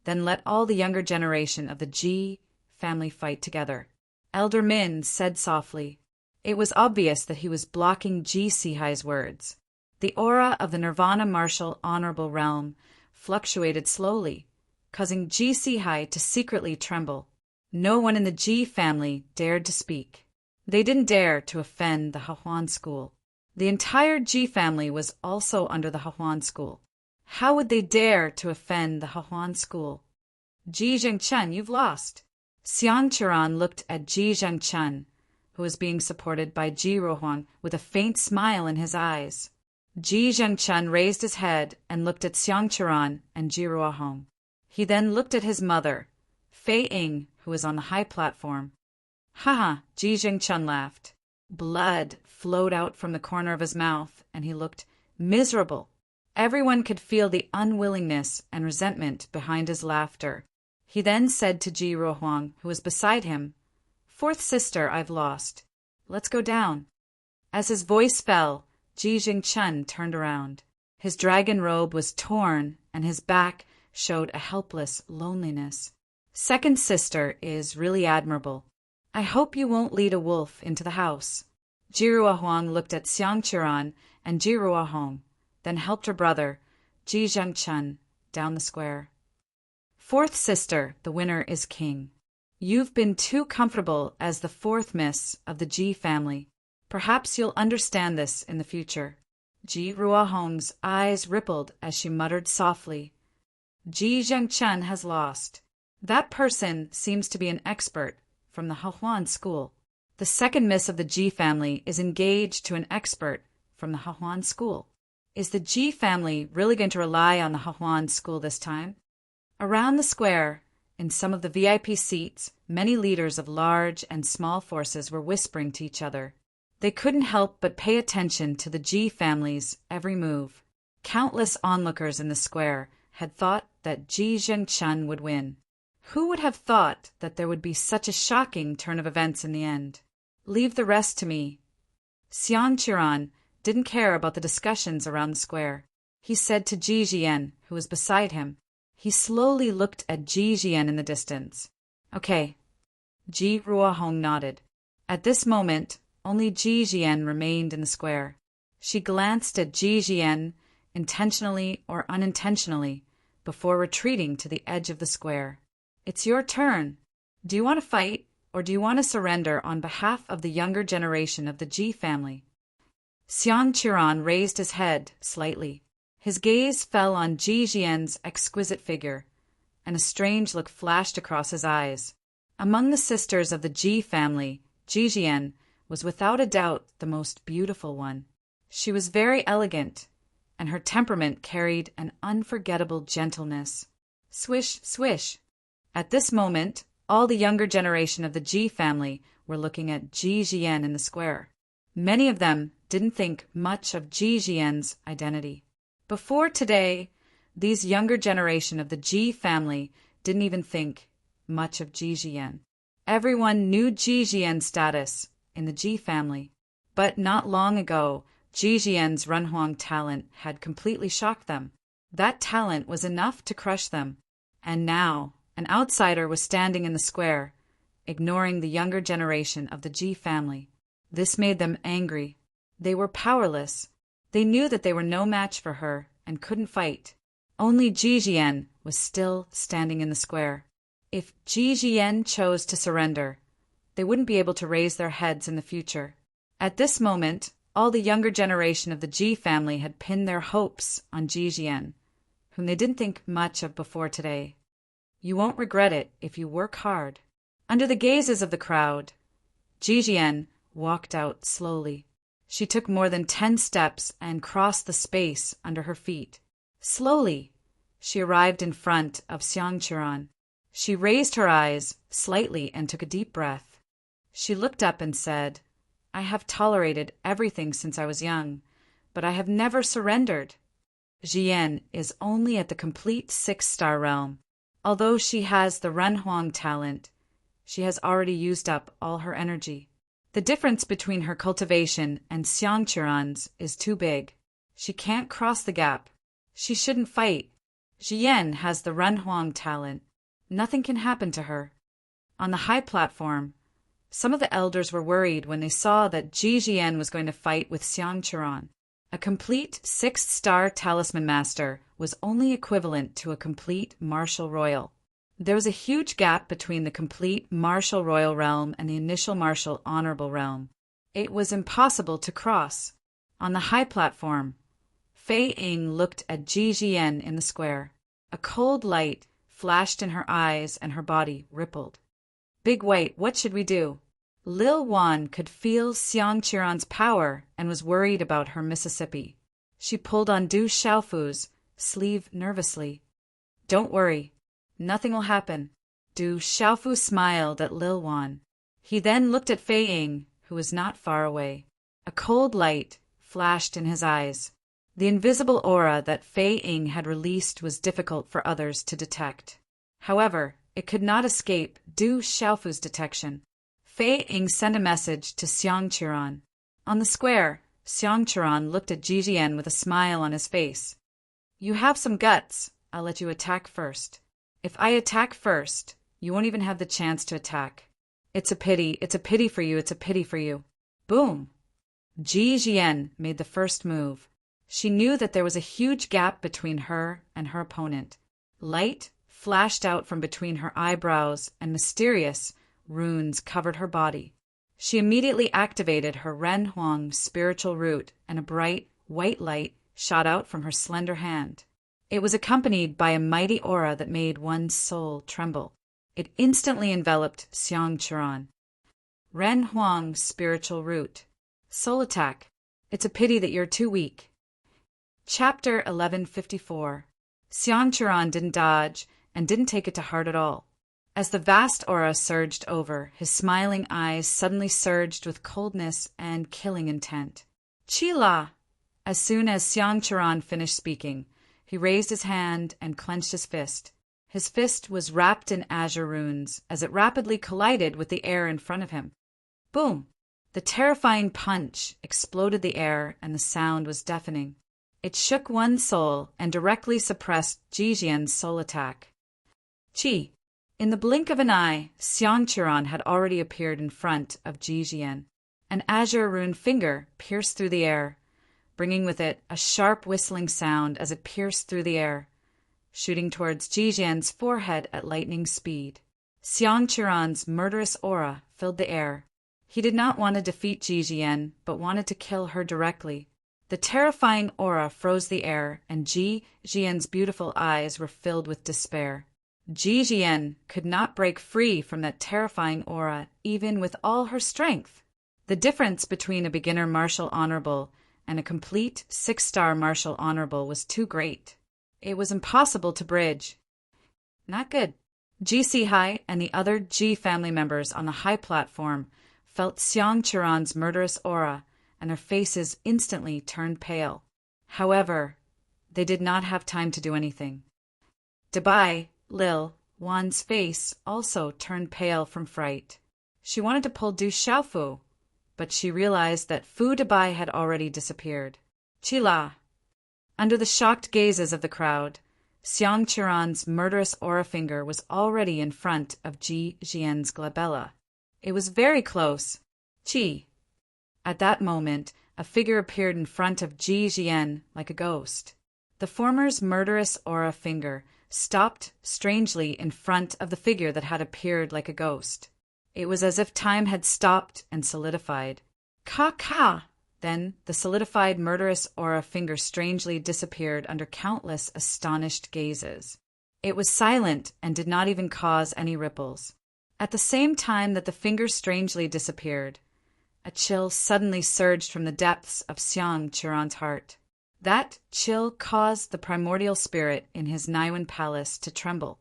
then let all the younger generation of the Ji family fight together. Elder Min said softly. It was obvious that he was blocking Ji Sihai's words. The aura of the Nirvana martial honorable realm fluctuated slowly, causing Ji Sihai to secretly tremble. No one in the Ji family dared to speak. They didn't dare to offend the Hahuan school. The entire Ji family was also under the Hahuan school. How would they dare to offend the Hahuan school? Ji Zhengchen, you've lost. Xiangqiran looked at Ji Zhengchen, who was being supported by Ji Ruahong, with a faint smile in his eyes. Ji Zhengchen raised his head and looked at Xiangqiran and Ji Ruahong. He then looked at his mother, Fei Ying, who was on the high platform. Haha, Ji Zhengchen laughed. Blood flowed out from the corner of his mouth, and he looked miserable. Everyone could feel the unwillingness and resentment behind his laughter. He then said to Ji Ruahong, who was beside him, "Fourth sister, I've lost. Let's go down." As his voice fell, Ji Zhengchen turned around. His dragon robe was torn, and his back showed a helpless loneliness. Second sister is really admirable. I hope you won't lead a wolf into the house. Ji Ruahong looked at Xiangqiran and Ji Ruahong, then helped her brother, Ji Zhengchen, down the square. Fourth sister, the winner is king. You've been too comfortable as the fourth miss of the Ji family. Perhaps you'll understand this in the future. Ji Ruahong's eyes rippled as she muttered softly. Ji Zhengchen has lost. That person seems to be an expert from the Hahuan school. The second miss of the Ji family is engaged to an expert from the Hahuan school. Is the Ji family really going to rely on the Hahuan school this time? Around the square, in some of the VIP seats, many leaders of large and small forces were whispering to each other. They couldn't help but pay attention to the Ji family's every move. Countless onlookers in the square had thought that Ji Zhengchen would win. Who would have thought that there would be such a shocking turn of events in the end? Leave the rest to me. Xiangqiran didn't care about the discussions around the square. He said to Ji Jian, who was beside him. He slowly looked at Ji Jian in the distance. Okay. Ji Ruahong nodded. At this moment, only Ji Jian remained in the square. She glanced at Ji Jian, intentionally or unintentionally, before retreating to the edge of the square. It's your turn. Do you want to fight, or do you want to surrender on behalf of the younger generation of the Ji family? Xiangqiran raised his head slightly. His gaze fell on Ji Jian's exquisite figure, and a strange look flashed across his eyes. Among the sisters of the Ji family, Ji Jian was without a doubt the most beautiful one. She was very elegant, and her temperament carried an unforgettable gentleness. Swish, swish. At this moment, all the younger generation of the Ji family were looking at Ji Jian in the square. Many of them didn't think much of Ji Jian's identity. Before today, these younger generation of the Ji family didn't even think much of Ji Jian. Everyone knew Ji Jian's status in the Ji family. But not long ago, Ji Jian's Renhuang talent had completely shocked them. That talent was enough to crush them. And now, an outsider was standing in the square, ignoring the younger generation of the Ji family. This made them angry. They were powerless. They knew that they were no match for her and couldn't fight. Only Ji Jian was still standing in the square. If Ji Jian chose to surrender, they wouldn't be able to raise their heads in the future. At this moment, all the younger generation of the Ji family had pinned their hopes on Ji Jian, whom they didn't think much of before today. You won't regret it if you work hard. Under the gazes of the crowd, Ji Jian walked out slowly. She took more than 10 steps and crossed the space under her feet. Slowly, she arrived in front of Xiangqiran. She raised her eyes slightly and took a deep breath. She looked up and said, "I have tolerated everything since I was young, but I have never surrendered." Jian is only at the complete 6-star realm. Although she has the Renhuang talent, she has already used up all her energy. The difference between her cultivation and Xiangqiran's is too big. She can't cross the gap. She shouldn't fight. Jian has the Renhuang talent. Nothing can happen to her. On the high platform, some of the elders were worried when they saw that Ji Jian was going to fight with Xiangqiran. A complete 6-star talisman master was only equivalent to a complete martial royal. There was a huge gap between the complete martial royal realm and the initial martial honorable realm. It was impossible to cross. On the high platform, Fei Ying looked at Ji Jian in the square. A cold light flashed in her eyes and her body rippled. "Big White, what should we do?" Lil Wan could feel Xiangqiran's power and was worried about her Mississippi. She pulled on Du Xiaofu's sleeve nervously. "Don't worry. Nothing will happen." Du Xiaofu smiled at Lil Wan. He then looked at Fei Ying, who was not far away. A cold light flashed in his eyes. The invisible aura that Fei Ying had released was difficult for others to detect. However, it could not escape Du Xiaofu's detection. Fei Ying sent a message to Xiangqiran. On the square, Xiangqiran looked at Ji Jian with a smile on his face. "You have some guts. I'll let you attack first. If I attack first, you won't even have the chance to attack. It's a pity for you, it's a pity for you." Boom! Ji Jian made the first move. She knew that there was a huge gap between her and her opponent. Light flashed out from between her eyebrows and mysterious runes covered her body. She immediately activated her Renhuang spiritual root and a bright, white light shot out from her slender hand. It was accompanied by a mighty aura that made one's soul tremble. It instantly enveloped Xiangqiran. Renhuang spiritual root. Soul attack. It's a pity that you're too weak. Chapter 1154. Xiangqiran didn't dodge and didn't take it to heart at all. As the vast aura surged over, his smiling eyes suddenly surged with coldness and killing intent. "Qila!" As soon as Xiangqiran finished speaking, he raised his hand and clenched his fist. His fist was wrapped in azure runes as it rapidly collided with the air in front of him. Boom! The terrifying punch exploded the air and the sound was deafening. It shook one's soul and directly suppressed Ji Jian's soul attack. Chi! In the blink of an eye, Xiangqiran had already appeared in front of Ji Jian. An azure rune finger pierced through the air, bringing with it a sharp whistling sound as it pierced through the air, shooting towards Ji Jian's forehead at lightning speed. Xiangqiran's murderous aura filled the air. He did not want to defeat Ji Jian, but wanted to kill her directly. The terrifying aura froze the air, and Ji Jian's beautiful eyes were filled with despair. Ji Jian could not break free from that terrifying aura, even with all her strength. The difference between a beginner martial honorable and a complete 6-star martial honorable was too great. It was impossible to bridge. Not good. Ji Sihai and the other Ji family members on the high platform felt Xiangqiran's murderous aura, and their faces instantly turned pale. However, they did not have time to do anything. Dabai, Lil Wan's face also turned pale from fright. She wanted to pull Du Xiaofu, but she realized that Fu Dabai had already disappeared. Qila! Under the shocked gazes of the crowd, Xiang Qiran's murderous aura finger was already in front of Ji Jian's glabella. It was very close. Qi. At that moment, a figure appeared in front of Ji Jian like a ghost. The former's murderous aura finger stopped strangely in front of the figure that had appeared like a ghost. It was as if time had stopped and solidified. Ka! Then the solidified murderous aura finger strangely disappeared under countless astonished gazes. It was silent and did not even cause any ripples. At the same time that the finger strangely disappeared, a chill suddenly surged from the depths of Xiang Qiran's heart. That chill caused the primordial spirit in his Naiwan palace to tremble.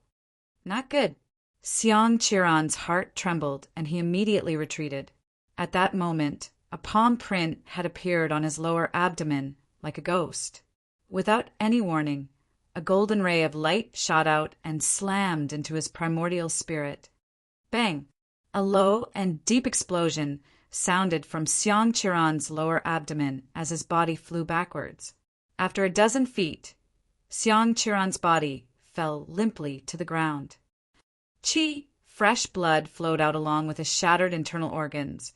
Not good. Xiang Qiran's heart trembled, and he immediately retreated. At that moment, a palm print had appeared on his lower abdomen like a ghost. Without any warning, a golden ray of light shot out and slammed into his primordial spirit. Bang! A low and deep explosion sounded from Xiang Qiran's lower abdomen as his body flew backwards. After a dozen feet, Xiang Qiran's body fell limply to the ground. Qi, fresh blood flowed out along with his shattered internal organs,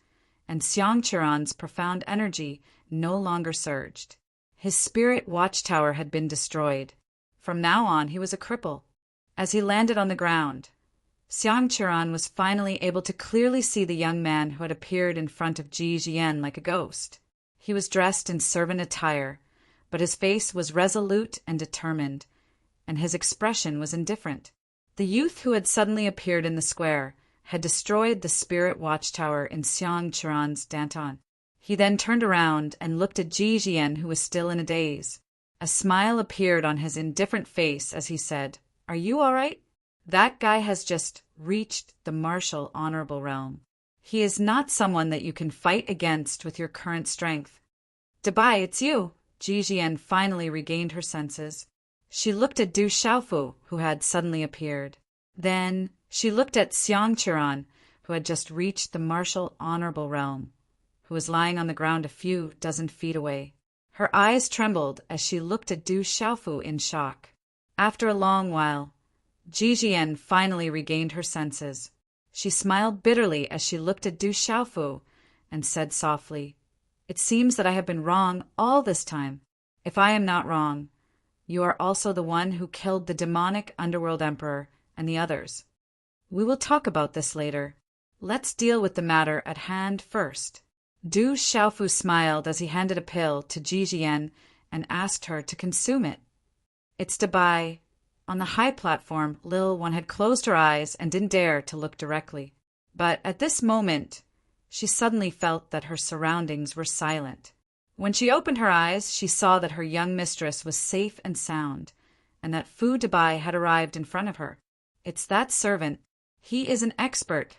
and Xiang Qiran's profound energy no longer surged. His spirit watchtower had been destroyed. From now on, he was a cripple. As he landed on the ground, Xiang Qiran was finally able to clearly see the young man who had appeared in front of Ji Jian like a ghost. He was dressed in servant attire, but his face was resolute and determined, and his expression was indifferent. The youth who had suddenly appeared in the square had destroyed the spirit watchtower in Xiang Qiran's Danton. He then turned around and looked at Ji Jian, who was still in a daze. A smile appeared on his indifferent face as he said, "Are you all right? That guy has just reached the martial honorable realm. He is not someone that you can fight against with your current strength." "Dabai, it's you!" Ji Jian finally regained her senses. She looked at Du Xiaofu, who had suddenly appeared. Then she looked at Xiang Qiran, who had just reached the martial honorable realm, who was lying on the ground a few dozen feet away. Her eyes trembled as she looked at Du Xiaofu in shock. After a long while, Ji Jian finally regained her senses. She smiled bitterly as she looked at Du Xiaofu and said softly, "It seems that I have been wrong all this time. If I am not wrong, you are also the one who killed the demonic underworld emperor and the others. We will talk about this later. Let's deal with the matter at hand first." Du Xiaofu smiled as he handed a pill to Ji Jian and asked her to consume it. "It's Dabai." On the high platform, Lil One had closed her eyes and didn't dare to look directly. But at this moment, she suddenly felt that her surroundings were silent. When she opened her eyes, she saw that her young mistress was safe and sound, and that Fu Dabai had arrived in front of her. "It's that servant. He is an expert."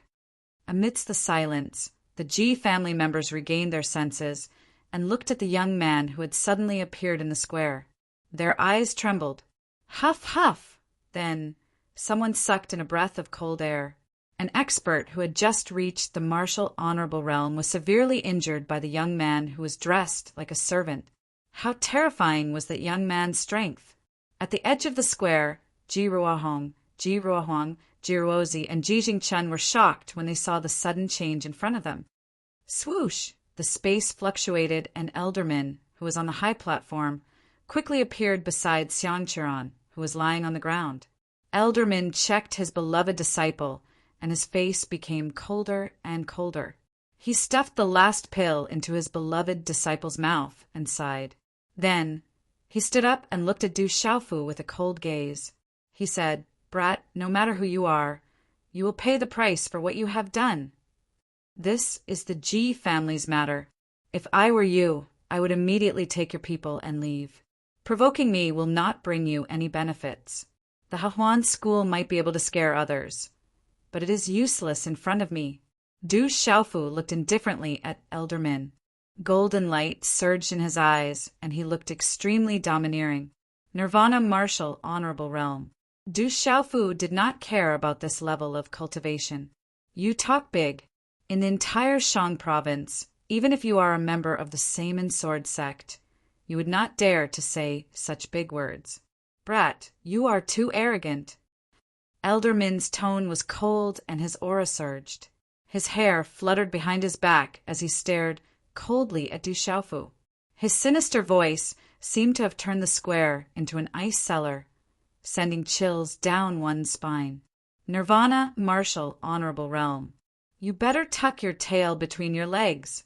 Amidst the silence, the Ji family members regained their senses and looked at the young man who had suddenly appeared in the square. Their eyes trembled. Huff, huff! Then someone sucked in a breath of cold air. An expert who had just reached the martial honorable realm was severely injured by the young man who was dressed like a servant. How terrifying was that young man's strength! At the edge of the square, Ji Ruohong, Ji Ruohuang, Ji Ruozi, and Ji Jingchen were shocked when they saw the sudden change in front of them. Swoosh! The space fluctuated, and Elderman, who was on the high platform, quickly appeared beside Xiang Qiran, who was lying on the ground. Elderman checked his beloved disciple, and his face became colder and colder. He stuffed the last pill into his beloved disciple's mouth and sighed. Then he stood up and looked at Du Xiaofu with a cold gaze. He said, "Brat, no matter who you are, you will pay the price for what you have done. This is the Ji family's matter. If I were you, I would immediately take your people and leave. Provoking me will not bring you any benefits. The Hahuan school might be able to scare others, but it is useless in front of me." Du Xiaofu looked indifferently at Elderman. Golden light surged in his eyes, and he looked extremely domineering. Nirvana martial honorable realm. Du Xiaofu did not care about this level of cultivation. You talk big. In the entire Shang province, even if you are a member of the Saman Sword sect, you would not dare to say such big words. "Brat, you are too arrogant." Elder Min's tone was cold and his aura surged. His hair fluttered behind his back as he stared coldly at Du Xiaofu. His sinister voice seemed to have turned the square into an ice cellar, sending chills down one's spine. "Nirvana, Martial, Honorable Realm. You better tuck your tail between your legs,"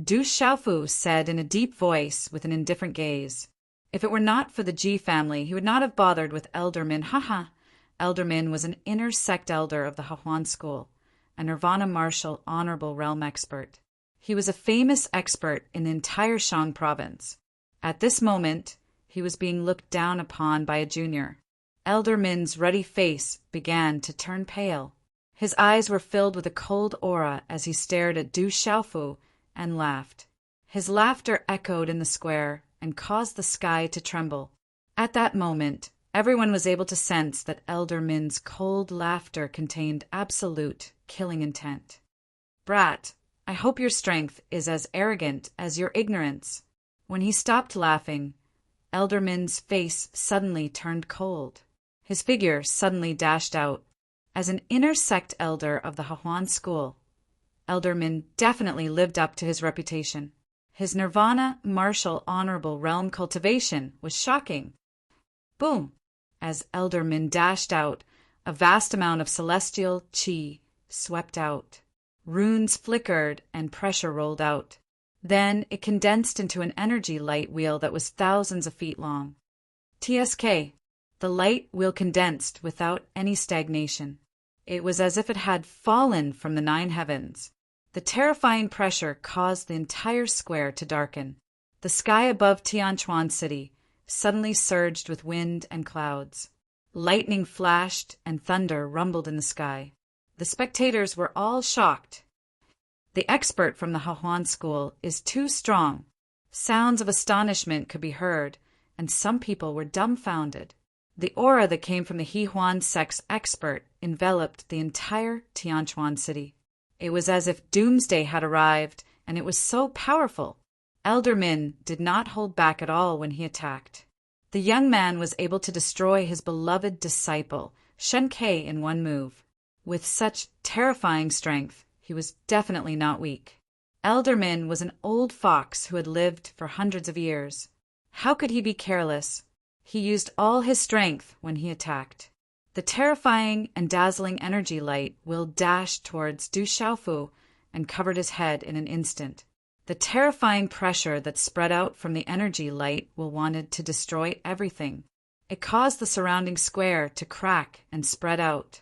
Du Xiaofu said in a deep voice with an indifferent gaze. If it were not for the Ji family, he would not have bothered with Elder Min. Haha. Elder Min was an inner sect elder of the Hahuan school, a Nirvana Martial Honorable Realm expert. He was a famous expert in the entire Shang province. At this moment, he was being looked down upon by a junior. Elder Min's ruddy face began to turn pale. His eyes were filled with a cold aura as he stared at Du Xiaofu and laughed. His laughter echoed in the square and caused the sky to tremble. At that moment, everyone was able to sense that Elder Min's cold laughter contained absolute killing intent. "Brat, I hope your strength is as arrogant as your ignorance." When he stopped laughing, Elder Min's face suddenly turned cold. His figure suddenly dashed out. As an inner sect elder of the Hahuan school, Elder Min definitely lived up to his reputation. His Nirvana Martial Honorable Realm cultivation was shocking. Boom! As Elder Min dashed out, a vast amount of celestial qi swept out. Runes flickered and pressure rolled out. Then it condensed into an energy light wheel that was thousands of feet long. TSK. The light wheel condensed without any stagnation. It was as if it had fallen from the 9 heavens. The terrifying pressure caused the entire square to darken. The sky above Tianchuan City suddenly surged with wind and clouds. Lightning flashed and thunder rumbled in the sky. The spectators were all shocked. The expert from the Hahuan school is too strong. Sounds of astonishment could be heard, and some people were dumbfounded. The aura that came from the Hehuan sect's expert enveloped the entire Tianchuan City. It was as if doomsday had arrived, and it was so powerful. Elder Min did not hold back at all when he attacked. The young man was able to destroy his beloved disciple, Shen Ke, in one move. With such terrifying strength, he was definitely not weak. Elder Min was an old fox who had lived for hundreds of years. How could he be careless? He used all his strength when he attacked. The terrifying and dazzling energy light will dashed towards Du Xiaofu and covered his head in an instant. The terrifying pressure that spread out from the energy light will wanted to destroy everything. It caused the surrounding square to crack and spread out.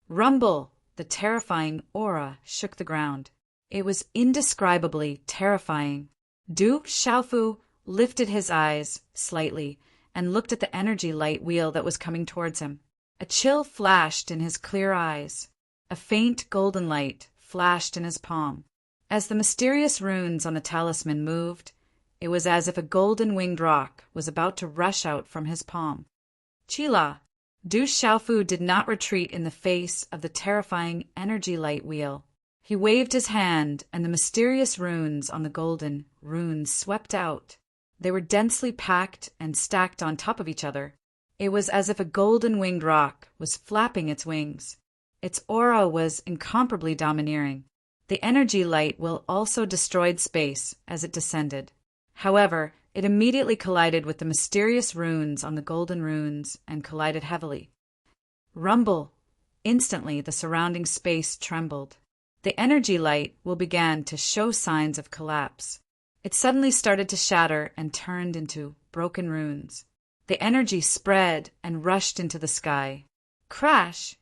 Rumble! The terrifying aura shook the ground. It was indescribably terrifying. Du Xiaofu lifted his eyes slightly and looked at the energy light wheel that was coming towards him. A chill flashed in his clear eyes. A faint golden light flashed in his palm. As the mysterious runes on the talisman moved, it was as if a golden winged rock was about to rush out from his palm. Chila! Du Xiaofu did not retreat in the face of the terrifying energy light wheel. He waved his hand, and the mysterious runes on the golden runes swept out. They were densely packed and stacked on top of each other. It was as if a golden winged rock was flapping its wings. Its aura was incomparably domineering. The energy light will also destroyed space as it descended. However, it immediately collided with the mysterious runes on the golden runes and collided heavily. Rumble! Instantly, the surrounding space trembled. The energy light will began to show signs of collapse. It suddenly started to shatter and turned into broken runes. The energy spread and rushed into the sky. Crash!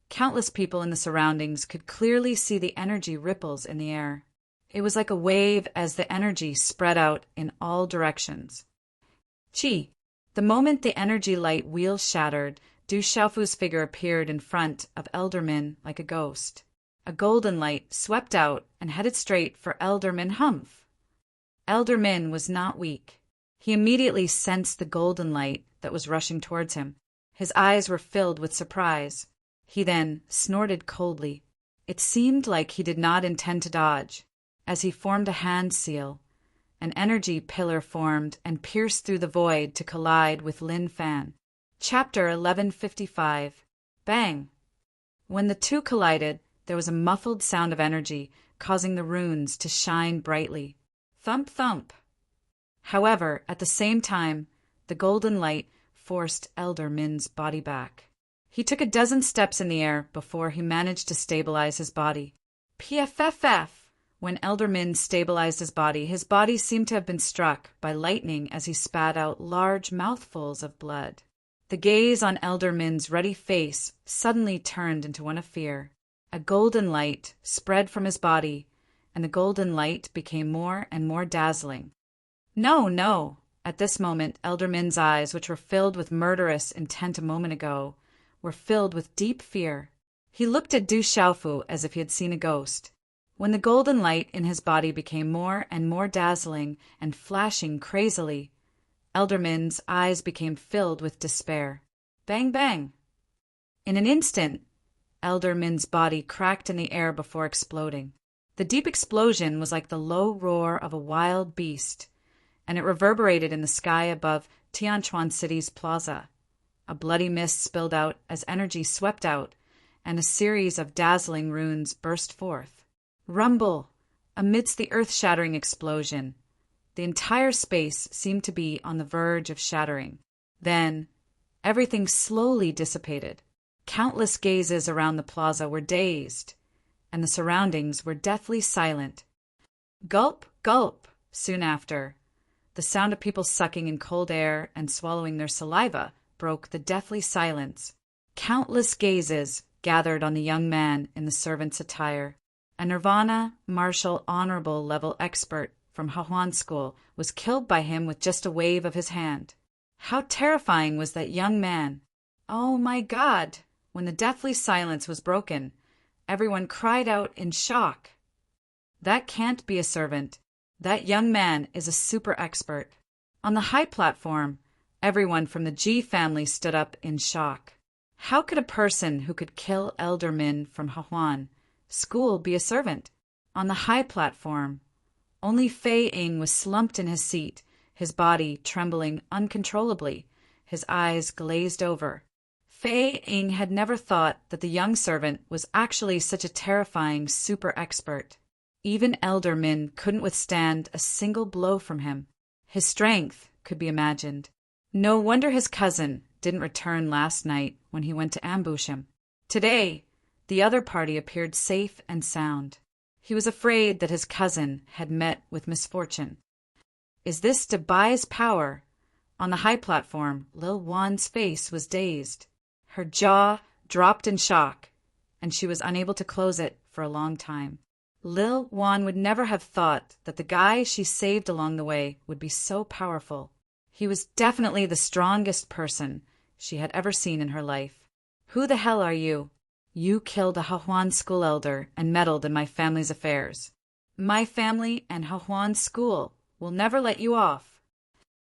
Countless people in the surroundings could clearly see the energy ripples in the air. It was like a wave as the energy spread out in all directions. Chi! The moment the energy light wheel shattered, Du Xiaofu's figure appeared in front of Elder Min like a ghost. A golden light swept out and headed straight for Elder Min Humph. Elder Min was not weak. He immediately sensed the golden light that was rushing towards him. His eyes were filled with surprise. He then snorted coldly. It seemed like he did not intend to dodge. As he formed a hand seal, an energy pillar formed and pierced through the void to collide with Lin Fan. Chapter 1155. Bang! When the two collided, there was a muffled sound of energy, causing the runes to shine brightly. Thump, thump. However, at the same time, the golden light forced Elder Min's body back. He took a dozen steps in the air before he managed to stabilize his body. PFFF! When Elder Min stabilized his body seemed to have been struck by lightning as he spat out large mouthfuls of blood. The gaze on Elder Min's ruddy face suddenly turned into one of fear. A golden light spread from his body, and the golden light became more and more dazzling. No, no! At this moment, Elder Min's eyes, which were filled with murderous intent a moment ago, were filled with deep fear. He looked at Du Xiaofu as if he had seen a ghost. When the golden light in his body became more and more dazzling and flashing crazily, Elder Min's eyes became filled with despair. Bang, bang! In an instant, Elder Min's body cracked in the air before exploding. The deep explosion was like the low roar of a wild beast, and it reverberated in the sky above Tianquan City's plaza. A bloody mist spilled out as energy swept out, and a series of dazzling runes burst forth. Rumble! Amidst the earth-shattering explosion, the entire space seemed to be on the verge of shattering. Then, everything slowly dissipated. Countless gazes around the plaza were dazed, and the surroundings were deathly silent. Gulp, gulp! Soon after, the sound of people sucking in cold air and swallowing their saliva broke the deathly silence. Countless gazes gathered on the young man in the servant's attire. A Nirvana, martial, honorable level expert from Hahuan School was killed by him with just a wave of his hand. How terrifying was that young man! Oh my God! When the deathly silence was broken, everyone cried out in shock. That can't be a servant. That young man is a super expert. On the high platform, everyone from the Ji family stood up in shock. How could a person who could kill Elder Min from Hahuan School be a servant? On the high platform, only Fei Ying was slumped in his seat, his body trembling uncontrollably, his eyes glazed over. Fei Ying had never thought that the young servant was actually such a terrifying super expert. Even Elder Min couldn't withstand a single blow from him. His strength could be imagined. No wonder his cousin didn't return last night when he went to ambush him. Today, the other party appeared safe and sound. He was afraid that his cousin had met with misfortune. Is this to buy his power? On the high platform, Lil Wan's face was dazed. Her jaw dropped in shock, and she was unable to close it for a long time. Lil Wan would never have thought that the guy she saved along the way would be so powerful. He was definitely the strongest person she had ever seen in her life. Who the hell are you? You killed a Hahuan school elder and meddled in my family's affairs. My family and Hahuan school will never let you off.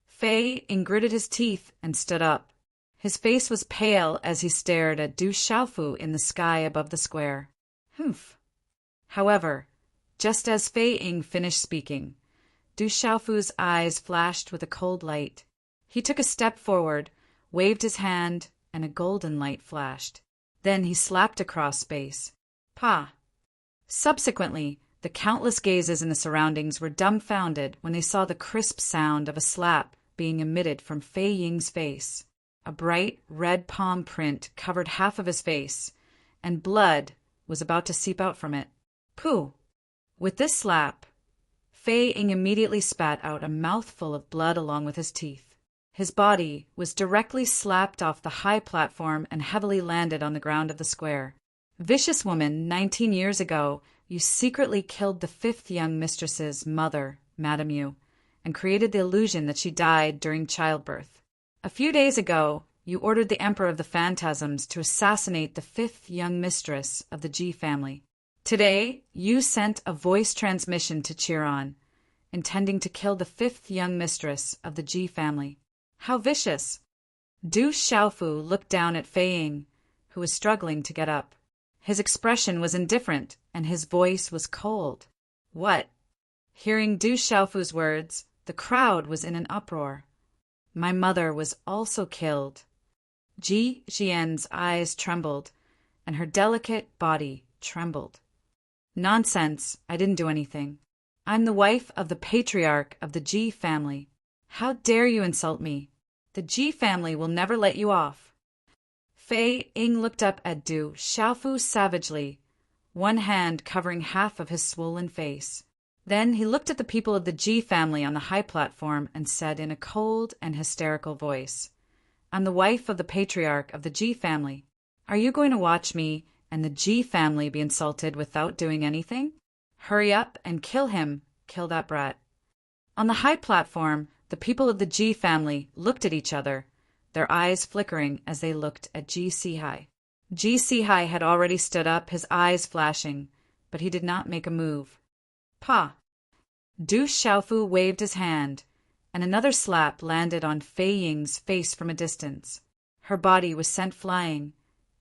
Fei gritted his teeth and stood up. His face was pale as he stared at Du Xiaofu in the sky above the square. Humph. However, just as Fei Ying finished speaking, Du Xiaofu's eyes flashed with a cold light. He took a step forward, waved his hand, and a golden light flashed. Then he slapped across space. Pa! Subsequently, the countless gazes in the surroundings were dumbfounded when they saw the crisp sound of a slap being emitted from Fei Ying's face. A bright red palm print covered half of his face, and blood was about to seep out from it. Pooh! With this slap, Fei Ying immediately spat out a mouthful of blood along with his teeth. His body was directly slapped off the high platform and heavily landed on the ground of the square. Vicious woman, 19 years ago, you secretly killed the 5th young mistress's mother, Madame Yu, and created the illusion that she died during childbirth. A few days ago, you ordered the Emperor of the Phantasms to assassinate the 5th young mistress of the Ji family. Today, you sent a voice transmission to Chiron, intending to kill the 5th young mistress of the Ji family. How vicious! Du Xiaofu looked down at Fei Ying, who was struggling to get up. His expression was indifferent, and his voice was cold. What? Hearing Du Xiaofu's words, the crowd was in an uproar. My mother was also killed. Ji Xian's eyes trembled, and her delicate body trembled. Nonsense, I didn't do anything. I'm the wife of the patriarch of the Ji family. How dare you insult me? The Ji family will never let you off. Fei Ying looked up at Du Xiaofu savagely, one hand covering half of his swollen face. Then he looked at the people of the Ji family on the high platform and said in a cold and hysterical voice, I'm the wife of the patriarch of the Ji family. Are you going to watch me and the Ji family be insulted without doing anything? Hurry up and kill him, kill that brat. On the high platform, the people of the Ji family looked at each other, their eyes flickering as they looked at Ji Sihai. Ji Sihai had already stood up, his eyes flashing, but he did not make a move. Pa! Du Xiaofu waved his hand, and another slap landed on Fei Ying's face from a distance. Her body was sent flying,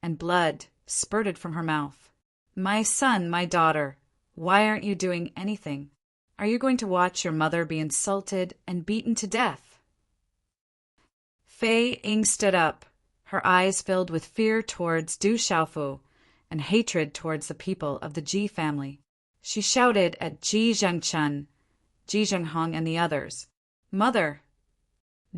and blood spurted from her mouth. My son, my daughter, why aren't you doing anything? Are you going to watch your mother be insulted and beaten to death? Fei Ying stood up, her eyes filled with fear towards Du Xiaofu and hatred towards the people of the Ji family. She shouted at Ji Zhengchen, Ji Zhenghong, and the others. Mother!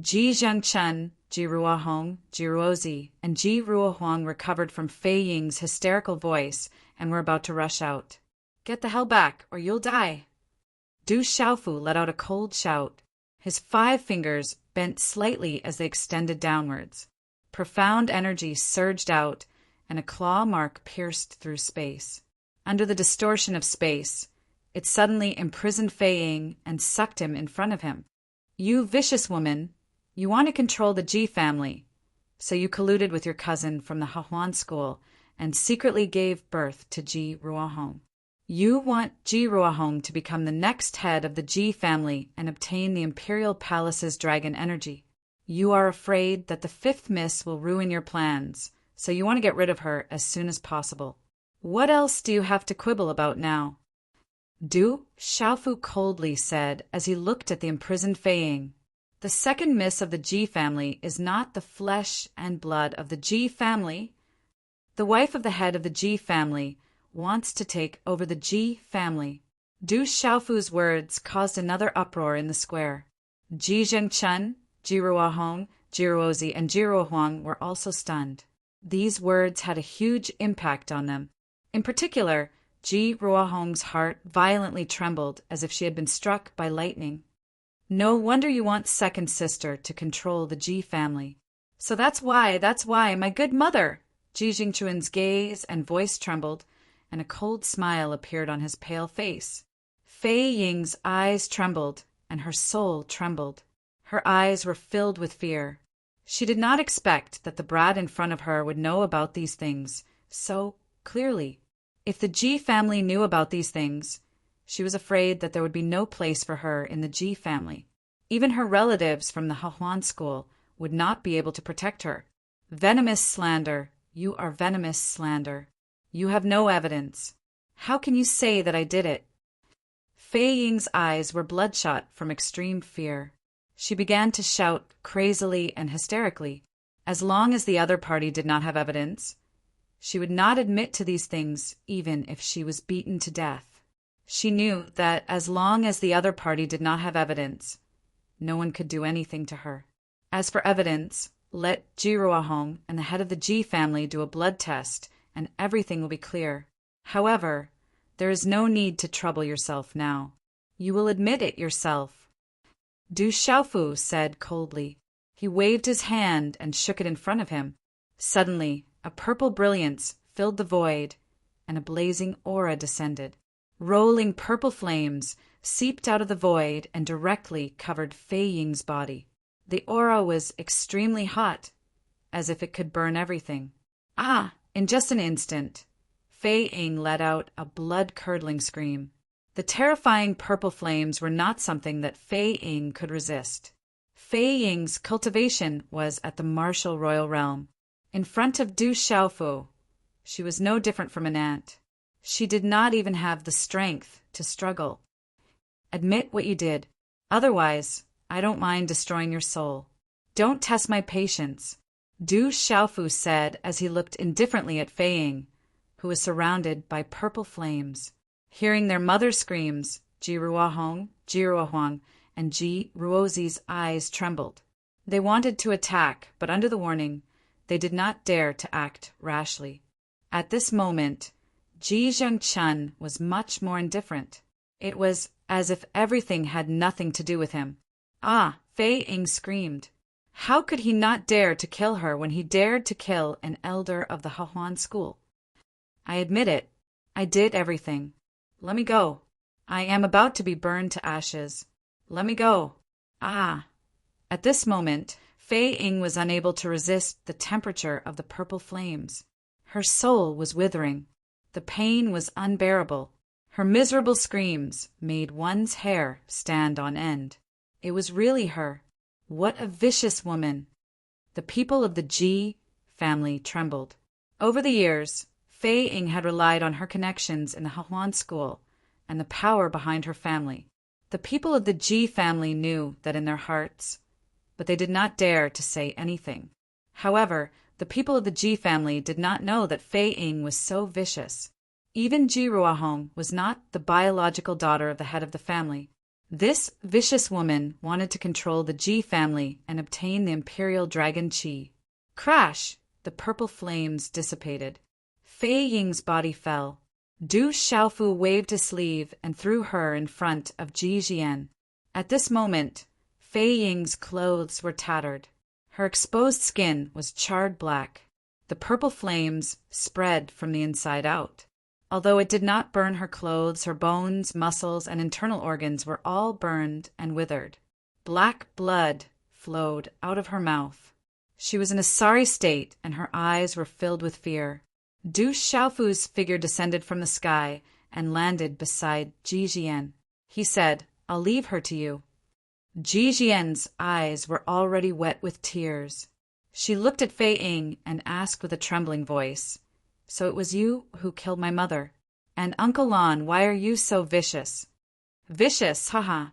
Ji Zhengchen, Ji Ruohong, Ji Ruozi, and Ji Ruohuang recovered from Fei Ying's hysterical voice and were about to rush out. Get the hell back, or you'll die! Du Xiaofu let out a cold shout. His 5 fingers bent slightly as they extended downwards. Profound energy surged out, and a claw mark pierced through space. Under the distortion of space, it suddenly imprisoned Fei Ying and sucked him in front of him. You vicious woman, you want to control the Ji family, so you colluded with your cousin from the Hahuan school and secretly gave birth to Ji Ruohong. You want Ji Ruohong to become the next head of the Ji family and obtain the Imperial Palace's dragon energy. You are afraid that the 5th miss will ruin your plans, so you want to get rid of her as soon as possible. What else do you have to quibble about now? Du Xiaofu coldly said as he looked at the imprisoned Fei Ying. The 2nd miss of the Ji family is not the flesh and blood of the Ji family. The wife of the head of the Ji family wants to take over the Ji family. Du Xiaofu's words caused another uproar in the square. Ji Zhengchen, Ji Ruohong, Ji Ruozi, and Ji Ruohuang were also stunned. These words had a huge impact on them. In particular, Ji Ruohong's heart violently trembled as if she had been struck by lightning. No wonder you want second sister to control the Ji family. So that's why, my good mother! Ji Jingchuan's gaze and voice trembled, and a cold smile appeared on his pale face. Fei Ying's eyes trembled, and her soul trembled. Her eyes were filled with fear. She did not expect that the brat in front of her would know about these things so clearly. If the Ji family knew about these things, she was afraid that there would be no place for her in the Ji family. Even her relatives from the Hahuan school would not be able to protect her. Venomous slander, you are venomous slander. You have no evidence. How can you say that I did it? Fei Ying's eyes were bloodshot from extreme fear. She began to shout crazily and hysterically. As long as the other party did not have evidence, she would not admit to these things even if she was beaten to death. She knew that as long as the other party did not have evidence, no one could do anything to her. As for evidence, let Ji Ruohong and the head of the Ji family do a blood test, and everything will be clear. However, there is no need to trouble yourself now. You will admit it yourself. Du Xiaofu said coldly. He waved his hand and shook it in front of him. Suddenly, a purple brilliance filled the void, and a blazing aura descended. Rolling purple flames seeped out of the void and directly covered Fei Ying's body. The aura was extremely hot, as if it could burn everything. Ah! In just an instant, Fei Ying let out a blood-curdling scream. The terrifying purple flames were not something that Fei Ying could resist. Fei Ying's cultivation was at the martial royal realm. In front of Du Xiaofu, she was no different from an ant. She did not even have the strength to struggle. Admit what you did. Otherwise, I don't mind destroying your soul. Don't test my patience. Du Xiaofu said as he looked indifferently at Fei Ying, who was surrounded by purple flames. Hearing their mother's screams, Ji Ruohuang, and Ji Ruozi's eyes trembled. They wanted to attack, but under the warning, they did not dare to act rashly. At this moment, Ji Zhengchen was much more indifferent. It was as if everything had nothing to do with him. Ah, Fei Ying screamed. How could he not dare to kill her when he dared to kill an elder of the Hahuan school? I admit it. I did everything. Let me go. I am about to be burned to ashes. Let me go. Ah. At this moment, Fei Ying was unable to resist the temperature of the purple flames. Her soul was withering. The pain was unbearable. Her miserable screams made one's hair stand on end. It was really her. What a vicious woman! The people of the Ji family trembled. Over the years, Fei Ying had relied on her connections in the Hahuan school and the power behind her family. The people of the Ji family knew that in their hearts, but they did not dare to say anything. However, the people of the Ji family did not know that Fei Ying was so vicious. Even Ji Ruohong was not the biological daughter of the head of the family. This vicious woman wanted to control the Ji family and obtain the imperial dragon qi. Crash! The purple flames dissipated. Fei Ying's body fell. Du Xiaofu waved his sleeve and threw her in front of Ji Jian. At this moment, Fei Ying's clothes were tattered. Her exposed skin was charred black. The purple flames spread from the inside out. Although it did not burn her clothes, her bones, muscles, and internal organs were all burned and withered. Black blood flowed out of her mouth. She was in a sorry state, and her eyes were filled with fear. Du Xiaofu's figure descended from the sky and landed beside Ji Jian. He said, "I'll leave her to you." Ji Jian's eyes were already wet with tears. She looked at Fei Ying and asked with a trembling voice, "So it was you who killed my mother? And Uncle Lon, why are you so vicious?" "Vicious, haha.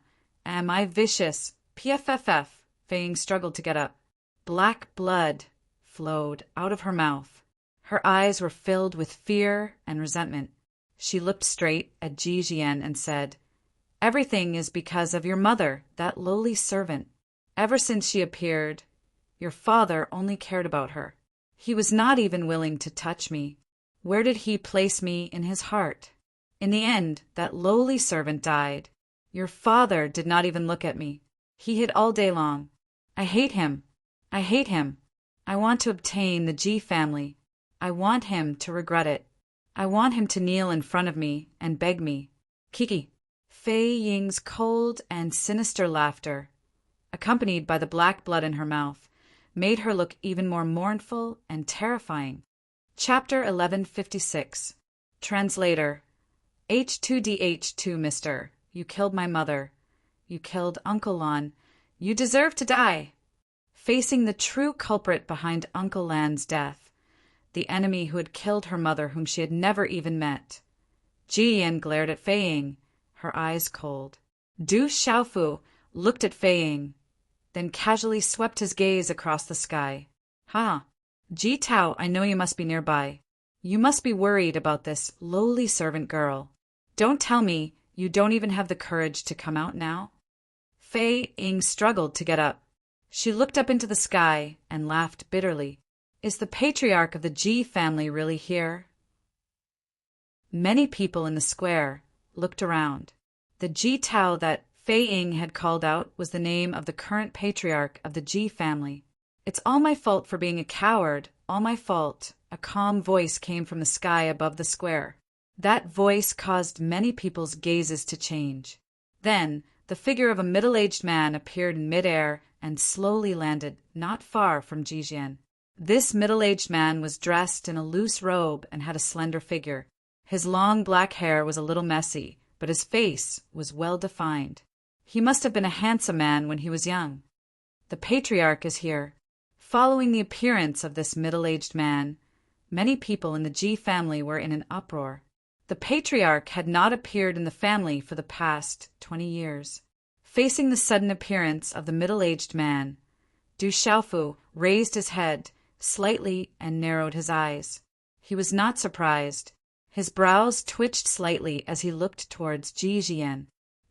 Am I vicious? PFFF." Fei Ying struggled to get up. Black blood flowed out of her mouth. Her eyes were filled with fear and resentment. She looked straight at Ji Jian and said, "Everything is because of your mother, that lowly servant. Ever since she appeared, your father only cared about her. He was not even willing to touch me. Where did he place me in his heart? In the end, that lowly servant died. Your father did not even look at me. He hid all day long. I hate him. I hate him. I want to obtain the Ji family. I want him to regret it. I want him to kneel in front of me and beg me." Kiki. Fei Ying's cold and sinister laughter, accompanied by the black blood in her mouth, made her look even more mournful and terrifying. Chapter 1156. Translator. H2DH2, mister. You killed my mother. You killed Uncle Lon. You deserve to die. Facing the true culprit behind Uncle Lan's death, the enemy who had killed her mother whom she had never even met, Ji Yan glared at Fei Ying, her eyes cold. Du Xiaofu looked at Fei Ying, then casually swept his gaze across the sky. "Ha! Ji Tao, I know you must be nearby. You must be worried about this lowly servant girl. Don't tell me you don't even have the courage to come out now?" Fei Ying struggled to get up. She looked up into the sky and laughed bitterly. "Is the patriarch of the Ji family really here?" Many people in the square looked around. The Ji Tao that Fei Ying had called out was the name of the current patriarch of the Ji family. "It's all my fault for being a coward, all my fault," a calm voice came from the sky above the square. That voice caused many people's gazes to change. Then, the figure of a middle-aged man appeared in midair and slowly landed not far from Ji Jian. This middle-aged man was dressed in a loose robe and had a slender figure. His long black hair was a little messy, but his face was well-defined. He must have been a handsome man when he was young. "The patriarch is here." Following the appearance of this middle-aged man, many people in the Ji family were in an uproar. The patriarch had not appeared in the family for the past 20 years. Facing the sudden appearance of the middle-aged man, Du Xiaofu raised his head, slightly and narrowed his eyes. He was not surprised. His brows twitched slightly as he looked towards Ji Jian.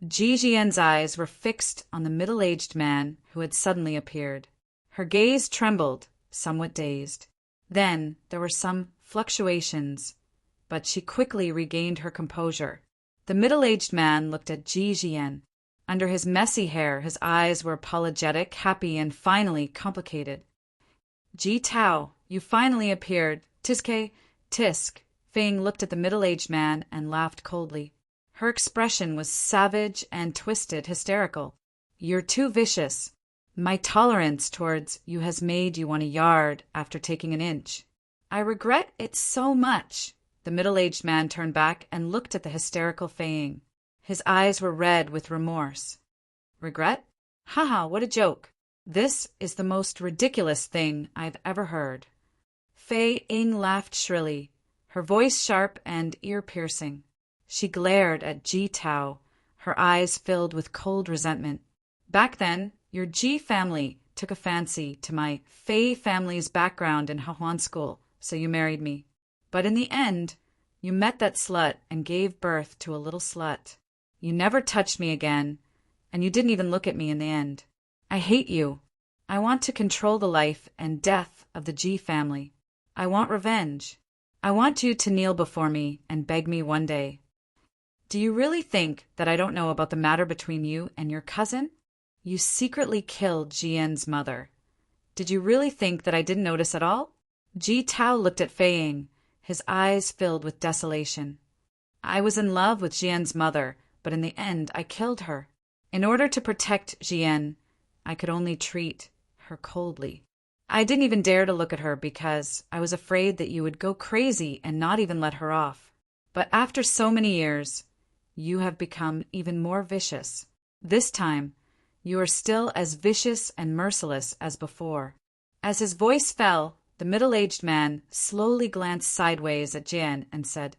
Ji Jian's eyes were fixed on the middle-aged man who had suddenly appeared. Her gaze trembled, somewhat dazed. Then there were some fluctuations, but she quickly regained her composure. The middle-aged man looked at Ji Jian. Under his messy hair, his eyes were apologetic, happy, and finally complicated. Ji Tao, you finally appeared. Tiske, tisk. Feng looked at the middle-aged man and laughed coldly. Her expression was savage and twisted, hysterical. You're too vicious. My tolerance towards you has made you want a yard after taking an inch. I regret it so much. The middle-aged man turned back and looked at the hysterical Feng. His eyes were red with remorse. Regret? Haha, what a joke. This is the most ridiculous thing I've ever heard. Fei Ying laughed shrilly, her voice sharp and ear-piercing. She glared at Ji Tao, her eyes filled with cold resentment. Back then, your Ji family took a fancy to my Fei family's background in Hahuan school, so you married me. But in the end, you met that slut and gave birth to a little slut. You never touched me again, and you didn't even look at me in the end. I hate you. I want to control the life and death of the Ji family. I want revenge. I want you to kneel before me and beg me one day. Do you really think that I don't know about the matter between you and your cousin? You secretly killed Jian's mother. Did you really think that I didn't notice at all? Ji Tao looked at Fei Ying, his eyes filled with desolation. I was in love with Jian's mother, but in the end I killed her. In order to protect Jian, I could only treat her coldly. I didn't even dare to look at her because I was afraid that you would go crazy and not even let her off. But after so many years, you have become even more vicious. This time, you are still as vicious and merciless as before. As his voice fell, the middle-aged man slowly glanced sideways at Jian and said,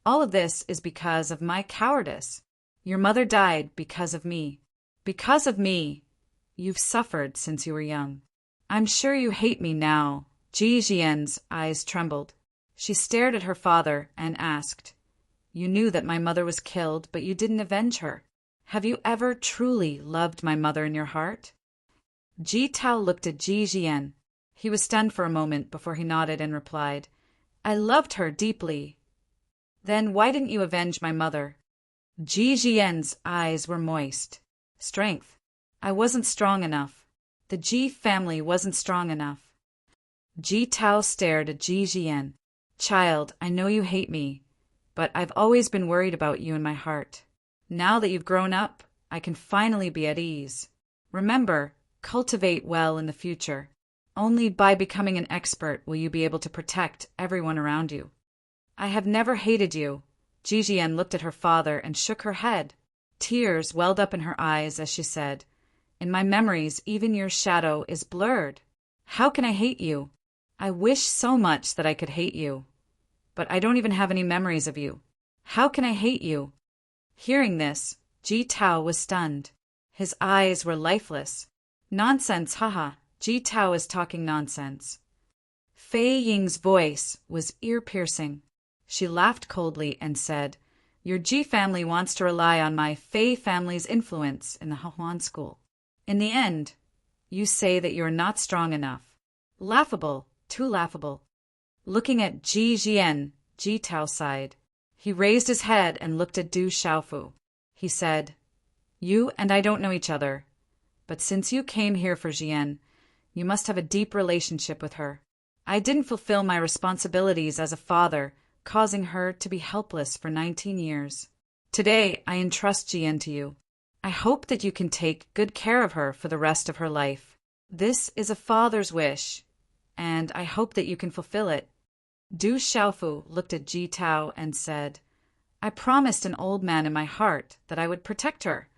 All of this is because of my cowardice. Your mother died because of me. Because of me, you've suffered since you were young. I'm sure you hate me now. Ji Jian's eyes trembled. She stared at her father and asked, You knew that my mother was killed, but you didn't avenge her. Have you ever truly loved my mother in your heart? Ji Tao looked at Ji Jian. He was stunned for a moment before he nodded and replied, I loved her deeply. Then why didn't you avenge my mother? Ji Jian's eyes were moist. Strength. I wasn't strong enough. The Ji family wasn't strong enough. Ji Tao stared at Ji Jian. Child, I know you hate me, but I've always been worried about you in my heart. Now that you've grown up, I can finally be at ease. Remember, cultivate well in the future. Only by becoming an expert will you be able to protect everyone around you. I have never hated you. Ji Jian looked at her father and shook her head. Tears welled up in her eyes as she said, In my memories, even your shadow is blurred. How can I hate you? I wish so much that I could hate you. But I don't even have any memories of you. How can I hate you? Hearing this, Ji Tao was stunned. His eyes were lifeless. Nonsense, haha. Ji Tao is talking nonsense. Fei Ying's voice was ear-piercing. She laughed coldly and said, Your Ji family wants to rely on my Fei family's influence in the Hahuan school. In the end, you say that you are not strong enough. Laughable, too laughable. Looking at Ji Jian, Ji Tao sighed. He raised his head and looked at Du Xiaofu. He said, You and I don't know each other, but since you came here for Jian, you must have a deep relationship with her. I didn't fulfill my responsibilities as a father, causing her to be helpless for 19 years. Today, I entrust Jian to you. I hope that you can take good care of her for the rest of her life. This is a father's wish, and I hope that you can fulfill it. Du Xiaofu looked at Ji Tao and said, I promised an old man in my heart that I would protect her.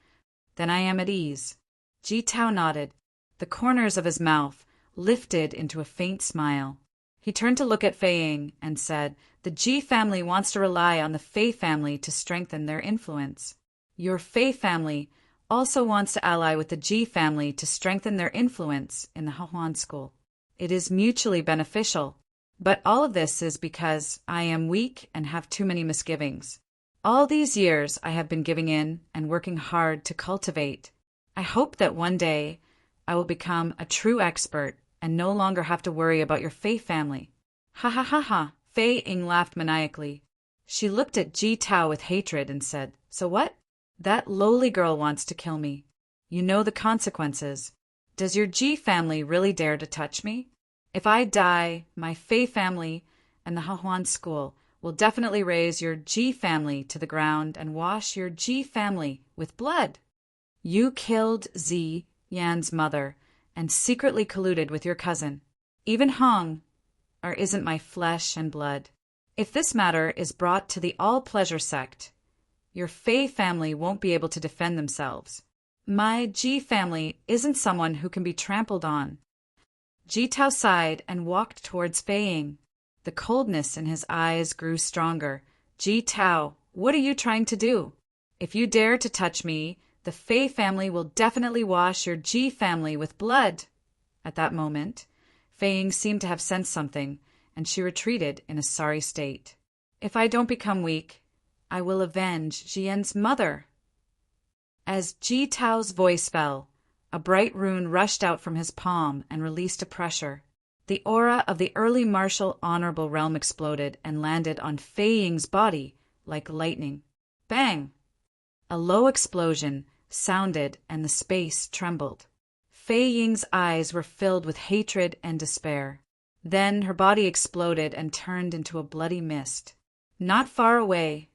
Then I am at ease. Ji Tao nodded. The corners of his mouth lifted into a faint smile. He turned to look at Fei Ying and said, The Ji family wants to rely on the Fei family to strengthen their influence. Your Fei family also wants to ally with the Ji family to strengthen their influence in the Hahuan school. It is mutually beneficial. But all of this is because I am weak and have too many misgivings. All these years I have been giving in and working hard to cultivate. I hope that one day I will become a true expert and no longer have to worry about your Fei family. Ha ha ha ha, Fei Ying laughed maniacally. She looked at Ji Tao with hatred and said, So what? That lowly girl wants to kill me. You know the consequences. Does your Ji family really dare to touch me? If I die, my Fei family and the Hahuan school will definitely raise your Ji family to the ground and wash your Ji family with blood. You killed Zi Yan's mother and secretly colluded with your cousin. Even Hong isn't my flesh and blood. If this matter is brought to the all-pleasure sect, your Fei family won't be able to defend themselves. My Ji family isn't someone who can be trampled on. Ji Tao sighed and walked towards Fei Ying. The coldness in his eyes grew stronger. Ji Tao, what are you trying to do? If you dare to touch me, the Fei family will definitely wash your Ji family with blood. At that moment, Fei Ying seemed to have sensed something, and she retreated in a sorry state. If I don't become weak, I will avenge Jian's mother. As Ji Tao's voice fell, a bright rune rushed out from his palm and released a pressure. The aura of the early martial honorable realm exploded and landed on Fei Ying's body like lightning. Bang! A low explosion sounded and the space trembled. Fei Ying's eyes were filled with hatred and despair. Then her body exploded and turned into a bloody mist. Not far away,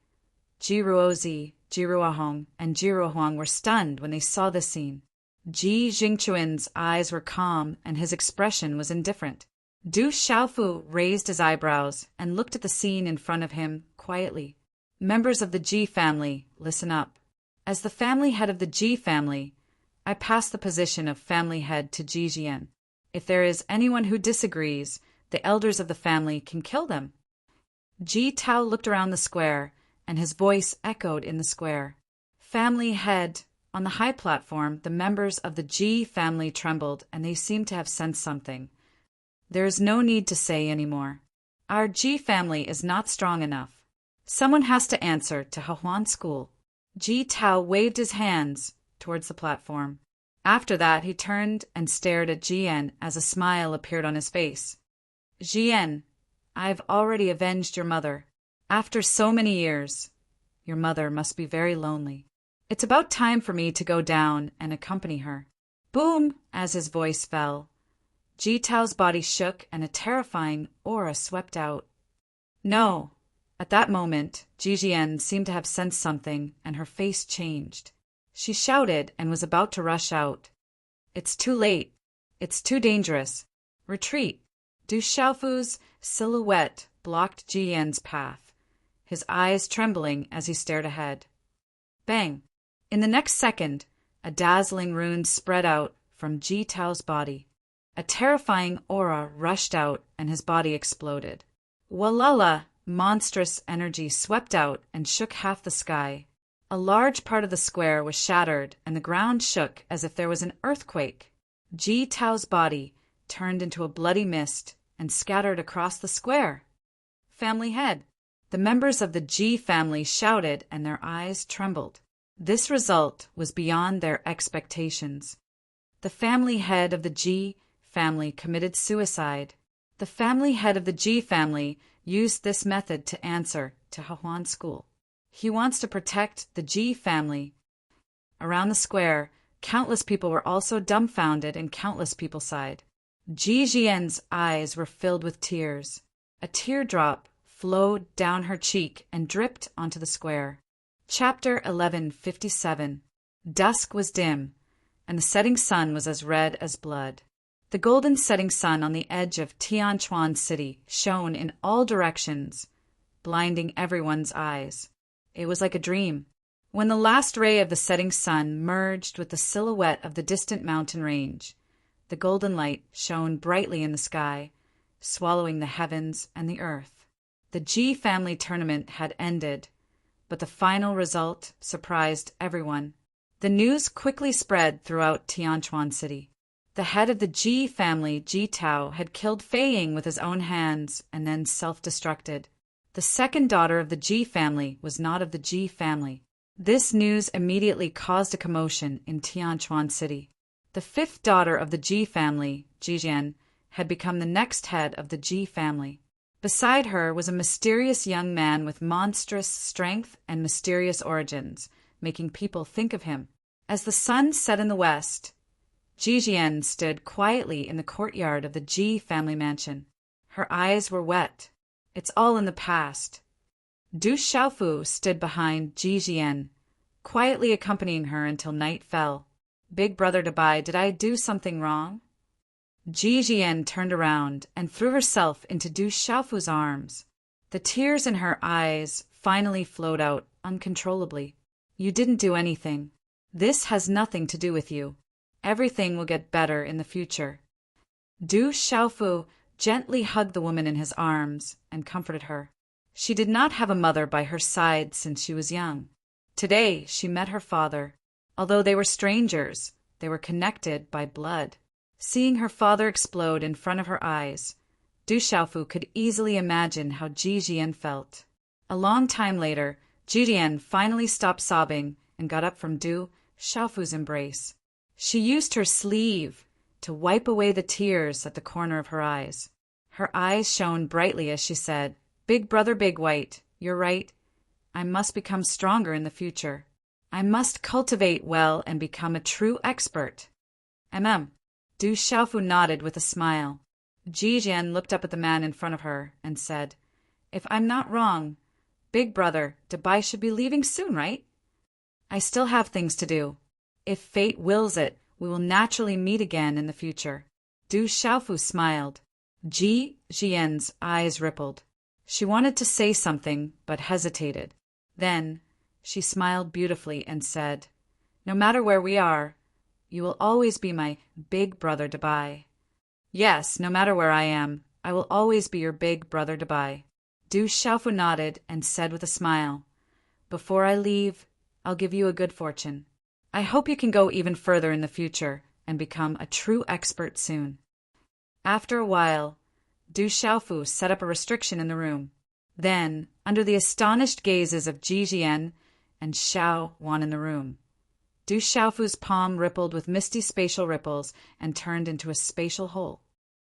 Jiruozi, Jiruahong, and Jiruohuang were stunned when they saw this scene. Ji Jingchuan's eyes were calm and his expression was indifferent. Du Xiaofu raised his eyebrows and looked at the scene in front of him quietly. Members of the Ji family, listen up. As the family head of the Ji family, I pass the position of family head to Ji Jian. If there is anyone who disagrees, the elders of the family can kill them. Ji Tao looked around the square, and his voice echoed in the square. Family head. On the high platform, the members of the Ji family trembled, and they seemed to have sensed something. There is no need to say any more. Our Ji family is not strong enough. Someone has to answer to Hahuan School. Ji Tao waved his hands towards the platform. After that, he turned and stared at Jian as a smile appeared on his face. Jian, I've already avenged your mother. After so many years, your mother must be very lonely. It's about time for me to go down and accompany her. Boom! As his voice fell, Ji Tao's body shook and a terrifying aura swept out. No! At that moment, Ji Jian seemed to have sensed something and her face changed. She shouted and was about to rush out. It's too late. It's too dangerous. Retreat. Du Xiaofu's silhouette blocked Ji Yan's path, his eyes trembling as he stared ahead. Bang! In the next second, a dazzling rune spread out from Ji Tao's body. A terrifying aura rushed out and his body exploded. Walala! Monstrous energy swept out and shook half the sky. A large part of the square was shattered and the ground shook as if there was an earthquake. Ji Tao's body turned into a bloody mist and scattered across the square. Family head. The members of the Ji family shouted and their eyes trembled. This result was beyond their expectations. The family head of the Ji family committed suicide. The family head of the Ji family used this method to answer to Hahuan School. He wants to protect the Ji family. Around the square, countless people were also dumbfounded and countless people sighed. Ji Jian's eyes were filled with tears. A teardrop flowed down her cheek and dripped onto the square. Chapter 1157. Dusk was dim, and the setting sun was as red as blood. The golden setting sun on the edge of Tianchuan City shone in all directions, blinding everyone's eyes. It was like a dream. When the last ray of the setting sun merged with the silhouette of the distant mountain range, the golden light shone brightly in the sky, swallowing the heavens and the earth. The Ji family tournament had ended, but the final result surprised everyone. The news quickly spread throughout Tianchuan City. The head of the Ji family, Ji Tao, had killed Fei Ying with his own hands and then self-destructed. The second daughter of the Ji family was not of the Ji family. This news immediately caused a commotion in Tianquan City. The fifth daughter of the Ji family, Ji Jian, had become the next head of the Ji family. Beside her was a mysterious young man with monstrous strength and mysterious origins, making people think of him. As the sun set in the west, Ji Jian stood quietly in the courtyard of the Ji family mansion. Her eyes were wet. It's all in the past. Du Xiaofu stood behind Ji Jian, quietly accompanying her until night fell. Big brother Dabai, did I do something wrong? Ji Jian turned around and threw herself into Du Xiaofu's arms. The tears in her eyes finally flowed out uncontrollably. You didn't do anything. This has nothing to do with you. Everything will get better in the future. Du Xiaofu gently hugged the woman in his arms and comforted her. She did not have a mother by her side since she was young. Today she met her father. Although they were strangers, they were connected by blood. Seeing her father explode in front of her eyes, Du Xiaofu could easily imagine how Ji Jian felt. A long time later, Ji Jian finally stopped sobbing and got up from Du Xiaofu's embrace. She used her sleeve to wipe away the tears at the corner of her eyes. Her eyes shone brightly as she said, Big brother Big White, you're right. I must become stronger in the future. I must cultivate well and become a true expert. Du Xiaofu nodded with a smile. Ji Jian looked up at the man in front of her and said, If I'm not wrong, Big brother, Dabai should be leaving soon, right? I still have things to do. If fate wills it, we will naturally meet again in the future. Du Xiaofu smiled. Ji Jian's eyes rippled. She wanted to say something, but hesitated. Then she smiled beautifully and said, No matter where we are, you will always be my big brother Dabai. Yes, no matter where I am, I will always be your big brother Dabai. Du Xiaofu nodded and said with a smile, Before I leave, I'll give you a good fortune. I hope you can go even further in the future and become a true expert soon. After a while, Du Xiaofu set up a restriction in the room. Then, under the astonished gazes of Ji Jian and Xiao Wan in the room, Du Xiaofu's palm rippled with misty spatial ripples and turned into a spatial hole.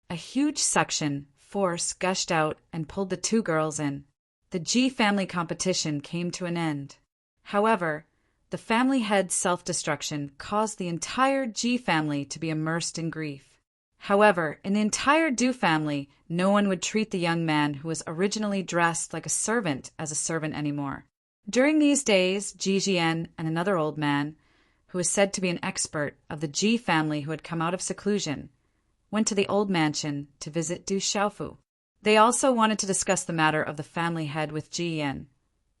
A huge suction force gushed out and pulled the two girls in. The Ji family competition came to an end. However, the family head's self-destruction caused the entire Ji family to be immersed in grief. However, in the entire Du family, no one would treat the young man who was originally dressed like a servant as a servant anymore. During these days, Ji Jian and another old man, who was said to be an expert of the Ji family who had come out of seclusion, went to the old mansion to visit Du Xiaofu. They also wanted to discuss the matter of the family head with Ji Yan,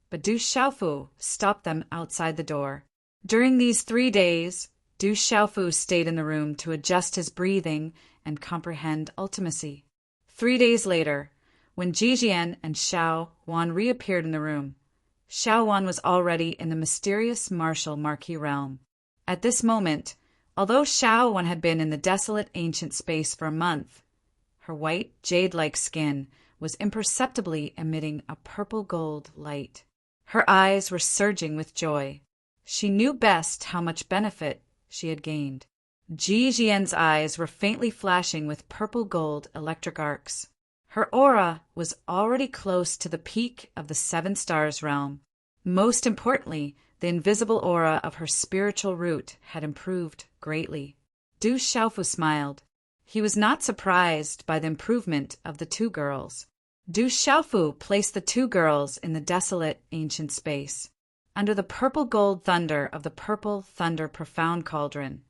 but Du Xiaofu stopped them outside the door. During these 3 days, Du Xiaofu stayed in the room to adjust his breathing and comprehend ultimacy. 3 days later, when Ji Jian and Xiao Wan reappeared in the room, Xiao Wan was already in the mysterious martial marquee realm. At this moment, although Xiao Wan had been in the desolate ancient space for a month, her white, jade-like skin was imperceptibly emitting a purple-gold light. Her eyes were surging with joy. She knew best how much benefit she had gained. Ji Jian's eyes were faintly flashing with purple-gold electric arcs. Her aura was already close to the peak of the 7 stars realm. Most importantly, the invisible aura of her spiritual root had improved greatly. Du Xiaofu smiled. He was not surprised by the improvement of the 2 girls. Du Xiaofu placed the 2 girls in the desolate ancient space, under the purple-gold thunder of the purple thunder profound cauldron.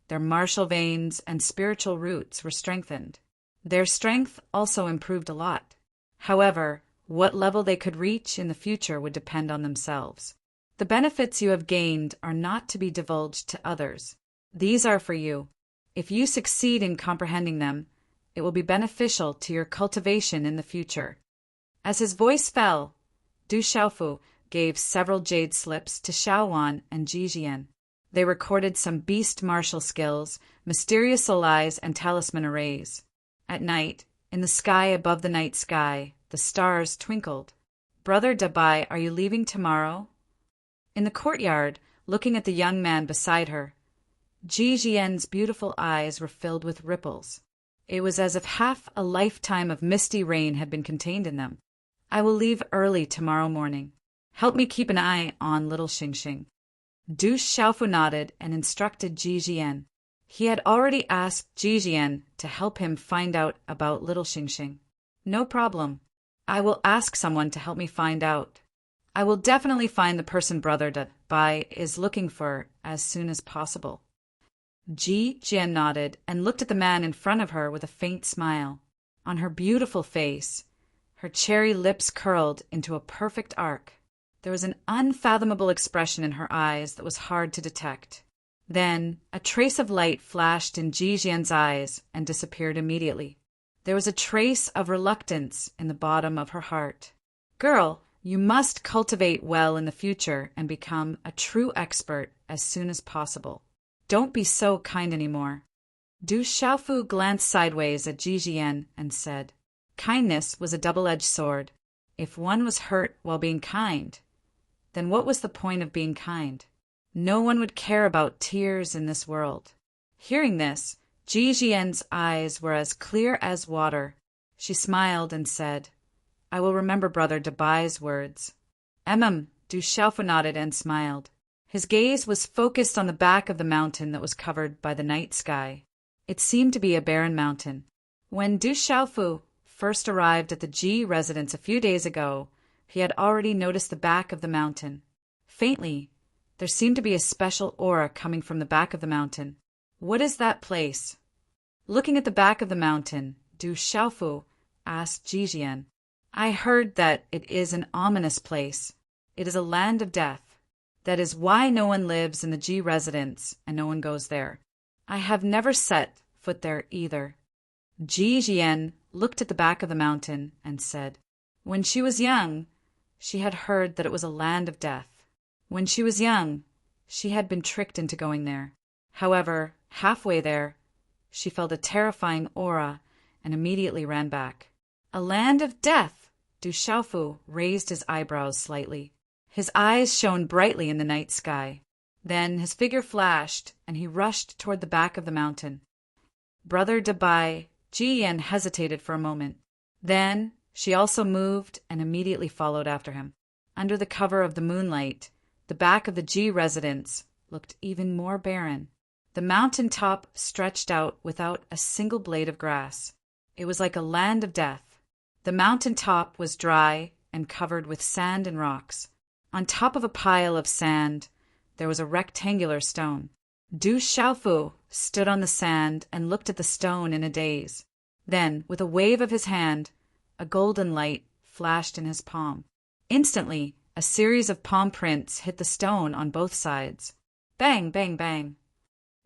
Their martial veins and spiritual roots were strengthened. Their strength also improved a lot. However, what level they could reach in the future would depend on themselves. The benefits you have gained are not to be divulged to others. These are for you. If you succeed in comprehending them, it will be beneficial to your cultivation in the future. As his voice fell, Du Xiaofu gave several jade slips to Xiao Wan and Ji Jian. They recorded some beast martial skills, mysterious soul eyes, and talisman arrays. At night, in the sky above the night sky, the stars twinkled. "Brother Dabai, are you leaving tomorrow?" In the courtyard, looking at the young man beside her, Ji Jian's beautiful eyes were filled with ripples. It was as if half a lifetime of misty rain had been contained in them. "I will leave early tomorrow morning. Help me keep an eye on little Xingxing." Du Xiaofu nodded and instructed Ji Jian. He had already asked Ji Jian to help him find out about little Xingxing. "No problem. I will ask someone to help me find out. I will definitely find the person Brother Dabai is looking for as soon as possible." Ji Jian nodded and looked at the man in front of her with a faint smile. On her beautiful face, her cherry lips curled into a perfect arc. There was an unfathomable expression in her eyes that was hard to detect. Then a trace of light flashed in Ji Jian's eyes and disappeared immediately. There was a trace of reluctance in the bottom of her heart. "Girl, you must cultivate well in the future and become a true expert as soon as possible. Don't be so kind anymore." Du Xiaofu glanced sideways at Ji Jian and said, "Kindness was a double-edged sword. If one was hurt while being kind, then what was the point of being kind? No one would care about tears in this world." Hearing this, Ji Jian's eyes were as clear as water. She smiled and said, "I will remember Brother Dabai's words." Du Xiaofu nodded and smiled. His gaze was focused on the back of the mountain that was covered by the night sky. It seemed to be a barren mountain. When Du Xiaofu first arrived at the Ji residence a few days ago, he had already noticed the back of the mountain. Faintly, there seemed to be a special aura coming from the back of the mountain. "What is that place?" Looking at the back of the mountain, Du Xiaofu asked Ji Jian. "I heard that it is an ominous place. It is a land of death. That is why no one lives in the Ji residence and no one goes there. I have never set foot there either." Ji Jian looked at the back of the mountain and said, "When she was young, she had heard that it was a land of death. When she was young, she had been tricked into going there. However, halfway there, she felt a terrifying aura and immediately ran back." "A land of death!" Du Xiaofu raised his eyebrows slightly. His eyes shone brightly in the night sky. Then his figure flashed, and he rushed toward the back of the mountain. Brother Dabai, Ji Yan hesitated for a moment. Then she also moved and immediately followed after him. Under the cover of the moonlight, the back of the Ji residence looked even more barren. The mountain top stretched out without a single blade of grass. It was like a land of death. The mountain top was dry and covered with sand and rocks. On top of a pile of sand, there was a rectangular stone. Du Xiaofu stood on the sand and looked at the stone in a daze. Then, with a wave of his hand, a golden light flashed in his palm. Instantly, a series of palm prints hit the stone on both sides. Bang, bang, bang.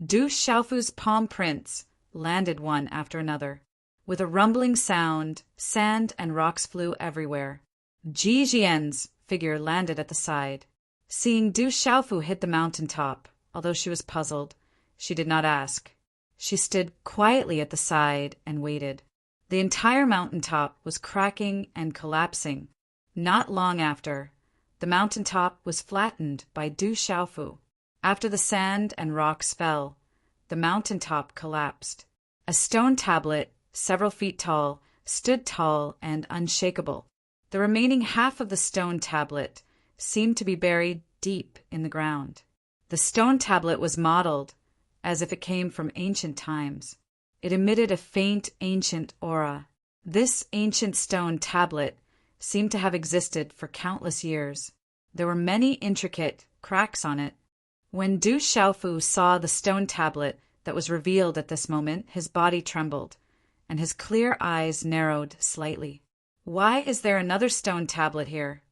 Du Xiaofu's palm prints landed one after another. With a rumbling sound, sand and rocks flew everywhere. Ji Jian's figure landed at the side. Seeing Du Xiaofu hit the mountain top, although she was puzzled, she did not ask. She stood quietly at the side and waited. The entire mountain top was cracking and collapsing. Not long after, the mountain top was flattened by Du Xiaofu. After the sand and rocks fell, the mountain top collapsed. A stone tablet, several feet tall, stood tall and unshakable. The remaining half of the stone tablet seemed to be buried deep in the ground. The stone tablet was modeled as if it came from ancient times. It emitted a faint ancient aura. This ancient stone tablet seemed to have existed for countless years. There were many intricate cracks on it. When Du Xiaofu saw the stone tablet that was revealed at this moment, his body trembled, and his clear eyes narrowed slightly. Why is there another stone tablet here?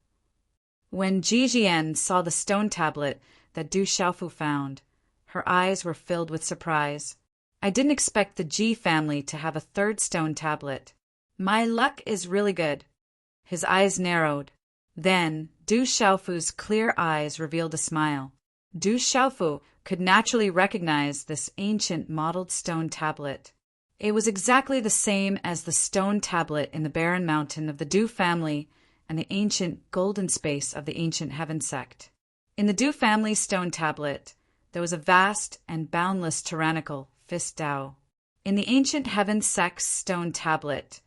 When Ji Jian saw the stone tablet that Du Xiaofu found, her eyes were filled with surprise. I didn't expect the Ji family to have a third stone tablet. My luck is really good. His eyes narrowed. Then Du Xiaofu's clear eyes revealed a smile. Du Xiaofu, could naturally recognize this ancient mottled stone tablet. It was exactly the same as the stone tablet in the barren mountain of the Du family and the ancient golden space of the ancient heaven sect. In the Du family stone tablet, there was a vast and boundless tyrannical fist Tao. In the ancient heaven sect's stone tablet,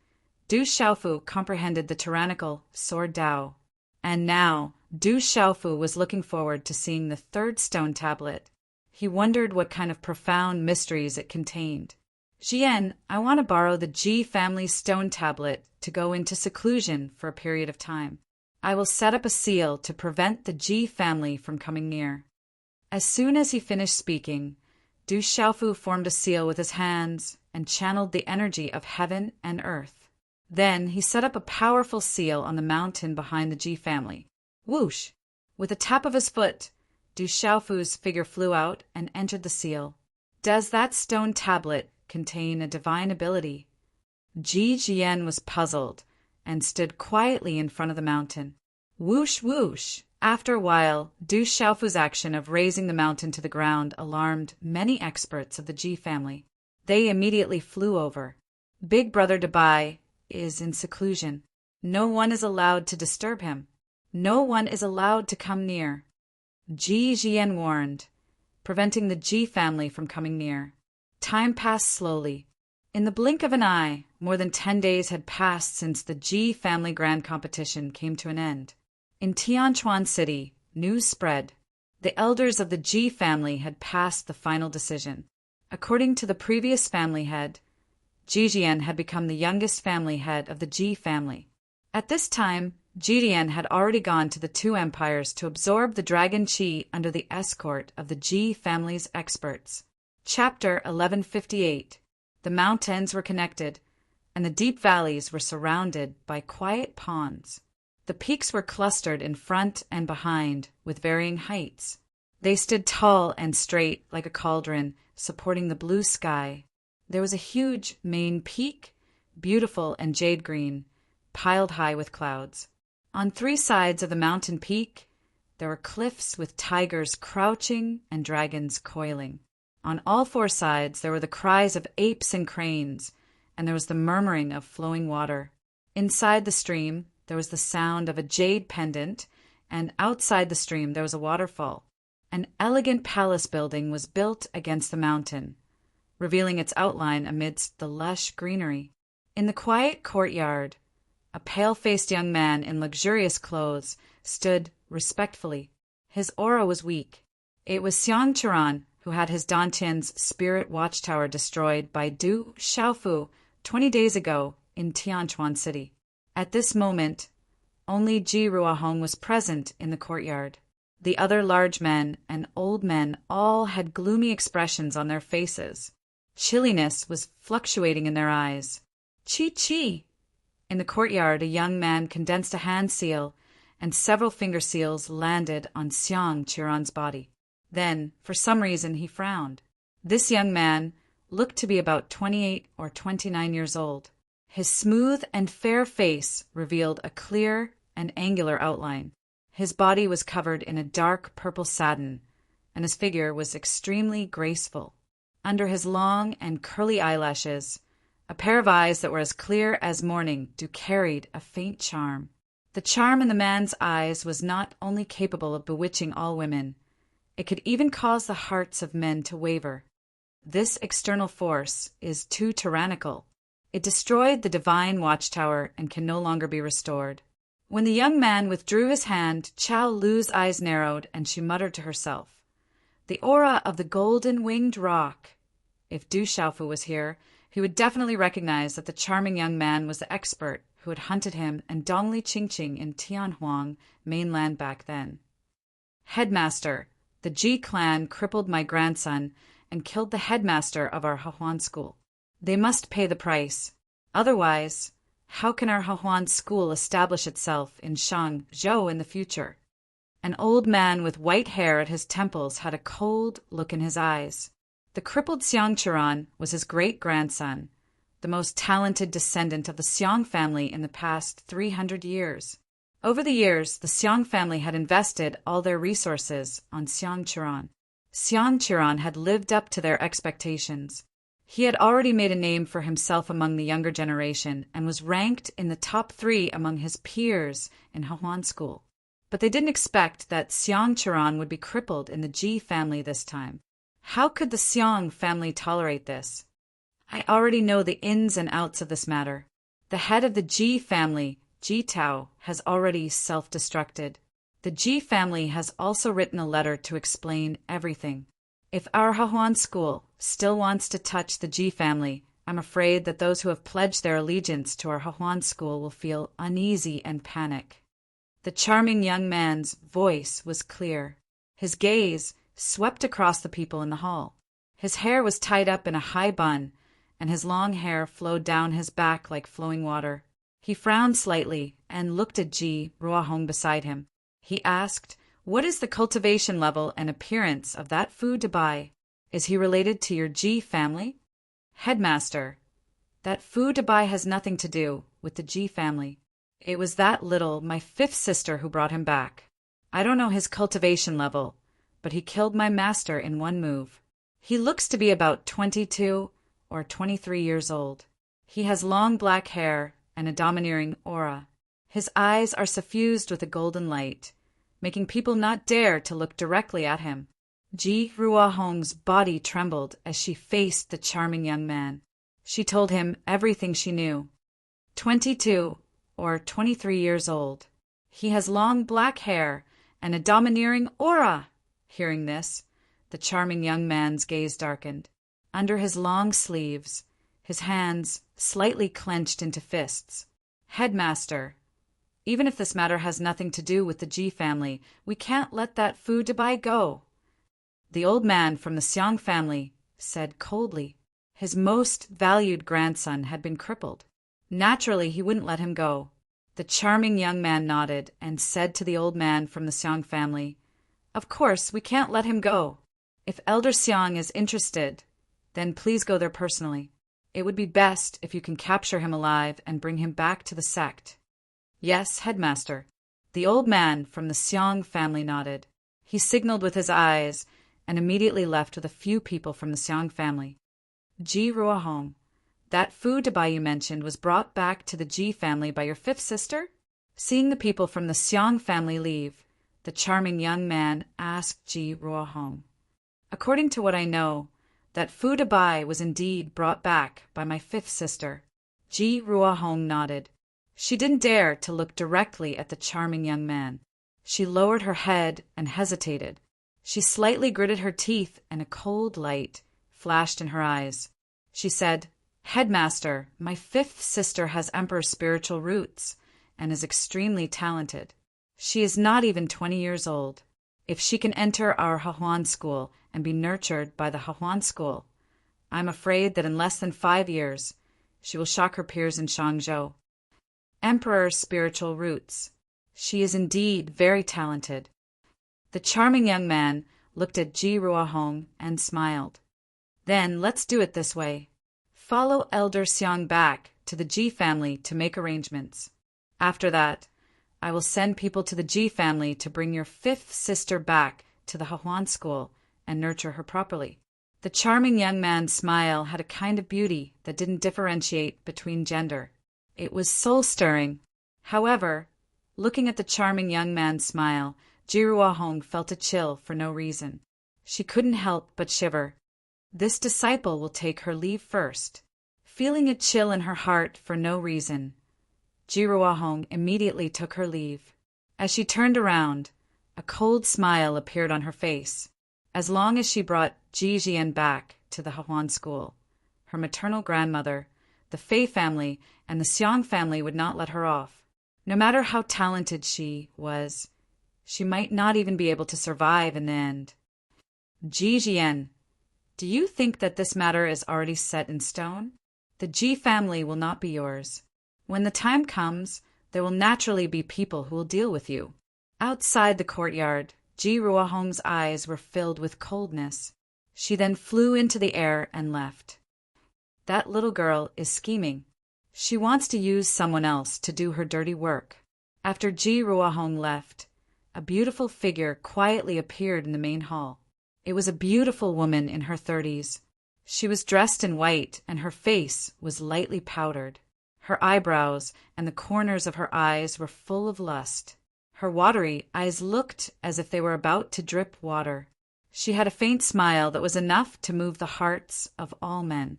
Du Xiaofu comprehended the tyrannical sword Tao. And now, Du Xiaofu was looking forward to seeing the third stone tablet. He wondered what kind of profound mysteries it contained. Jian, I want to borrow the Ji family stone tablet to go into seclusion for a period of time. I will set up a seal to prevent the Ji family from coming near. As soon as he finished speaking, Du Xiaofu formed a seal with his hands and channeled the energy of heaven and earth. Then he set up a powerful seal on the mountain behind the Ji family. Whoosh! With a tap of his foot, Du Xiaofu's figure flew out and entered the seal. Does that stone tablet contain a divine ability? Ji Jian was puzzled and stood quietly in front of the mountain. Whoosh, whoosh! After a while, Du Xiaofu's action of raising the mountain to the ground alarmed many experts of the Ji family. They immediately flew over. Big Brother Dabai is in seclusion. No one is allowed to disturb him. No one is allowed to come near. Ji Jian warned, preventing the Ji family from coming near. Time passed slowly. In the blink of an eye, more than 10 days had passed since the Ji family grand competition came to an end. In Tianquan City, news spread. The elders of the Ji family had passed the final decision. According to the previous family head, Ji Jian had become the youngest family head of the Ji family. At this time, Ji Jian had already gone to the two empires to absorb the dragon qi under the escort of the Ji family's experts. Chapter 1158. The mountains were connected, and the deep valleys were surrounded by quiet ponds. The peaks were clustered in front and behind, with varying heights. They stood tall and straight like a cauldron, supporting the blue sky. There was a huge main peak, beautiful and jade green, piled high with clouds. On 3 sides of the mountain peak, there were cliffs with tigers crouching and dragons coiling. On all 4 sides there were the cries of apes and cranes, and there was the murmuring of flowing water. Inside the stream there was the sound of a jade pendant, and outside the stream there was a waterfall. An elegant palace building was built against the mountain, revealing its outline amidst the lush greenery. In the quiet courtyard, a pale-faced young man in luxurious clothes stood respectfully. His aura was weak. It was Xiang Qiran, who had his Dantian's spirit watchtower destroyed by Du Xiaofu 20 days ago in Tianquan City. At this moment, only Ji Ruahong was present in the courtyard. The other large men and old men all had gloomy expressions on their faces. Chilliness was fluctuating in their eyes. Chi! In the courtyard, a young man condensed a hand seal, and several finger seals landed on Xiang Qiran's body. Then, for some reason, he frowned. This young man looked to be about 28 or 29 years old. His smooth and fair face revealed a clear and angular outline. His body was covered in a dark purple satin, and his figure was extremely graceful. Under his long and curly eyelashes, a pair of eyes that were as clear as morning dew carried a faint charm. The charm in the man's eyes was not only capable of bewitching all women, it could even cause the hearts of men to waver. This external force is too tyrannical. It destroyed the divine watchtower and can no longer be restored. When the young man withdrew his hand, Chao Lu's eyes narrowed, and she muttered to herself, "The aura of the golden-winged rock." If Du Xiaofu was here, he would definitely recognize that the charming young man was the expert who had hunted him and Dongli Qingqing in Tianhuang mainland back then. "Headmaster, the Ji clan crippled my grandson and killed the headmaster of our Hahuan school. They must pay the price. Otherwise, how can our Hahuan school establish itself in Shangzhou in the future?" An old man with white hair at his temples had a cold look in his eyes. The crippled Xiang Qiran was his great-grandson, the most talented descendant of the Xiang family in the past 300 years. Over the years, the Xiang family had invested all their resources on Xiang Qiran. Xiang Qiran had lived up to their expectations. He had already made a name for himself among the younger generation and was ranked in the top 3 among his peers in Hahuan school. But they didn't expect that Xiang Qiran would be crippled in the Ji family this time. How could the Xiang family tolerate this? I already know the ins and outs of this matter. The head of the Ji family, Ji Tao, has already self-destructed. The Ji family has also written a letter to explain everything. If our Hahuan school still wants to touch the Ji family, I'm afraid that those who have pledged their allegiance to our Hahuan school will feel uneasy and panic. The charming young man's voice was clear. His gaze swept across the people in the hall. His hair was tied up in a high bun, and his long hair flowed down his back like flowing water. He frowned slightly and looked at Ji Ruahong beside him. He asked, "What is the cultivation level and appearance of that Fu Dabai? Is he related to your Ji family?" "Headmaster, that Fu Dabai has nothing to do with the Ji family. It was that little, my 5th sister, who brought him back. I don't know his cultivation level, but he killed my master in one move. He looks to be about 22 or 23 years old. He has long black hair and a domineering aura. His eyes are suffused with a golden light, making people not dare to look directly at him." Ji Ruahong's body trembled as she faced the charming young man. She told him everything she knew. 22 or 23 years old. He has long black hair and a domineering aura. Hearing this, the charming young man's gaze darkened. Under his long sleeves, his hands slightly clenched into fists. "Headmaster, even if this matter has nothing to do with the Ji family, we can't let that Fu Dabai go." The old man from the Xiang family said coldly. His most valued grandson had been crippled. Naturally, he wouldn't let him go. The charming young man nodded and said to the old man from the Xiang family, "Of course, we can't let him go. If Elder Xiang is interested, then please go there personally. It would be best if you can capture him alive and bring him back to the sect." "Yes, headmaster." The old man from the Xiang family nodded. He signaled with his eyes and immediately left with a few people from the Xiang family. "Ji Ruahong, that Fu Dabai you mentioned was brought back to the Ji family by your 5th sister?" Seeing the people from the Xiang family leave, the charming young man asked Ji Ruahong, "According to what I know, that Fu Dabai was indeed brought back by my 5th sister." Ji Ruahong nodded. She didn't dare to look directly at the charming young man. She lowered her head and hesitated. She slightly gritted her teeth and a cold light flashed in her eyes. She said, "Headmaster, my 5th sister has Emperor's spiritual roots and is extremely talented. She is not even 20 years old. If she can enter our Hahuan school and be nurtured by the Hahuan school, I'm afraid that in less than 5 years, she will shock her peers in Shangzhou. Emperor's spiritual roots. She is indeed very talented." The charming young man looked at Ji Ruahong and smiled. "Then let's do it this way. Follow Elder Xiang back to the Ji family to make arrangements. After that, I will send people to the Ji family to bring your 5th sister back to the Hahuan school and nurture her properly." The charming young man's smile had a kind of beauty that didn't differentiate between gender. It was soul-stirring. However, looking at the charming young man's smile, Ji Ruahong felt a chill for no reason. She couldn't help but shiver. This disciple will take her leave first. Feeling a chill in her heart for no reason, Ji Ruahong immediately took her leave. As she turned around, a cold smile appeared on her face. As long as she brought Ji Jian back to the Hahuan school, her maternal grandmother, the Fei family, and the Xiang family would not let her off. No matter how talented she was, she might not even be able to survive in the end. "Ji Jian, do you think that this matter is already set in stone? The Ji family will not be yours. When the time comes, there will naturally be people who will deal with you." Outside the courtyard, Ji Ruahong's eyes were filled with coldness. She then flew into the air and left. That little girl is scheming. She wants to use someone else to do her dirty work. After Ji Ruahong left, a beautiful figure quietly appeared in the main hall. It was a beautiful woman in her 30s. She was dressed in white, and her face was lightly powdered. Her eyebrows and the corners of her eyes were full of lust. Her watery eyes looked as if they were about to drip water. She had a faint smile that was enough to move the hearts of all men.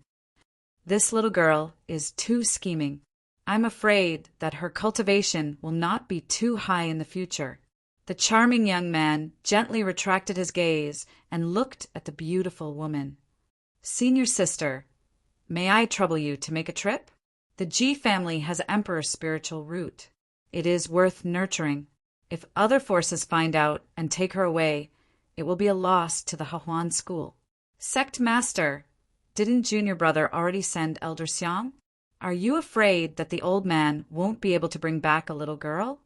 This little girl is too scheming. I'm afraid that her cultivation will not be too high in the future. The charming young man gently retracted his gaze and looked at the beautiful woman. Senior sister, may I trouble you to make a trip? The G family has emperor spiritual root. It is worth nurturing. If other forces find out and take her away, it will be a loss to the Hahuan school. Sect master, didn't junior brother already send Elder Xiang? Are you afraid that the old man won't be able to bring back a little girl?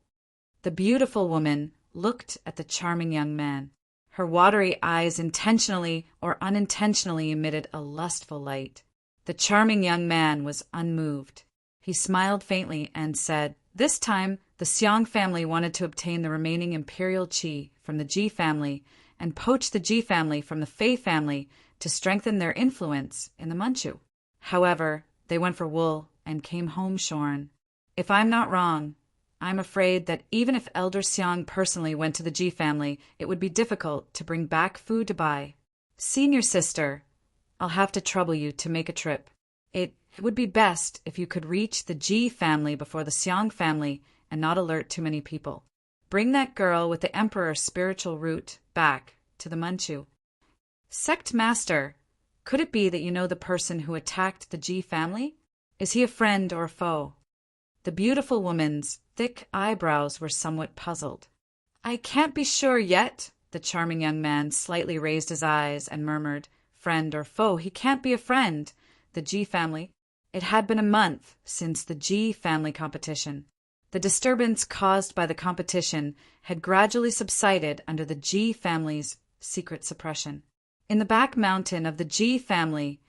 The beautiful woman looked at the charming young man. Her watery eyes intentionally or unintentionally emitted a lustful light. The charming young man was unmoved. He smiled faintly and said, "This time, the Xiang family wanted to obtain the remaining imperial qi from the Ji family and poach the Ji family from the Fei family to strengthen their influence in the Manchu. However, they went for wool and came home shorn. If I'm not wrong, I'm afraid that even if Elder Xiang personally went to the Ji family, it would be difficult to bring back food to buy. Senior sister, I'll have to trouble you to make a trip. It would be best if you could reach the Ji family before the Xiang family and not alert too many people. Bring that girl with the emperor's spiritual root back to the Manchu." Sect master, could it be that you know the person who attacked the Ji family? Is he a friend or a foe? The beautiful woman's thick eyebrows were somewhat puzzled. "I can't be sure yet." The charming young man slightly raised his eyes and murmured, "Friend or foe, he can't be a friend. The Ji family." It had been a month since the Ji family competition. The disturbance caused by the competition had gradually subsided under the Ji family's secret suppression. In the back mountain of the Ji family,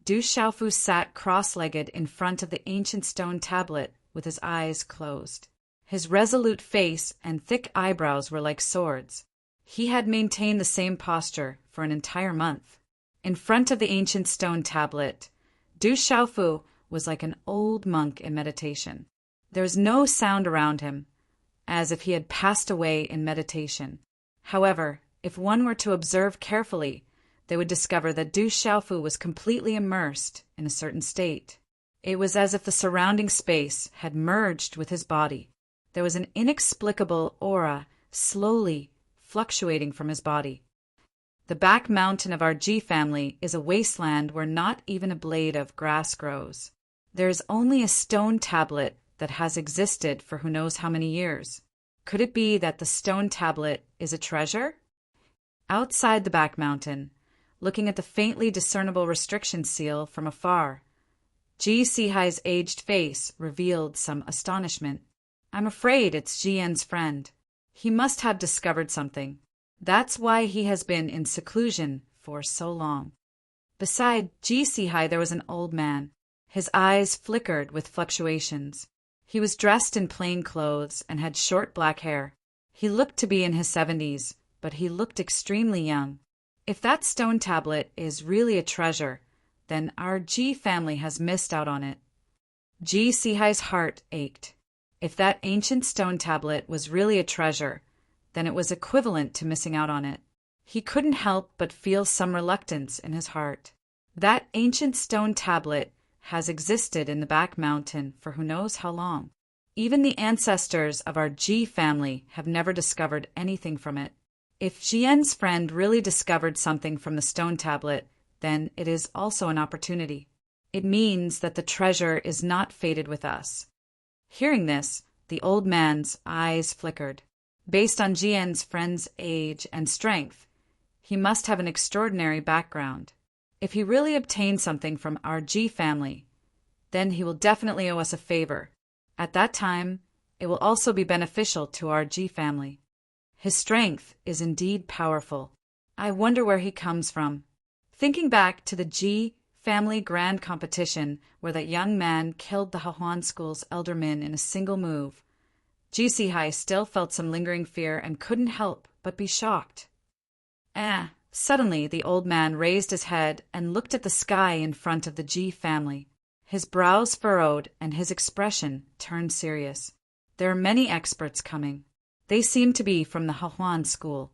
Du Xiaofu sat cross-legged in front of the ancient stone tablet with his eyes closed. His resolute face and thick eyebrows were like swords. He had maintained the same posture for an entire month. In front of the ancient stone tablet, Du Xiaofu was like an old monk in meditation. There was no sound around him, as if he had passed away in meditation. However, if one were to observe carefully, they would discover that Du Xiaofu was completely immersed in a certain state. It was as if the surrounding space had merged with his body. There was an inexplicable aura slowly fluctuating from his body. The back mountain of our Ji family is a wasteland where not even a blade of grass grows. There is only a stone tablet that has existed for who knows how many years. Could it be that the stone tablet is a treasure? Outside the back mountain, looking at the faintly discernible restriction seal from afar, Ji Sihai's aged face revealed some astonishment. "I'm afraid it's Jian's friend. He must have discovered something. That's why he has been in seclusion for so long." Beside Ji Sihai there was an old man. His eyes flickered with fluctuations. He was dressed in plain clothes and had short black hair. He looked to be in his 70s, but he looked extremely young. If that stone tablet is really a treasure, then our Ji family has missed out on it. Ji Sihai's heart ached. If that ancient stone tablet was really a treasure, then it was equivalent to missing out on it. He couldn't help but feel some reluctance in his heart. That ancient stone tablet has existed in the back mountain for who knows how long. Even the ancestors of our Ji family have never discovered anything from it. If Jian's friend really discovered something from the stone tablet, then it is also an opportunity. It means that the treasure is not fated with us. Hearing this, the old man's eyes flickered. Based on Jian's friend's age and strength, he must have an extraordinary background. If he really obtained something from our Ji family, then he will definitely owe us a favor. At that time, it will also be beneficial to our Ji family. His strength is indeed powerful. I wonder where he comes from. Thinking back to the Ji family grand competition where that young man killed the Hahuan school's elderman in a single move, Ji Sihai still felt some lingering fear and couldn't help but be shocked. Suddenly, the old man raised his head and looked at the sky in front of the G family. His brows furrowed and his expression turned serious. There are many experts coming. They seem to be from the Hahuan school.